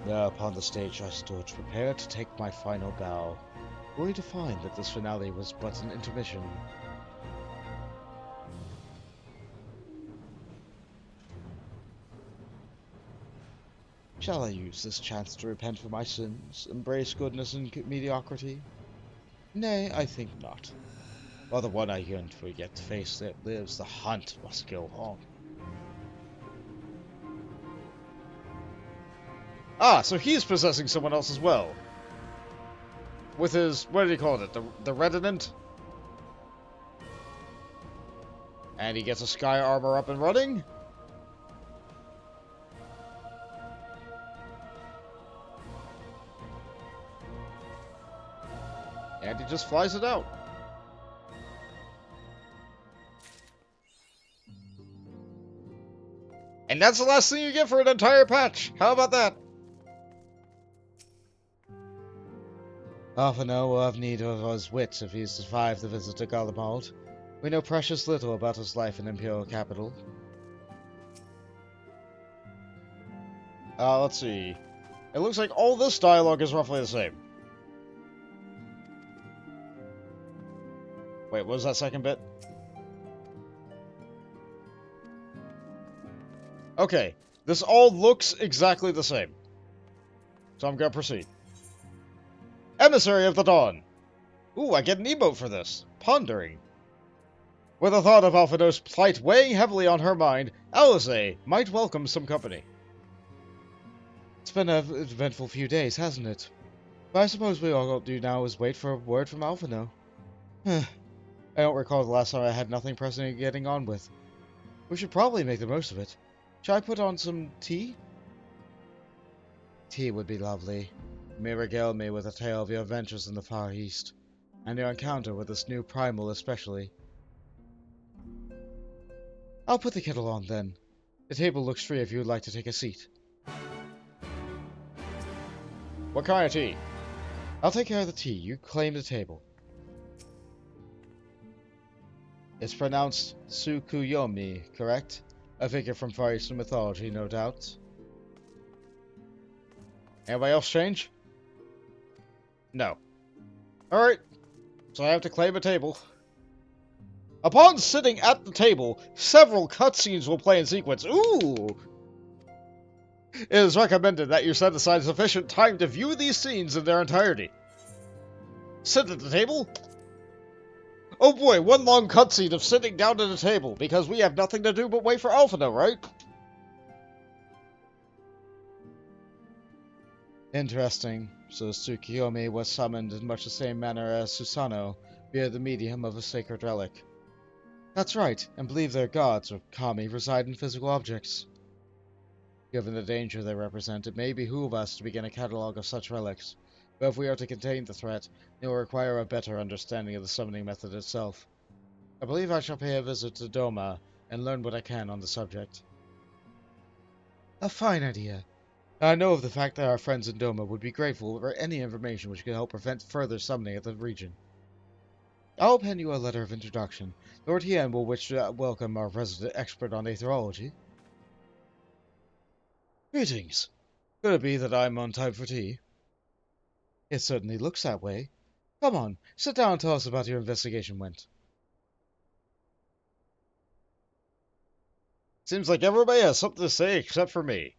There upon the stage I stood, prepared to take my final bow, only to find that this finale was but an intermission. Shall I use this chance to repent for my sins, embrace goodness and mediocrity? Nay, I think not. While the one I yearned for yet to face that lives, the hunt must go on. Ah, so he's possessing someone else as well. With his, what did he call it? The Redinant? And he gets a sky armor up and running? And he just flies it out. And that's the last thing you get for an entire patch. How about that? Alphinaud will have need of his wits if he's survived the visit to Gallimard. We know precious little about his life in Imperial capital. Let's see. It looks like all this dialogue is roughly the same. Wait, what was that second bit? Okay, this all looks exactly the same. So I'm gonna proceed. Emissary of the Dawn. Ooh, I get an emote for this. Pondering. With the thought of Alphinaud's plight weighing heavily on her mind, Asahi might welcome some company. It's been an eventful few days, hasn't it? But I suppose we all do now is wait for a word from Alphinaud. I don't recall the last time I had nothing pressing getting on with. We should probably make the most of it. Shall I put on some tea? Tea would be lovely. You may regale me with a tale of your adventures in the Far East, and your encounter with this new primal especially. I'll put the kettle on then. The table looks free if you would like to take a seat. What kind of tea? I'll take care of the tea. You claim the table. It's pronounced Tsukuyomi, correct? A figure from Far Eastern mythology, no doubt. Anybody else change? No. Alright, so I have to claim a table. Upon sitting at the table, several cutscenes will play in sequence. Ooh! It is recommended that you set aside sufficient time to view these scenes in their entirety. Sit at the table? Oh boy, one long cutscene of sitting down at a table, because we have nothing to do but wait for Alphinaud, right? Interesting. So Tsukuyomi was summoned in much the same manner as Susanoo, via the medium of a sacred relic. That's right, and believe their gods, or kami, reside in physical objects. Given the danger they represent, it may behoove us to begin a catalogue of such relics, but if we are to contain the threat, it will require a better understanding of the summoning method itself. I believe I shall pay a visit to Doman, and learn what I can on the subject. A fine idea. I know of the fact that our friends in Doman would be grateful for any information which could help prevent further summoning of the region. I'll pen you a letter of introduction. Lord Hien will wish to welcome our resident expert on aetherology. Greetings. Could it be that I'm on time for tea? It certainly looks that way. Come on, sit down and tell us about your investigation went. Seems like everybody has something to say except for me.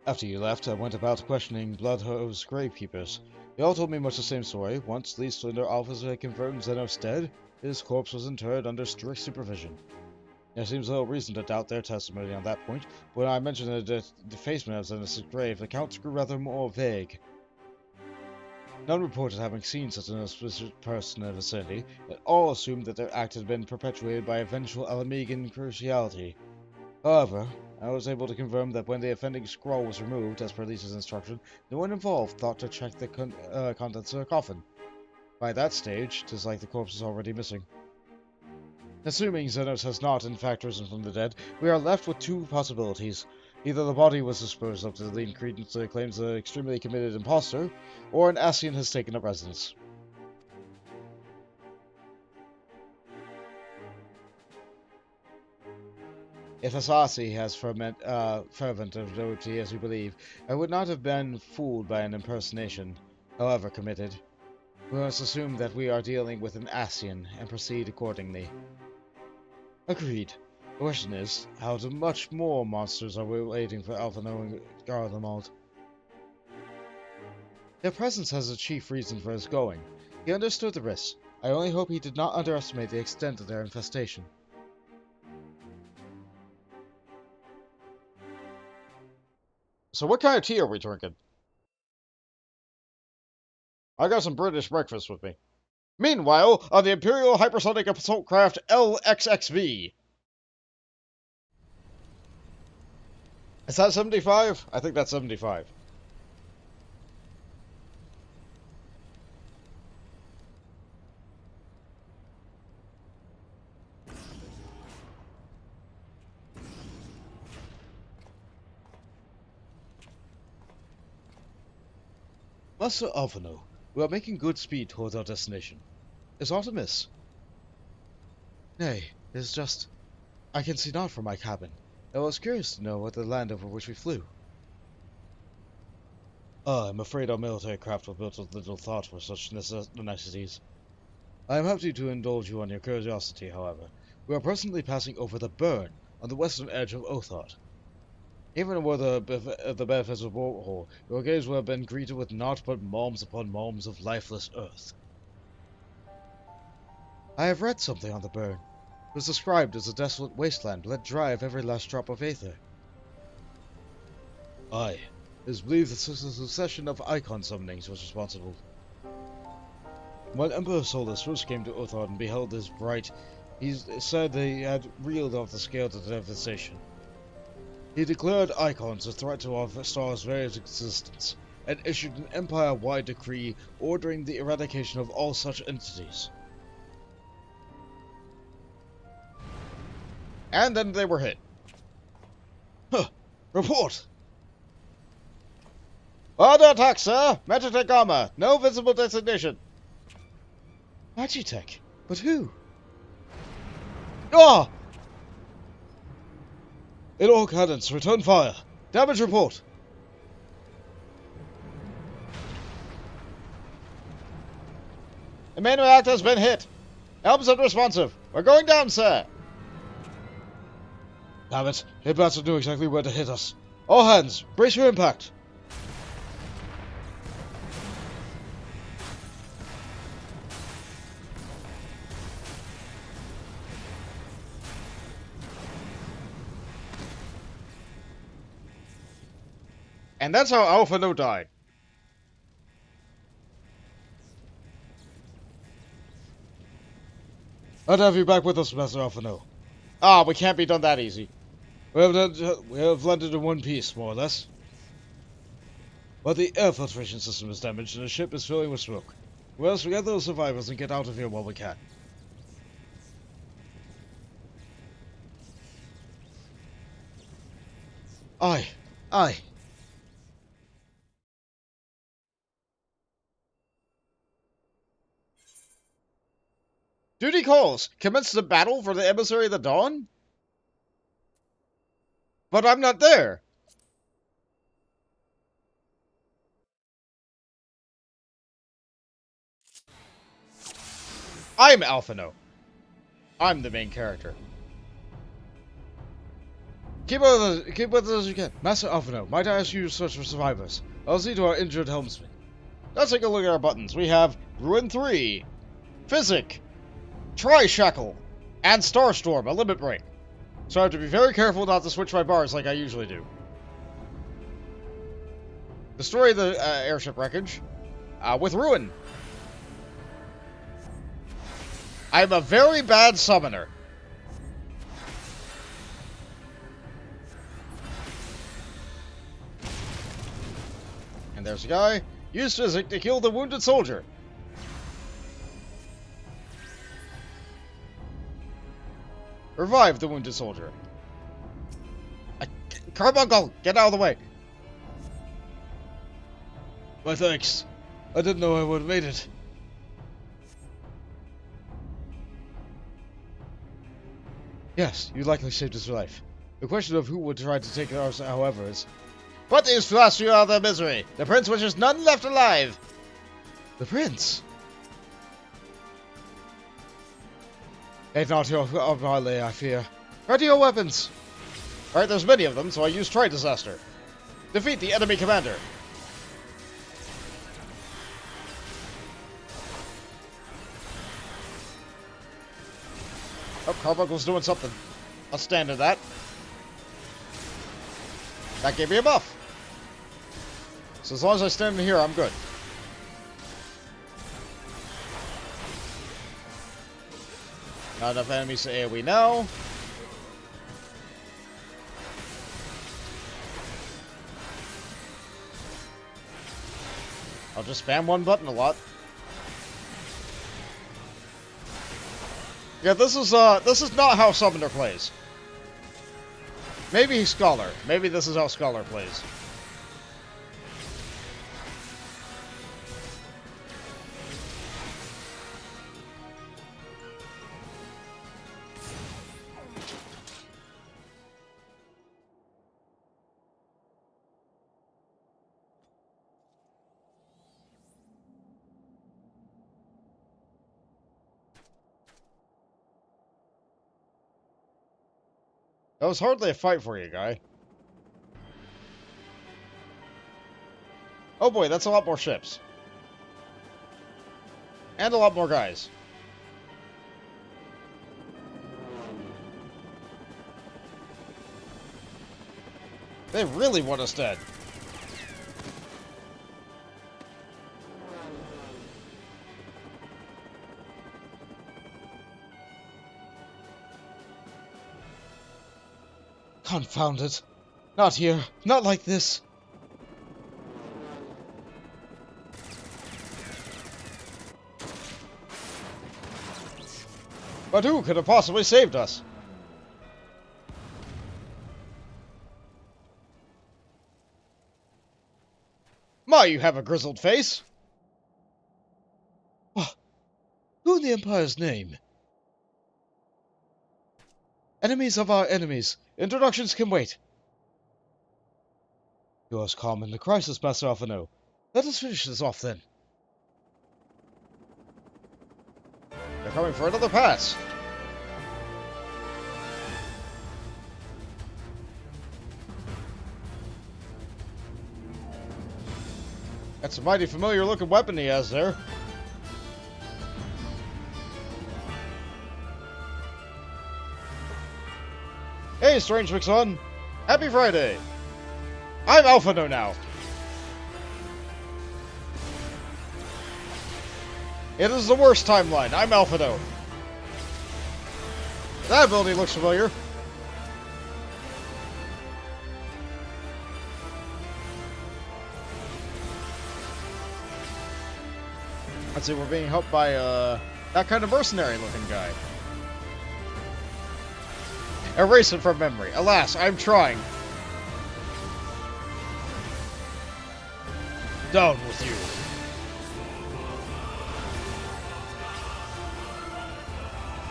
After you left, I went about questioning Bloodhove's gravekeepers. They all told me much the same story. Once the Slender officer had confirmed Zenos dead, his corpse was interred under strict supervision. There seems little reason to doubt their testimony on that point, but when I mentioned the defacement of Zenos' grave, the accounts grew rather more vague. None reported having seen such an auspicious person in the vicinity, and all assumed that their act had been perpetuated by a vengeful Alamegan cruciality. However, I was able to confirm that when the offending scroll was removed, as per Lisa's instruction, no one involved thought to check the contents of the coffin. By that stage, 'tis like the corpse is already missing. Assuming Xenos has not, in fact, risen from the dead, we are left with two possibilities. Either the body was disposed of to lend credence to the claims of an extremely committed impostor, or an Ascian has taken up residence. If Asahi has fervent devotee as we believe, I would not have been fooled by an impersonation, however committed. We must assume that we are dealing with an Ascian, and proceed accordingly. Agreed. The question is, how much more monsters are we waiting for Alphinaud and Garlemald? Their presence has a chief reason for his going. He understood the risks. I only hope he did not underestimate the extent of their infestation. So what kind of tea are we drinking? I got some British breakfast with me. Meanwhile, on the Imperial Hypersonic Assault Craft LXXV. Is that 75? I think that's 75. Master Alphinaud, we are making good speed towards our destination. Is aught amiss? Nay, it is just... I can see naught from my cabin. I was curious to know what the land over which we flew. I'm afraid our military craft were built with little thought for such niceties. I am happy to indulge you on your curiosity, however. We are presently passing over the Burn, on the western edge of Othard. Even were the benefits of war, your gaze will have been greeted with naught but moms upon moms of lifeless earth. I have read something on the Burn. It was described as a desolate wasteland let dry of every last drop of aether. Aye, it is believed that a succession of icon summonings was responsible. When Emperor Solus first came to Othard and beheld this bright, he said they had reeled off the scale to devastation. He declared icons a threat to our star's very existence, and issued an empire-wide decree ordering the eradication of all such entities. And then they were hit. Huh. Report! Under attack, sir! Magitech armor! No visible designation! Magitech? But who? Ah! In all cannons, return fire. Damage report. The main reactor has been hit. Helm's unresponsive. We're going down, sir. Damn it. They bastard knew exactly where to hit us. All hands, brace for impact. And that's how Alphinaud died. I'd have you back with us, Master Alphinaud. Ah, we can't be done that easy. We have landed in one piece, more or less. But the air filtration system is damaged and the ship is filling with smoke. We must get those survivors and get out of here while we can. Aye, aye. Duty calls. Commence the battle for the Emissary of the Dawn? But I'm not there. I'm Alphinaud. I'm the main character. Keep with us as you can. Master Alphinaud, might I ask you to search for survivors? I'll see to our injured helmsman. Let's take a look at our buttons. We have Ruin 3, Physic, Tri-Shackle, and Starstorm, a limit break. So I have to be very careful not to switch my bars like I usually do. Destroy the airship wreckage with Ruin. I'm a very bad summoner. And there's a guy. Use Physic to kill the wounded soldier. Revive the wounded soldier. Carbuncle, get out of the way. My thanks. I didn't know I would have made it. Yes, you likely saved his life. The question of who would try to take ours, however, is... What is to us you out of their misery? The prince wishes none left alive. The prince? Ain't not your Vale, I fear. Ready your weapons. Alright, there's many of them, so I use Tri-Disaster. Defeat the enemy commander. Oh, Carbuncle's doing something. I'll stand in that. That gave me a buff. So as long as I stand in here, I'm good. Not enough enemies to AoE now. I'll just spam one button a lot. Yeah, this is not how Summoner plays. Maybe Scholar. Maybe this is how Scholar plays. That was hardly a fight for you, guy. Oh boy, that's a lot more ships. And a lot more guys. They really want us dead. Confound it. Not here. Not like this. But who could have possibly saved us? My, you have a grizzled face. Oh, who in the Empire's name? Enemies of our enemies. Introductions can wait. Yours calm in the crisis, Master Alphinaud. Let us finish this off, then. They're coming for another pass. That's a mighty familiar looking weapon he has there. Hey, Strange McSun! Happy Friday! I'm Alphinaud now! It is the worst timeline. I'm Alphinaud. That ability looks familiar. Let's see, we're being helped by that kind of mercenary looking guy. Erase it from memory. Alas, I'm trying. Down with you.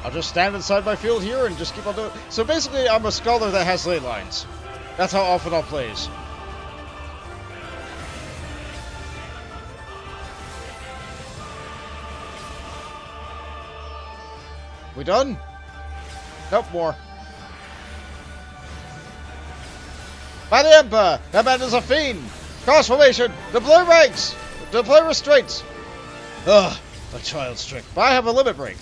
I'll just stand inside my field here and just keep on doing it. So basically, I'm a scholar that has ley lines. That's how Alphinaud plays. We done? Nope, more. By the Emperor! That man is a fiend! Cross formation! Deploy ranks! Deploy restraints! Ugh, a child's trick. But I have a limit break.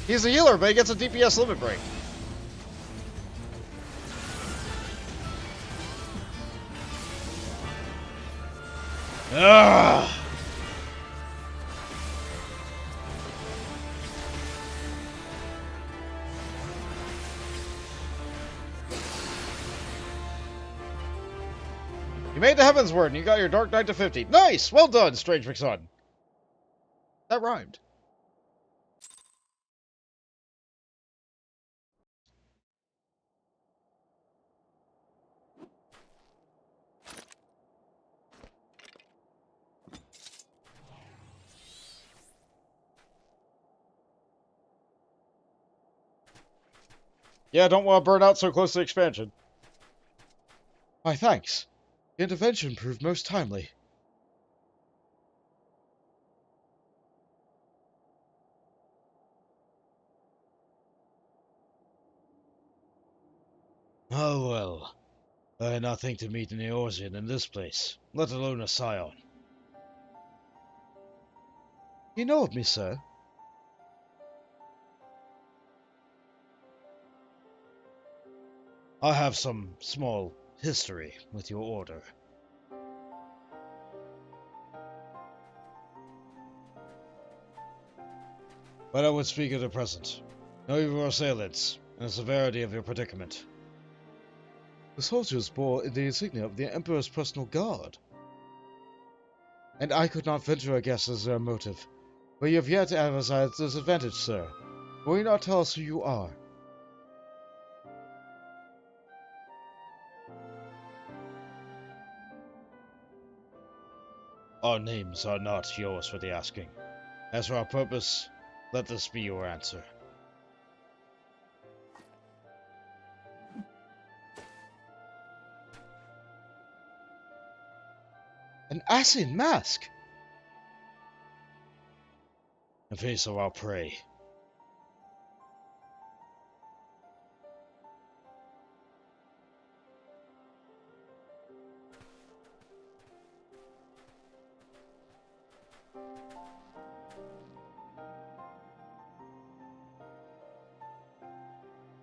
He's a healer, but he gets a DPS limit break. Ugh! You made the Heavens Word and you got your Dark Knight to 50. Nice! Well done, Strange McSun. That rhymed. Yeah, don't want to burn out so close to expansion. My thanks. The intervention proved most timely. Oh well. I had not think to meet an Eorzean in this place, let alone a Scion. You know of me, sir? I have some small history with your order. But I would speak of the present. Know of your assailants, and the severity of your predicament. The soldiers bore the insignia of the Emperor's personal guard. And I could not venture a guess as their motive. But you have yet to emphasize this advantage, sir. Will you not tell us who you are? Our names are not yours for the asking. As for our purpose, let this be your answer. An Assassine mask! The face of our prey.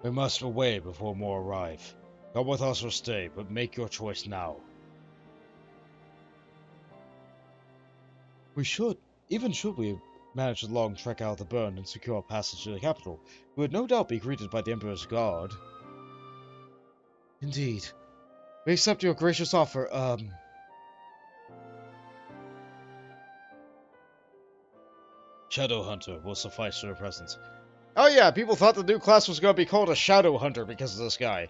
We must away before more arrive. Come with us or stay, but make your choice now. We should. Even should we manage the long trek out of the burn and secure our passage to the capital, we would no doubt be greeted by the Emperor's guard. Indeed. We accept your gracious offer, Shadow Hunter will suffice for the present. Oh yeah, people thought the new class was going to be called a Shadow Hunter because of this guy.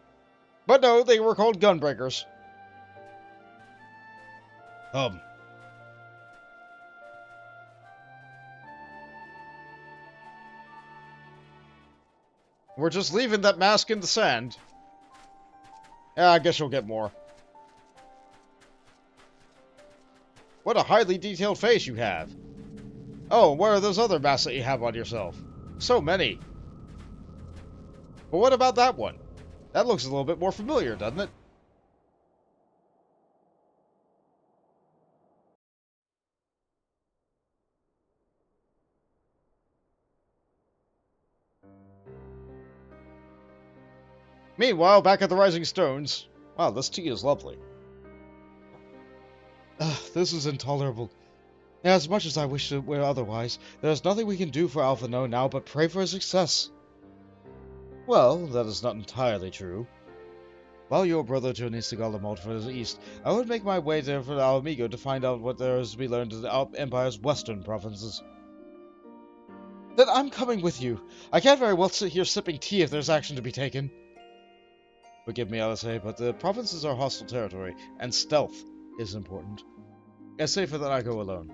But no, they were called Gunbreakers. We're just leaving that mask in the sand. Yeah, I guess you'll get more. What a highly detailed face you have. Oh, where are those other masks that you have on yourself? So many. But what about that one? That looks a little bit more familiar, doesn't it? Meanwhile, back at the Rising Stones. Wow, this tea is lovely. This is intolerable. As much as I wish it were otherwise, there is nothing we can do for Alphinaud now but pray for his success. Well, that is not entirely true. While your brother journeys to Garlemald for the east, I would make my way there for our amigo to find out what there is to be learned in the Empire's western provinces. Then I'm coming with you. I can't very well sit here sipping tea if there's action to be taken. Forgive me, Asahi, but the provinces are hostile territory, and stealth is important. It's safer that I go alone.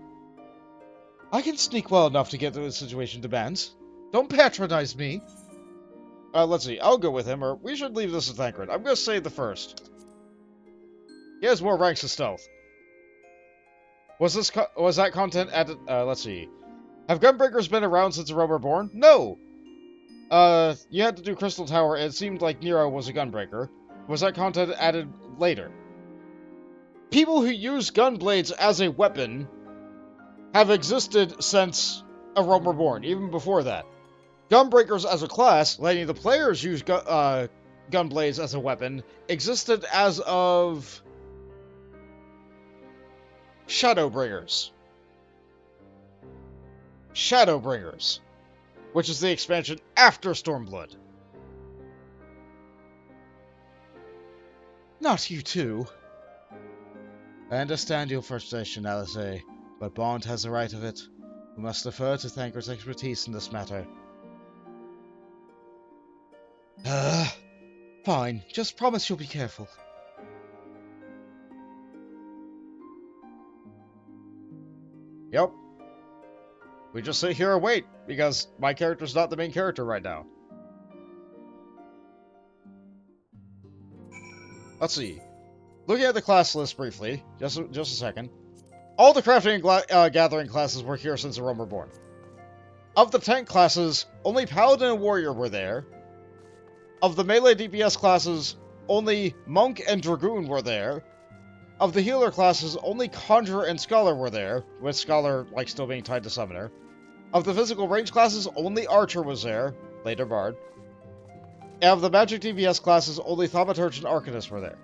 I can sneak well enough to get to the situation demands. Don't patronize me. Let's see. I'll go with him, or we should leave this at Thancred. I'm going to say the first. He has more ranks of stealth. Was that content added? Let's see. Have Gunbreakers been around since the realm were born? No! You had to do Crystal Tower, and it seemed like Nero was a Gunbreaker. Was that content added later? People who use gunblades as a weapon have existed since a realm were born, even before that. Gunbreakers as a class, letting the players use gunblades as a weapon, existed as of Shadowbringers. Shadowbringers, which is the expansion after Stormblood. Not you too. I understand your frustration, Asahi, but Bond has the right of it. We must defer to Thancred's expertise in this matter. Fine. Just promise you'll be careful. Yep. We just sit here and wait, because my character's not the main character right now. Let's see. Looking at the class list briefly, just a second. All the crafting and gathering classes were here since the realm were born. Of the tank classes, only Paladin and Warrior were there. Of the melee DPS classes, only Monk and Dragoon were there. Of the healer classes, only Conjurer and Scholar were there, with Scholar, like, still being tied to Summoner. Of the physical range classes, only Archer was there, later Bard. And of the magic DPS classes, only Thaumaturge and Arcanist were there.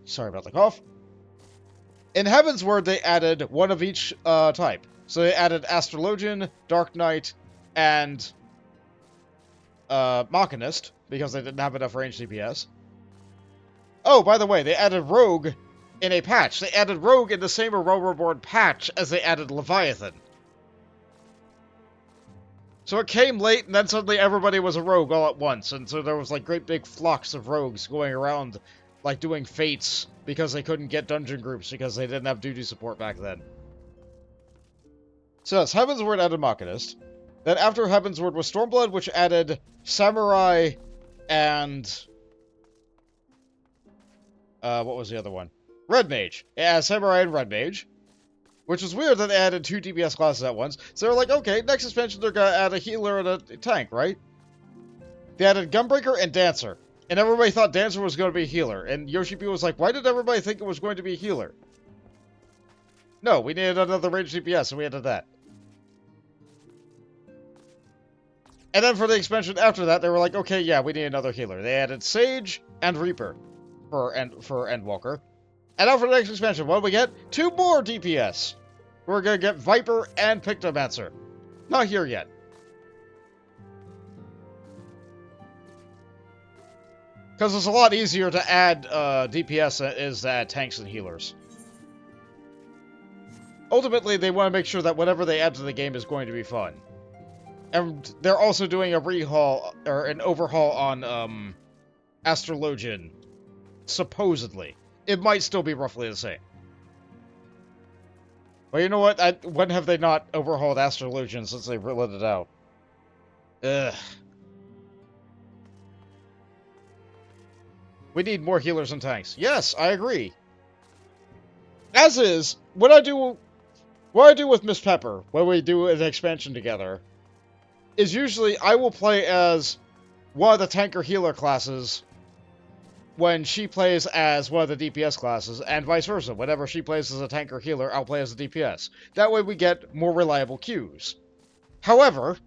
Sorry about the cough. In Heavensward, they added one of each type. So they added Astrologian, Dark Knight, and Machinist, because they didn't have enough range DPS. Oh, by the way, they added Rogue in a patch. They added Rogue in the same Realm Reborn patch as they added Leviathan. So it came late, and then suddenly everybody was a rogue all at once, and so there was like great big flocks of rogues going around, like doing fates, because they couldn't get dungeon groups because they didn't have duty support back then. So yes, Heavensward added Machinist. Then after Heavensward was Stormblood, which added Samurai and... what was the other one? Red Mage. Yeah, Samurai and Red Mage. Which was weird that they added 2 DPS classes at once. So they were like, okay, next expansion they're gonna add a healer and a tank, right? They added Gunbreaker and Dancer. And everybody thought Dancer was going to be a healer. And Yoshi P was like, why did everybody think it was going to be a healer? No, we needed another range DPS, and we added that. And then for the expansion after that, they were like, okay, yeah, we need another healer. They added Sage and Reaper for Endwalker. And now for the next expansion, what do we get? 2 more DPS. We're going to get Viper and Pictomancer. Not here yet. Because it's a lot easier to add DPS is to add tanks and healers. Ultimately, they want to make sure that whatever they add to the game is going to be fun. And they're also doing a rehaul, or an overhaul on Astrologian. Supposedly. It might still be roughly the same. But you know what? When have they not overhauled Astrologian since they let it out? Ugh. We need more healers and tanks. Yes, I agree. As is, what I do with Miss Pepper, when we do an expansion together, is usually I will play as one of the tank or healer classes when she plays as one of the DPS classes, and vice versa. Whenever she plays as a tank or healer, I'll play as a DPS. That way we get more reliable queues. However,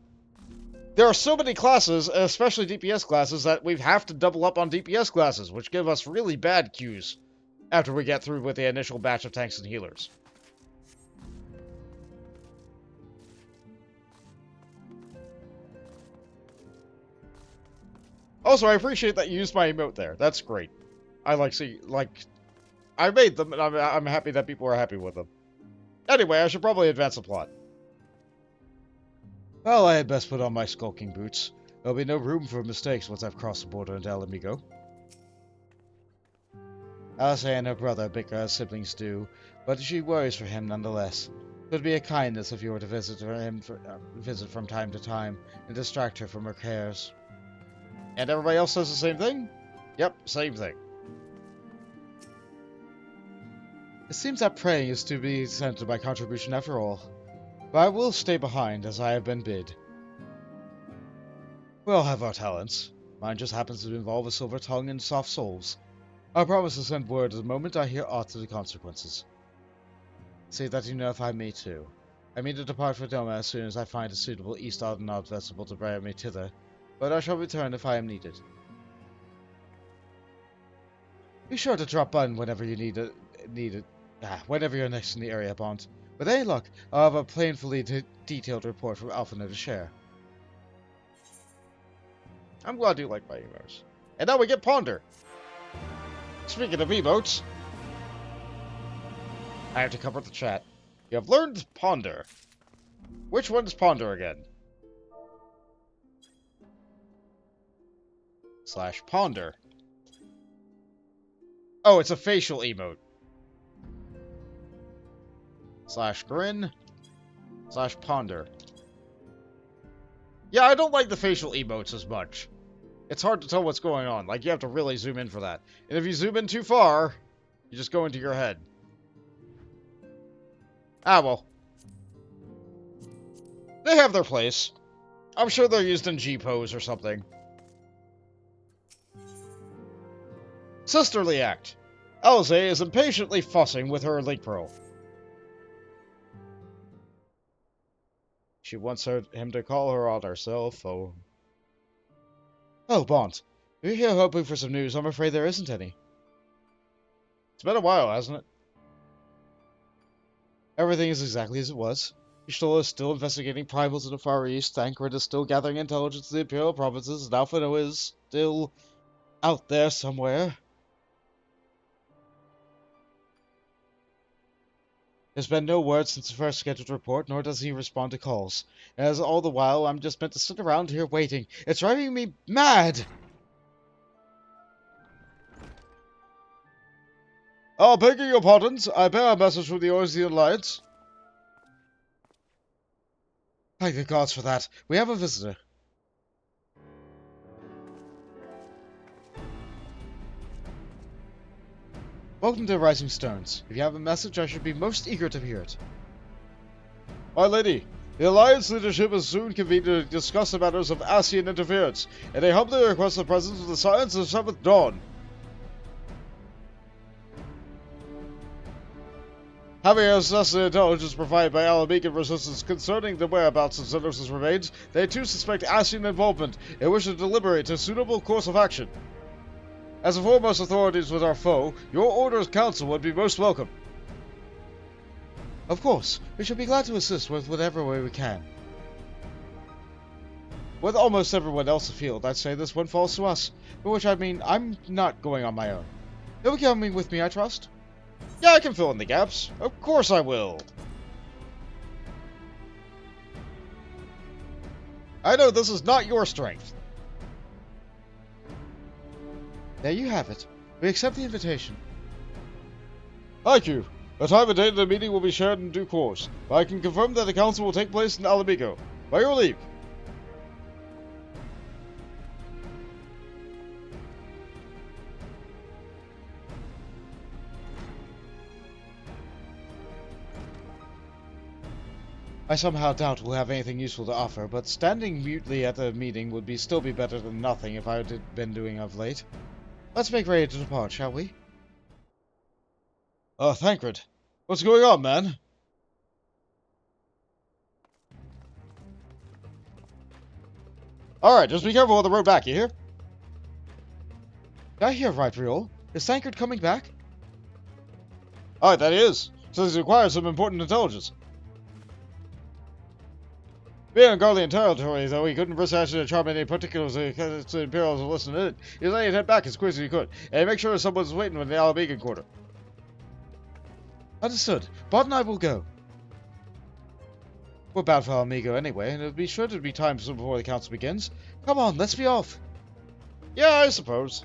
there are so many classes, especially DPS classes, that we have to double up on DPS classes, which give us really bad queues after we get through with the initial batch of tanks and healers. Also, I appreciate that you used my emote there. That's great. I I made them, and I'm happy that people are happy with them. Anyway, I should probably advance the plot. Well, I had best put on my skulking boots. There'll be no room for mistakes once I've crossed the border into El Amigo. Asahi and her brother bicker as siblings do, but she worries for him nonetheless. It would be a kindness if you were to visit from time to time and distract her from her cares. And everybody else says the same thing? Yep, same thing. It seems that praying is to be sent to my contribution after all. But I will stay behind, as I have been bid. We all have our talents. Mine just happens to involve a silver tongue and soft souls. I promise to send word the moment I hear aught of the consequences. Say that you notify me too. I mean to depart for Doman as soon as I find a suitable East Alphinaud vessel to bear me thither, but I shall return if I am needed. Be sure to drop by whenever you whenever you're next in the area, Bond. With any luck, I'll have a painfully detailed report from Alphinaud to share. I'm glad you like my emotes. And now we get Ponder. Speaking of emotes, I have to cover the chat. You have learned Ponder. Which one is Ponder again? /Ponder. Oh, it's a facial emote. /Grin. /Ponder. Yeah, I don't like the facial emotes as much. it's hard to tell what's going on. Like, you have to really zoom in for that. And if you zoom in too far, you just go into your head. Ah, well. They have their place. I'm sure they're used in G-pose or something. Sisterly act. Alize is impatiently fussing with her link pearl. She wants him to call her on her cell phone. Oh, Bont. We're here hoping for some news. I'm afraid there isn't any. It's been a while, hasn't it? Everything is exactly as it was. Ishtola is still investigating primals in the Far East. Thancred is still gathering intelligence in the Imperial provinces. And Alphinaud is still out there somewhere. There's been no word since the first scheduled report, nor does he respond to calls. As all the while, I'm just meant to sit around here waiting. It's driving me mad! Begging your pardons, I bear a message from the Orsian Alliance. Thank the gods for that. We have a visitor. Welcome to Rising Stones. If you have a message, I should be most eager to hear it. My lady, the Alliance leadership is soon convened to discuss the matters of Asian interference, and they humbly request the presence of the Science of 7th Dawn. Having assessed the intelligence provided by Alamican resistance concerning the whereabouts of Xenos' remains, they too suspect Asian involvement and wish to deliberate a suitable course of action. As the foremost authorities with our foe, your Order's counsel would be most welcome. Of course, we shall be glad to assist with whatever way we can. With almost everyone else afield, I'd say this one falls to us, by which I mean I'm not going on my own. You'll be coming with me, I trust? Yeah, I can fill in the gaps. Of course I will. I know this is not your strength. There you have it. We accept the invitation. Thank you. The time and date of the meeting will be shared in due course, but I can confirm that the council will take place in Alamico. By your leave. I somehow doubt we'll have anything useful to offer, but standing mutely at the meeting would still be better than nothing if I had been doing of late. Let's make ready to depart, shall we? Thancred. What's going on, man? Alright, just be careful on the road back, you hear? Did I hear right, Riol? Is Thancred coming back? Aye, that he is. Says he requires some important intelligence. Being on Guardian territory, though, he couldn't risk actually charm any particulars because the Imperials will listen in. He's letting it head back as quick as he could, and make sure someone's waiting in the Alamegan quarter. Understood. Bot and I will go. We're bound for Alamigo anyway, and it'll be sure to be time before the council begins. Come on, let's be off. Yeah, I suppose.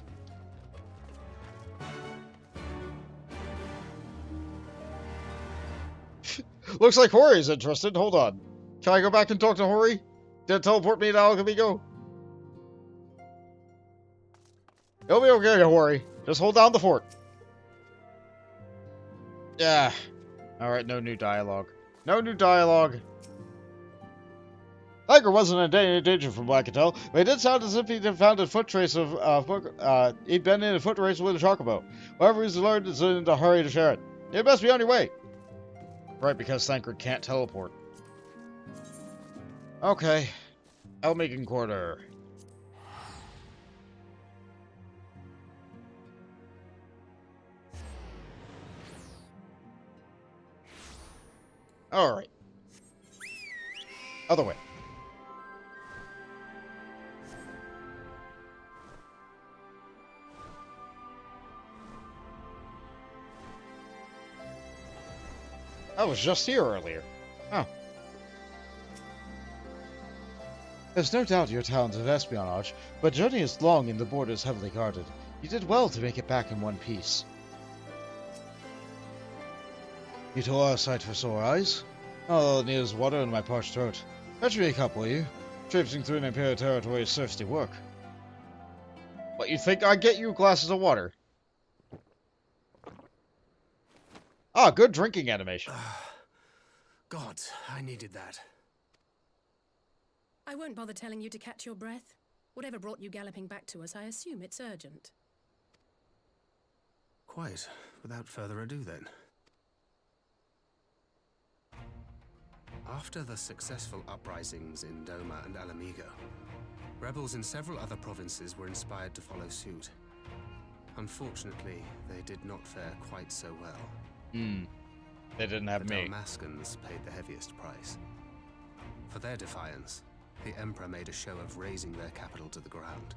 Looks like Hori's interested. Hold on. Can I go back and talk to Hori? Did it teleport me to Alamigo? It'll be okay, Hori. Just hold down the fort. Yeah. Alright, no new dialogue. No new dialogue. Tiger wasn't in any danger from what I could tell, but it did sound as if he'd found a foot trace of, he'd been in a foot race with a chocobo. Whatever he's learned is in a hurry to share it. You best be on your way. Right, because Thancred can't teleport. Okay. Alamican Quarter. Alright. Other way. I was just here earlier. Oh. There's no doubt your talent of espionage, but journey is long and the borders heavily guarded. You did well to make it back in one piece. You tore our sight for sore eyes? All I need is water in my parched throat. Fetch me a cup, will you? Traipsing through an Imperial territory is thirsty work. What, you think I'd get you glasses of water? Ah, good drinking animation. God, I needed that. I won't bother telling you to catch your breath. Whatever brought you galloping back to us, I assume it's urgent. Quite. Without further ado, then. After the successful uprisings in Doma and Alamigo, rebels in several other provinces were inspired to follow suit. Unfortunately, they did not fare quite so well. They didn't have the me. Dalmascans paid the heaviest price. For their defiance, the Emperor made a show of razing their capital to the ground,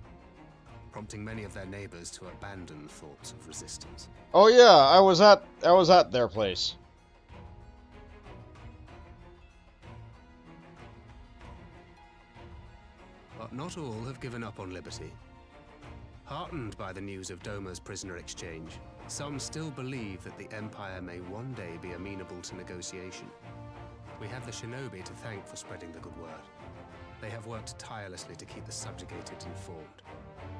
prompting many of their neighbors to abandon thoughts of resistance. Oh yeah, I was at their place. But not all have given up on liberty. Heartened by the news of Doma's prisoner exchange, some still believe that the Empire may one day be amenable to negotiation. We have the shinobi to thank for spreading the good word. They have worked tirelessly to keep the subjugated informed,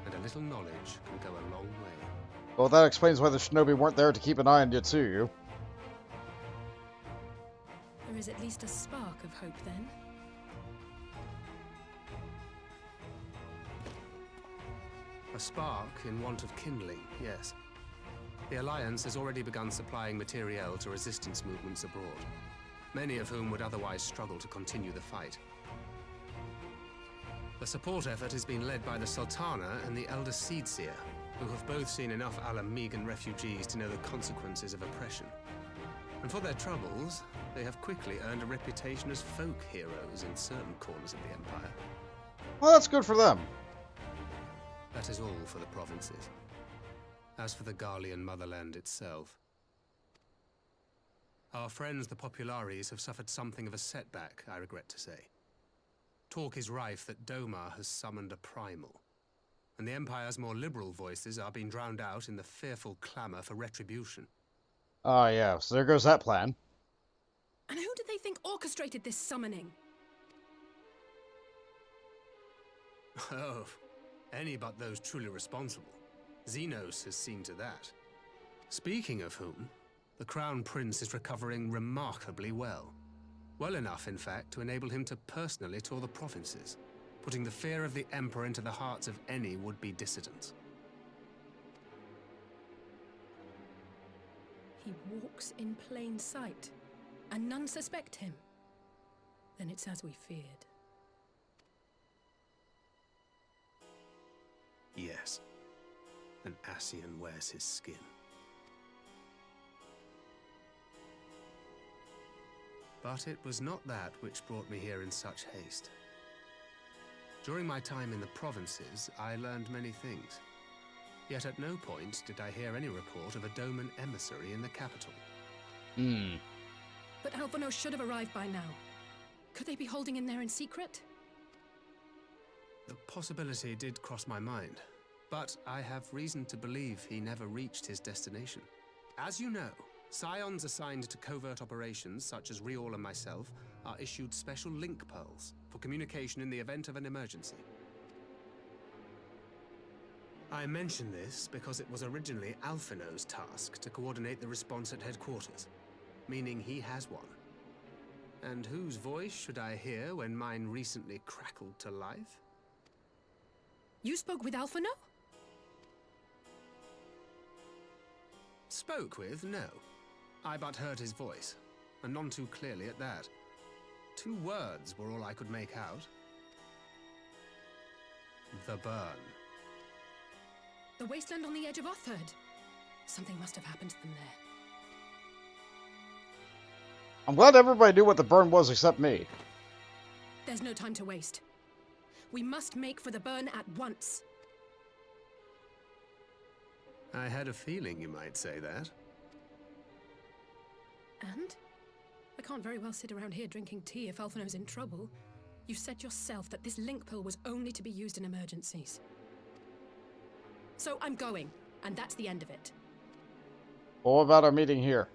and a little knowledge can go a long way. Well, that explains why the shinobi weren't there to keep an eye on Yotsuyu. There is at least a spark of hope, then. A spark in want of kindling, yes. The Alliance has already begun supplying materiel to resistance movements abroad, many of whom would otherwise struggle to continue the fight. The support effort has been led by the Sultana and the Elder Seedseer, who have both seen enough Alamegan refugees to know the consequences of oppression. And for their troubles, they have quickly earned a reputation as folk heroes in certain corners of the Empire. Well, that's good for them. That is all for the provinces. As for the Garlean motherland itself, our friends the Populares have suffered something of a setback, I regret to say. Talk is rife that Doma has summoned a primal, and the Empire's more liberal voices are being drowned out in the fearful clamor for retribution. Ah, yeah, so there goes that plan. And who do they think orchestrated this summoning? Oh, any but those truly responsible. Xenos has seen to that. Speaking of whom, the Crown Prince is recovering remarkably well. Well enough, in fact, to enable him to personally tour the provinces, putting the fear of the Emperor into the hearts of any would-be dissidents. He walks in plain sight, and none suspect him. Then it's as we feared. Yes. An Ascian wears his skin. But it was not that which brought me here in such haste. During my time in the provinces, I learned many things. Yet at no point did I hear any report of a Doman emissary in the capital. But Alphinaud should have arrived by now. Could they be holding in there in secret? The possibility did cross my mind, but I have reason to believe he never reached his destination. As you know, Scions assigned to covert operations, such as Riol and myself, are issued special link pearls for communication in the event of an emergency. I mention this because it was originally Alphinaud's task to coordinate the response at headquarters, meaning he has one. And whose voice should I hear when mine recently crackled to life? You spoke with Alphinaud? Spoke with? No. I but heard his voice, and none too clearly at that. 2 words were all I could make out. The burn. The wasteland on the edge of Otherd. Something must have happened to them there. I'm glad everybody knew what the burn was except me. There's no time to waste. We must make for the burn at once. I had a feeling you might say that. And? I can't very well sit around here drinking tea if Alphinaud's in trouble. You said yourself that this link pill was only to be used in emergencies. So I'm going, and that's the end of it. Well, what about our meeting here?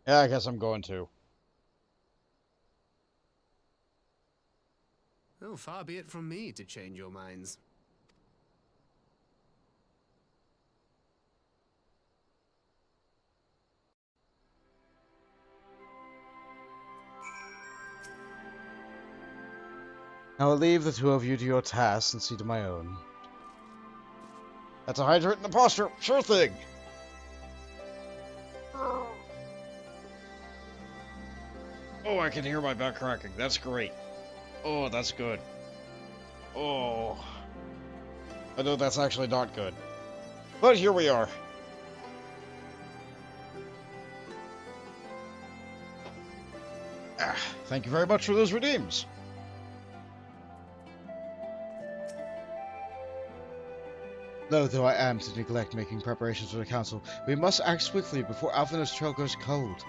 Yeah, I guess I'm going to. Oh, far be it from me to change your minds. I will leave the two of you to your tasks and see to my own. That's a hydrant in the posture. Sure thing. Oh, I can hear my back cracking. That's great. Oh, that's good. Oh. I know that's actually not good. But here we are. Thank you very much for those redeems. Loath though I am to neglect making preparations for the council, we must act swiftly before Alphinaud's trail goes cold.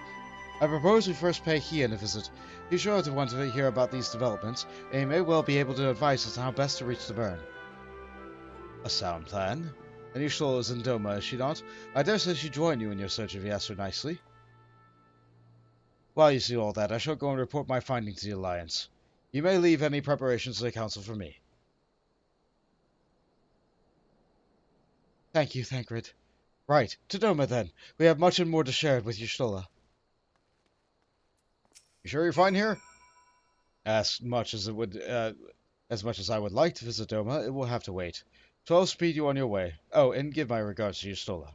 I propose we first pay Hien a visit. He's sure to want to hear about these developments, and he may well be able to advise us on how best to reach the burn. A sound plan. And Yshtola is in Doma, is she not? I dare say she'd join you in your search if you asked her nicely. While you see all that, I shall go and report my findings to the Alliance. You may leave any preparations to the council for me. Thank you, Thancred. Right, to Doma then. We have much and more to share with Yshtola. You sure you're fine here? As much as I would like to visit Doma, it will have to wait. So I'll speed you on your way. Oh, and give my regards to Yshtola.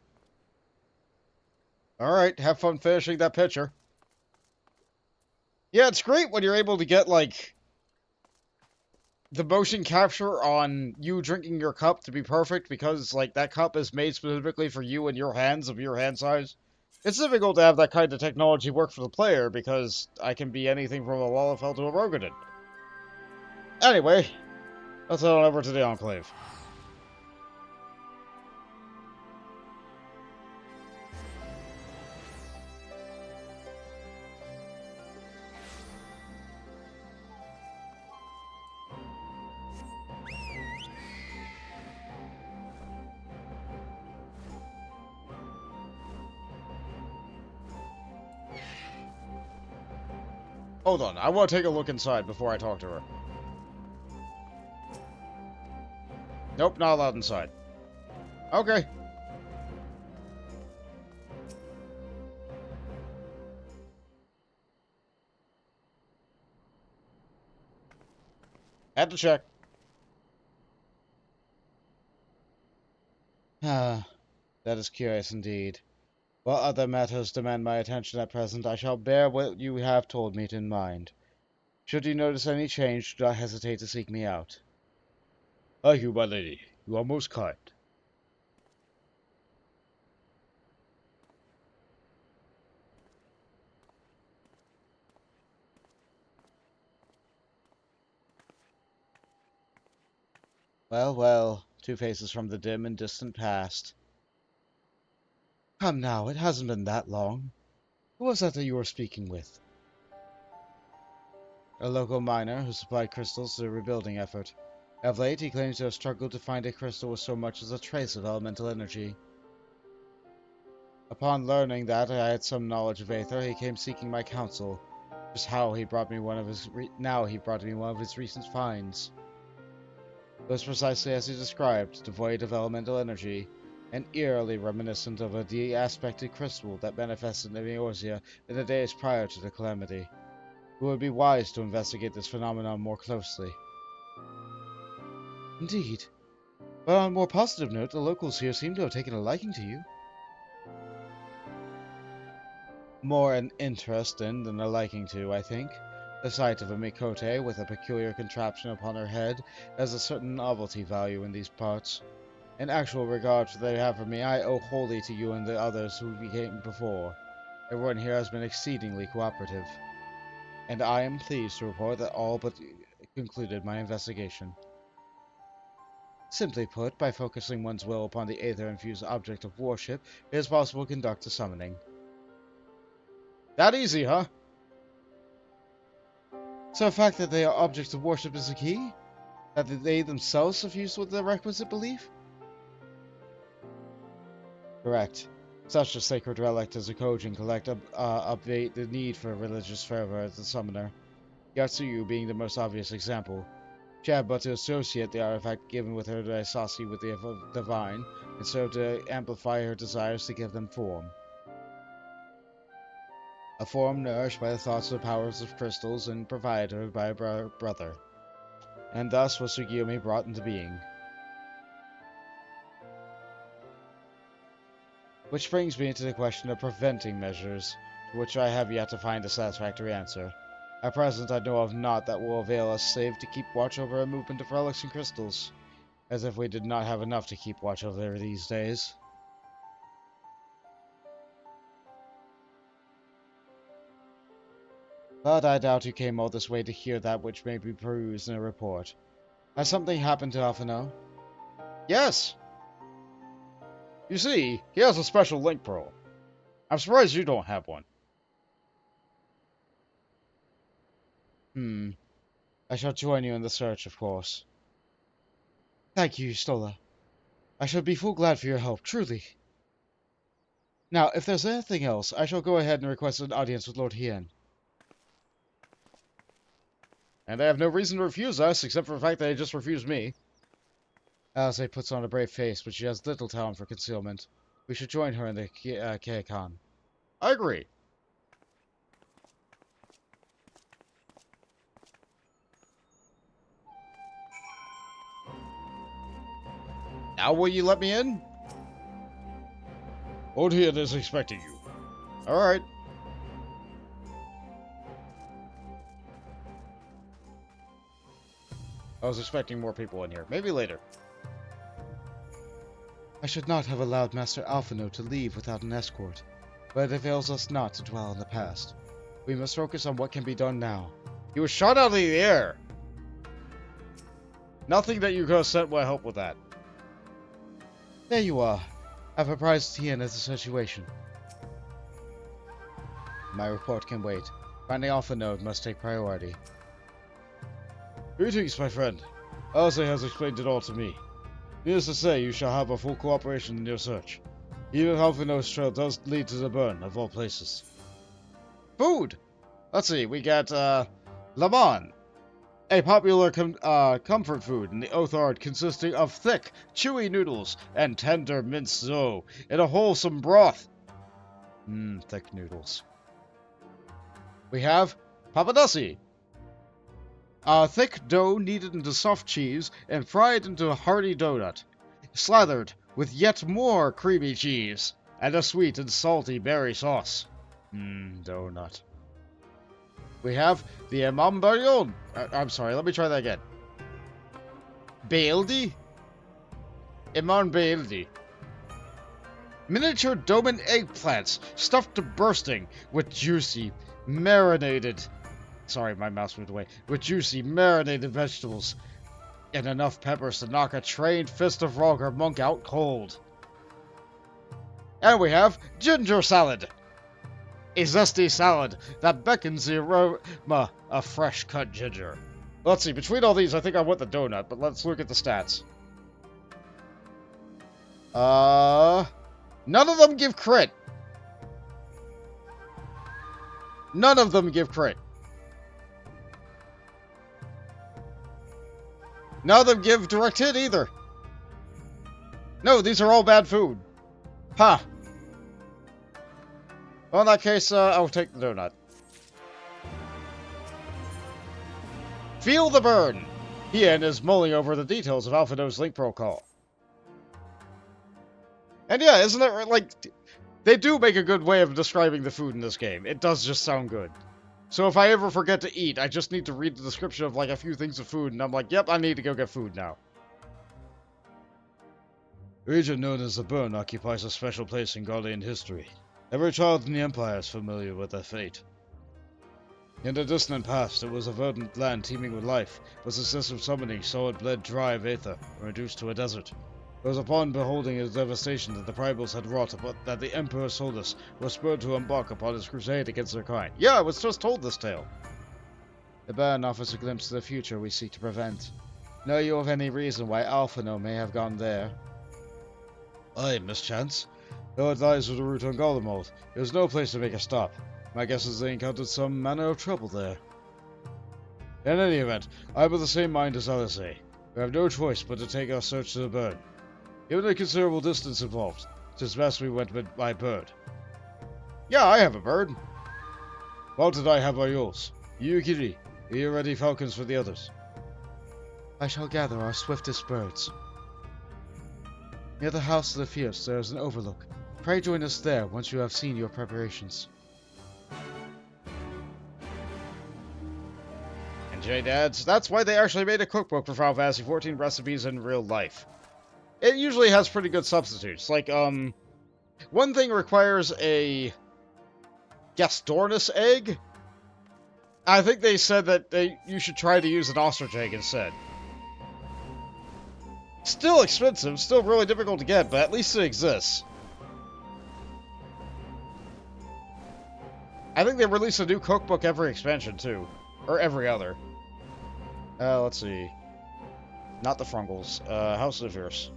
Alright, have fun finishing that picture. Yeah, it's great when you're able to get, like, the motion capture on you drinking your cup to be perfect, because, like, that cup is made specifically for you and your hands of your hand size. It's difficult to have that kind of technology work for the player, because I can be anything from a Lalafell to a Rogadin. Anyway, let's head on over to the Enclave. Hold on, I want to take a look inside before I talk to her. Nope, not allowed inside. Okay. Had to check. Ah, that is curious indeed. While other matters demand my attention at present, I shall bear what you have told me in mind. Should you notice any change, do not hesitate to seek me out. Thank you, my lady. You are most kind. Well, well, two faces from the dim and distant past. Come now, it hasn't been that long. Who was that you were speaking with? A local miner who supplied crystals to the rebuilding effort. Of late, he claims to have struggled to find a crystal with so much as a trace of elemental energy. Upon learning that I had some knowledge of Aether, he came seeking my counsel. Just how he brought me one of his recent finds. It was precisely as he described, devoid of elemental energy, and eerily reminiscent of a de-aspected crystal that manifested in Eorzea in the days prior to the calamity. It would be wise to investigate this phenomenon more closely. Indeed. But on a more positive note, the locals here seem to have taken a liking to you. More an interest in than a liking to, I think. The sight of a Mikote with a peculiar contraption upon her head has a certain novelty value in these parts. In actual regard they have for me, I owe wholly to you and the others who came before. Everyone here has been exceedingly cooperative, and I am pleased to report that all but concluded my investigation. Simply put, by focusing one's will upon the aether-infused object of worship, it is possible to conduct a summoning. That easy, huh? So the fact that they are objects of worship is the key? That they themselves suffuse with the requisite belief? Correct. Such a sacred relic as a Kojin collect obviate the need for religious fervor as the summoner. Yatsuyu being the most obvious example. She had but to associate the artifact given with her to Asahi with the divine, and so to amplify her desires to give them form. A form nourished by the thoughts of the powers of crystals and provided her by her brother. And thus was Tsukiyomi brought into being. Which brings me to the question of preventing measures, to which I have yet to find a satisfactory answer. At present I know of naught that will avail us save to keep watch over a movement of relics and crystals, as if we did not have enough to keep watch over these days. But I doubt you came all this way to hear that which may be perused in a report. Has something happened to Alphinaud? Yes! You see, he has a special link pearl. I'm surprised you don't have one. I shall join you in the search, of course. Thank you, Stola. I shall be full glad for your help, truly. Now, if there's anything else, I shall go ahead and request an audience with Lord Hien. And I have no reason to refuse us, except for the fact that they just refused me. Asahi puts on a brave face, but she has little talent for concealment. We should join her in the Keikan. I agree. Now will you let me in? Lord Hien is expecting you. Alright. I was expecting more people in here. Maybe later. I should not have allowed Master Alphinaud to leave without an escort, but it avails us not to dwell on the past. We must focus on what can be done now. He was shot out of the air! Nothing that you could have sent will help with that. There you are. I've apprised Hien of the situation. My report can wait. Finding Alphinaud must take priority. Greetings, my friend. Asahi has explained it all to me. Needless to say, you shall have a full cooperation in your search. Even if Alphinaud's trail does lead to the burn, of all places. Food! Let's see, we got, Doman. A popular comfort food in the Oathard consisting of thick, chewy noodles and tender minced zo in a wholesome broth. Thick noodles. We have papadasi. A thick dough kneaded into soft cheese and fried into a hearty donut, slathered with yet more creamy cheese and a sweet and salty berry sauce. Donut. We have the Imambayon. I'm sorry, let me try that again. Baildi? Iman Baildi. Miniature Doman eggplants stuffed to bursting with juicy, marinated... Sorry, my mouse moved away. With juicy, marinated vegetables. And enough peppers to knock a trained fist of Roger monk out cold. And we have ginger salad. A zesty salad that beckons the aroma of fresh-cut ginger. Let's see, between all these, I think I want the donut, but let's look at the stats. None of them give crit. None of them give crit. None of them give direct hit either. No, these are all bad food. Huh. Well, in that case, I'll take the donut. Feel the burn! Hien is mulling over the details of Alphinaud's link protocol. And yeah, isn't it like... They do make a good way of describing the food in this game. It does just sound good. So if I ever forget to eat, I just need to read the description of like a few things of food, and I'm like, yep, I need to go get food now. The region known as the Burn occupies a special place in Gaulian history. Every child in the Empire is familiar with their fate. In the distant past, it was a verdant land teeming with life, but successive summoning saw it bled dry of aether and reduced to a desert. It was upon beholding its devastation that the Primals had wrought that the Emperor Solus was spurred to embark upon his crusade against their kind. Yeah, I was just told this tale. The burn offers a glimpse of the future we seek to prevent. Know you of any reason why Alphinaud may have gone there? Aye, mischance. Though it lies with the route on Garlemald, there was no place to make a stop. My guess is they encountered some manner of trouble there. In any event, I'm of the same mind as Asahi. We have no choice but to take our search to the burn. Given the considerable distance involved, it is best we went by bird. Yeah, I have a bird. Mounted I have our yours. You, Kiri, are you ready falcons for the others? I shall gather our swiftest birds. Near the House of the Fierce there is an overlook. Pray join us there once you have seen your preparations. And J-Dads, that's why they actually made a cookbook for Final Fantasy 14 recipes in real life. It usually has pretty good substitutes. Like, one thing requires a Gastornis egg. I think they said that you should try to use an ostrich egg instead. Still expensive, still really difficult to get, but at least it exists. I think they release a new cookbook every expansion, too. Or every other. Let's see. Not the Frungles. House of the Fierce.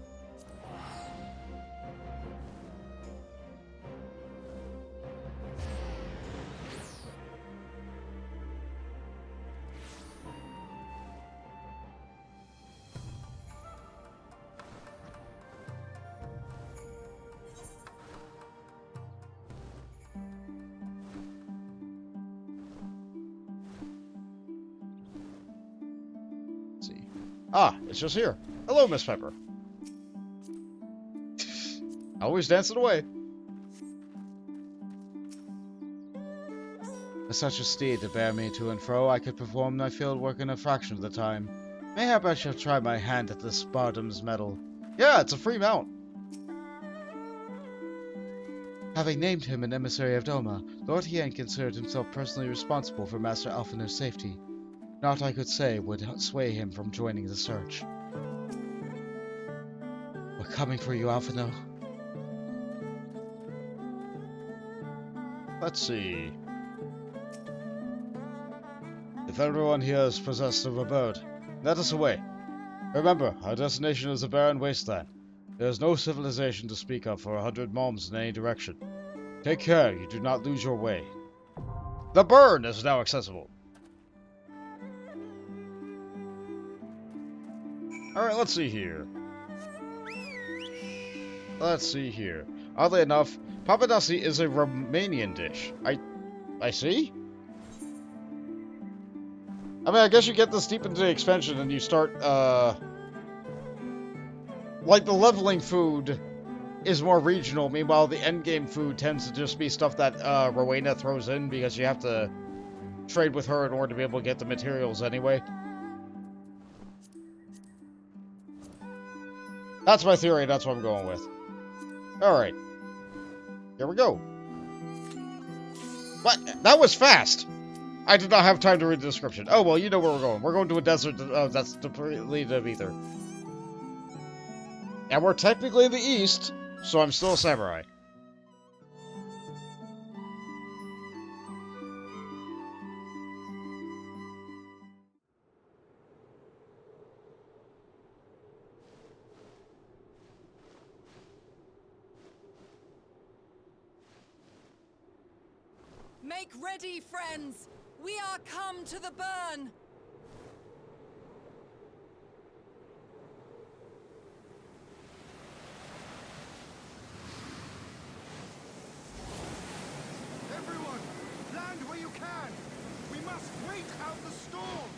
Ah, it's just here. Hello, Miss Pepper. Always dancing away. With such a steed to bear me to and fro, I could perform my field work in a fraction of the time. Mayhap I shall try my hand at the Spartam's medal. Yeah, it's a free mount. Having named him an emissary of Doma, Lord Hien considered himself personally responsible for Master Alphinaud's safety. Naught I could say would sway him from joining the search. We're coming for you, Alphinaud. Let's see. If everyone here is possessed of a bird, let us away. Remember, our destination is a barren wasteland. There is no civilization to speak of for 100 moms in any direction. Take care you do not lose your way. The burn is now accessible. Alright, let's see here. Oddly enough, papadasi is a Romanian dish. I see? I mean, I guess you get this deep into the expansion and you start, like, the leveling food is more regional. Meanwhile, the endgame food tends to just be stuff that, Rowena throws in because you have to trade with her in order to be able to get the materials anyway. That's my theory, that's what I'm going with. Alright. Here we go. What? That was fast! I did not have time to read the description. Oh, well, you know where we're going. We're going to a desert that's depleted of ether. And we're technically in the east, so I'm still a samurai. Make ready, friends! We are come to the burn! Everyone, land where you can! We must wait out the storm!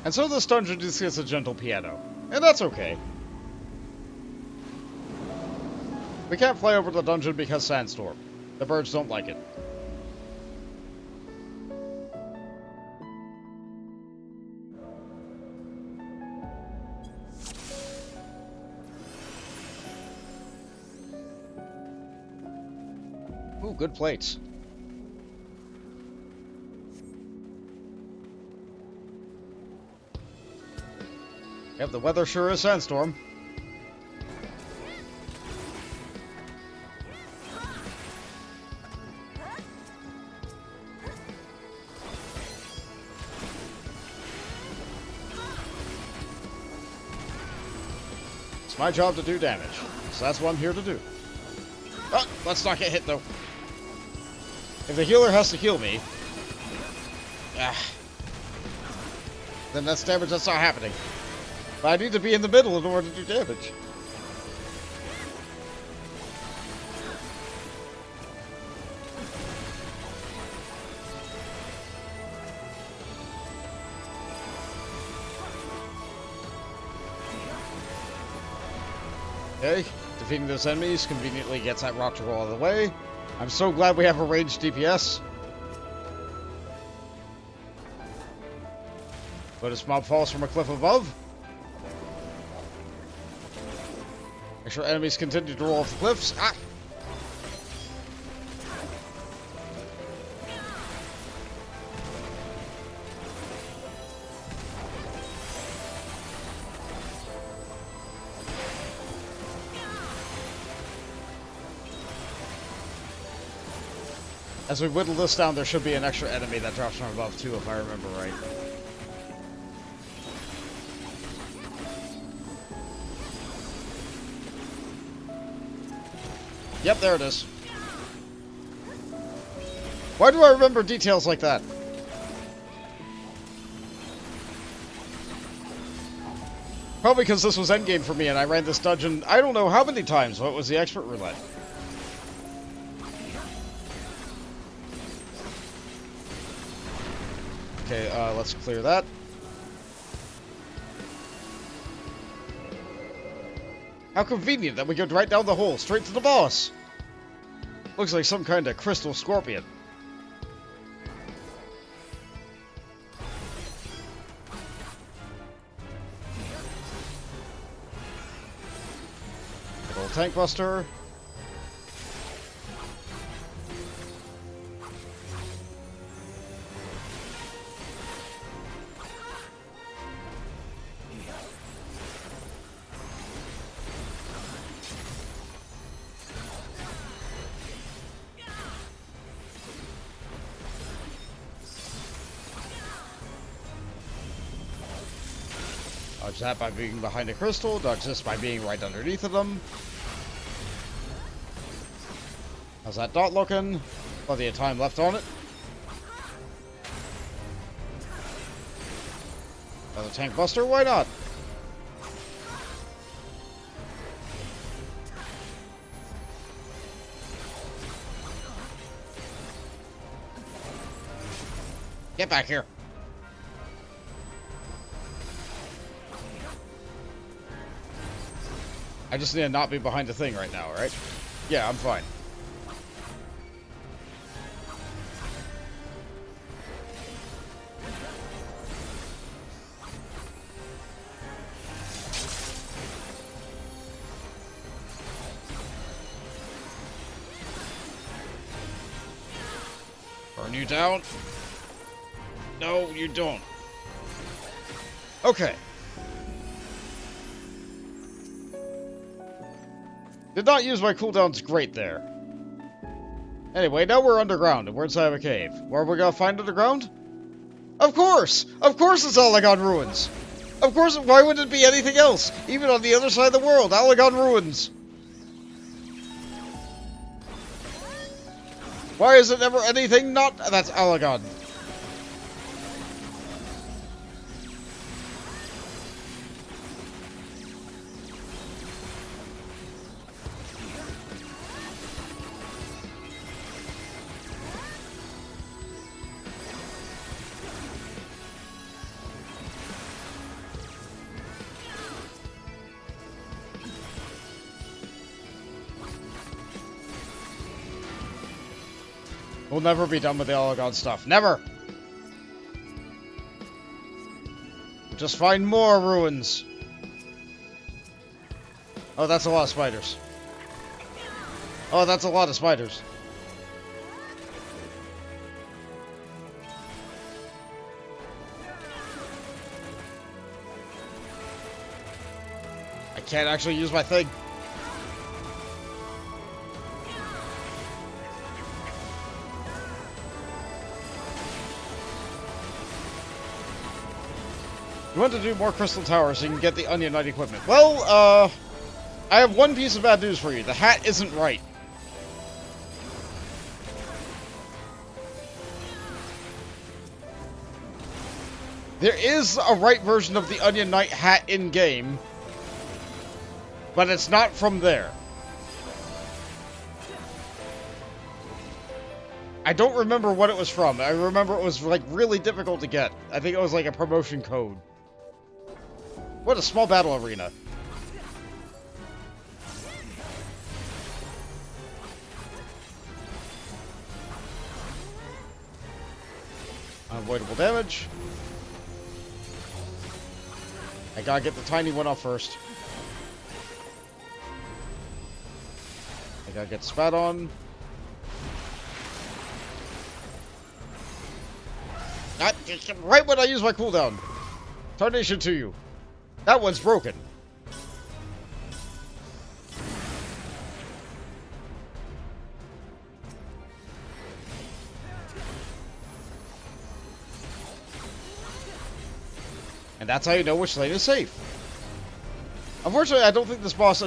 And so this dungeon just gets a gentle piano. And that's okay. We can't fly over the dungeon because sandstorm. The birds don't like it. Ooh, good plates. Yep, the weather sure is sandstorm. It's my job to do damage, so that's what I'm here to do. Oh, let's not get hit though. If the healer has to heal me, then that's damage that's not happening. But I need to be in the middle in order to do damage. Okay, defeating those enemies conveniently gets that rock to roll out of the way. I'm so glad we have a ranged DPS. But a mob falls from a cliff above. Make sure enemies continue to roll off the cliffs. Ah! As we whittle this down, there should be an extra enemy that drops from above too, if I remember right. Yep, there it is. Why do I remember details like that? Probably because this was endgame for me and I ran this dungeon I don't know how many times, but it was the expert roulette. Okay, let's clear that. How convenient that we go right down the hole, straight to the boss. Looks like some kind of crystal scorpion. Good old tank buster. Dodge that by being behind a crystal, dodge this by being right underneath of them. How's that dot looking? Plenty of time left on it. Another tank buster, why not? Get back here. I just need to not be behind the thing right now, right? Yeah, I'm fine. Burn you down? No, you don't. Okay. Did not use my cooldowns great there. Anyway, now we're underground and we're inside of a cave. Where are we gonna find underground? Of course! Of course it's Allagon Ruins! Of course, why would it be anything else? Even on the other side of the world, Allagon Ruins! Why is it never anything not that's Allagon? We'll never be done with the Allagon stuff. Never! Just find more ruins. Oh, that's a lot of spiders. Oh, that's a lot of spiders. I can't actually use my thing. You want to do more crystal towers so you can get the Onion Knight equipment. Well, I have one piece of bad news for you. The hat isn't right. There is a right version of the Onion Knight hat in-game, but it's not from there. I don't remember what it was from. I remember it was, like, really difficult to get. I think it was, like, a promotion code. What a small battle arena. Unavoidable damage. I gotta get the tiny one off first. I gotta get spat on. Right when I use my cooldown. Tarnation to you. That one's broken. And that's how you know which lane is safe. Unfortunately, I don't think this boss,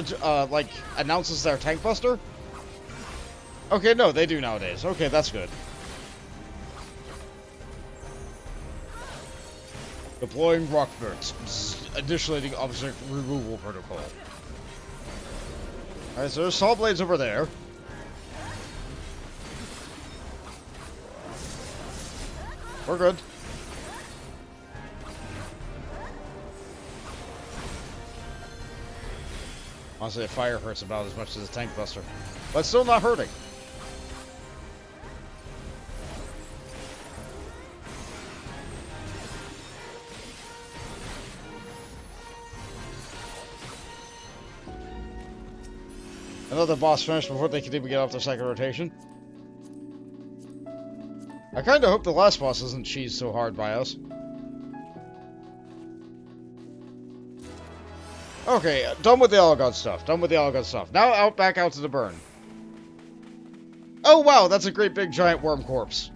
like, announces their tank buster. Okay, no, they do nowadays. Okay, that's good. Deploying rock bursts. Initiating object removal protocol. Alright, so there's saw blades over there. We're good. Honestly, a fire hurts about as much as a tank buster. But still not hurting. Another boss finished before they could even get off their second rotation. I kinda hope the last boss isn't cheesed so hard by us. Okay, done with the Algon stuff. Done with the Algon stuff. Now back out to the burn. Oh wow, that's a great big giant worm corpse.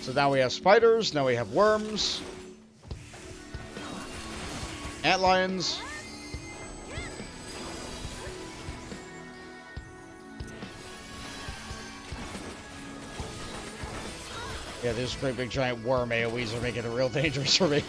So now we have spiders, now we have worms. Antlions. Yeah, these great big giant worm AoEs are making it real dangerous for me.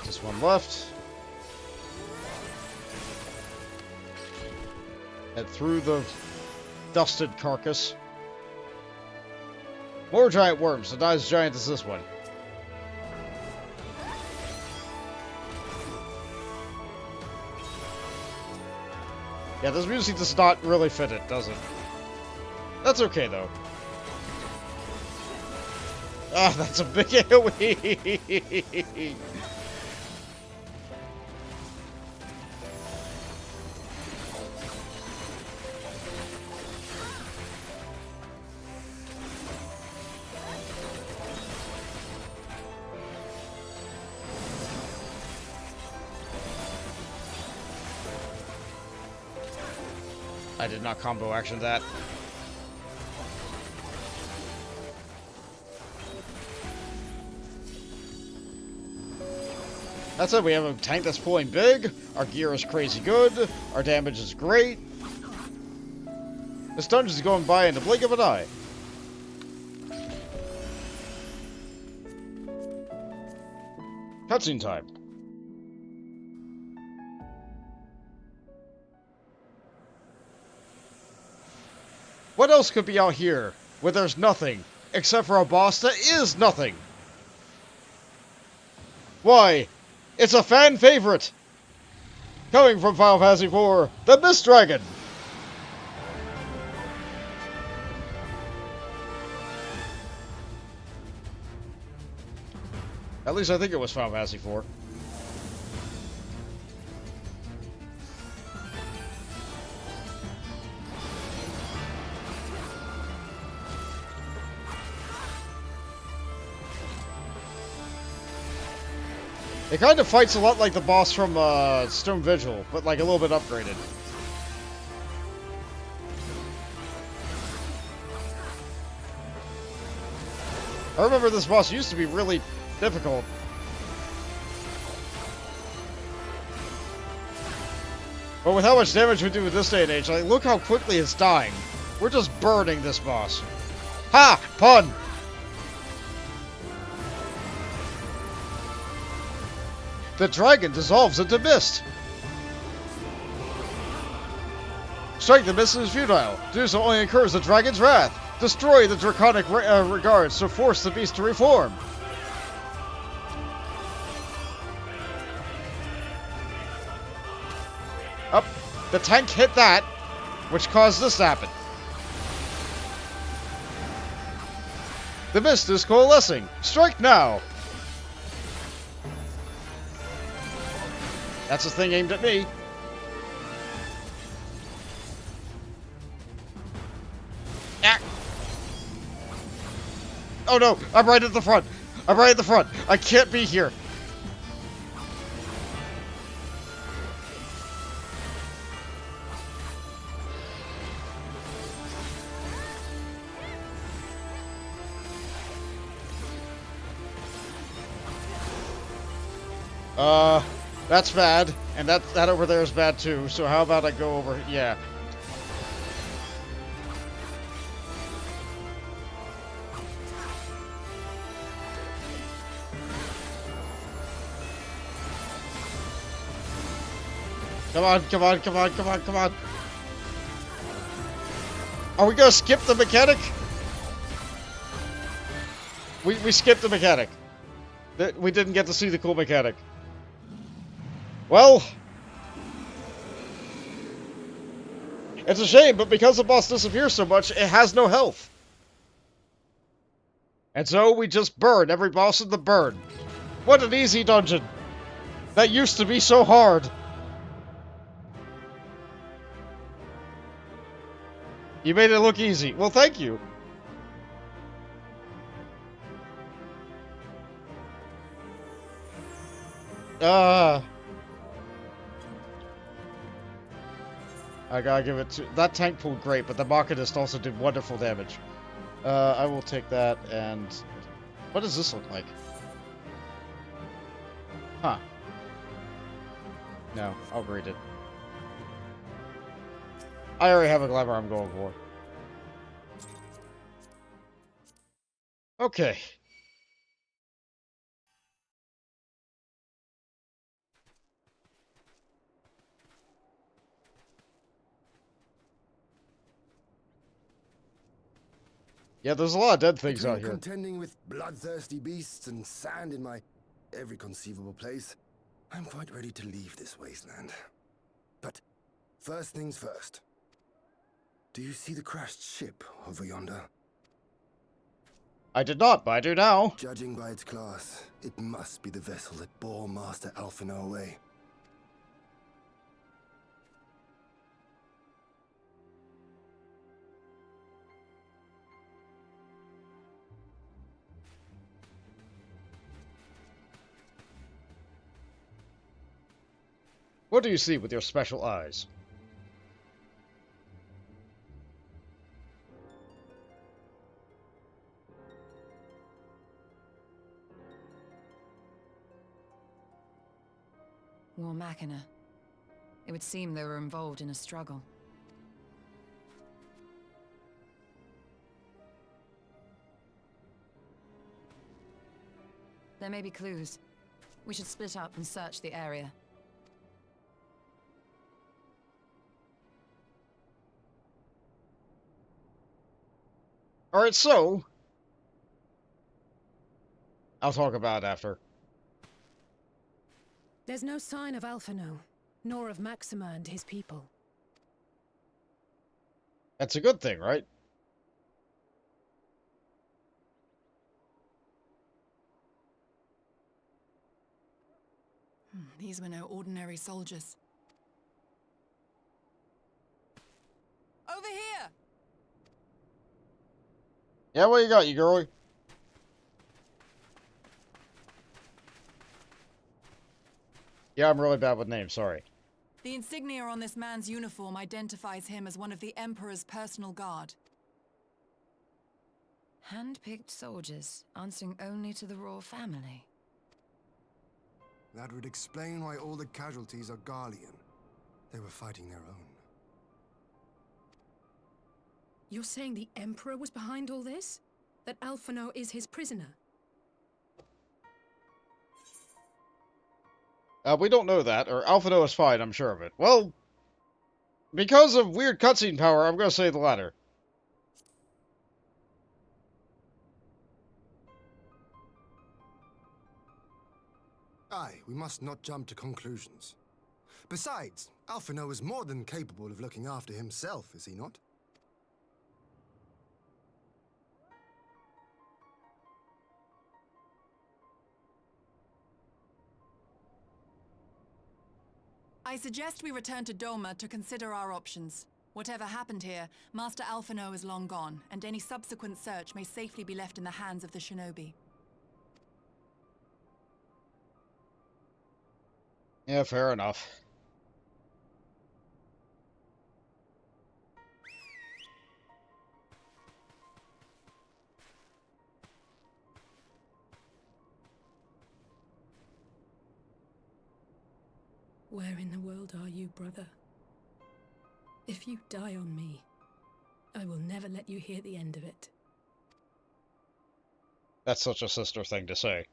Just one left. Head through the dusted carcass. More giant worms, so not as giant as this one. Yeah, this music does not really fit it, does it? That's okay, though. Ah, that's a big AoE! I did not combo action that. That's it, we have a tank that's pulling big, our gear is crazy good, our damage is great. This dungeon is going by in the blink of an eye. Cutscene time. What else could be out here where there's nothing, except for a boss that is nothing? Why, it's a fan favorite! Coming from Final Fantasy IV, the Mist Dragon! At least I think it was Final Fantasy IV. It kind of fights a lot like the boss from Stone Vigil, but like a little bit upgraded. I remember this boss used to be really difficult. But with how much damage we do in this day and age, like, look how quickly it's dying. We're just burning this boss. Ha! Pun! The dragon dissolves into mist. Strike the mist is futile. To do so only incurs the dragon's wrath. Destroy the draconic regards to force the beast to reform. Up, the tank hit that, which caused this to happen. The mist is coalescing. Strike now. That's a thing aimed at me. Ah. Oh no, I'm right at the front. I'm right at the front. I can't be here. That's bad, and that over there is bad too, so how about I go over, yeah. Come on, come on, come on, come on, come on. Are we gonna skip the mechanic? We skipped the mechanic. We didn't get to see the cool mechanic. Well, it's a shame, but because the boss disappears so much, it has no health. And so we just burn every boss in the burn. What an easy dungeon. That used to be so hard. You made it look easy. Well, thank you. I gotta give it to... That tank pulled great, but the Machinist also did wonderful damage. I will take that, and... What does this look like? Huh. No, I'll read it. I already have a glamour I'm going for. Okay. Yeah, there's a lot of dead things out here. Contending with bloodthirsty beasts and sand in my every conceivable place, I'm quite ready to leave this wasteland. But first things first. Do you see the crashed ship over yonder? I did not, but I do now. Judging by its class, it must be the vessel that bore Master Alphinaud away. What do you see with your special eyes? War Machina. It would seem they were involved in a struggle. There may be clues. We should split up and search the area. Alright, so... I'll talk about it after. There's no sign of Alphinaud, nor of McGammar and his people. That's a good thing, right? These were no ordinary soldiers. Over here! Yeah, what you got, you girlie? Yeah, I'm really bad with names, sorry. The insignia on this man's uniform identifies him as one of the Emperor's personal guard. Hand-picked soldiers, answering only to the royal family. That would explain why all the casualties are Garlean. They were fighting their own. You're saying the Emperor was behind all this? That Alphinaud is his prisoner? We don't know that, or Alphinaud is fine, I'm sure of it. Well, because of weird cutscene power, I'm gonna say the latter. Aye, we must not jump to conclusions. Besides, Alphinaud is more than capable of looking after himself, is he not? I suggest we return to Doman to consider our options. Whatever happened here, Master Alphinaud is long gone, and any subsequent search may safely be left in the hands of the shinobi. Yeah, fair enough. Where in the world are you, brother? If you die on me, I will never let you hear the end of it. That's such a sister thing to say.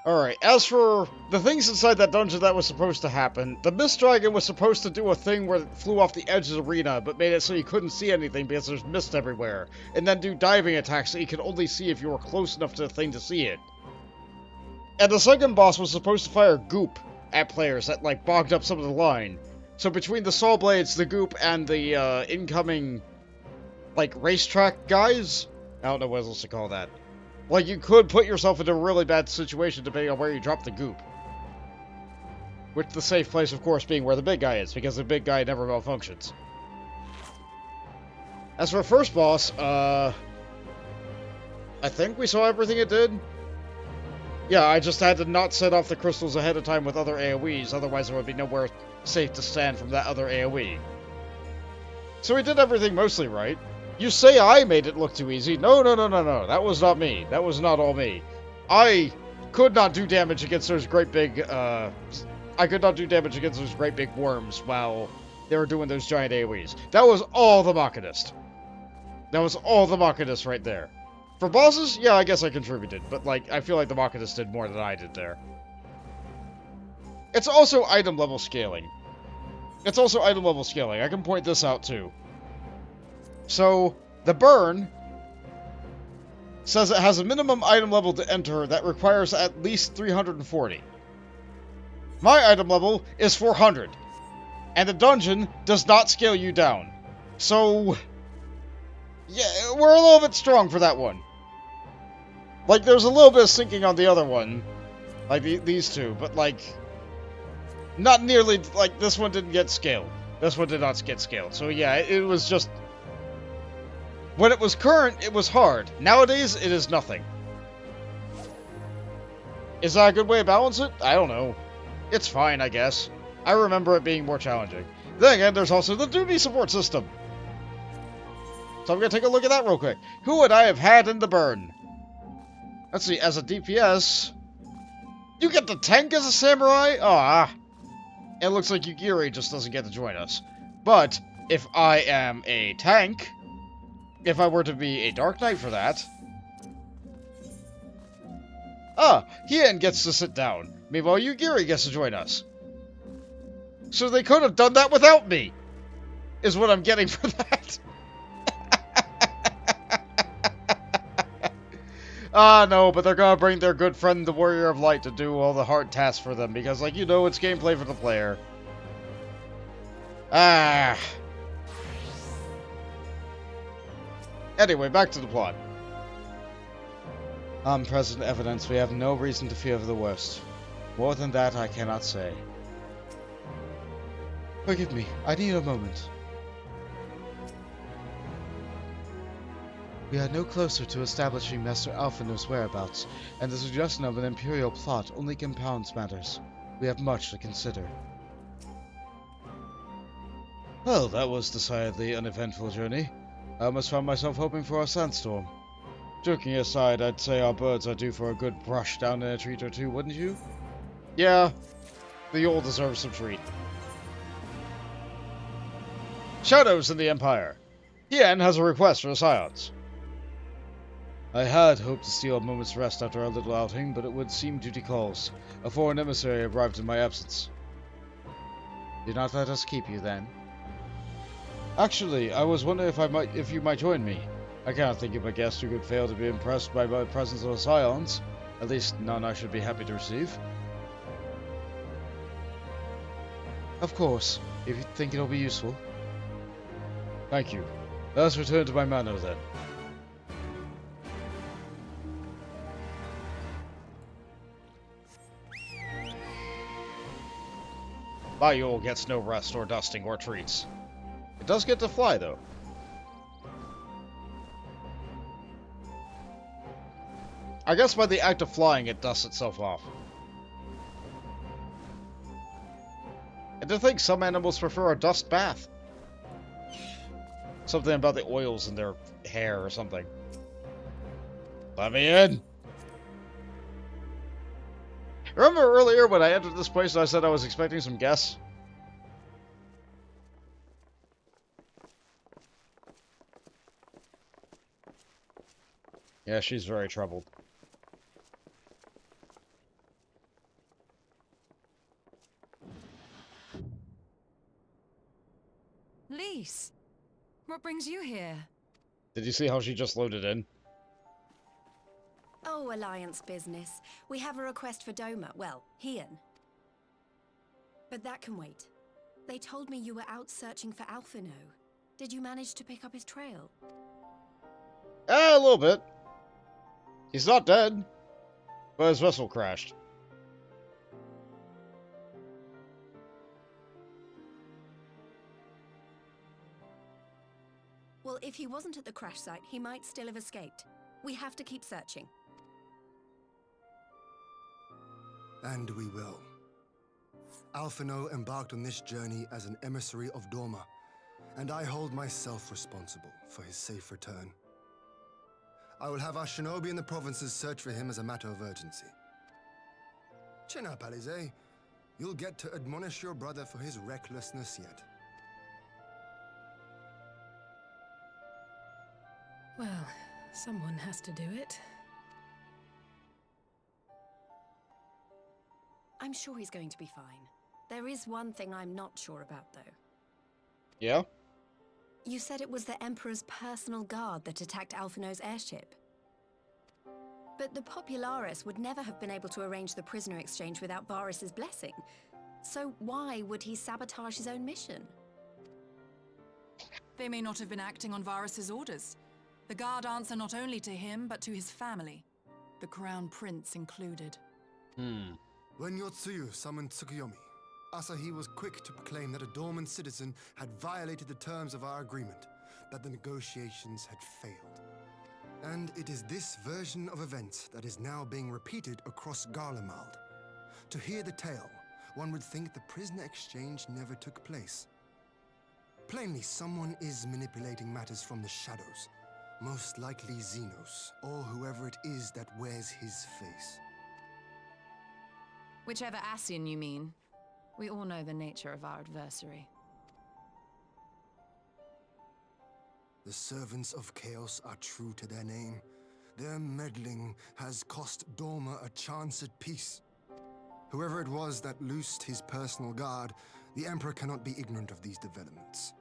Alright, as for the things inside that dungeon that was supposed to happen, the Mist Dragon was supposed to do a thing where it flew off the edge of the arena, but made it so you couldn't see anything because there's mist everywhere, and then do diving attacks so you could only see if you were close enough to the thing to see it. And the second boss was supposed to fire goop at players that, like, bogged up some of the line. So between the saw blades, the goop, and the, incoming, like, racetrack guys? I don't know what else to call that. Like, you could put yourself into a really bad situation depending on where you drop the goop. Which the safe place, of course, being where the big guy is, because the big guy never malfunctions. As for first boss, I think we saw everything it did. Yeah, I just had to not set off the crystals ahead of time with other AoEs, otherwise there would be nowhere safe to stand from that other AoE. So we did everything mostly right. You say I made it look too easy. No, no, no, no, no. That was not me. That was not all me. I could not do damage against those great big, I could not do damage against those great big worms while they were doing those giant AoEs. That was all the Machinist. That was all the Machinist right there. For bosses, yeah, I guess I contributed, but, like, I feel like the Machinist did more than I did there. It's also item level scaling. It's also item level scaling. I can point this out, too. So, the burn says it has a minimum item level to enter that requires at least 340. My item level is 400, and the dungeon does not scale you down. So, yeah, we're a little bit strong for that one. Like, there's a little bit of sinking on the other one, like these two, but, like, not nearly, like, this one didn't get scaled. This one did not get scaled. So, yeah, it was just... When it was current, it was hard. Nowadays, it is nothing. Is that a good way to balance it? I don't know. It's fine, I guess. I remember it being more challenging. Then again, there's also the duty support system. So I'm going to take a look at that real quick. Who would I have had in the burn? Let's see, as a DPS... You get the tank as a samurai? Ah. It looks like Yugiri just doesn't get to join us. But, if I am a tank... If I were to be a Dark Knight for that... Ah, Hien gets to sit down. Meanwhile, Yugiri gets to join us. So they could have done that without me, is what I'm getting for that. Ah, no, but they're gonna bring their good friend, the Warrior of Light, to do all the hard tasks for them, because, like, you know, it's gameplay for the player. Ah... Anyway, back to the plot. On present evidence, we have no reason to fear the worst. More than that, I cannot say. Forgive me, I need a moment. We are no closer to establishing Master Alphinaud's whereabouts, and the suggestion of an Imperial plot only compounds matters. We have much to consider. Well, that was decidedly an uneventful journey. I almost found myself hoping for a sandstorm. Joking aside, I'd say our birds are due for a good brush down in a treat or two, wouldn't you? Yeah, they all deserve some treat. Shadows in the Empire. Hien has a request for the Scions. I had hoped to steal a moment's rest after our little outing, but it would seem duty calls. A foreign emissary arrived in my absence. Do not let us keep you, then. Actually, I was wondering if you might join me. I cannot think of a guest who could fail to be impressed by my presence of the Scions. At least none I should be happy to receive. Of course, if you think it'll be useful. Thank you. Let us return to my manor, then. Bayul gets no rest or dusting or treats. It does get to fly, though. I guess by the act of flying, it dusts itself off. And to think some animals prefer a dust bath. Something about the oils in their hair or something. Let me in! Remember earlier when I entered this place and I said I was expecting some guests? Yeah, she's very troubled. Lise, what brings you here? Did you see how she just loaded in? Oh, Alliance business. We have a request for Doman. Well, Hien. But that can wait. They told me you were out searching for Alphinaud. Did you manage to pick up his trail? A little bit. He's not dead, but his vessel crashed. Well, if he wasn't at the crash site, he might still have escaped. We have to keep searching. And we will. Alphinaud embarked on this journey as an emissary of Doman, and I hold myself responsible for his safe return. I will have our shinobi in the provinces search for him as a matter of urgency. Chin up, Alize. You'll get to admonish your brother for his recklessness yet. Well, someone has to do it. I'm sure he's going to be fine. There is one thing I'm not sure about, though. Yeah? You said it was the Emperor's personal guard that attacked Alphinaud's airship. But the Popularis would never have been able to arrange the prisoner exchange without Varys' blessing. So why would he sabotage his own mission? They may not have been acting on Varys' orders. The guard answer not only to him, but to his family. The Crown Prince included. When Yotsuyu summoned Tsukuyomi, Asahi was quick to proclaim that a Doman citizen had violated the terms of our agreement, that the negotiations had failed. And it is this version of events that is now being repeated across Garlemald. To hear the tale, one would think the prisoner exchange never took place. Plainly, someone is manipulating matters from the shadows, most likely Xenos, or whoever it is that wears his face. Whichever Ascian you mean. We all know the nature of our adversary. The servants of chaos are true to their name. Their meddling has cost Doman a chance at peace. Whoever it was that loosed his personal guard, the Emperor cannot be ignorant of these developments.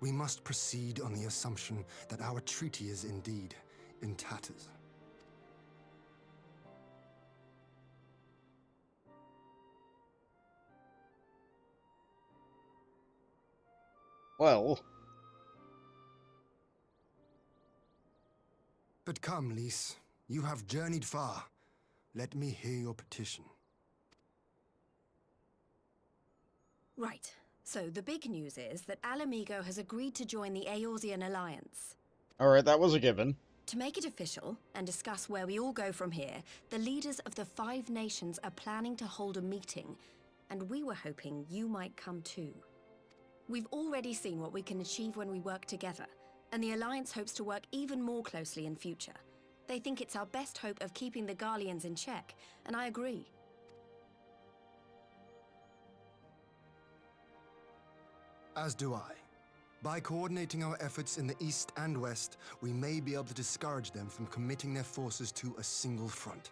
We must proceed on the assumption that our treaty is indeed in tatters. Well... But come, Lise. You have journeyed far. Let me hear your petition. Right. So the big news is that Alamigo has agreed to join the Eorzean Alliance. Alright, that was a given. To make it official, and discuss where we all go from here, the leaders of the 5 nations are planning to hold a meeting, and we were hoping you might come too. We've already seen what we can achieve when we work together, and the Alliance hopes to work even more closely in future. They think it's our best hope of keeping the Garleans in check, and I agree. As do I. By coordinating our efforts in the east and west, we may be able to discourage them from committing their forces to a single front.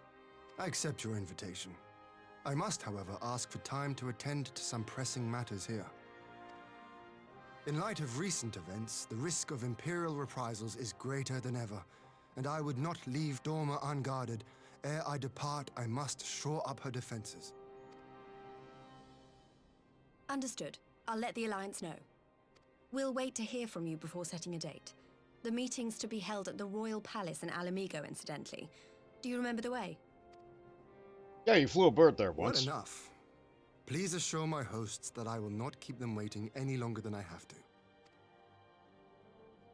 I accept your invitation. I must, however, ask for time to attend to some pressing matters here. In light of recent events, the risk of Imperial reprisals is greater than ever, and I would not leave Dorma unguarded. Ere I depart, I must shore up her defenses. Understood. I'll let the Alliance know. We'll wait to hear from you before setting a date. The meeting's to be held at the Royal Palace in Alamigo, incidentally. Do you remember the way? Yeah, you flew a bird there once. Not enough. Please assure my hosts that I will not keep them waiting any longer than I have to.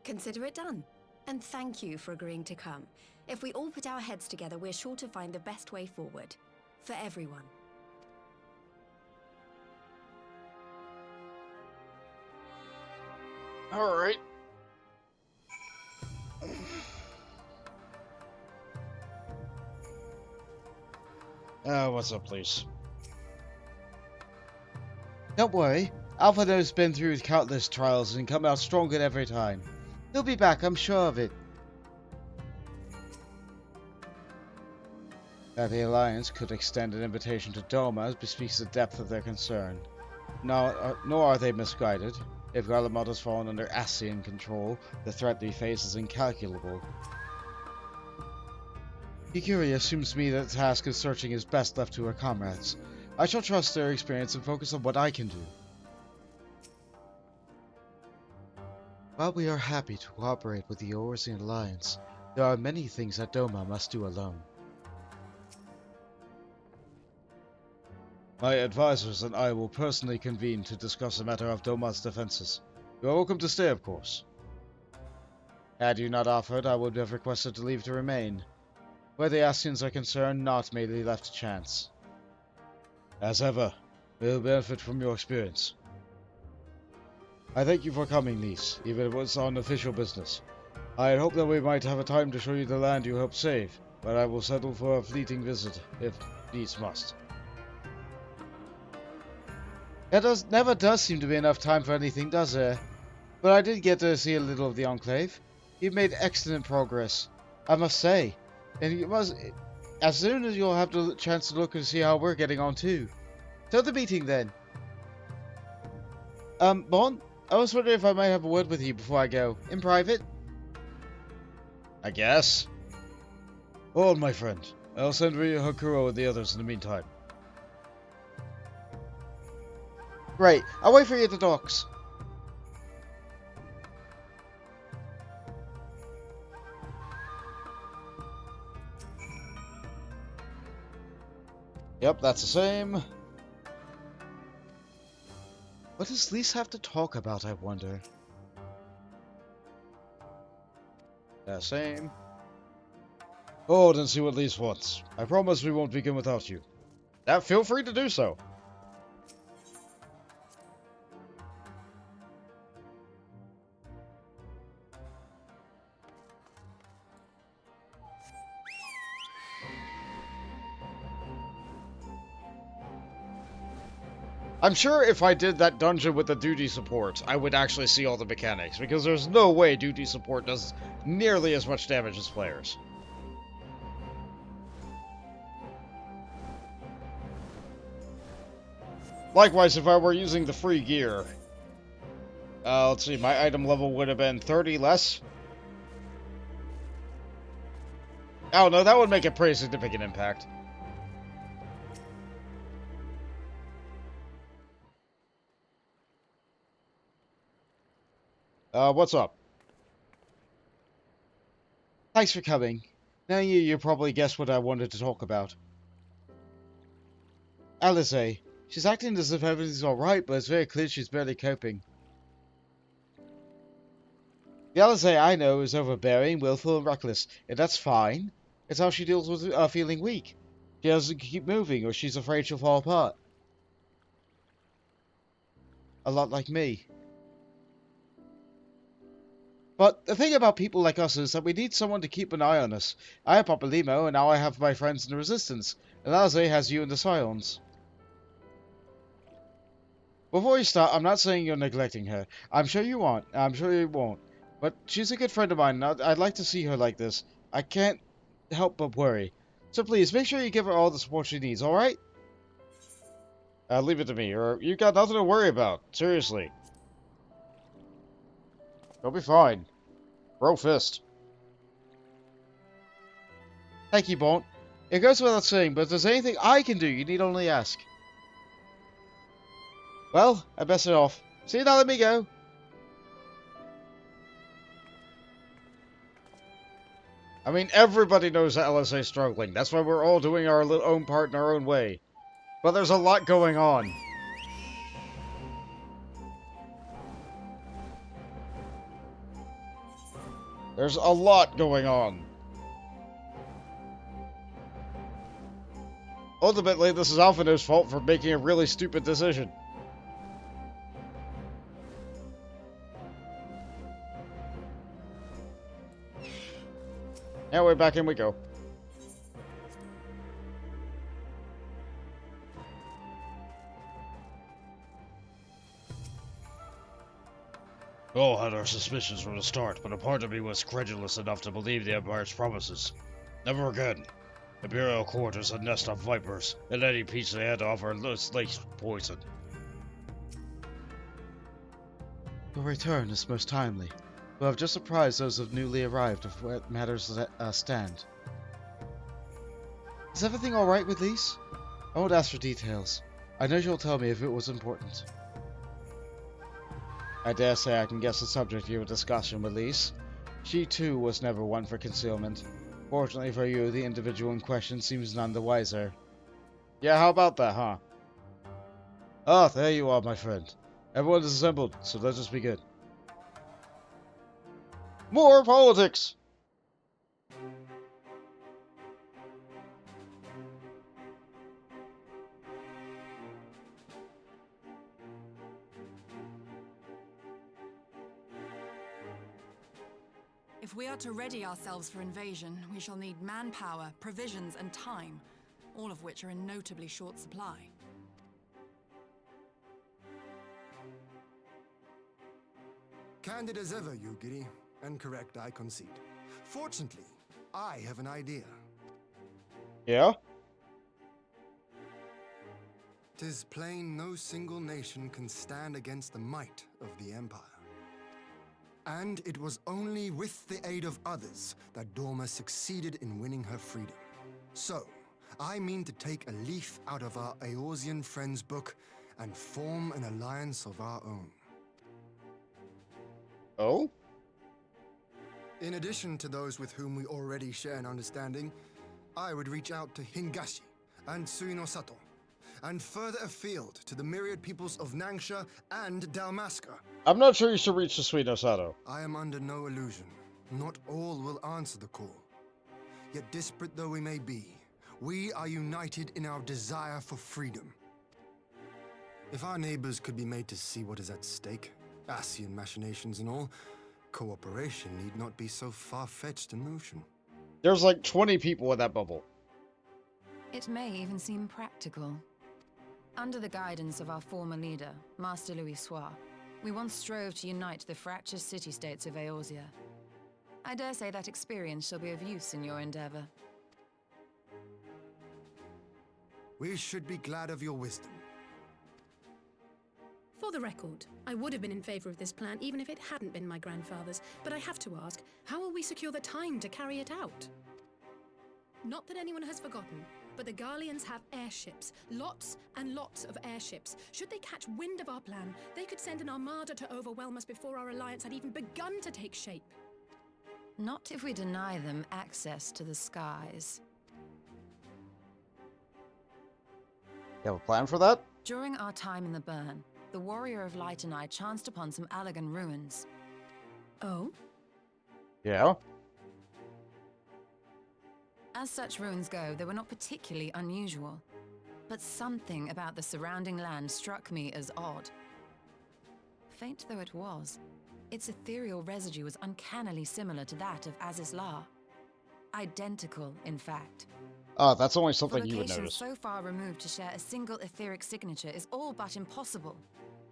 Consider it done. And thank you for agreeing to come. If we all put our heads together, we're sure to find the best way forward. For everyone. Alright. What's up, please? Don't worry. Alphinaud's been through countless trials and come out stronger every time. He'll be back, I'm sure of it. That the Alliance could extend an invitation to Doma bespeaks the depth of their concern. Nor are they misguided. If Garlemald has fallen under Asian control, the threat we face is incalculable. Hikuri assumes me that the task of searching is best left to her comrades. I shall trust their experience and focus on what I can do. While we are happy to cooperate with the Eorzean Alliance, there are many things that Doma must do alone. My advisors and I will personally convene to discuss the matter of Doma's defenses. You are welcome to stay, of course. Had you not offered, I would have requested to leave to remain. Where the Asians are concerned, naught may be left to chance. As ever, we will benefit from your experience. I thank you for coming, niece, even if it was on official business. I had hoped that we might have a time to show you the land you helped save, but I will settle for a fleeting visit, if needs must. There never does seem to be enough time for anything, does there? But I did get to see a little of the Enclave. You've made excellent progress, I must say. And you must, as soon as you'll have the chance to look and see how we're getting on too. Till the meeting then. Bon, I was wondering if I might have a word with you before I go, in private. I guess. Hold, my friend. I'll send Hakuro and the others in the meantime. Great, I'll wait for you at the docks. Yep, that's the same. What does Lise have to talk about, I wonder? Same. Hold and see what Lise wants. I promise we won't begin without you. Feel free to do so. I'm sure if I did that dungeon with the duty support, I would actually see all the mechanics, because there's no way duty support does nearly as much damage as players. Likewise, if I were using the free gear, let's see, my item level would have been 30 less. Oh no, that would make a pretty significant impact. What's up? Thanks for coming. Now you probably guessed what I wanted to talk about. Alizé. She's acting as if everything's alright, but it's very clear she's barely coping. The Alizé I know is overbearing, willful, and reckless, and that's fine. It's how she deals with feeling weak. She doesn't keep moving, or she's afraid she'll fall apart. A lot like me. But the thing about people like us is that we need someone to keep an eye on us. I have Papalymo, and now I have my friends in the Resistance. And Asahi has you in the Scions. Before you start, I'm not saying you're neglecting her. I'm sure you won't. But she's a good friend of mine, and I'd like to see her like this. I can't help but worry. So please, make sure you give her all the support she needs, alright? Leave it to me, or you got nothing to worry about. Seriously. You'll be fine. Bro fist. Thank you, Bolt. It goes without saying, but if there's anything I can do, you need only ask. Well, I best it off. See you now, let me go. I mean, everybody knows that LSA is struggling. That's why we're all doing our own part in our own way. But there's a lot going on. There's a lot going on. Ultimately, this is Alphinaud's fault for making a really stupid decision. Anyway, back in we go. All had our suspicions from the start, but a part of me was credulous enough to believe the Empire's promises. Never again. Imperial Court is a nest of vipers, and any peace they had to offer laced with poison. Your return is most timely. We'll have just apprised those of newly arrived of where matters stand. Is everything alright with Lise? I won't ask for details. I know you'll tell me if it was important. I dare say I can guess the subject of your discussion with Lise. She too was never one for concealment. Fortunately for you, the individual in question seems none the wiser. Yeah, how about that, huh? Ah, there you are, my friend. Everyone is assembled, so let us begin. More politics! If we are to ready ourselves for invasion, we shall need manpower, provisions, and time, all of which are in notably short supply. Candid as ever, Yugiri, and correct, I concede. Fortunately, I have an idea. Yeah? 'Tis plain no single nation can stand against the might of the Empire. And it was only with the aid of others that Dorma succeeded in winning her freedom. So, I mean to take a leaf out of our Eorzean friends' book and form an alliance of our own. Oh? In addition to those with whom we already share an understanding, I would reach out to Hingashi and Suinosato, and further afield to the myriad peoples of Nangsha and Dalmasca. I'm not sure you should reach the Suinosato. I am under no illusion. Not all will answer the call. Yet disparate though we may be, we are united in our desire for freedom. If our neighbors could be made to see what is at stake, Asian machinations and all, cooperation need not be so far-fetched a notion. There's like 20 people in that bubble. It may even seem practical. Under the guidance of our former leader, Master Louis Soir, we once strove to unite the fractious city-states of Eorzea. I dare say that experience shall be of use in your endeavor. We should be glad of your wisdom. For the record, I would have been in favor of this plan even if it hadn't been my grandfather's, but I have to ask, how will we secure the time to carry it out? Not that anyone has forgotten, but the Garleans have airships. Lots and lots of airships. Should they catch wind of our plan, they could send an armada to overwhelm us before our alliance had even begun to take shape. Not if we deny them access to the skies. You have a plan for that? During our time in the Burn, the Warrior of Light and I chanced upon some Allagan ruins. Oh? Yeah? As such ruins go, they were not particularly unusual. But something about the surrounding land struck me as odd. Faint though it was, Its ethereal residue was uncannily similar to that of Azizlar. Identical, in fact. Ah, that's only For something you would locations notice. so far removed to share a single etheric signature is all but impossible.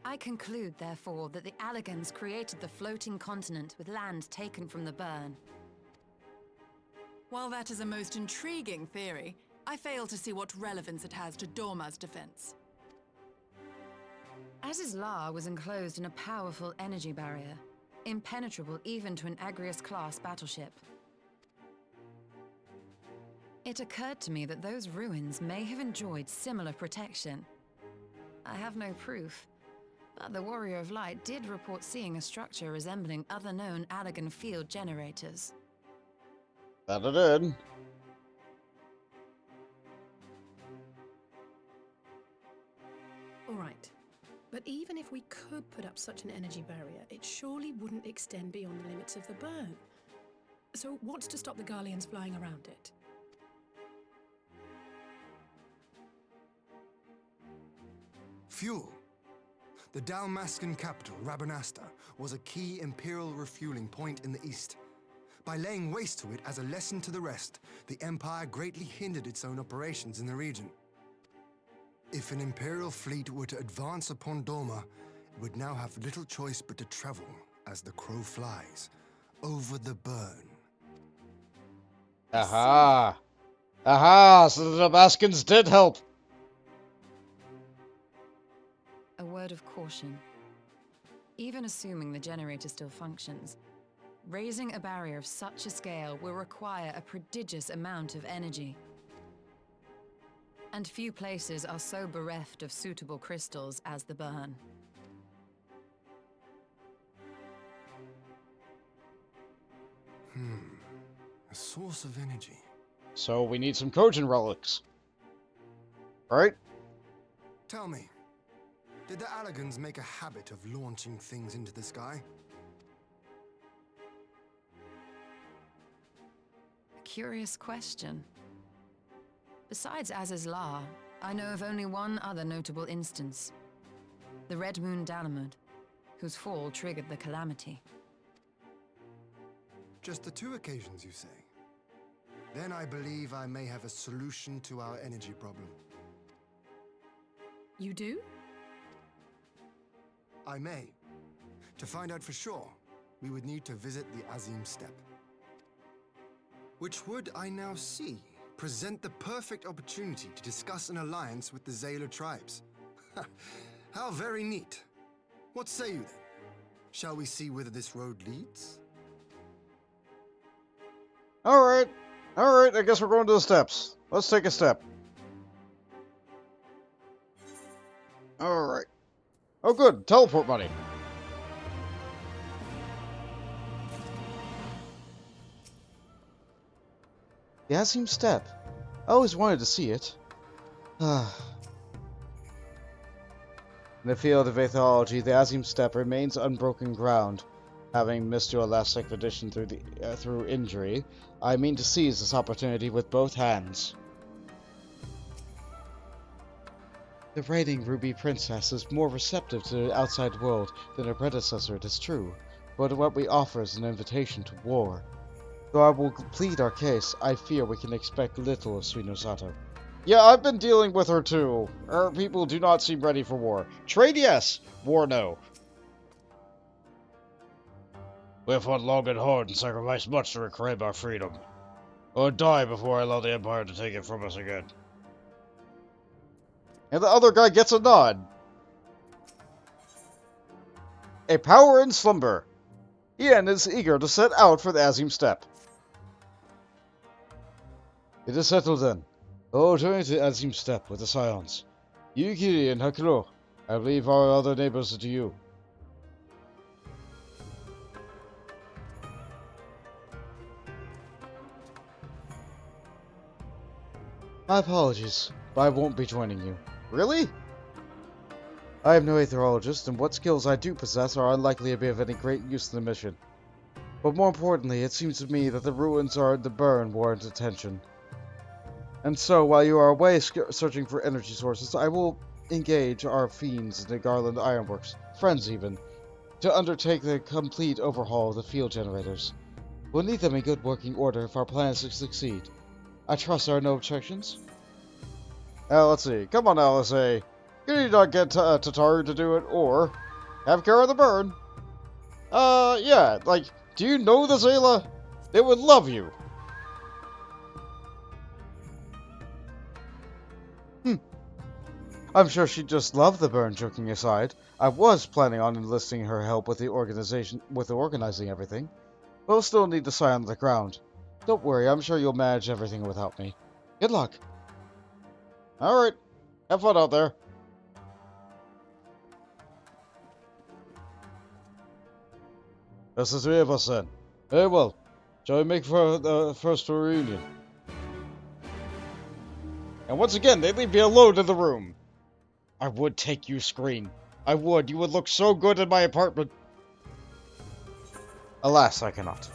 I conclude, therefore, that the Allegans created the floating continent with land taken from the burn. While that is a most intriguing theory, I fail to see what relevance it has to Dorma's defense. Azizlar was enclosed in a powerful energy barrier, impenetrable even to an Agrius-class battleship. It occurred to me that those ruins may have enjoyed similar protection. I have no proof, but the Warrior of Light did report seeing a structure resembling other known Allegan field generators. That it did. All right. But even if we could put up such an energy barrier, it surely wouldn't extend beyond the limits of the burn. So what's to stop the Garleans flying around it? Fuel. The Dalmascan capital, Rabanasta, was a key imperial refueling point in the east. By laying waste to it as a lesson to the rest, the Empire greatly hindered its own operations in the region. If an Imperial fleet were to advance upon Doma, it would now have little choice but to travel, as the crow flies, over the burn. Aha! Aha! So the Damascans did help! A word of caution. Even assuming the generator still functions, raising a barrier of such a scale will require a prodigious amount of energy. And few places are so bereft of suitable crystals as the burn. A source of energy. So we need some Kojin relics. Right? Tell me, did the Allegans make a habit of launching things into the sky? A curious question. Besides Azizlar, I know of only one other notable instance. The Red Moon Dalamud, whose fall triggered the calamity. Just the 2 occasions, you say? Then I believe I may have a solution to our energy problem. You do? I may. To find out for sure, we would need to visit the Azim Steppe. Which would, I now see, present the perfect opportunity to discuss an alliance with the Zayla tribes. How very neat. What say you then? Shall we see whether this road leads? Alright. Alright, I guess we're going to the steps. Let's take a step. Alright. Oh good, teleport money. The Azim Steppe. I always wanted to see it. In the field of atheology, the Azim Steppe remains unbroken ground. Having missed your last expedition through injury, I mean to seize this opportunity with both hands. The reigning Ruby Princess is more receptive to the outside world than her predecessor, it is true, but what we offer is an invitation to war. Though I will plead our case, I fear we can expect little of Suino Sato. Yeah, I've been dealing with her too. Her people do not seem ready for war. Trade yes, war no. We have fought long and hard and sacrificed much to reclaim our freedom. Or die before I allow the Empire to take it from us again. And the other guy gets a nod. A power in slumber. Ian is eager to set out for the Azim Steppe. It is settled then. Oh, journey to Azim Steppe with the Scions. Yukiri and Hakuro. I believe our other neighbors are to you. My apologies, but I won't be joining you. Really? I am no aetherologist, and what skills I do possess are unlikely to be of any great use in the mission. But more importantly, it seems to me that the ruins are the burn warrant attention. And so, while you are away searching for energy sources, I will engage our fiends in the Garland Ironworks, friends even. to undertake the complete overhaul of the field generators. We'll need them in good working order if our plans to succeed. I trust there are no objections? Let's see. Come on, LSA. You need not get Tataru to do it, or have care of the burn. Yeah, like, do you know the Zayla? They would love you. I'm sure she'd just love the burn, joking aside. I was planning on enlisting her help with organizing everything. We'll still need the sign on the ground. Don't worry, I'm sure you'll manage everything without me. Good luck. Alright. Have fun out there. That's the three of us then. Very well. Shall we make for the first reunion? And once again, they leave me alone in the room. I would take you, Screen. I would. You would look so good in my apartment. Alas, I cannot.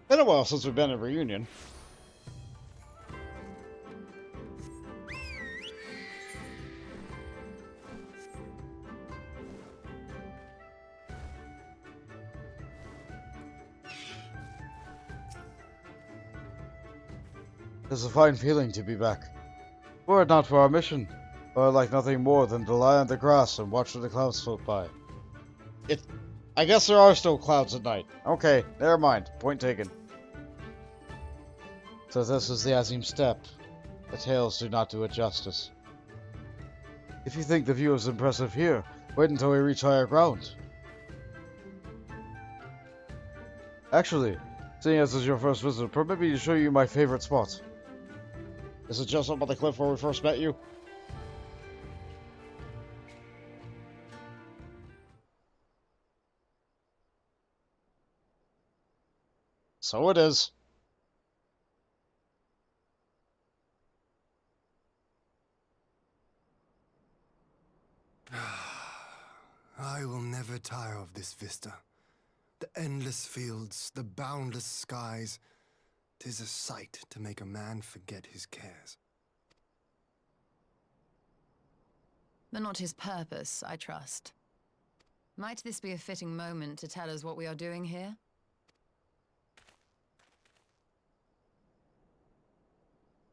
Been a while since we've been at a reunion. It's a fine feeling to be back. Were it not for our mission, I'd like nothing more than to lie on the grass and watch the clouds float by. I guess there are still clouds at night. Okay, never mind. Point taken. So this is the Azim Steppe. The tales do not do it justice. If you think the view is impressive here, wait until we reach higher ground. Actually, seeing as this is your first visit, permit me to show you my favorite spot. Is it just up on the cliff where we first met you? So it is. I will never tire of this vista. The endless fields, the boundless skies. 'Tis a sight to make a man forget his cares. But not his purpose, I trust. Might this be a fitting moment to tell us what we are doing here?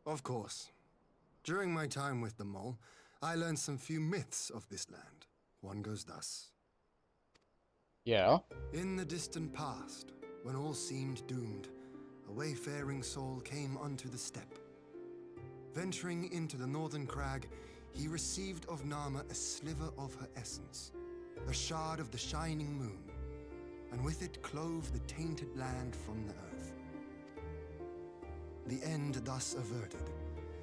Of course. During my time with the mole, I learned some few myths of this land. One goes thus. Yeah? In the distant past, when all seemed doomed, a wayfaring soul came unto the steppe. Venturing into the northern crag, he received of Nama a sliver of her essence, a shard of the shining moon, and with it clove the tainted land from the earth. The end thus averted,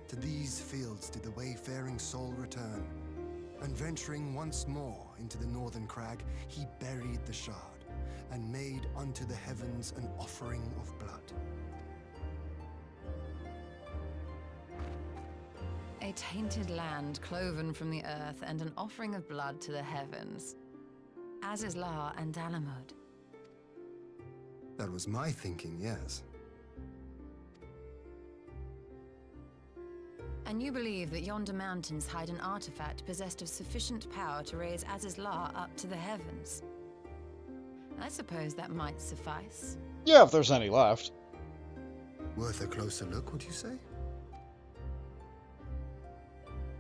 to these fields did the wayfaring soul return, and venturing once more into the northern crag, he buried the shard, and made unto the heavens an offering of blood. A tainted land cloven from the earth and an offering of blood to the heavens. Azizlar and Dalamud. That was my thinking, yes. And you believe that yonder mountains hide an artifact possessed of sufficient power to raise Azizlar up to the heavens? I suppose that might suffice. Yeah, if there's any left. Worth a closer look, would you say?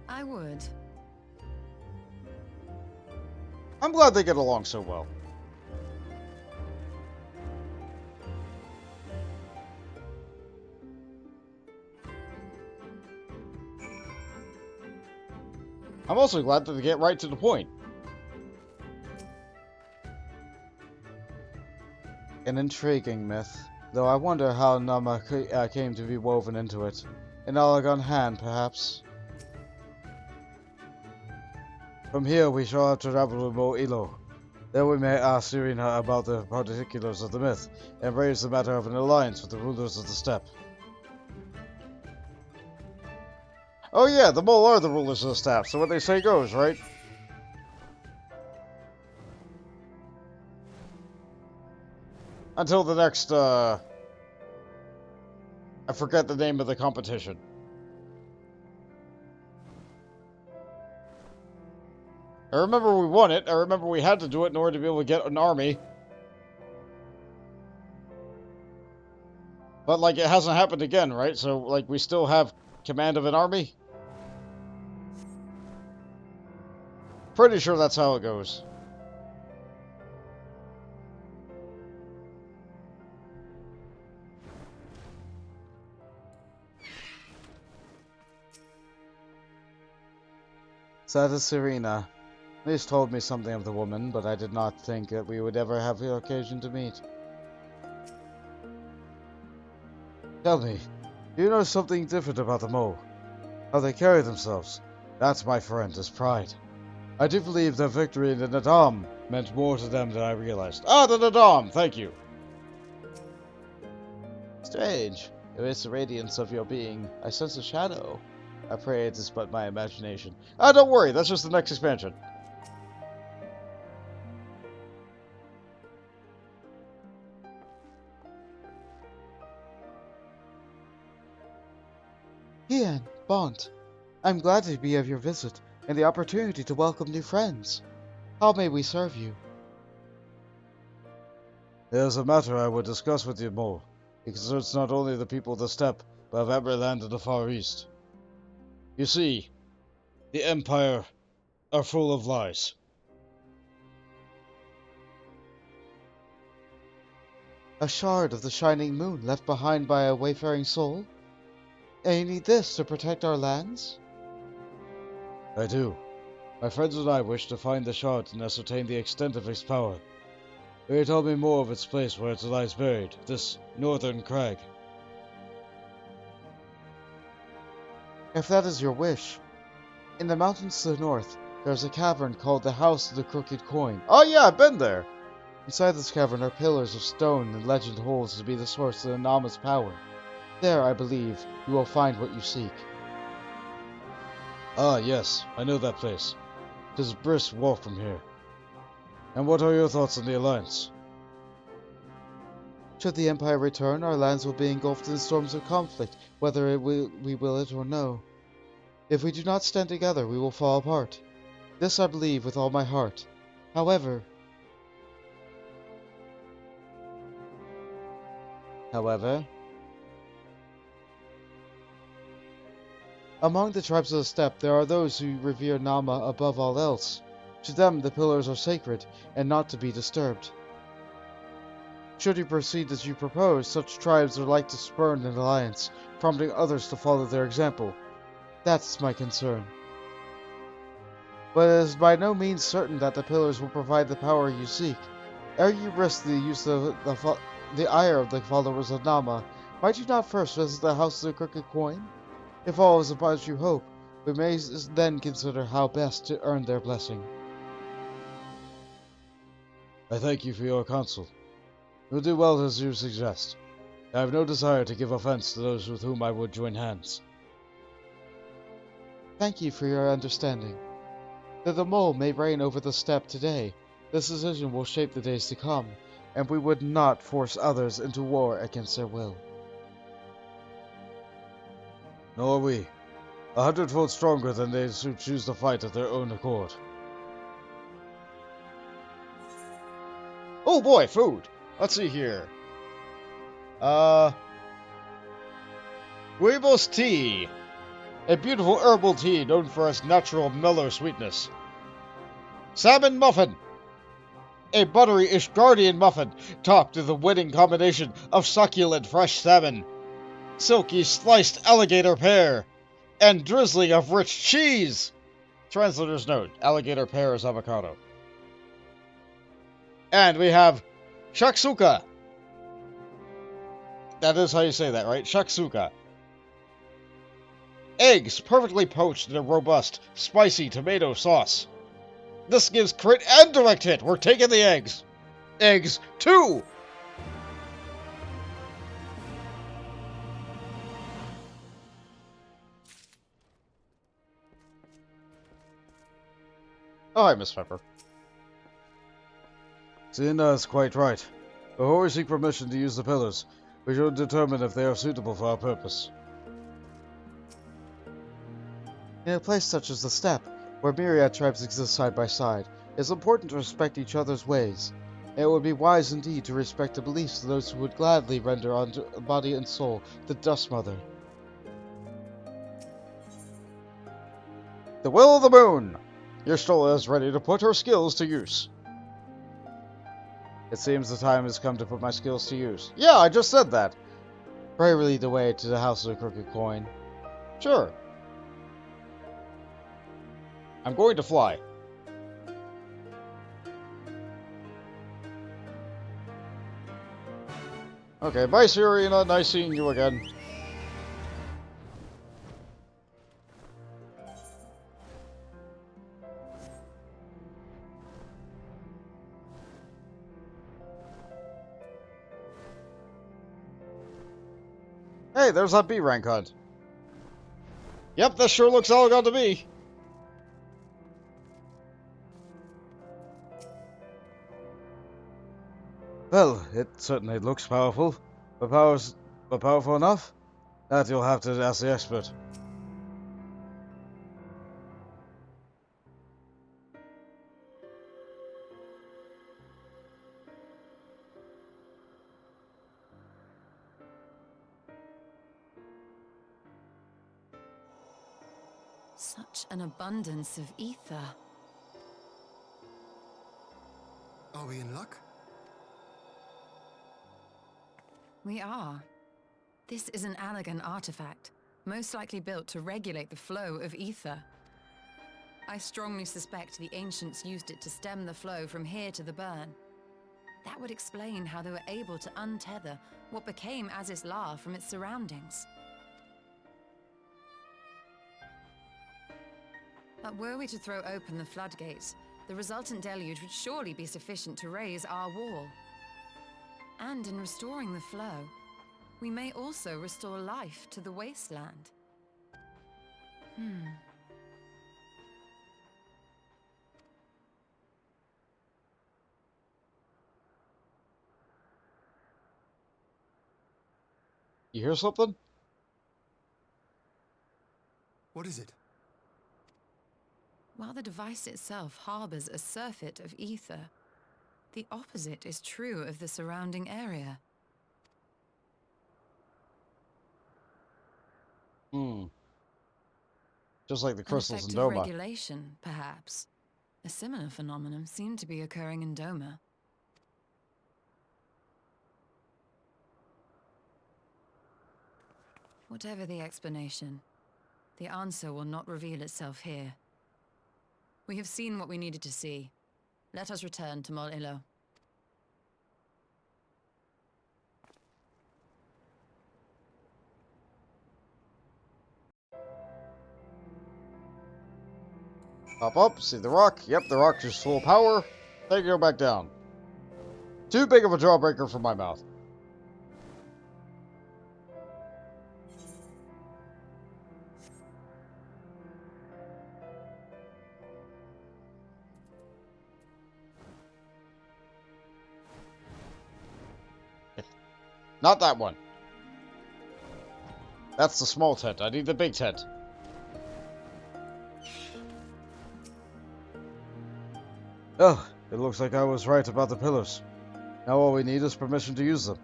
I would. I'm glad they get along so well. I'm also glad that they get right to the point. An intriguing myth, though I wonder how Nama came to be woven into it. An Alagon hand, perhaps? From here we shall have to travel to Mo Ilo. There we may ask Serena about the particulars of the myth, and raise the matter of an alliance with the rulers of the steppe. Oh yeah, the mole are the rulers of the staff, so what they say goes, right? Until the next, I forget the name of the competition. I remember we won it. I remember we had to do it in order to be able to get an army. But, like, it hasn't happened again, right? So, like, we still have command of an army? Pretty sure that's how it goes. Sadu Serena. Liz told me something of the woman, but I did not think that we would ever have the occasion to meet. Tell me, do you know something different about the mole? How they carry themselves? That's, my friend, is pride. I do believe their victory in the Nadam meant more to them than I realized. Ah, the Nadam! Thank you. Strange. Amidst the radiance of your being, I sense a shadow. I pray it is but my imagination. Ah, don't worry, that's just the next expansion. Ian, Bont, I'm glad to be of your visit, and the opportunity to welcome new friends. How may we serve you? There's a matter I would discuss with you more. It concerns not only the people of the steppe, but of every land in the Far East. You see, the Empire are full of lies. A shard of the shining moon left behind by a wayfaring soul? And you need this to protect our lands? I do. My friends and I wish to find the shard and ascertain the extent of its power. They told me more of its place where it lies buried, this northern crag. If that is your wish. In the mountains to the north, there's a cavern called the House of the Crooked Coin. Oh yeah, I've been there! Inside this cavern are pillars of stone and legend holds to be the source of the Nama's power. There, I believe, you will find what you seek. Ah, yes, I know that place. 'Tis a brisk walk from here. And what are your thoughts on the alliance? Should the Empire return, our lands will be engulfed in storms of conflict, whether we will it or no. If we do not stand together, we will fall apart. This I believe with all my heart. However... Among the tribes of the steppe, there are those who revere Nama above all else. To them, the pillars are sacred, and not to be disturbed. Should you proceed as you propose, such tribes are like to spurn an alliance, prompting others to follow their example. That's my concern. But it is by no means certain that the pillars will provide the power you seek. Ere you risk the use of the ire of the followers of Nama, might you not first visit the House of the Crooked Coin? If all is as you hope, we may then consider how best to earn their blessing. I thank you for your counsel. You'll do well as you suggest. I have no desire to give offense to those with whom I would join hands. Thank you for your understanding. Though the mole may reign over the steppe today, this decision will shape the days to come, and we would not force others into war against their will. Nor we. 100-fold stronger than those who choose to fight of their own accord. Oh boy, food! Let's see here. Rooibos tea. A beautiful herbal tea known for its natural mellow sweetness. Salmon muffin. A buttery Ishgardian muffin topped with a winning combination of succulent fresh salmon, silky sliced alligator pear, and drizzling of rich cheese. Translator's note: alligator pear is avocado. And we have shakshuka. That is how you say that, right? Shakshuka. Eggs perfectly poached in a robust, spicy tomato sauce. This gives crit and direct hit. We're taking the eggs. Eggs 2. Oh, hi, Miss Pepper. Zina is quite right. Before we seek permission to use the pillars, we should determine if they are suitable for our purpose. In a place such as the steppe, where myriad tribes exist side by side, it is important to respect each other's ways. It would be wise indeed to respect the beliefs of those who would gladly render unto body and soul the Dust Mother. The Will of the Moon! Y'shtola is ready to put her skills to use. It seems the time has come to put my skills to use. Yeah, I just said that. Pray lead the way to the House of the Crooked Coin. Sure. I'm going to fly. Okay, bye, Serena. Nice seeing you again. Hey, there's that B rank hunt. Yep, this sure looks all got to be. Well, it certainly looks powerful. But powerful enough? That you'll have to ask the expert. Such an abundance of ether. Are we in luck? We are. This is an elegant artifact, most likely built to regulate the flow of ether. I strongly suspect the ancients used it to stem the flow from here to the burn. That would explain how they were able to untether what became Azys La from its surroundings. But were we to throw open the floodgates, the resultant deluge would surely be sufficient to raise our wall. And in restoring the flow, we may also restore life to the wasteland. You hear something? What is it? While the device itself harbors a surfeit of ether, the opposite is true of the surrounding area. Just like the crystals in An effect Doma. of regulation, perhaps. A similar phenomenon seemed to be occurring in Doma. Whatever the explanation, the answer will not reveal itself here. We have seen what we needed to see. Let us return to Mol Ilo. Pop up, see the rock. Yep, the rock is full power. Then you go back down. Too big of a jawbreaker for my mouth. Not that one. That's the small tent. I need the big tent. Oh, it looks like I was right about the pillars. Now all we need is permission to use them.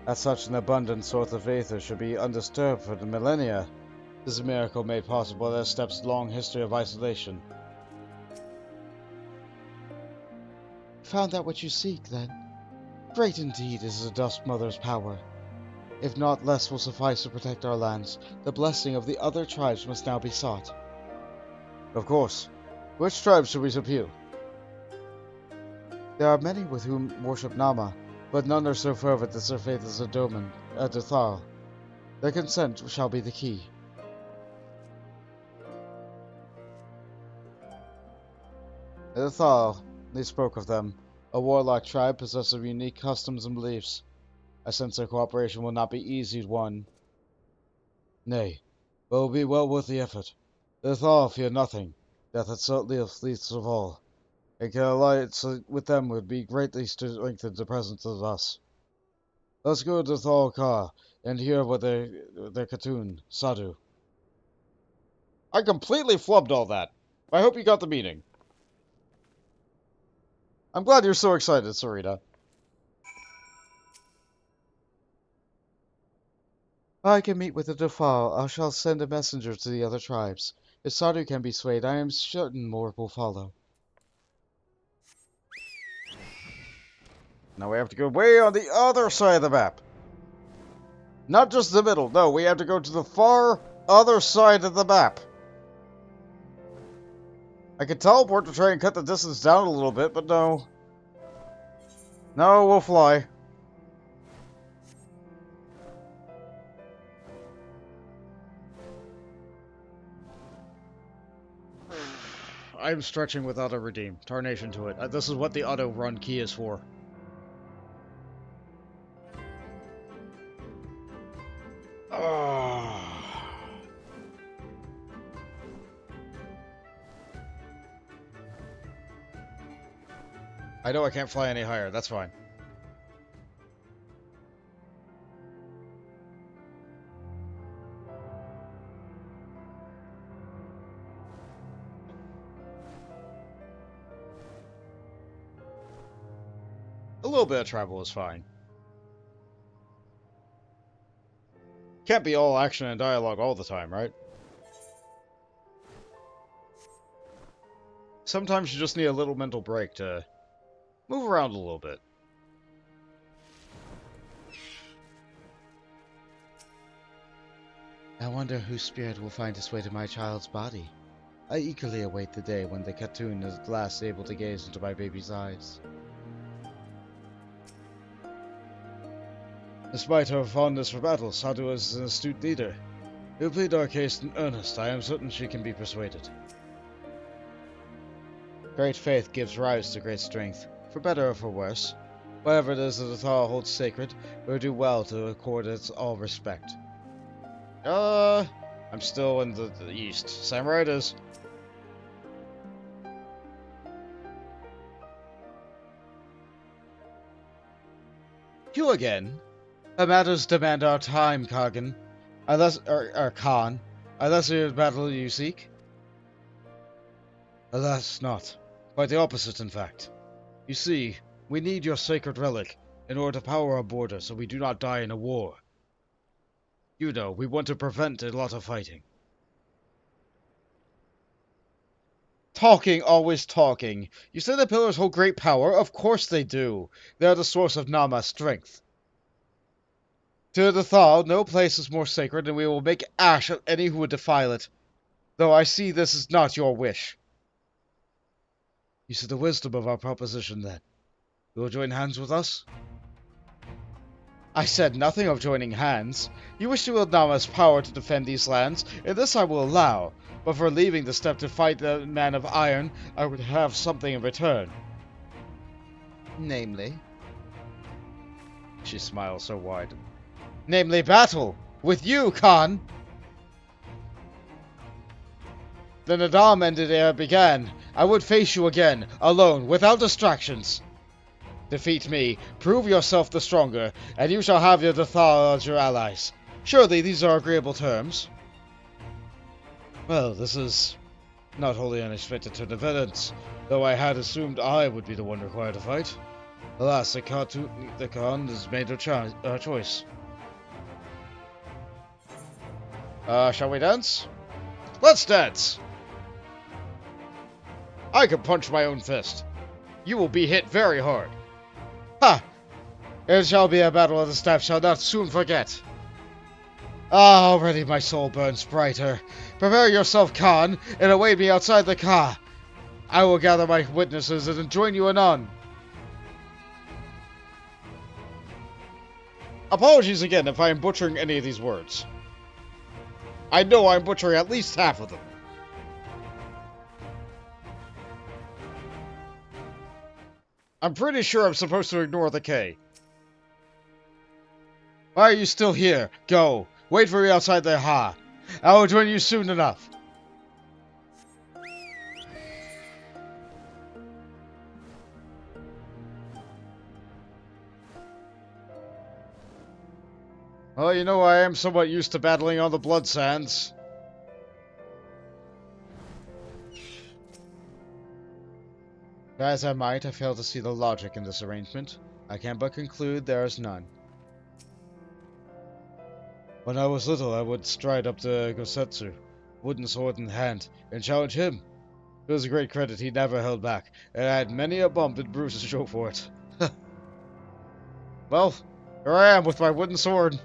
That such an abundant source of aether should be undisturbed for the millennia. This is a miracle made possible by the step's long history of isolation. Found out what you seek, then? Great indeed is the Dust Mother's power. If not less will suffice to protect our lands, the blessing of the other tribes must now be sought. Of course. Which tribe should we appeal? There are many with whom worship Nama, but none are so fervent that their faith is a Doman, a Dothal. Their consent shall be the key. The Dothal, they spoke of them, a warlock tribe possessed of unique customs and beliefs. I sense their cooperation will not be easy won. Nay, but it will be well worth the effort. The Dothal fear nothing. Death itself least of all. An alliance with them would be greatly strengthened the presence of us. Let's go to Thalka and hear what their Khatoon, Sadu. I completely flubbed all that. I hope you got the meaning. I'm glad you're so excited, Sarita. I can meet with the Defile. I shall send a messenger to the other tribes. If Sadu can be swayed, I am certain more will follow. Now we have to go way on the other side of the map. Not just the middle, no, we have to go to the far other side of the map. I could teleport to try and cut the distance down a little bit, but no. No, we'll fly. I'm stretching with auto redeem. Tarnation to it. This is what the auto run key is for. I know I can't fly any higher. That's fine. A little bit of travel is fine. Can't be all action and dialogue all the time, right? Sometimes you just need a little mental break to move around a little bit. I wonder whose spirit will find its way to my child's body. I eagerly await the day when the Khatoon is at last able to gaze into my baby's eyes. Despite her fondness for battle, Sadu is an astute leader. We'll plead our case in earnest. I am certain she can be persuaded. Great faith gives rise to great strength, for better or for worse. Whatever it is that the Thal holds sacred, we would do well to accord it all respect. I'm still in the east. Samurai it is. You again? The matters demand our time, Khan. Unless it battle you seek. Alas, not. Quite the opposite, in fact. You see, we need your sacred relic in order to power our border so we do not die in a war. You know, we want to prevent a lot of fighting. Talking, always talking. You say the pillars hold great power? Of course they do. They are the source of Nama's strength. To the Thal, no place is more sacred, and we will make ash of any who would defile it. Though I see this is not your wish. You see the wisdom of our proposition, then. You will join hands with us? I said nothing of joining hands. You wish to wield Nama's power to defend these lands, and this I will allow. But for leaving the step to fight the man of iron, I would have something in return. Namely? She smiles so wide. Namely battle! With you, Khan! The Nadam ended ere it began. I would face you again, alone, without distractions. Defeat me, prove yourself the stronger, and you shall have your Dathal as your allies. Surely these are agreeable terms. Well, this is not wholly unexpected turn of events, though I had assumed I would be the one required to fight. Alas, the Khan has made her choice. Shall we dance? Let's dance! I can punch my own fist. You will be hit very hard. Ha! It shall be a battle of the staff shall not soon forget. Ah, already my soul burns brighter. Prepare yourself, Khan, and await me outside the car. I will gather my witnesses and join you anon. Apologies again if I am butchering any of these words. I know I'm butchering at least half of them. I'm pretty sure I'm supposed to ignore the K. Why are you still here? Go. Wait for me outside the Ha. I will join you soon enough. Well, you know, I am somewhat used to battling on the blood sands. Try as I might, I fail to see the logic in this arrangement. I can but conclude there is none. When I was little, I would stride up to Gosetsu, wooden sword in hand, and challenge him. It was a great credit he never held back, and I had many a bump and bruise to show for it. Well, here I am with my wooden sword.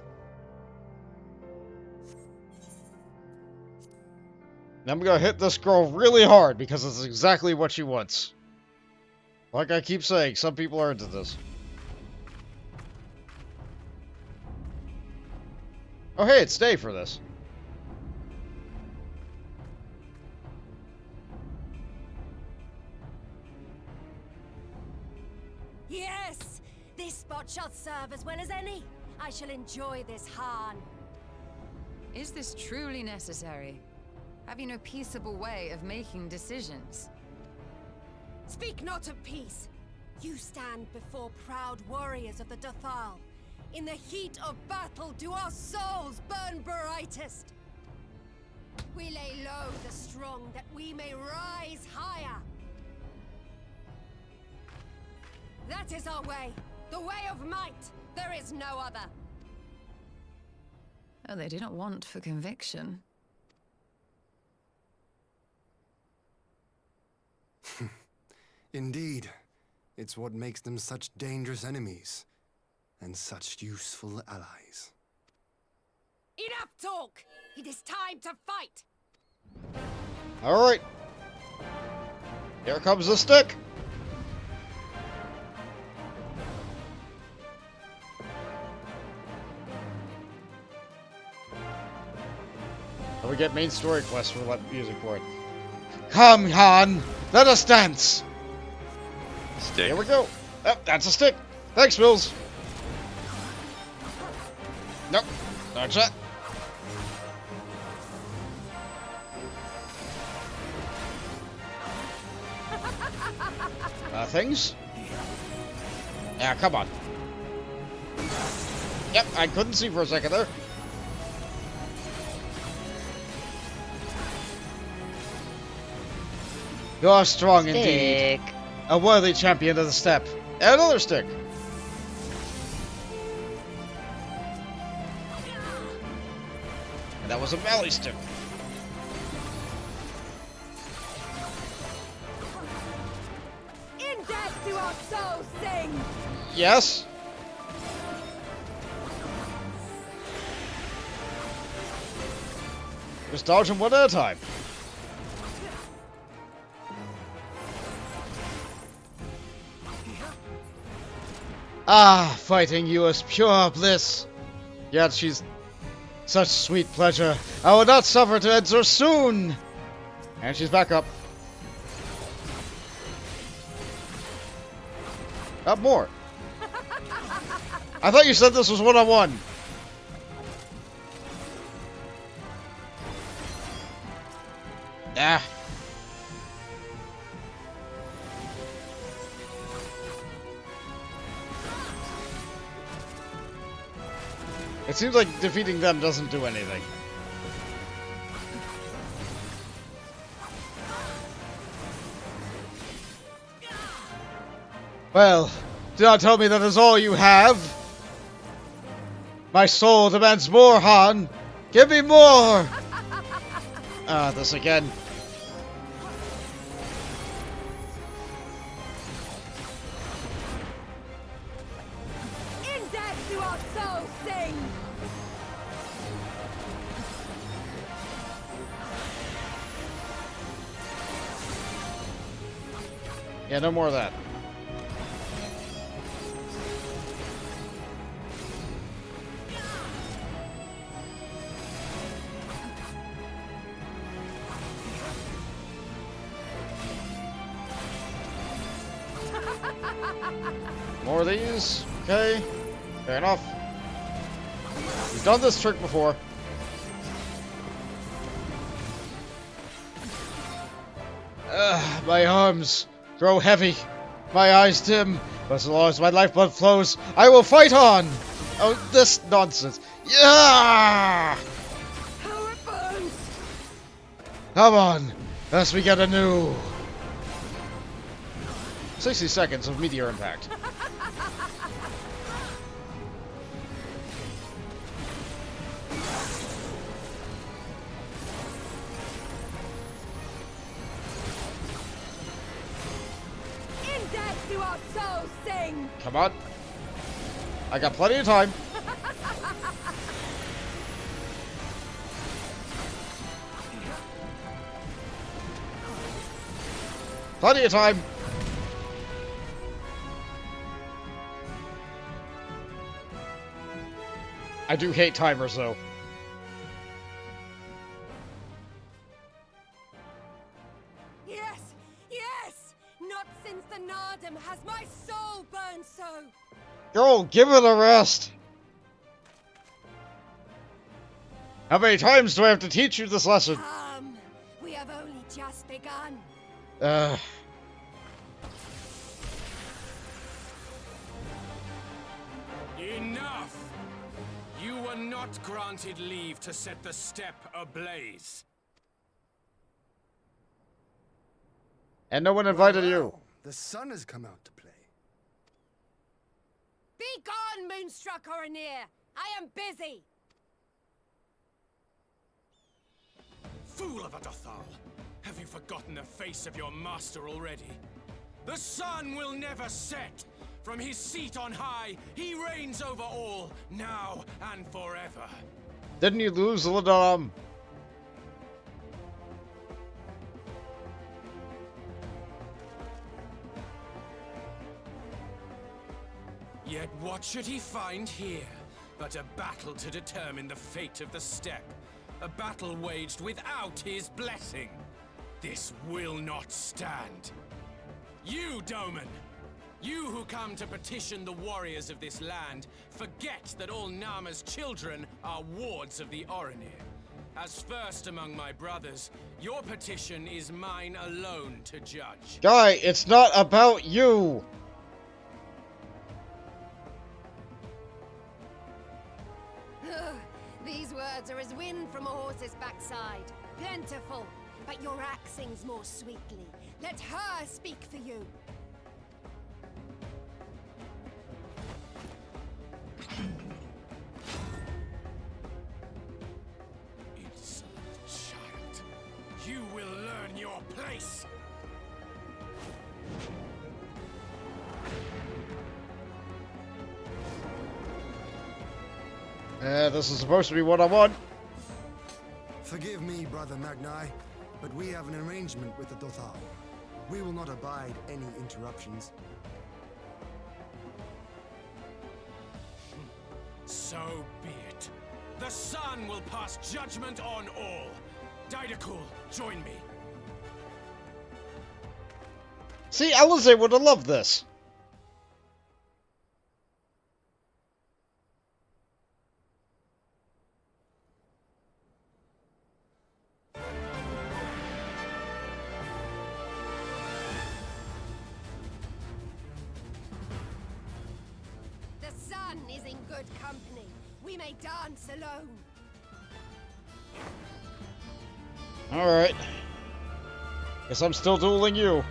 And I'm gonna hit this girl really hard because it's exactly what she wants. Like I keep saying, some people are into this. Oh hey, it's day for this. Yes! This spot shall serve as well as any. I shall enjoy this, Han. Is this truly necessary? Have you no peaceable way of making decisions? Speak not of peace. You stand before proud warriors of the Dathal. In the heat of battle do our souls burn brightest. We lay low the strong that we may rise higher. That is our way. The way of might. There is no other. Oh, they do not want for conviction. Indeed. It's what makes them such dangerous enemies. And such useful allies. Enough talk! It is time to fight! Alright. Here comes the stick! And we get main story quests for music for it. Come, Han! Let us dance! Stick. Here we go! Oh, that's a stick! Thanks, Mills! Nope, that's it. Things? Yeah, come on. Yep, I couldn't see for a second there. You're strong indeed. A worthy champion of the steppe. And another stick. And that was a melee stick. In death do our souls sing! Yes. Just dodge them one at a time. Ah, fighting you is pure bliss. Yet she's such sweet pleasure. I will not suffer to end so soon. And she's back up. Up more. I thought you said this was one-on-one. Ah. It seems like defeating them doesn't do anything. Well, do not tell me that is all you have. My soul demands more, Han. Give me more. Ah, this again. In death do our souls sing! Yeah, no more of that. More of these. Okay. Fair enough. We've done this trick before. My arms grow heavy. My eyes dim. But as long as my lifeblood flows, I will fight on! Oh, this nonsense. Yeah! How it burns! Come on, lest we get a new 60 seconds of meteor impact. In death do our souls sing! Come on. I got plenty of time. Plenty of time. I do hate timers, though. Yes! Yes! Not since the Nardum has my soul burned so! Girl, give it a rest. How many times do I have to teach you this lesson? We have only just begun. Enough! You were not granted leave to set the steppe ablaze. And no one invited you. The sun has come out to play. Be gone, Moonstruck Kurenai! I am busy! Fool of a Dothal! Have you forgotten the face of your master already? The sun will never set! From his seat on high, he reigns over all, now and forever. Didn't you lose, Ladam? Yet what should he find here but a battle to determine the fate of the steppe? A battle waged without his blessing. This will not stand. You, Doman! You who come to petition the warriors of this land, forget that all Nama's children are wards of the Orinir. As first among my brothers, your petition is mine alone to judge. Guy, it's not about you! These words are as wind from a horse's backside. Plentiful, but your axe sings more sweetly. Let her speak for you. Insolent child, you will learn your place. This is supposed to be what I want. Forgive me, Brother Magnai, but we have an arrangement with the Dothal. We will not abide any interruptions. So be it. The sun will pass judgment on all. Didakul, join me. See, Alize would have loved this. The sun is in good company. We may dance alone. Alright. Guess I'm still dueling you.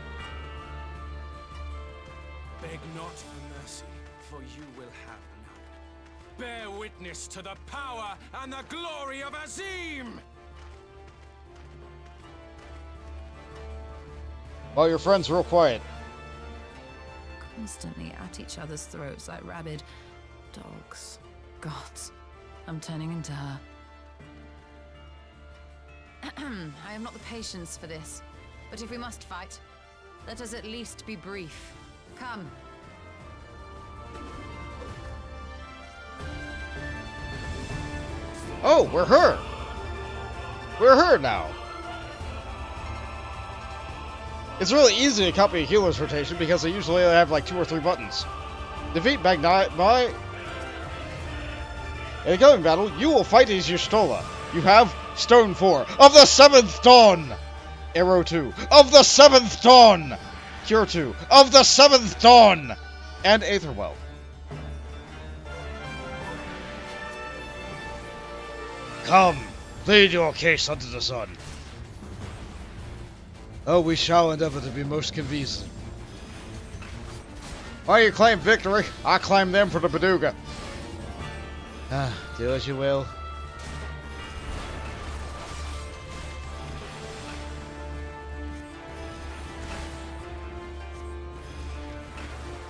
Beg not for mercy, for you will have none. Bear witness to the power and the glory of Azim! While your friend's real quiet. Constantly at each other's throats like rabid dogs. Gods, I'm turning into her. I have not the patience for this. But if we must fight, let us at least be brief. Come. Oh, we're her! We're her now! It's really easy to copy a healer's rotation because they usually have like 2 or 3 buttons. Defeat Magnite by... In the coming battle, you will fight as Y'shtola. You have Stone 4 of the 7th Dawn! Arrow 2 of the 7th Dawn! Cure 2 of the 7th Dawn! And Aetherwell. Come, plead your case under the sun. Oh, we shall endeavor to be most convincing. Why you claim victory? I claim them for the Baduga. Ah, do as you will.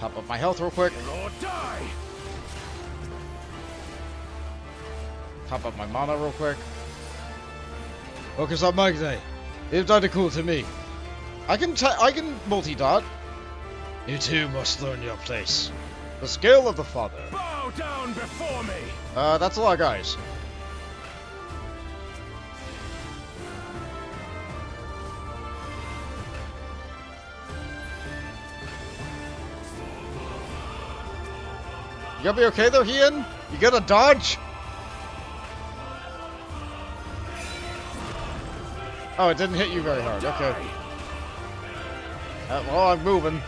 Top up my health real quick. Lord, die! Top up my mana real quick. Focus on Magnite. Leave Dr. Cool to me. I can multi-dot. You too must learn your place. The skill of the father. Bow down before me! That's a lot of guys. You gonna be okay there, Ian? You gonna dodge? Oh, it didn't hit you very hard. Okay. Well, I'm moving.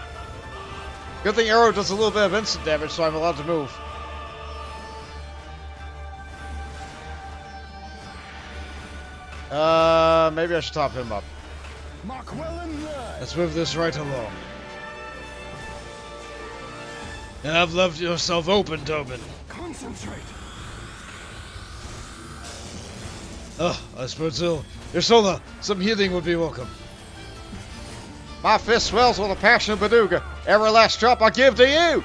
Good thing arrow does a little bit of instant damage, so I'm allowed to move. Maybe I should top him up. Let's move this right along. You have left yourself open, Doman. Concentrate. I suppose so. Ursola, some healing would be welcome. My fist swells with a passion of Baduga. Every last drop I give to you!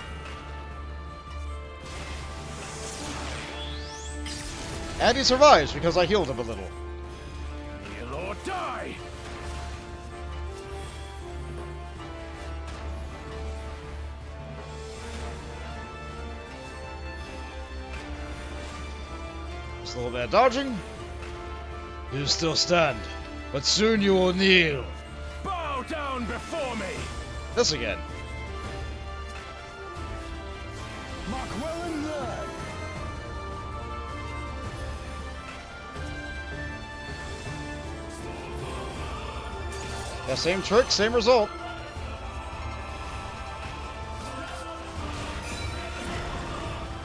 And he survives because I healed him a little. May your Lord die! Just a little bit of dodging. You still stand, but soon you will kneel. Bow down before me! This again. Mark well in there. Yeah, same trick, same result.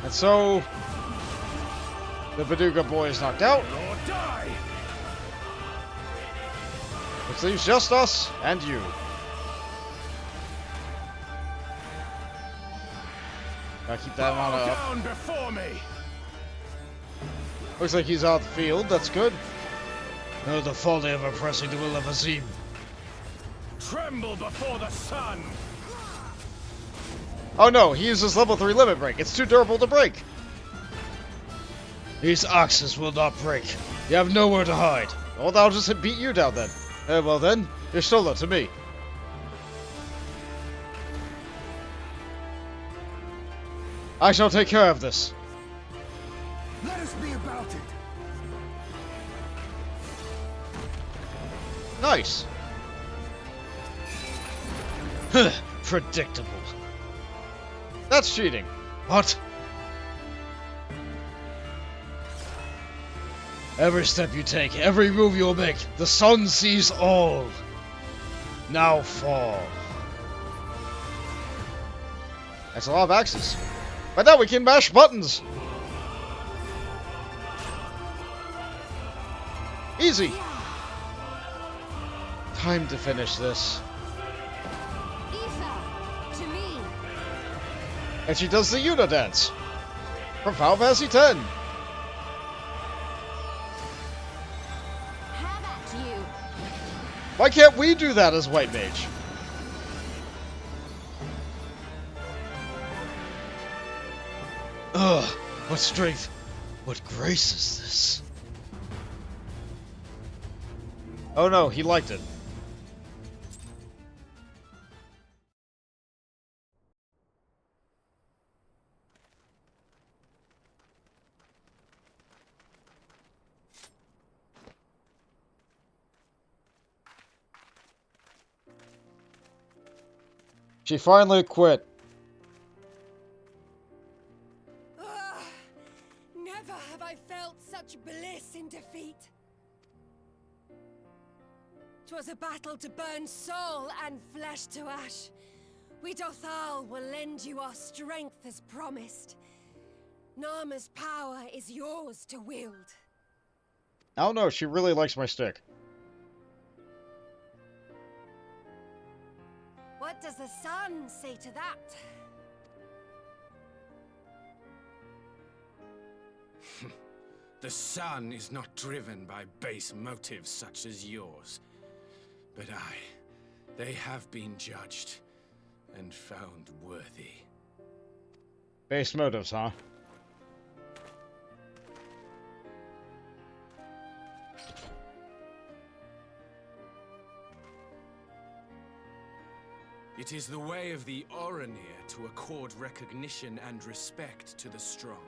And so, the Baduga boy is knocked out. Lord, die! Which leaves just us and you. Gotta keep that mana up. Down before me! Looks like he's out of the field, that's good. Oh, the folly of oppressing the will of Azim. Tremble before the sun! Oh no, he uses level 3 limit break. It's too durable to break. These axes will not break. You have nowhere to hide. Well, I'll just beat you down then. Well then, you're Sola to me. I shall take care of this. Let us be about it. Nice. Predictable. That's cheating. What? Every step you take, every move you'll make, the sun sees all. Now fall. That's a lot of axes. But now we can mash buttons. Easy. Time to finish this. To me. And she does the Yuna dance. From Final Fantasy X. Have at you. Why can't we do that as White Mage? Ugh, what strength, what grace is this? Oh no, he liked it. She finally quit. Never have I felt such bliss in defeat. 'Twas a battle to burn soul and flesh to ash. We Dothal will lend you our strength as promised. Narma's power is yours to wield. I don't know, she really likes my stick. What does the sun say to that? The sun is not driven by base motives such as yours. But they have been judged and found worthy. Base motives, huh? It is the way of the Oranir to accord recognition and respect to the strong.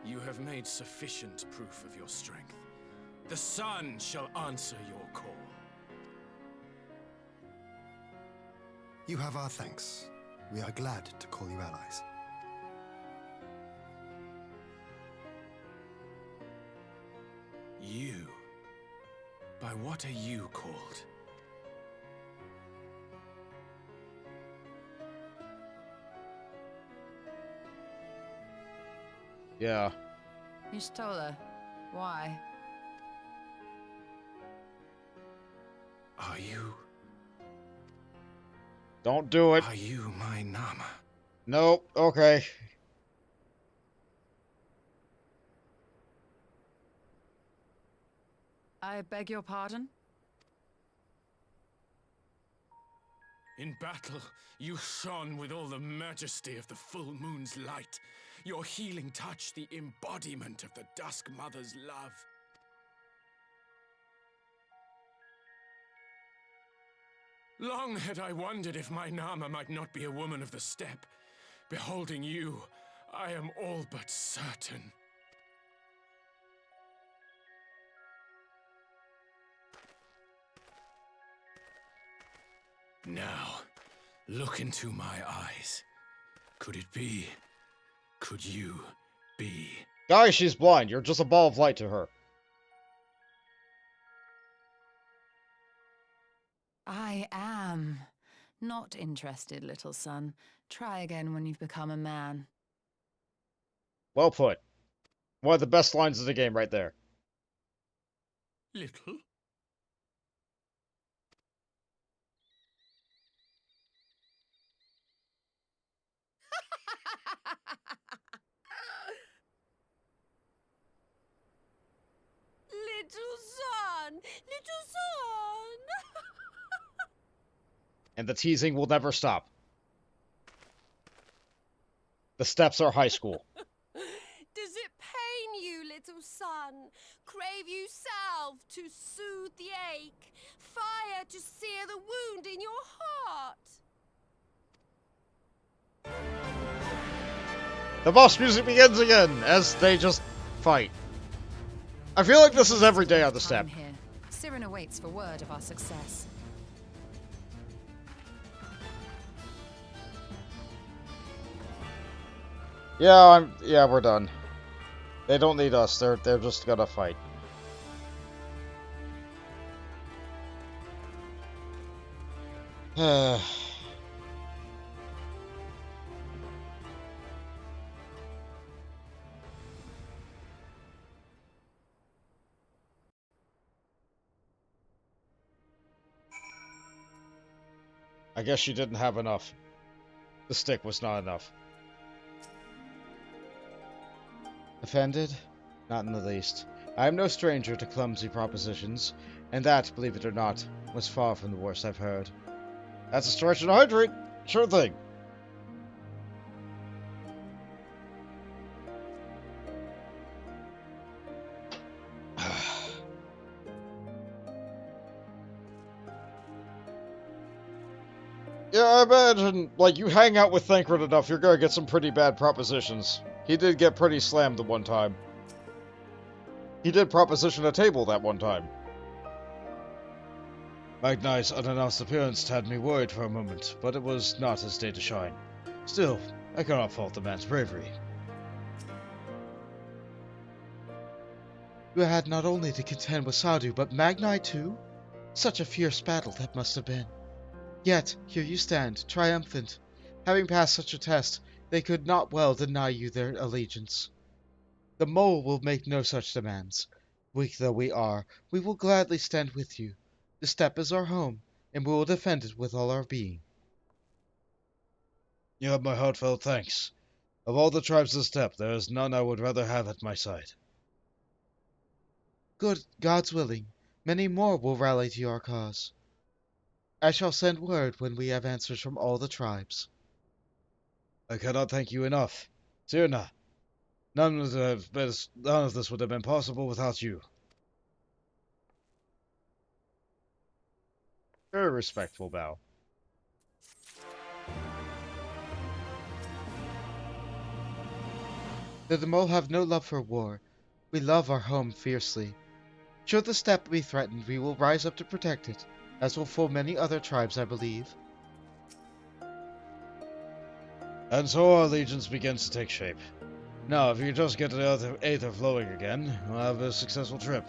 You have made sufficient proof of your strength. The sun shall answer your call. You have our thanks. We are glad to call you allies. You? By what are you called? Yeah. Ishtola, why? Are you... Don't do it. Are you my Nama? Nope, okay. I beg your pardon? In battle, you shone with all the majesty of the full moon's light. Your healing touch, the embodiment of the Dusk Mother's love. Long had I wondered if my Nama might not be a woman of the steppe. Beholding you, I am all but certain. Now, look into my eyes. Could it be? Could you be? Guys, she's blind. You're just a ball of light to her. I am. Not interested, little son. Try again when you've become a man. Well put. One of the best lines of the game right there. Little? Little son! Little son! And the teasing will never stop. The steps are high school. Does it pain you, little son? Crave you salve to soothe the ache? Fire to sear the wound in your heart? The boss music begins again, as they just fight. I feel like this is every day on the step. Here. Siren awaits for word of our success. Yeah, we're done. They don't need us. They're just gonna fight. I guess she didn't have enough. The stick was not enough. Offended? Not in the least. I am no stranger to clumsy propositions, and that, believe it or not, was far from the worst I've heard. That's a stretch and a hydrate. Sure thing. Yeah, I imagine, like, you hang out with Thancred enough, you're gonna get some pretty bad propositions. He did get pretty slammed the one time. He did proposition a table that one time. Magnai's unannounced appearance had me worried for a moment, but it was not his day to shine. Still, I cannot fault the man's bravery. You had not only to contend with Sadu, but Magnai too? Such a fierce battle that must have been. Yet, here you stand, triumphant. Having passed such a test, they could not well deny you their allegiance. The mole will make no such demands. Weak though we are, we will gladly stand with you. The steppe is our home, and we will defend it with all our being. You have my heartfelt thanks. Of all the tribes of the steppe, there is none I would rather have at my side. Good, God's willing, many more will rally to your cause. I shall send word when we have answers from all the tribes. I cannot thank you enough. Tirna, none of this would have been possible without you. Very respectful bow. The Demol have no love for war. We love our home fiercely. Should the steppe be threatened, we will rise up to protect it, as will full many other tribes, I believe. And so our allegiance begins to take shape. Now, if you just get the aether flowing again, we'll have a successful trip.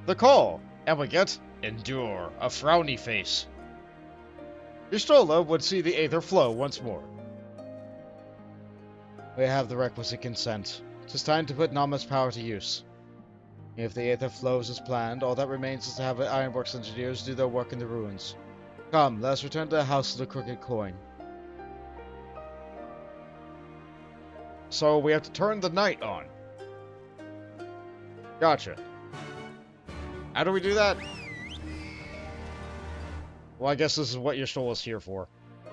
The call, and we get Endure, a frowny face. Y'shtola would see the aether flow once more. We have the requisite consent. 'Tis time to put Nama's power to use. If the aether flows as planned, all that remains is to have the Ironworks engineers do their work in the ruins. Come, let us return to the House of the Crooked Coin. So we have to turn the night on. Gotcha. How do we do that? Well, I guess this is what Y'shtola's here for.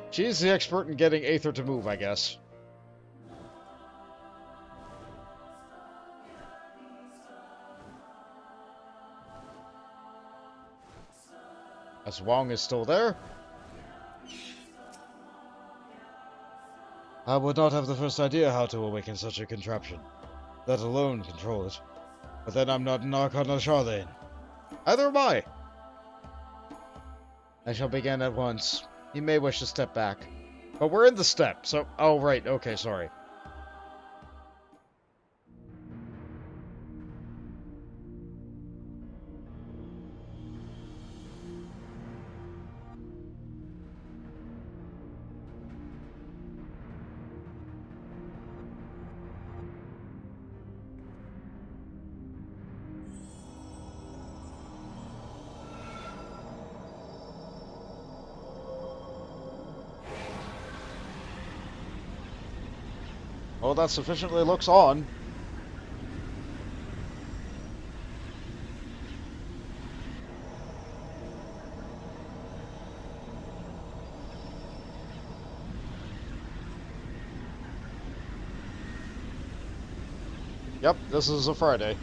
She's the expert in getting aether to move, I guess. As Wong is still there. I would not have the first idea how to awaken such a contraption, let alone control it. But then I'm not an Archon of Charlene. Either am I. I shall begin at once. You may wish to step back. But we're in the steppe, so... Oh, right. Okay, sorry. Well, that sufficiently looks on. Yep, this is a Friday.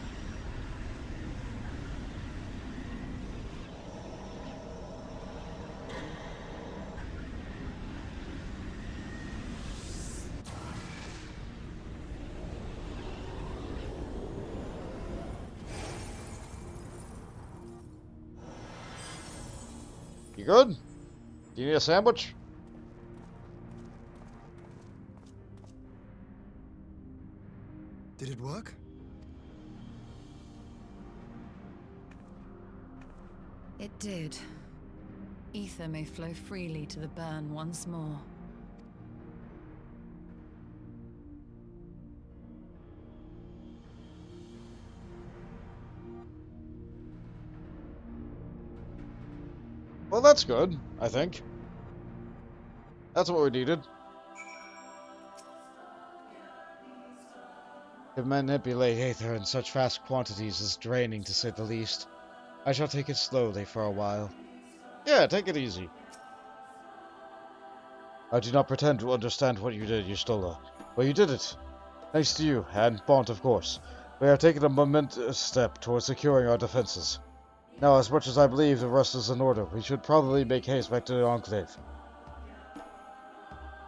You good? Do you need a sandwich? Did it work? It did. Ether may flow freely to the burn once more. Well, that's good, I think. That's what we needed. To manipulate aether in such vast quantities is draining, to say the least. I shall take it slowly for a while. Yeah, take it easy. I do not pretend to understand what you did, Y'shtola, but you did it. Thanks to you, and Bont, of course. We have taken a momentous step towards securing our defenses. Now, as much as I believe the rest is in order, we should probably make haste back to the Enclave.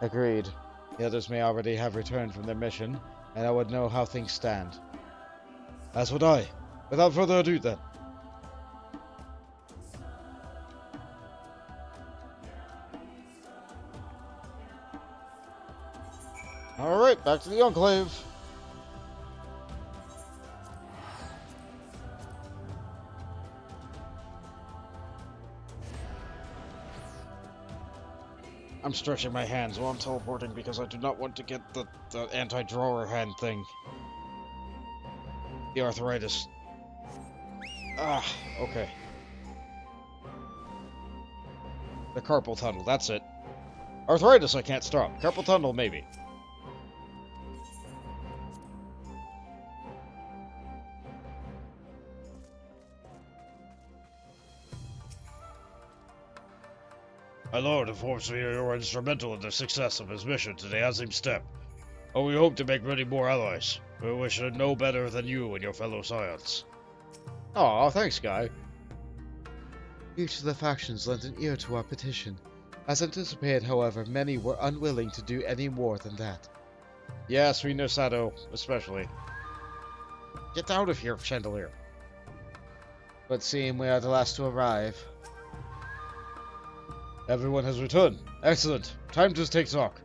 Agreed. The others may already have returned from their mission, and I would know how things stand. As would I. Without further ado, then. Alright, back to the Enclave. I'm stretching my hands while I'm teleporting because I do not want to get the anti-drawer hand thing. The arthritis. Ah, okay. The carpal tunnel, that's it. Arthritis I can't stop. Carpal tunnel, maybe. My lord informs me you were instrumental in the success of his mission to the Azim Steppe. And we hope to make many more allies. We wish to know better than you and your fellow scions. Aw, thanks, Guy. Each of the factions lent an ear to our petition. As anticipated, however, many were unwilling to do any more than that. Yes, we know Sadu, especially. Get out of here, Chandelier. But seeing we are the last to arrive... Everyone has returned. Excellent. Time to take stock.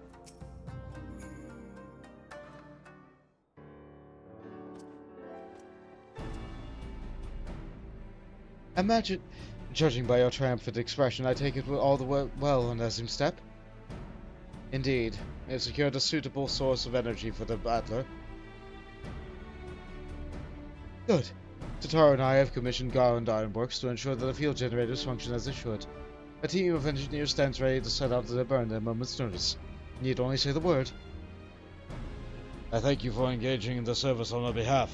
Imagine, judging by your triumphant expression, I take it all the well on Azim Steppe? Indeed, we have secured a suitable source of energy for the battler. Good. Tataru and I have commissioned Garland Ironworks to ensure that the field generators function as they should. A team of engineers stands ready to set out to the burn at a moment's notice. Need only say the word. I thank you for engaging in the service on our behalf.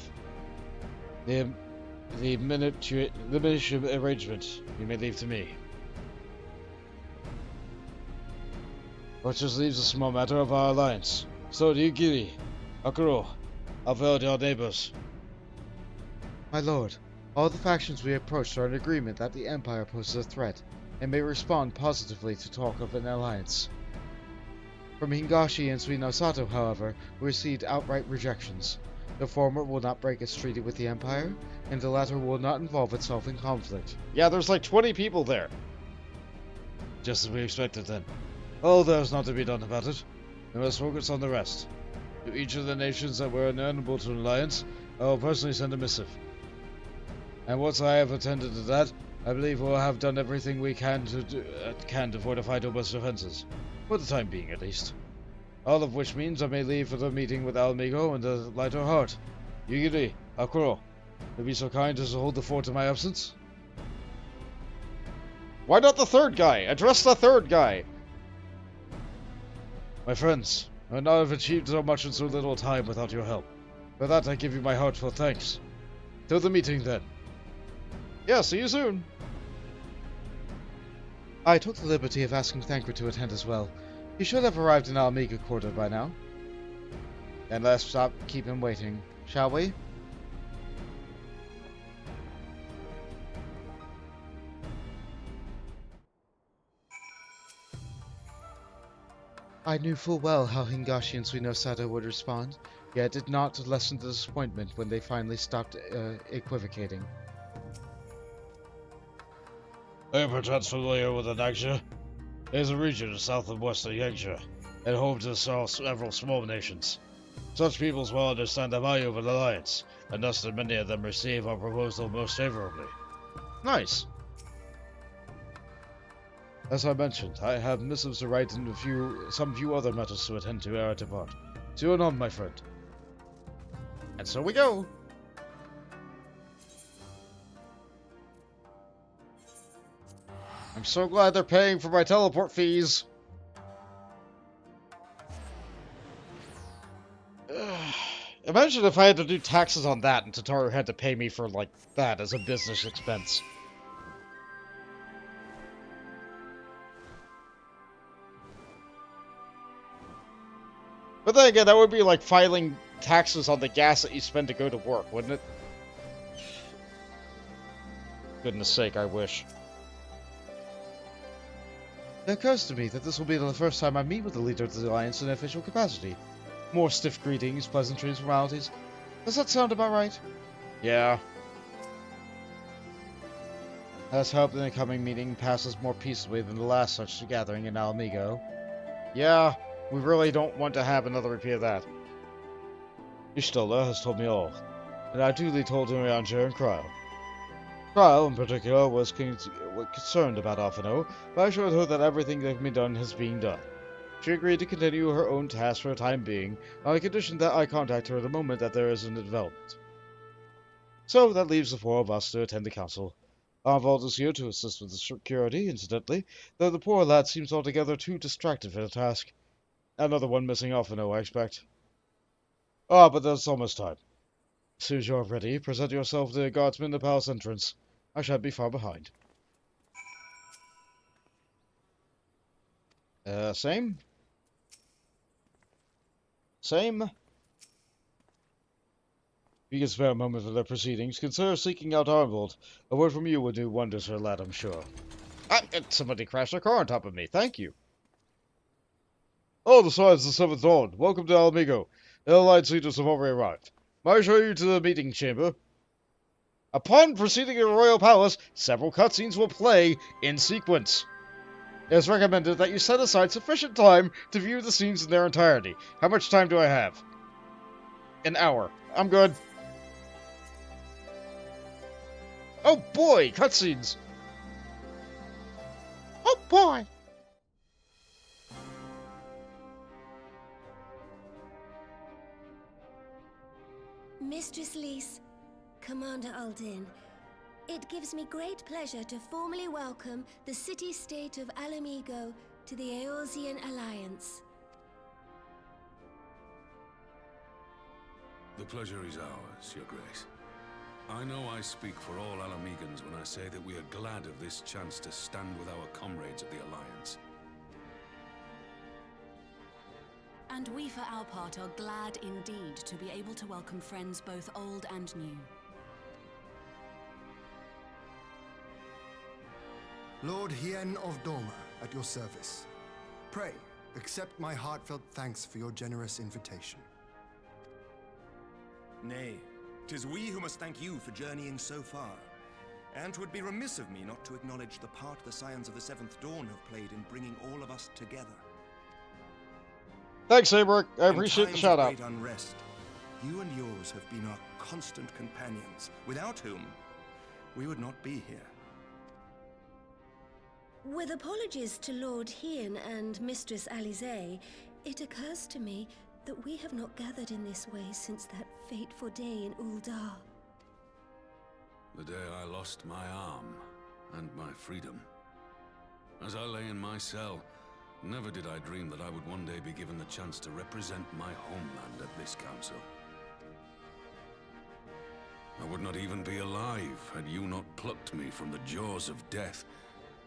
The minutiae arrangement you may leave to me. What just leaves the small matter of our alliance. So do you, Giri, Akuro, Alphinaud, your neighbors. My lord, all the factions we approached are in agreement that the Empire poses a threat, and may respond positively to talk of an alliance. From Hingashi and Suinosato, however, we received outright rejections. The former will not break its treaty with the Empire, and the latter will not involve itself in conflict. Yeah, there's like 20 people there. Just as we expected then. Oh, there's not to be done about it. We must focus on the rest. To each of the nations that were amenable to an alliance, I will personally send a missive. And once I have attended to that, I believe we'll have done everything we can to fortify Doma's defenses. For the time being, at least. All of which means I may leave for the meeting with Almigo and the lighter heart. Yugiri, Akuro, will be so kind as to hold the fort in my absence? Why not the third guy? Address the third guy! My friends, I would not have achieved so much in so little time without your help. For that I give you my heartfelt thanks. Till the meeting, then. Yeah, see you soon. I took the liberty of asking Thancred to attend as well. He should have arrived in Almiga Quarter by now. Then let's stop keep him waiting, shall we? I knew full well how Hingashi and Suinosato would respond, yet it did not lessen the disappointment when they finally stopped equivocating. Are you perchance familiar with the Naxia? It is a region south of western Yangzhou, and home to several small nations. Such peoples well understand the value of an alliance, and thus did many of them receive our proposal most favorably. Nice. As I mentioned, I have missives to write and some few other matters to attend to ere I depart. To you anon, my friend. And so we go. I'm so glad they're paying for my teleport fees. Imagine if I had to do taxes on that and Tataru had to pay me for, like, that as a business expense. But then again, that would be like filing taxes on the gas that you spend to go to work, wouldn't it? Goodness sake, I wish. It occurs to me that this will be the first time I meet with the leader of the Alliance in official capacity. More stiff greetings, pleasantries, formalities. Does that sound about right? Yeah. Let's hope the coming meeting passes more peacefully than the last such gathering in Almigo. Yeah, we really don't want to have another repeat of that. Ishtola has told me all, and I duly told Urianger and Cryle. Cryle, in particular, was concerned about Alphinaud, but I assured her that everything that can be done has been done. She agreed to continue her own task for the time being, on the condition that I contact her the moment that there is a development. So that leaves the four of us to attend the council. Arvold is here to assist with the security, incidentally, though the poor lad seems altogether too distracted for the task. Another one missing Alphinaud, I expect. Ah, but that's almost time. As soon as you're ready, present yourself to the guardsman in the palace entrance. I shan't be far behind. Same? Same? If you can spare a moment for their proceedings, consider seeking out Arvold. A word from you would do wonders for a lad, I'm sure. Somebody crashed their car on top of me. Thank you. Oh, the signs of the 7th Dawn. Welcome to Alamigo. The allied suitors have already arrived. May I show you to the meeting chamber? Upon proceeding to the royal palace, several cutscenes will play in sequence. It is recommended that you set aside sufficient time to view the scenes in their entirety. How much time do I have? An hour. I'm good. Oh boy, cutscenes. Oh boy. Mistress Lys, Commander Aldin, it gives me great pleasure to formally welcome the city-state of Alamigo to the Eorzean Alliance. The pleasure is ours, Your Grace. I know I speak for all Alamegans when I say that we are glad of this chance to stand with our comrades of the Alliance. And we, for our part, are glad indeed to be able to welcome friends both old and new. Lord Hien of Doman, at your service. Pray, accept my heartfelt thanks for your generous invitation. Nay, 'tis we who must thank you for journeying so far. And 'twould be remiss of me not to acknowledge the part the Scions of the 7th Dawn have played in bringing all of us together. Thanks, Abrick. I appreciate the shout out. In times of great unrest, you and yours have been our constant companions, without whom we would not be here. With apologies to Lord Hien and Mistress Alize, it occurs to me that we have not gathered in this way since that fateful day in Uldar. The day I lost my arm and my freedom. As I lay in my cell, never did I dream that I would one day be given the chance to represent my homeland at this council. I would not even be alive had you not plucked me from the jaws of death.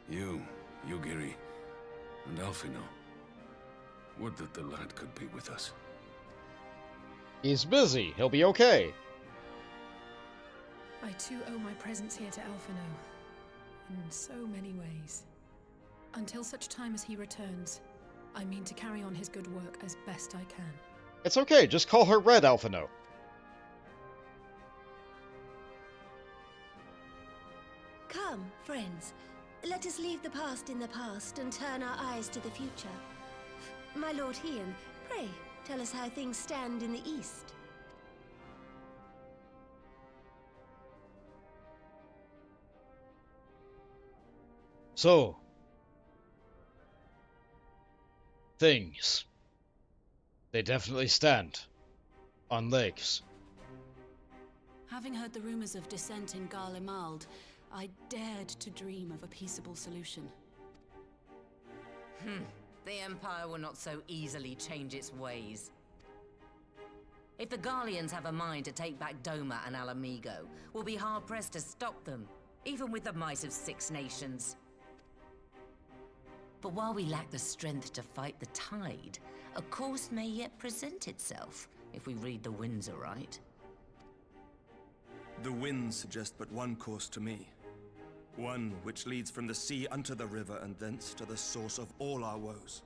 You, Yugiri, and Alphinaud. Would that the lad could be with us. He's busy. He'll be okay. I too owe my presence here to Alphinaud, in so many ways. Until such time as he returns, I mean to carry on his good work as best I can. It's okay, just call her Red Alphinaud. Come, friends. Let us leave the past in the past and turn our eyes to the future. My Lord Hien, pray, tell us how things stand in the east. So, things. They definitely stand on legs. Having heard the rumors of dissent in Garlemald, I dared to dream of a peaceable solution. The Empire will not so easily change its ways. If the Garleans have a mind to take back Doma and Alamigo, we'll be hard-pressed to stop them, even with the might of 6 nations. But while we lack the strength to fight the tide, a course may yet present itself, if we read the winds aright. The winds suggest but one course to me. One which leads from the sea unto the river and thence to the source of all our woes.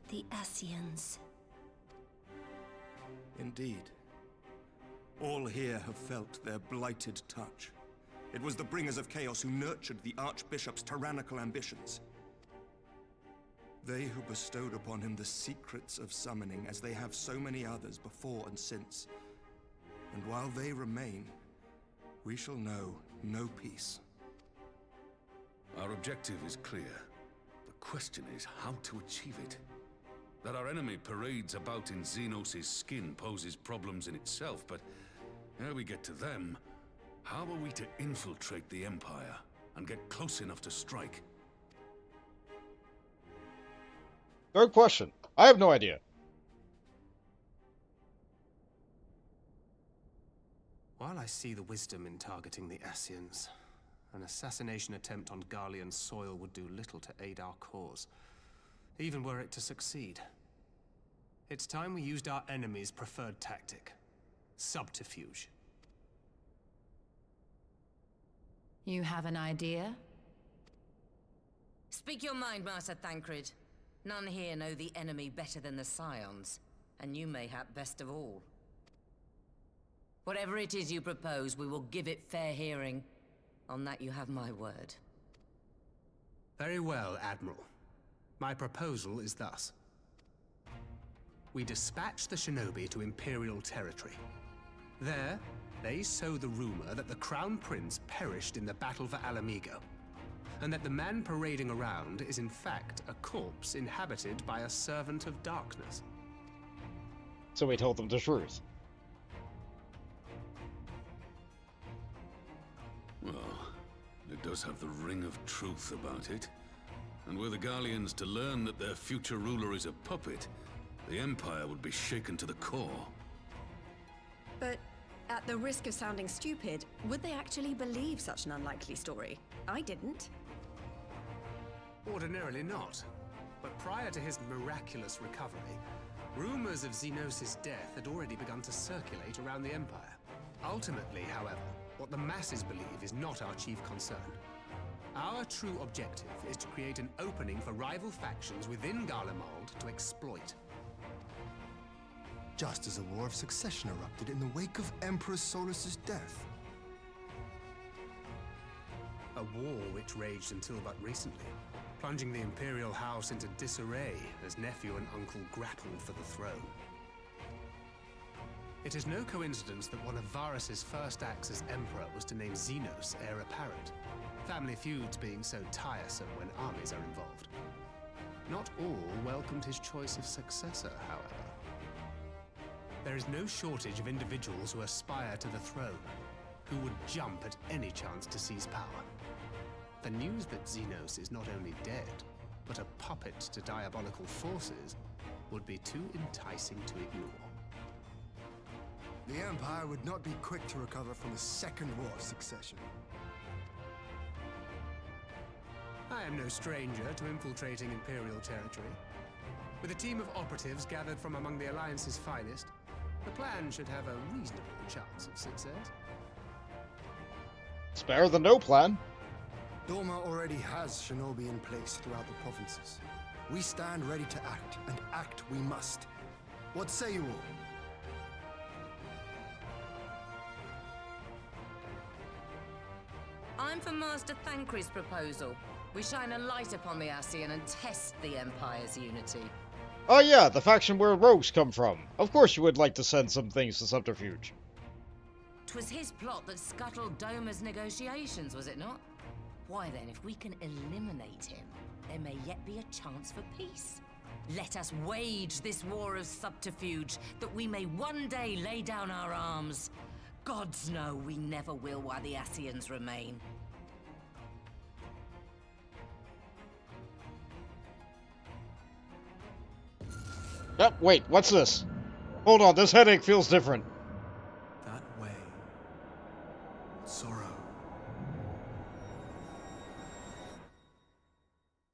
The Ascians. Indeed. All here have felt their blighted touch. It was the bringers of chaos who nurtured the Archbishop's tyrannical ambitions. They who bestowed upon him the secrets of summoning, as they have so many others before and since. And while they remain, we shall know no peace. Our objective is clear. The question is how to achieve it. That our enemy parades about in Xenos' skin poses problems in itself, but Ere we get to them, how are we to infiltrate the Empire and get close enough to strike? Good question. I have no idea. While I see the wisdom in targeting the Ascians, an assassination attempt on Garlean soil would do little to aid our cause, even were it to succeed. It's time we used our enemy's preferred tactic: subterfuge. You have an idea? Speak your mind, Master Thancred. None here know the enemy better than the Scions, and you mayhap best of all. Whatever it is you propose, we will give it fair hearing. On that you have my word. Very well, Admiral. My proposal is thus. We dispatch the shinobi to Imperial territory. There, they sow the rumor that the Crown Prince perished in the battle for Alamigo, and that the man parading around is in fact a corpse inhabited by a servant of darkness. So we told them the truth. Well, it does have the ring of truth about it. And were the Garleans to learn that their future ruler is a puppet, the Empire would be shaken to the core. But at the risk of sounding stupid, would they actually believe such an unlikely story? I didn't. Ordinarily not. But prior to his miraculous recovery, rumors of Xenos' death had already begun to circulate around the Empire. Ultimately, however, what the masses believe is not our chief concern. Our true objective is to create an opening for rival factions within Garlemald to exploit. Just as a war of succession erupted in the wake of Emperor Solus's death. A war which raged until but recently, plunging the Imperial House into disarray as nephew and uncle grappled for the throne. It is no coincidence that one of Varus's first acts as Emperor was to name Xenos heir apparent, family feuds being so tiresome when armies are involved. Not all welcomed his choice of successor, however. There is no shortage of individuals who aspire to the throne, who would jump at any chance to seize power. The news that Xenos is not only dead, but a puppet to diabolical forces, would be too enticing to ignore. The Empire would not be quick to recover from a second war of succession. I am no stranger to infiltrating Imperial territory. With a team of operatives gathered from among the Alliance's finest, the plan should have a reasonable chance of success. It's better than no plan. Doma already has shinobi in place throughout the provinces. We stand ready to act, and act we must. What say you all? I'm for Master Thancred's proposal. We shine a light upon the Ascian and test the Empire's unity. Oh yeah, the faction where rogues come from. Of course you would like to send some things to Subterfuge. 'Twas his plot that scuttled Doma's negotiations, was it not? Why then, if we can eliminate him, there may yet be a chance for peace. Let us wage this war of subterfuge, that we may one day lay down our arms. Gods know we never will while the Ascians remain. Yep, wait, what's this? Hold on, this headache feels different. That way. Sorrow.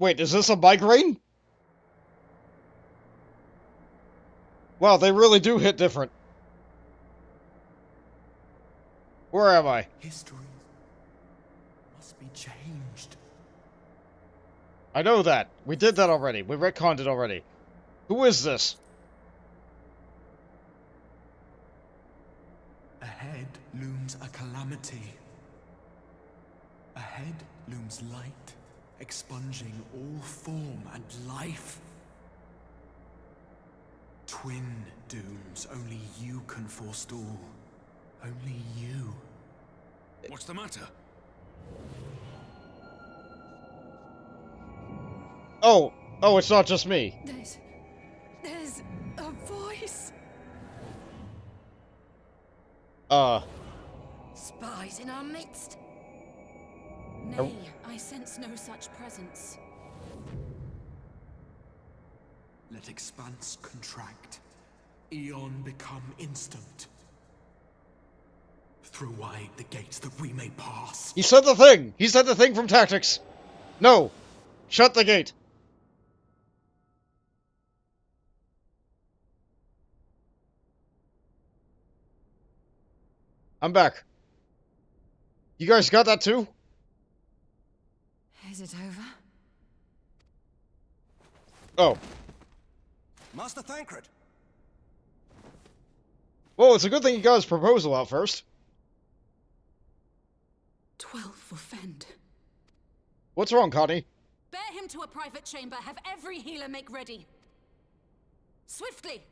Wait, is this a migraine? Wow, they really do hit different. Where am I? History must be changed. I know that. We did that already. We retconned it already. Who is this? Ahead looms a calamity. Ahead looms light, expunging all form and life. Twin dooms only you can forestall. Only you. What's the matter? Oh, it's not just me. There's a voice. Spies in our midst? Nay, I sense no such presence. Let expanse contract. Eon become instant. Throw wide the gates that we may pass. He said the thing! He said the thing from Tactics! No! Shut the gate! I'm back. You guys got that too? Is it over? Oh. Master Thancred! Well, it's a good thing you got his proposal out first. 12 for Fend. What's wrong, Connie? Bear him to a private chamber. Have every healer make ready. Swiftly!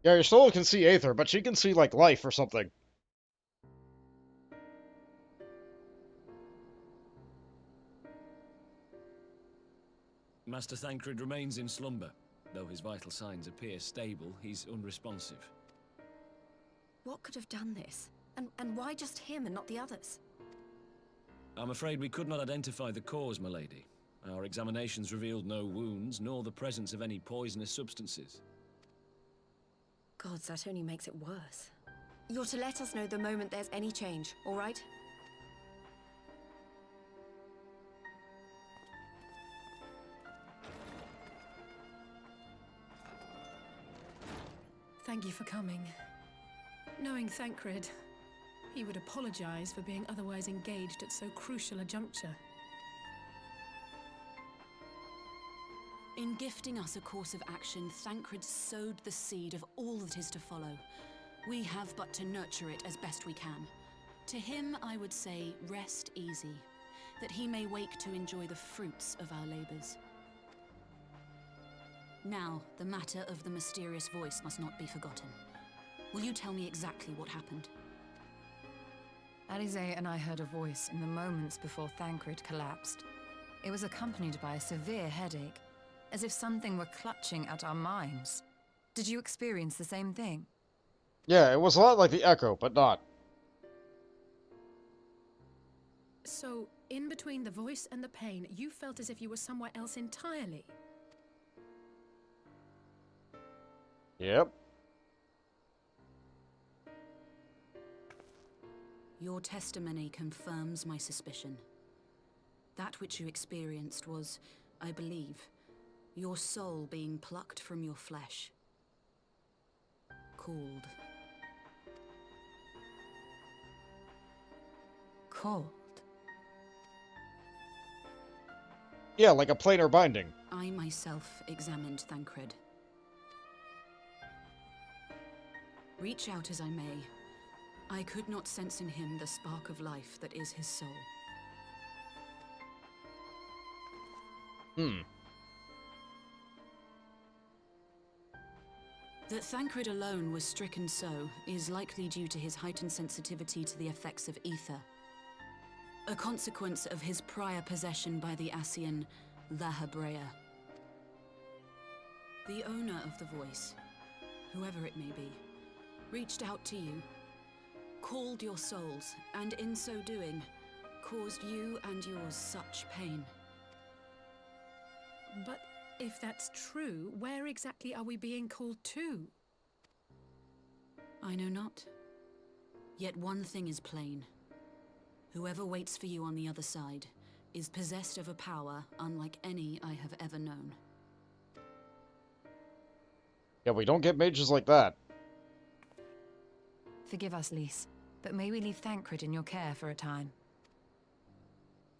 Yeah, your soul can see Aether, but she can see, like, life or something. Master Thancred remains in slumber. Though his vital signs appear stable, he's unresponsive. What could have done this? And why just him and not the others? I'm afraid we could not identify the cause, my lady. Our examinations revealed no wounds, nor the presence of any poisonous substances. Gods, that only makes it worse. You're to let us know the moment there's any change, all right? Thank you for coming. Knowing Thancred, he would apologize for being otherwise engaged at so crucial a juncture. In gifting us a course of action, Thancred sowed the seed of all that is to follow. We have but to nurture it as best we can. To him, I would say, rest easy, that he may wake to enjoy the fruits of our labors. Now, the matter of the mysterious voice must not be forgotten. Will you tell me exactly what happened? Alizé and I heard a voice in the moments before Thancred collapsed. It was accompanied by a severe headache, as if something were clutching at our minds. Did you experience the same thing? Yeah, it was a lot like the Echo, but not. So, in between the voice and the pain, you felt as if you were somewhere else entirely? Yep. Your testimony confirms my suspicion. That which you experienced was, I believe, your soul being plucked from your flesh. Called. Called? Yeah, like a planar binding. I myself examined Thancred. Reach out as I may, I could not sense in him the spark of life that is his soul. That Thancred alone was stricken so is likely due to his heightened sensitivity to the effects of ether, a consequence of his prior possession by the Asian La Hebrea. The owner of the voice, whoever it may be, reached out to you, called your souls, and in so doing, caused you and yours such pain. But if that's true, where exactly are we being called to? I know not. Yet one thing is plain. Whoever waits for you on the other side is possessed of a power unlike any I have ever known. Yeah, we don't get mages like that. Forgive us, Lys, but may we leave Thancred in your care for a time?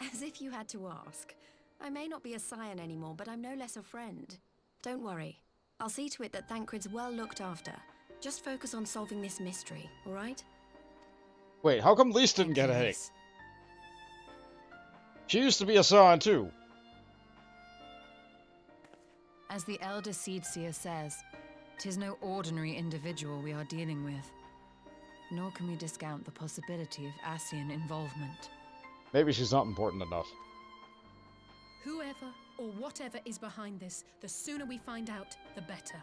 As if you had to ask. I may not be a scion anymore, but I'm no less a friend. Don't worry. I'll see to it that Thancred's well looked after. Just focus on solving this mystery, all right? Wait, how come Lys didn't get a headache? She used to be a scion too. As the Elder Seedseer says, 'tis no ordinary individual we are dealing with. Nor can we discount the possibility of Asian involvement. Maybe she's not important enough. Whoever or whatever is behind this, the sooner we find out, the better.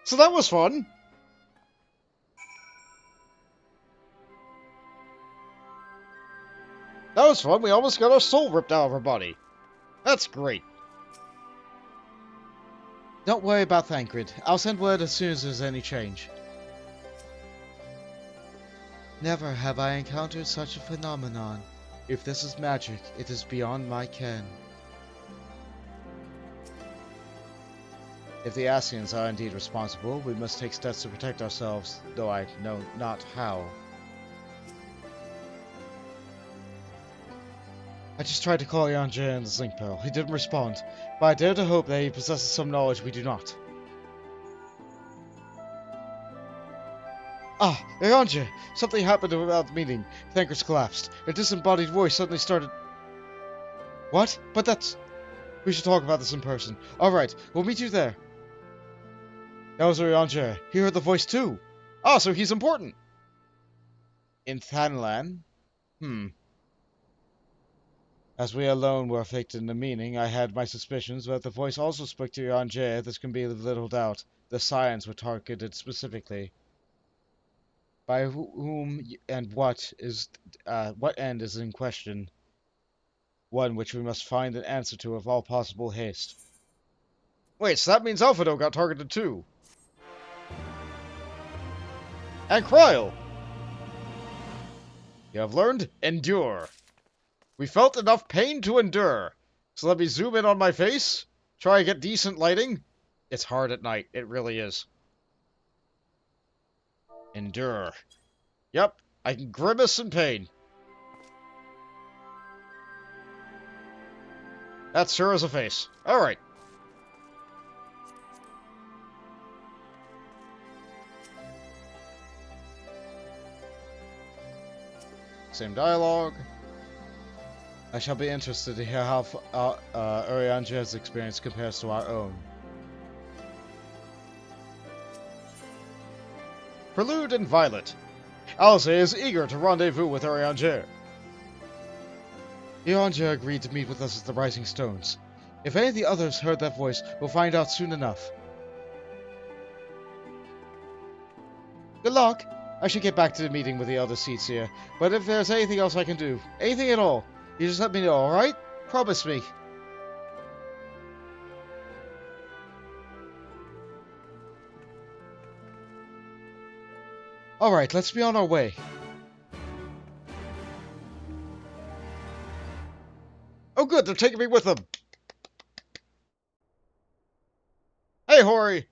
So that was fun. That was fun. We almost got our soul ripped out of our body. That's great. Don't worry about Thancred. I'll send word as soon as there's any change. Never have I encountered such a phenomenon. If this is magic, it is beyond my ken. If the Asians are indeed responsible, we must take steps to protect ourselves, though I know not how. I just tried to call Yanja in the Zinc Pearl. He didn't respond, but I dare to hope that he possesses some knowledge we do not. Ah, Yanja! Something happened about the meeting. Thancred's collapsed. A disembodied voice suddenly started... What? But that's... We should talk about this in person. Alright, we'll meet you there. That was Yanja. He heard the voice too. Oh, so he's important. In Thanalan? As we alone were affected in the meaning, I had my suspicions, but the voice also spoke to Yanja. This can be of little doubt. The Scions were targeted specifically. By whom and what end is in question? One which we must find an answer to with all possible haste. Wait, so that means Alphinaud got targeted too. And Kryl! You have learned? Endure. We felt enough pain to endure. So let me zoom in on my face. Try and get decent lighting. It's hard at night. It really is. Endure. Yep, I can grimace in pain. That sure is a face. Alright. Same dialogue. I shall be interested to hear how Urianja's experience compares to our own. Prelude and Violet. Alice is eager to rendezvous with Urianja. Urianja agreed to meet with us at the Rising Stones. If any of the others heard that voice, we'll find out soon enough. Good luck! I should get back to the meeting with the other seats here, but if there's anything else I can do, anything at all, you just let me know, alright? Promise me. Alright, let's be on our way. Oh good, they're taking me with them. Hey, Hori!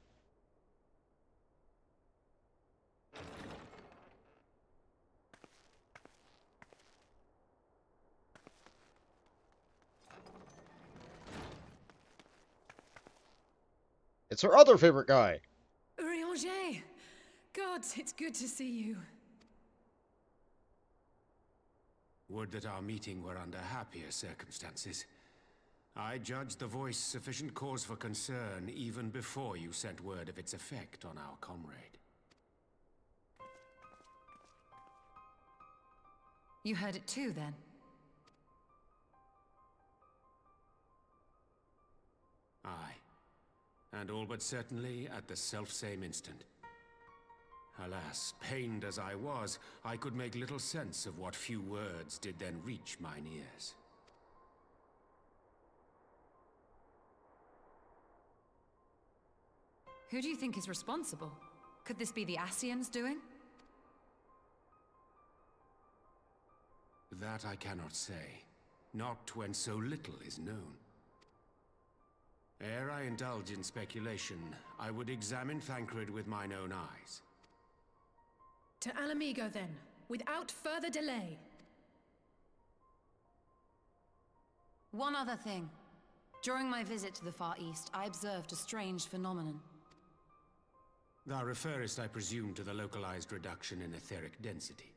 It's her other favorite guy. Urianger! God, it's good to see you. Would that our meeting were under happier circumstances. I judged the voice sufficient cause for concern even before you sent word of its effect on our comrade. You heard it too, then? Aye. And all but certainly at the selfsame instant. Alas, pained as I was, I could make little sense of what few words did then reach mine ears. Who do you think is responsible? Could this be the Asians doing? That I cannot say. Not when so little is known. Ere I indulge in speculation, I would examine Thancred with mine own eyes. To Alamigo, then, without further delay. One other thing. During my visit to the Far East, I observed a strange phenomenon. Thou referrest, I presume, to the localized reduction in etheric density.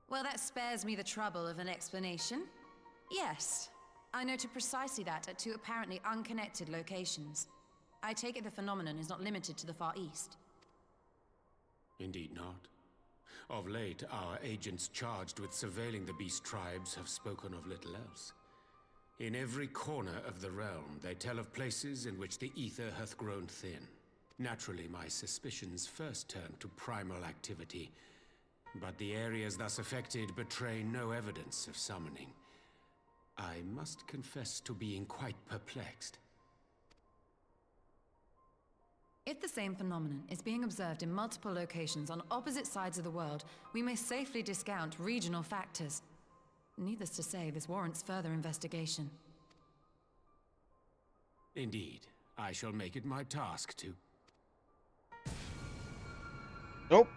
Well, that spares me the trouble of an explanation. Yes, I noted precisely that at two apparently unconnected locations. I take it the phenomenon is not limited to the Far East. Indeed not. Of late, our agents charged with surveilling the beast tribes have spoken of little else. In every corner of the realm, they tell of places in which the ether hath grown thin. Naturally, my suspicions first turned to primal activity, but the areas thus affected betray no evidence of summoning. I must confess to being quite perplexed. If the same phenomenon is being observed in multiple locations on opposite sides of the world, we may safely discount regional factors. Needless to say, this warrants further investigation. Indeed. I shall make it my task to... Nope.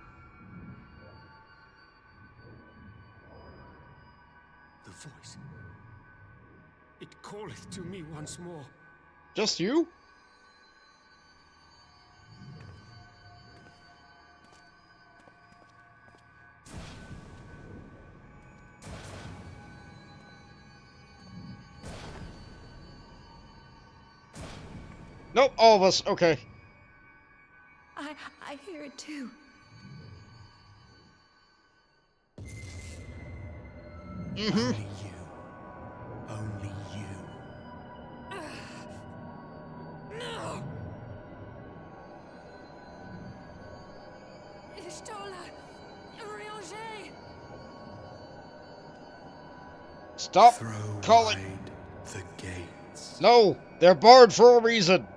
The voice. It calleth to me once more. Just you? Nope, all of us. Okay. I hear it too. Only you. Only you. No! Ishtola! Urianger! Stop Throw calling. wide the gates. No, they're barred for a reason.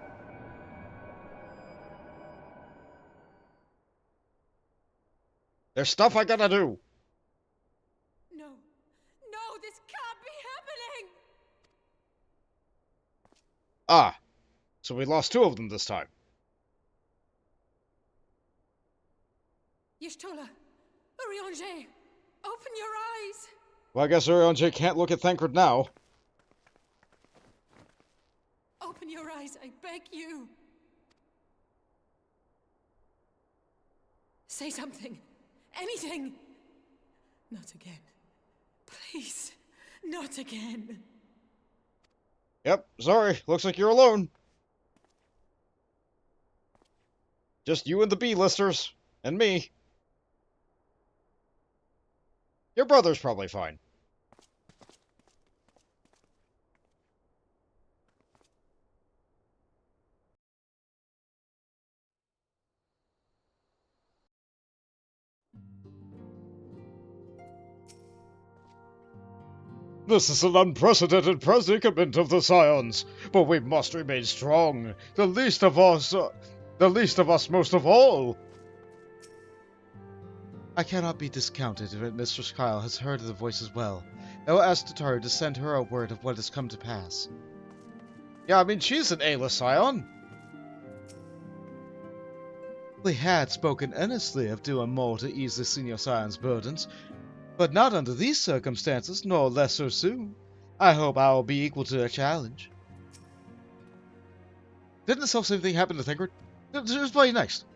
There's stuff I gotta do. No! No, this can't be happening! Ah, so we lost two of them this time. Y'shtola! Urianger! Open your eyes! Well, I guess Urianger can't look at Thancred now. Open your eyes, I beg you! Say something! Anything! Not again. Please, not again. Yep, sorry. Looks like you're alone. Just you and the B-listers. And me. Your brother's probably fine. This is an unprecedented predicament of the Scions, but we must remain strong. The least of us most of all. I cannot be discounted if Mistress Kyle has heard the voice as well. I will ask Tataru to send her a word of what has come to pass. Yeah, I mean, she's an A-list Scion. We had spoken earnestly of doing more to ease the senior Scion's burdens, but not under these circumstances, nor less so soon. I hope I will be equal to the challenge. Didn't the self-same thing happen to Thancred? Who's playing next?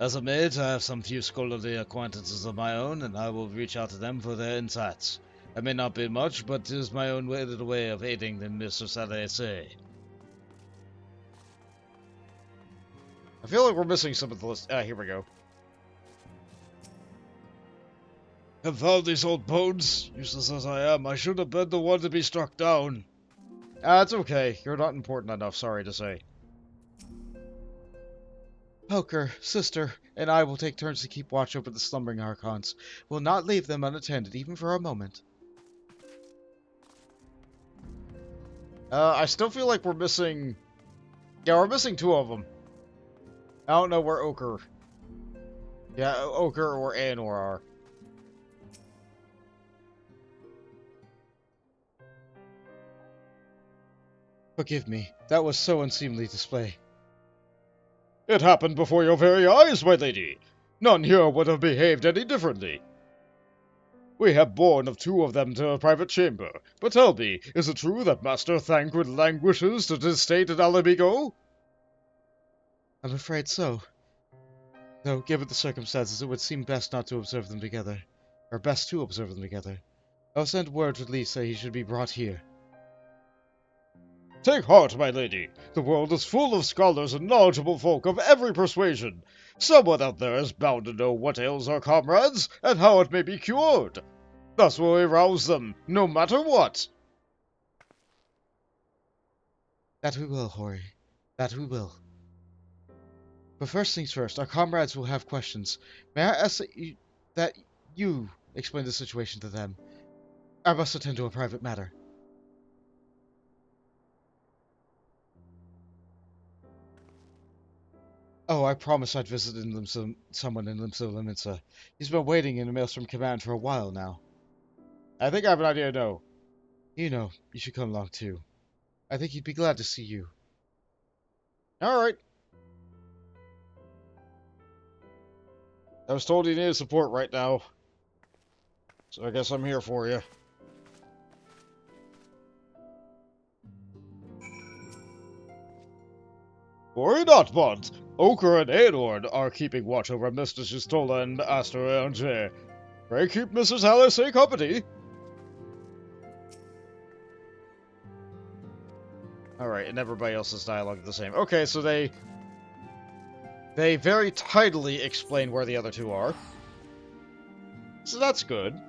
As a mage, I have some few scholarly acquaintances of my own, and I will reach out to them for their insights. It may not be much, but it is my own little way of aiding the Mistress Alphinaud. I feel like we're missing some of the list. Here we go. Confound these old bones. Useless as I am, I should have been the one to be struck down. It's okay. You're not important enough, sorry to say. Poker, sister, and I will take turns to keep watch over the slumbering Archons. We'll not leave them unattended, even for a moment. I still feel like we're missing... Yeah, we're missing two of them. I don't know where Ochre... Yeah, Ochre or Anor are. Forgive me. That was so unseemly display. It happened before your very eyes, my lady. None here would have behaved any differently. We have borne of two of them to a private chamber, but tell me, is it true that Master Thancred languishes to his estate at Alphinaud? I'm afraid so. Though, given the circumstances, it would seem best not to observe them together. Or best to observe them together. I'll send word to Lee say he should be brought here. Take heart, my lady. The world is full of scholars and knowledgeable folk of every persuasion. Someone out there is bound to know what ails our comrades, and how it may be cured. Thus will we rouse them, no matter what. That we will, Hori. That we will. But first things first, our comrades will have questions. May I ask that you explain the situation to them? I must attend to a private matter. Oh, I promised I'd visit someone in Limsa. He's been waiting in the Maelstrom Command for a while now. I think I have an idea, no. You know, you should come along too. I think he'd be glad to see you. Alright. I was told you needed support right now. So I guess I'm here for you. Worry not, Bond. Ochre and Aedord are keeping watch over Mr. Gistola and Aster Angers. Pray keep Mrs. Hallisay company. Alright, and everybody else's dialogue is the same. Okay, so they very tidily explain where the other two are. So that's good.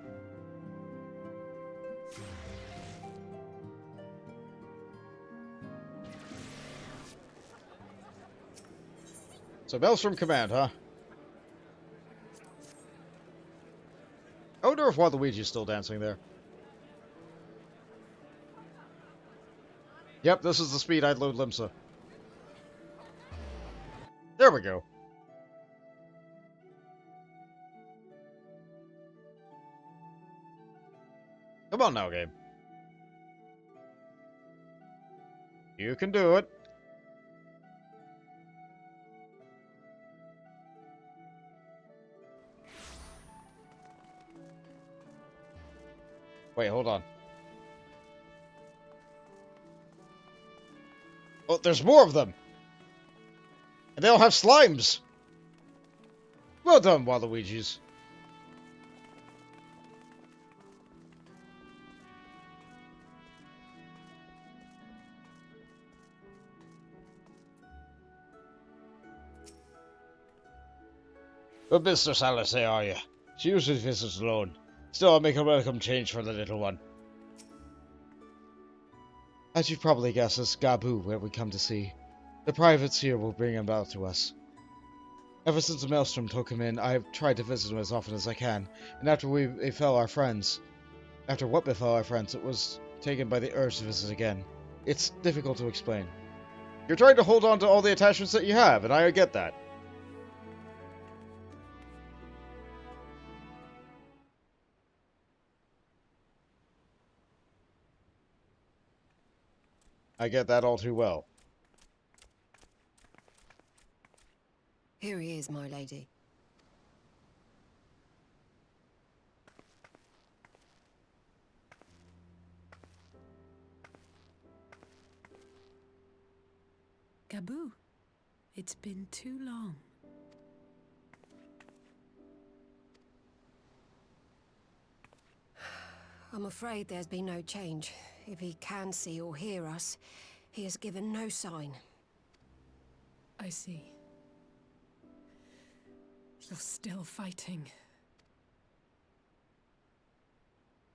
So Maelstrom Command, huh? I wonder if Waluigi's still dancing there. Yep, this is the speed I'd load Limsa. There we go. Come on now, game. You can do it. Wait, hold on. Oh, there's more of them! And they all have slimes! Well done, Waluigi's. What business, Hallisay, are you? She usually visits alone. Still, I'll make a welcome change for the little one. As you've probably guessed, it's Gabu where we come to see. The privates here will bring him out to us. Ever since the Maelstrom took him in, I've tried to visit him as often as I can, and after what befell our friends, it was taken by the urge to visit again. It's difficult to explain. You're trying to hold on to all the attachments that you have, and I get that. I get that all too well. Here he is, my lady. Gabu, it's been too long. I'm afraid there's been no change. If he can see or hear us, he has given no sign. I see. You're still fighting.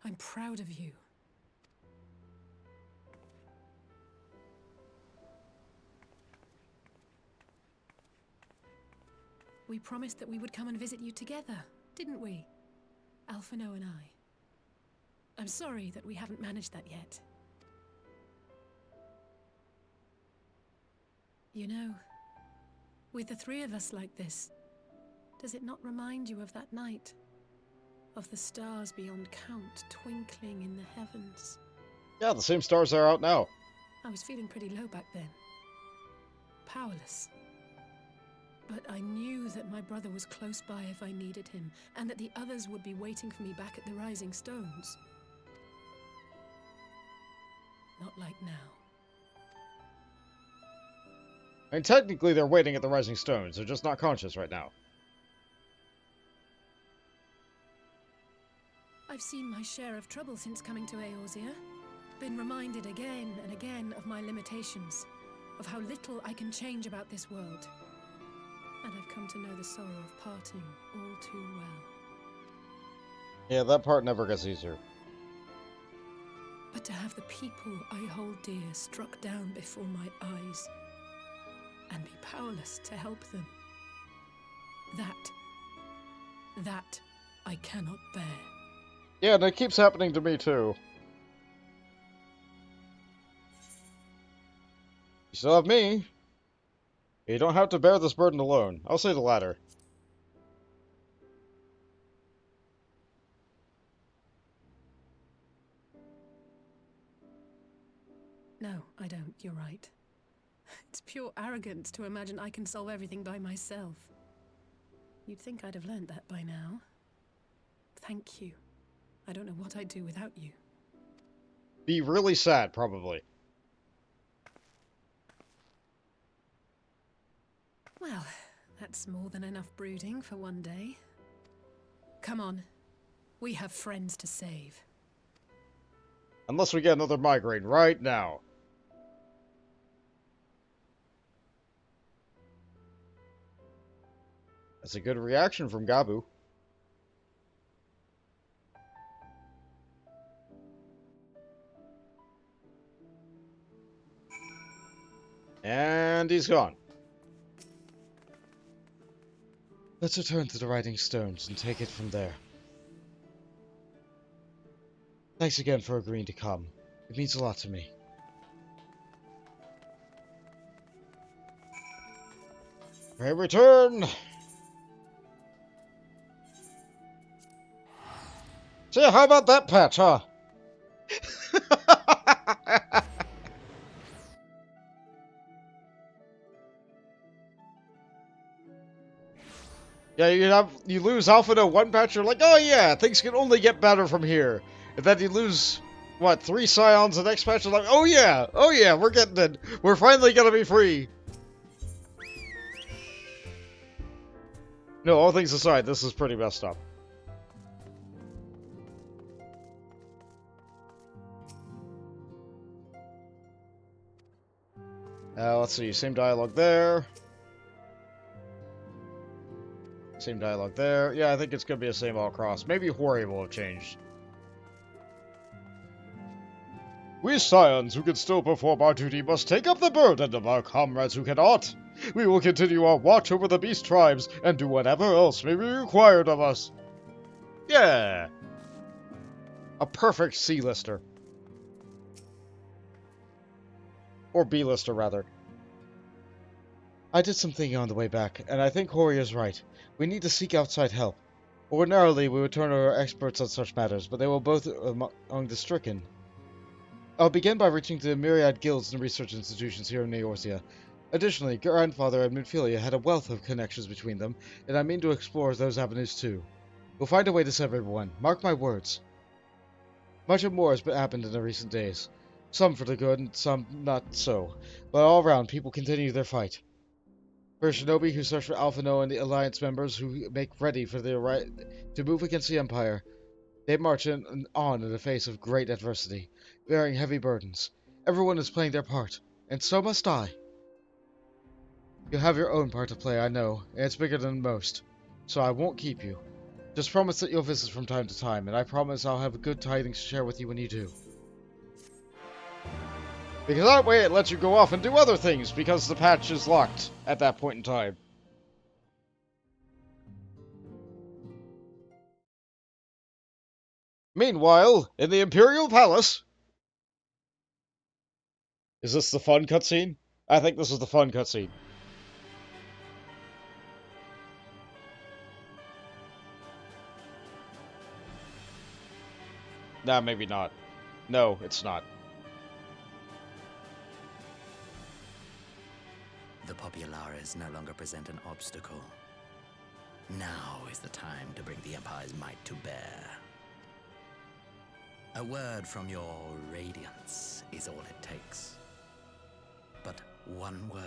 I'm proud of you. We promised that we would come and visit you together, didn't we? Alphinaud and I. I'm sorry that we haven't managed that yet. You know, with the three of us like this, does it not remind you of that night? Of the stars beyond count twinkling in the heavens? Yeah, the same stars are out now. I was feeling pretty low back then. Powerless. But I knew that my brother was close by if I needed him, and that the others would be waiting for me back at the Rising Stones. Not like now. I mean, technically they're waiting at the Rising Stones, they're just not conscious right now. I've seen my share of trouble since coming to Eorzea. Been reminded again and again of my limitations, of how little I can change about this world. And I've come to know the sorrow of parting all too well. Yeah, that part never gets easier. But to have the people I hold dear struck down before my eyes, and be powerless to help them, that I cannot bear. Yeah, and it keeps happening to me too. You still have me. You don't have to bear this burden alone. I'll say the latter. No, I don't. You're right. It's pure arrogance to imagine I can solve everything by myself. You'd think I'd have learned that by now. Thank you. I don't know what I'd do without you. Be really sad, probably. Well, that's more than enough brooding for one day. Come on. We have friends to save. Unless we get another migraine right now. That's a good reaction from Gabu. And he's gone. Let's return to the writing stones and take it from there. Thanks again for agreeing to come. It means a lot to me. May return! See, how about that patch, huh? Yeah, you lose Alphinaud one patch, you're like, oh yeah, things can only get better from here. And then you lose, what, 3 Scions the next patch, you're like, oh yeah, we're getting it. We're finally gonna be free. No, all things aside, this is pretty messed up. Let's see, same dialogue there. Same dialogue there. Yeah, I think it's gonna be the same all across. Maybe Hori will have changed. We Scions who can still perform our duty must take up the burden of our comrades who cannot. We will continue our watch over the beast tribes and do whatever else may be required of us. Yeah! A perfect C-lister. Or B-lister, rather. I did some thinking on the way back, and I think Hori is right. We need to seek outside help. Ordinarily, we would turn to our experts on such matters, but they were both among the stricken. I'll begin by reaching to the myriad guilds and research institutions here in Eorzea. Additionally, Grandfather and Minfilia had a wealth of connections between them, and I mean to explore those avenues too. We'll find a way to save everyone, mark my words. Much more has happened in the recent days. Some for the good, and some not so, but all around, people continue their fight. For shinobi who search for Alphinaud and the Alliance members who make ready for their right to move against the Empire, they march on in the face of great adversity, bearing heavy burdens. Everyone is playing their part, and so must I. You have your own part to play, I know, and it's bigger than most, so I won't keep you. Just promise that you'll visit from time to time, and I promise I'll have good tidings to share with you when you do. Because that way it lets you go off and do other things, because the patch is locked at that point in time. Meanwhile, in the Imperial Palace... Is this the fun cutscene? I think this is the fun cutscene. Nah, maybe not. No, it's not. The Populares no longer present an obstacle. Now is the time to bring the Empire's might to bear. A word from your Radiance is all it takes. But one word,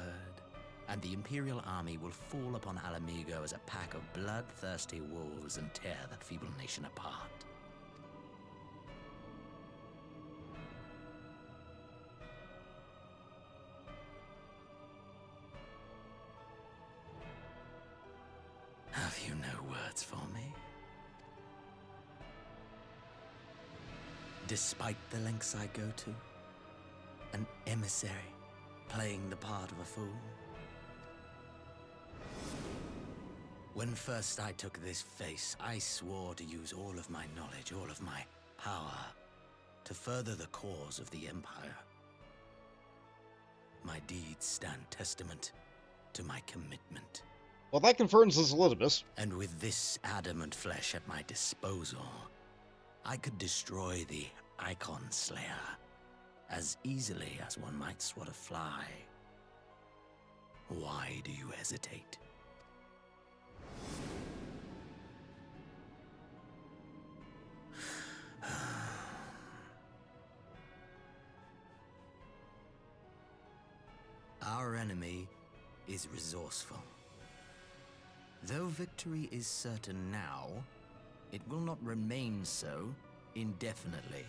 and the Imperial army will fall upon Alamigo as a pack of bloodthirsty wolves and tear that feeble nation apart. Have you no words for me? Despite the lengths I go to, an emissary playing the part of a fool. When first I took this face, I swore to use all of my knowledge, all of my power, to further the cause of the Empire. My deeds stand testament to my commitment. Well, that confirms this Elidibus. And with this adamant flesh at my disposal, I could destroy the Icon Slayer as easily as one might swat a fly. Why do you hesitate? Our enemy is resourceful. Though victory is certain now, it will not remain so indefinitely.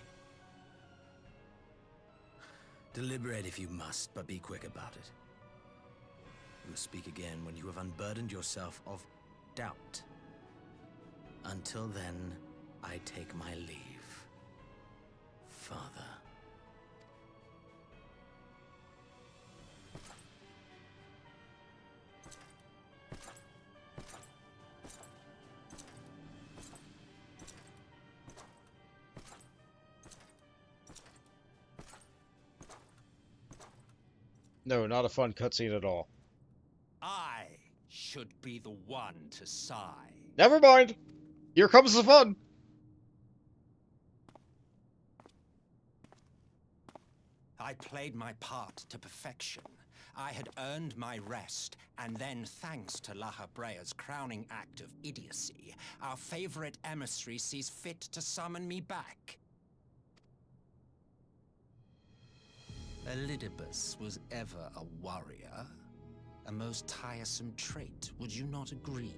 Deliberate if you must, but be quick about it. We'll speak again when you have unburdened yourself of doubt. Until then, I take my leave, Father. No, not a fun cutscene at all. I should be the one to sigh. Never mind! Here comes the fun! I played my part to perfection. I had earned my rest, and then, thanks to La Habrea's crowning act of idiocy, our favorite emissary sees fit to summon me back. Elidibus was ever a warrior. A most tiresome trait, would you not agree?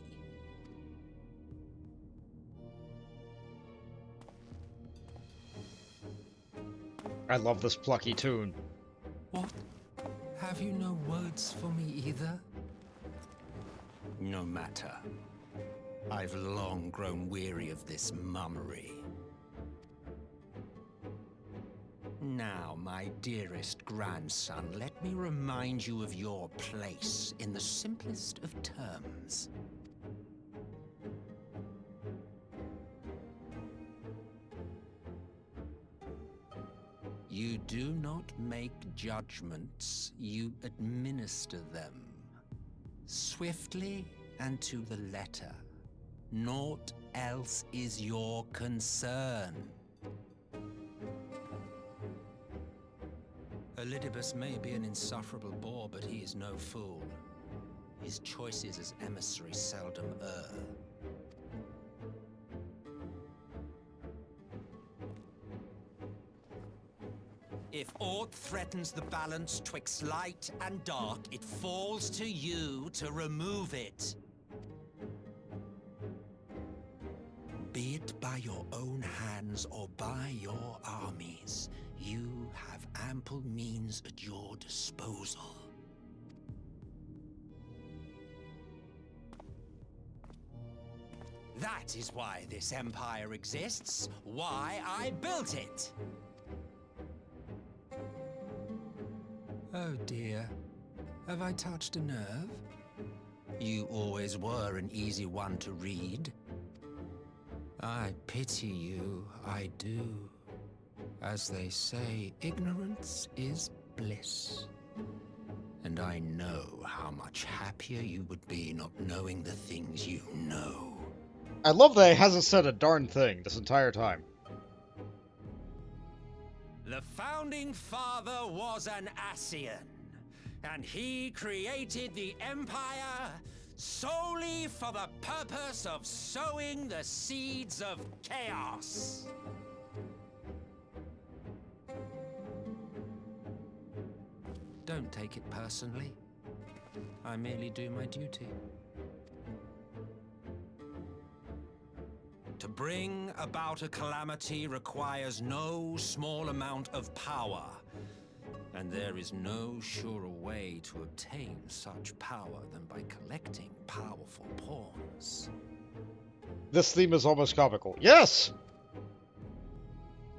I love this plucky tune. What? Have you no words for me either? No matter. I've long grown weary of this mummery. Now, my dearest grandson, let me remind you of your place in the simplest of terms. You do not make judgments, you administer them. Swiftly and to the letter. Naught else is your concern. Elidibus may be an insufferable bore, but he is no fool. His choices as emissary seldom err. If aught threatens the balance twixt light and dark, it falls to you to remove it. Be it by your own hands or by your armies, you have ample means at your disposal. That is why this empire exists, why I built it. Oh dear, have I touched a nerve? You always were an easy one to read. I pity you, I do. As they say, ignorance is bliss. And I know how much happier you would be not knowing the things you know. I love that he hasn't said a darn thing this entire time. The founding father was an Asian, and he created the Empire solely for the purpose of sowing the seeds of chaos. Don't take it personally. I merely do my duty. To bring about a calamity requires no small amount of power, and there is no surer way to obtain such power than by collecting powerful pawns. This theme is almost comical. Yes!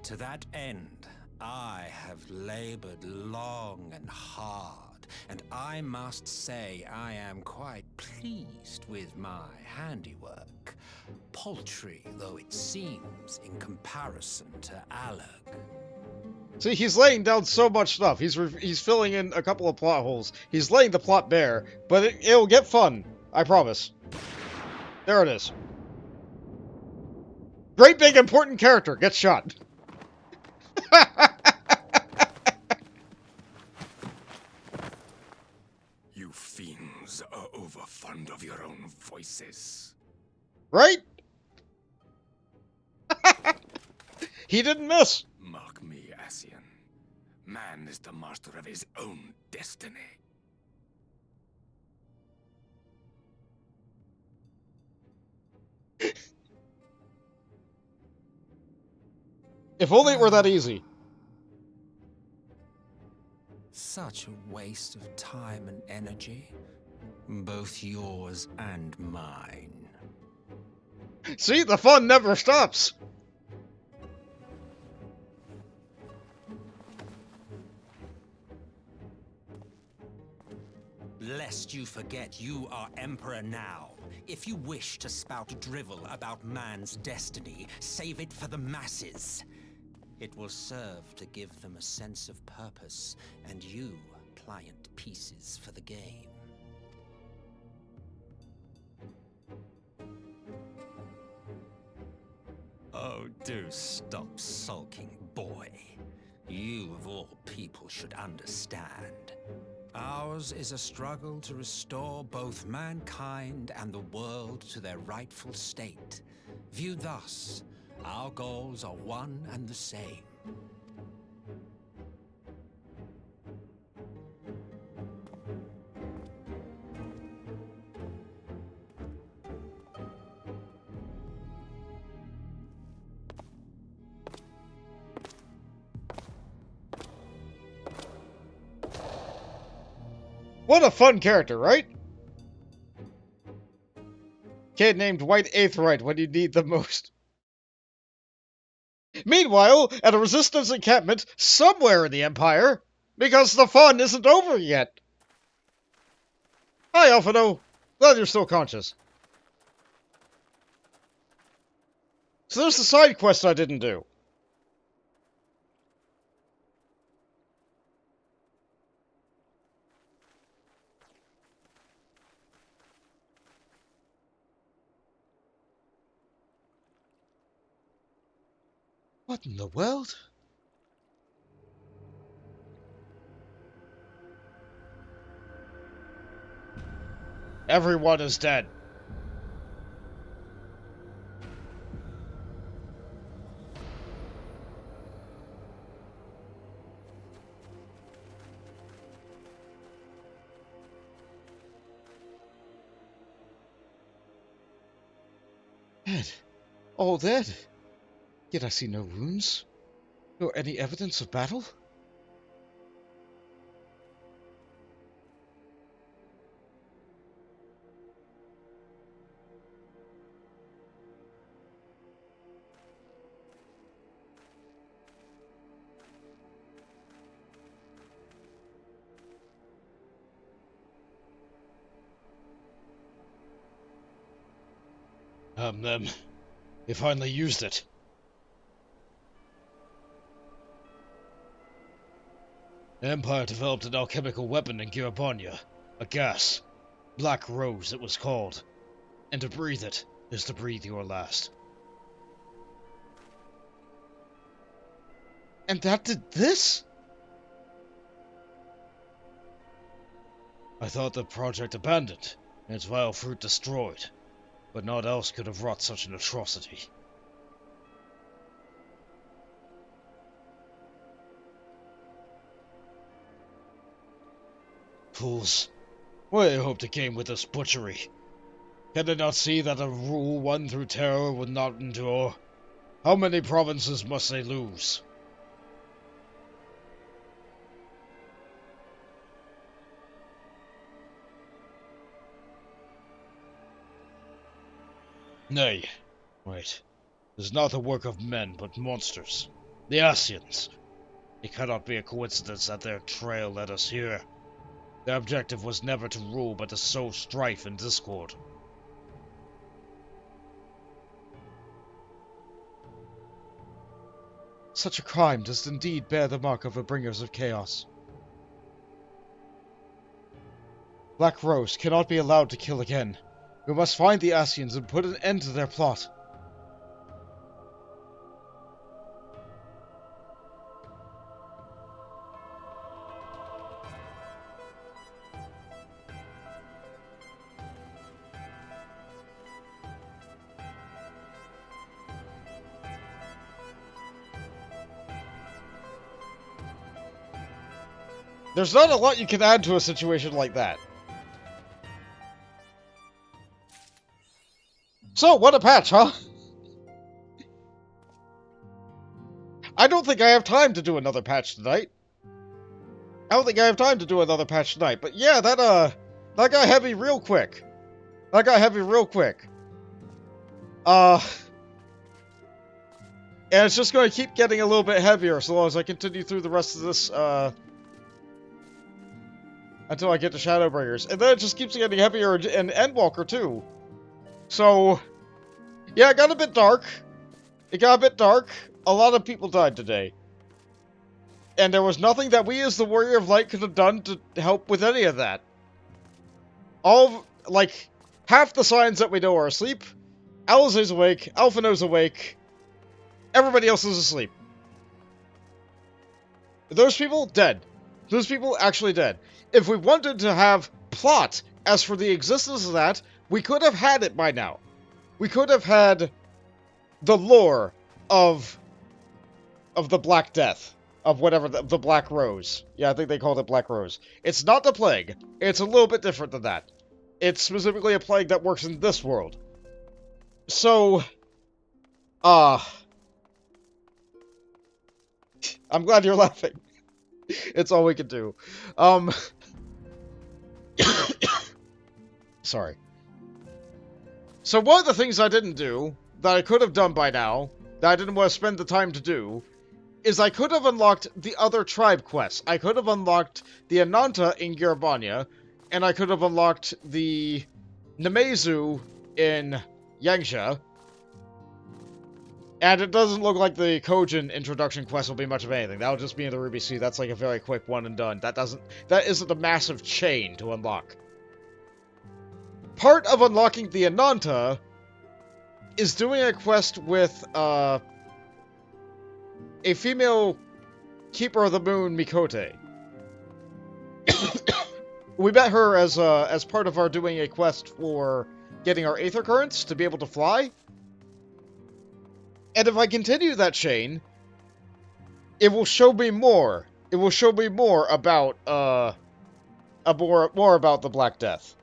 To that end, I have labored long and hard, and I must say I am quite pleased with my handiwork, paltry though it seems in comparison to Alec. See, he's laying down so much stuff. He's filling in a couple of plot holes. He's laying the plot bare, but it'll get fun. I promise. There it is. Great big important character gets shot. You fiends are overfond of your own voices. Right? He didn't miss. Mark me, Asian. Man is the master of his own destiny. If only it were that easy. Such a waste of time and energy, both yours and mine. See, the fun never stops. Lest you forget you are Emperor now. If you wish to spout drivel about man's destiny, save it for the masses. It will serve to give them a sense of purpose, and you pliant pieces for the game. Oh, do stop sulking, boy. You of all people should understand. Ours is a struggle to restore both mankind and the world to their rightful state. Viewed thus, our goals are one and the same. What a fun character, right? Kid named White Aetheryte when you need the most. Meanwhile, at a resistance encampment somewhere in the Empire, because the fun isn't over yet. Hi, Alphinaud. Glad you're still conscious. So there's the side quest I didn't do. What in the world? Everyone is dead. Dead. All dead. Yet I see no wounds, nor any evidence of battle. Them. They finally used it. The Empire developed an alchemical weapon in Girabonia, a gas. Black Rose, it was called. And to breathe it is to breathe your last. And that did this? I thought the project abandoned, and its vile fruit destroyed. But naught else could have wrought such an atrocity. Fools. What do they hope to gain with this butchery? Can they not see that a rule won through terror would not endure? How many provinces must they lose? Nay, wait. It is not the work of men, but monsters. The Asians. It cannot be a coincidence that their trail led us here. Their objective was never to rule, but to sow strife and discord. Such a crime does indeed bear the mark of the bringers of chaos. Black Rose cannot be allowed to kill again. We must find the Asians and put an end to their plot. There's not a lot you can add to a situation like that. So, what a patch, huh? I don't think I have time to do another patch tonight. But yeah, that got heavy real quick. And it's just going to keep getting a little bit heavier so long as I continue through the rest of this, until I get to Shadowbringers. And then it just keeps getting heavier and Endwalker, too. So, yeah, it got a bit dark. A lot of people died today. And there was nothing that we as the Warrior of Light could have done to help with any of that. Half the signs that we know are asleep. Alizé's awake, Alphinaud's awake. Everybody else is asleep. Those people, dead. Those people, actually dead. If we wanted to have plot as for the existence of that, we could have had it by now. We could have had the lore of the Black Death. Of whatever, the Black Rose. Yeah, I think they called it Black Rose. It's not the plague. It's a little bit different than that. It's specifically a plague that works in this world. So, I'm glad you're laughing. It's all we can do. Sorry. So one of the things I didn't do, that I could have done by now, that I didn't want to spend the time to do, is I could have unlocked the other tribe quests. I could have unlocked the Ananta in Girabanya, and I could have unlocked the Nemezu in Yangsha. And it doesn't look like the Kojin introduction quest will be much of anything. That'll just be in the Ruby Sea. That's like a very quick one and done. That isn't a massive chain to unlock. Part of unlocking the Ananta is doing a quest with, a female Keeper of the Moon, Mikote. We met her as part of our doing a quest for getting our Aether Currents to be able to fly. And if I continue that chain, it will show me more. It will show me more about, more about the Black Death.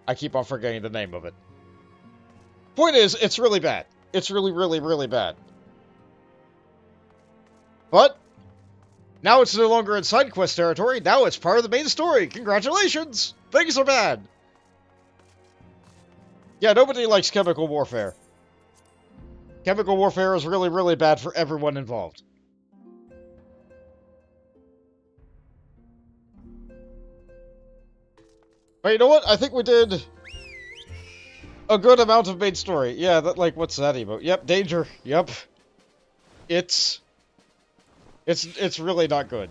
I keep on forgetting the name of it. Point is, it's really bad. It's really, really, really bad. But, now it's no longer in side quest territory. Now it's part of the main story. Congratulations! Things are bad. Yeah, nobody likes chemical warfare. Chemical warfare is really, really bad for everyone involved. But you know what? I think we did a good amount of main story. Yeah, what's that emote? Yep, danger. Yep. It's really not good.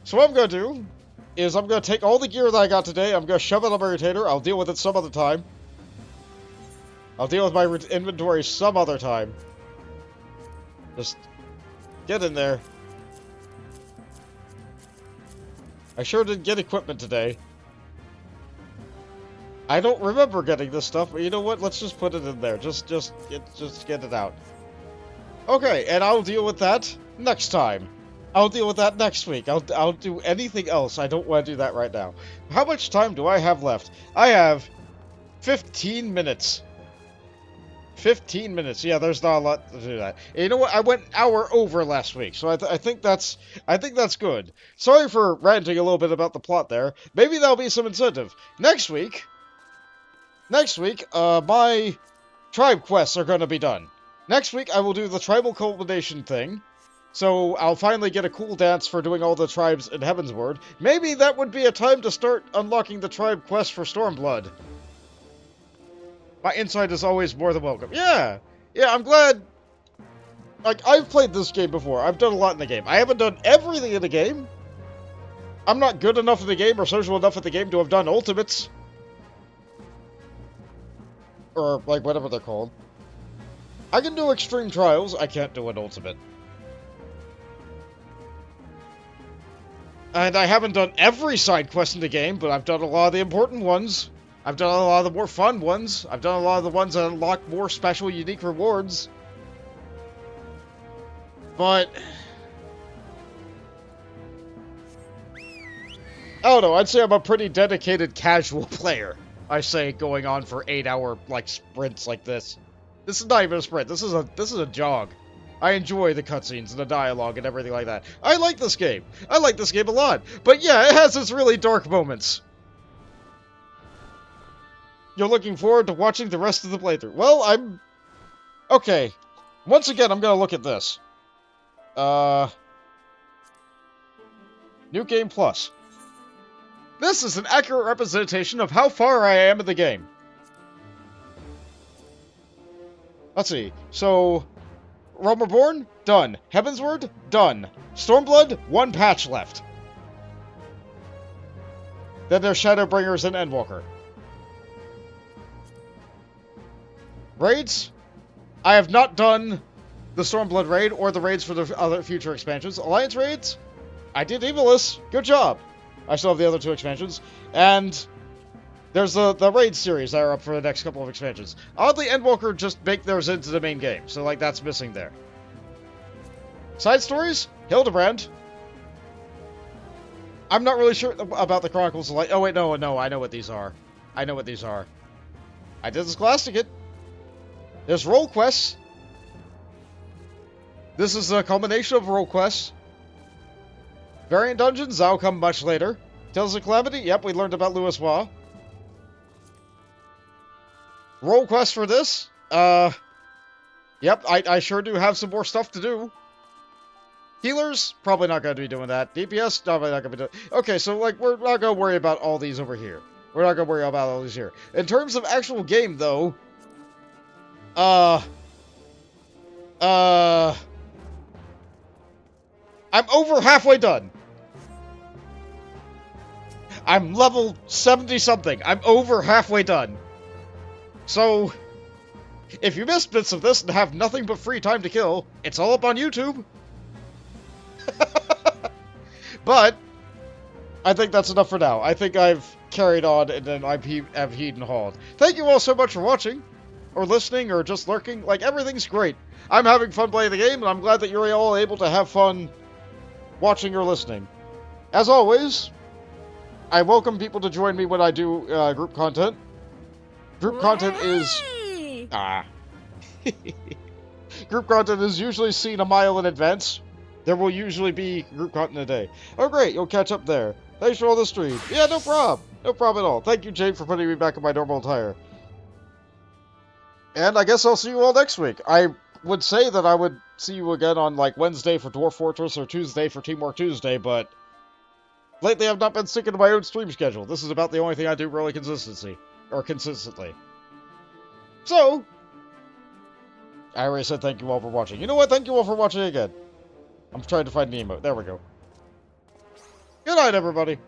So what I'm going to do is I'm going to take all the gear that I got today, I'm going to shove it on my retainer, I'll deal with it some other time. I'll deal with my inventory some other time. Just get in there. I sure did get equipment today. I don't remember getting this stuff, but you know what? Let's just put it in there. Just get it out. Okay, and I'll deal with that next time. I'll deal with that next week. I'll do anything else. I don't want to do that right now. How much time do I have left? I have 15 minutes. 15 minutes. Yeah, there's not a lot to do that. And you know what? I went an hour over last week, so I think that's good. Sorry for ranting a little bit about the plot there. Maybe that'll be some incentive. Next week, my tribe quests are going to be done. Next week, I will do the tribal culmination thing. So I'll finally get a cool dance for doing all the tribes in Heavensward. Maybe that would be a time to start unlocking the tribe quest for Stormblood. My insight is always more than welcome. Yeah, I'm glad. Like, I've played this game before. I've done a lot in the game. I haven't done everything in the game. I'm not good enough in the game or social enough in the game to have done ultimates. Or, like, whatever they're called. I can do extreme trials. I can't do an ultimate. And I haven't done every side quest in the game, but I've done a lot of the important ones. I've done a lot of the more fun ones. I've done a lot of the ones that unlock more special, unique rewards. But I don't know, I'd say I'm a pretty dedicated casual player. I say going on for 8-hour, like, sprints like this. This is not even a sprint, this is a jog. I enjoy the cutscenes and the dialogue and everything like that. I like this game. I like this game a lot. But yeah, it has its really dark moments. You're looking forward to watching the rest of the playthrough. Well, I'm... Okay. Once again, I'm gonna look at this. New Game Plus. This is an accurate representation of how far I am in the game. Let's see. So, Realm Reborn, done. Heavensward, done. Stormblood, 1 patch left. Then there's Shadowbringers and Endwalker. Raids? I have not done the Stormblood raid or the raids for the other future expansions. Alliance raids? I did Evilus. Good job. I still have the other 2 expansions. And there's the raid series that are up for the next couple of expansions. Oddly, Endwalker just baked theirs into the main game. So, like, that's missing there. Side stories? Hildebrand. I'm not really sure about the Chronicles of Light. Oh, wait, no, I know what these are. I know what these are. I did the Scholasticate. There's role quests. This is a combination of role quests. Variant dungeons, that'll come much later. Tales of Calamity, yep, we learned about Louis Wa. Role quest for this, yep, I sure do have some more stuff to do. Healers, probably not going to be doing that. DPS, probably not going to be doing. Okay, so, like, we're not going to worry about all these over here. We're not going to worry about all these here. In terms of actual game, though, I'm over halfway done. I'm level 70-something. I'm over halfway done. So, if you missed bits of this and have nothing but free time to kill, it's all up on YouTube. But, I think that's enough for now. I think I've carried on and then I've heed and hauled. Thank you all so much for watching, or listening, or just lurking. Like, everything's great. I'm having fun playing the game, and I'm glad that you're all able to have fun watching or listening. As always, I welcome people to join me when I do group content. Group content is... Group content is usually seen a mile in advance. There will usually be group content a day. Oh great, you'll catch up there. Thanks for all the stream. Yeah, no problem. No problem at all. Thank you, Jake, for putting me back in my normal attire. And I guess I'll see you all next week. I would say that I would see you again on, like, Wednesday for Dwarf Fortress or Tuesday for Teamwork Tuesday, but lately I've not been sticking to my own stream schedule. This is about the only thing I do really consistently. So, I already said thank you all for watching. You know what? Thank you all for watching again. I'm trying to find the emote. There we go. Good night, everybody.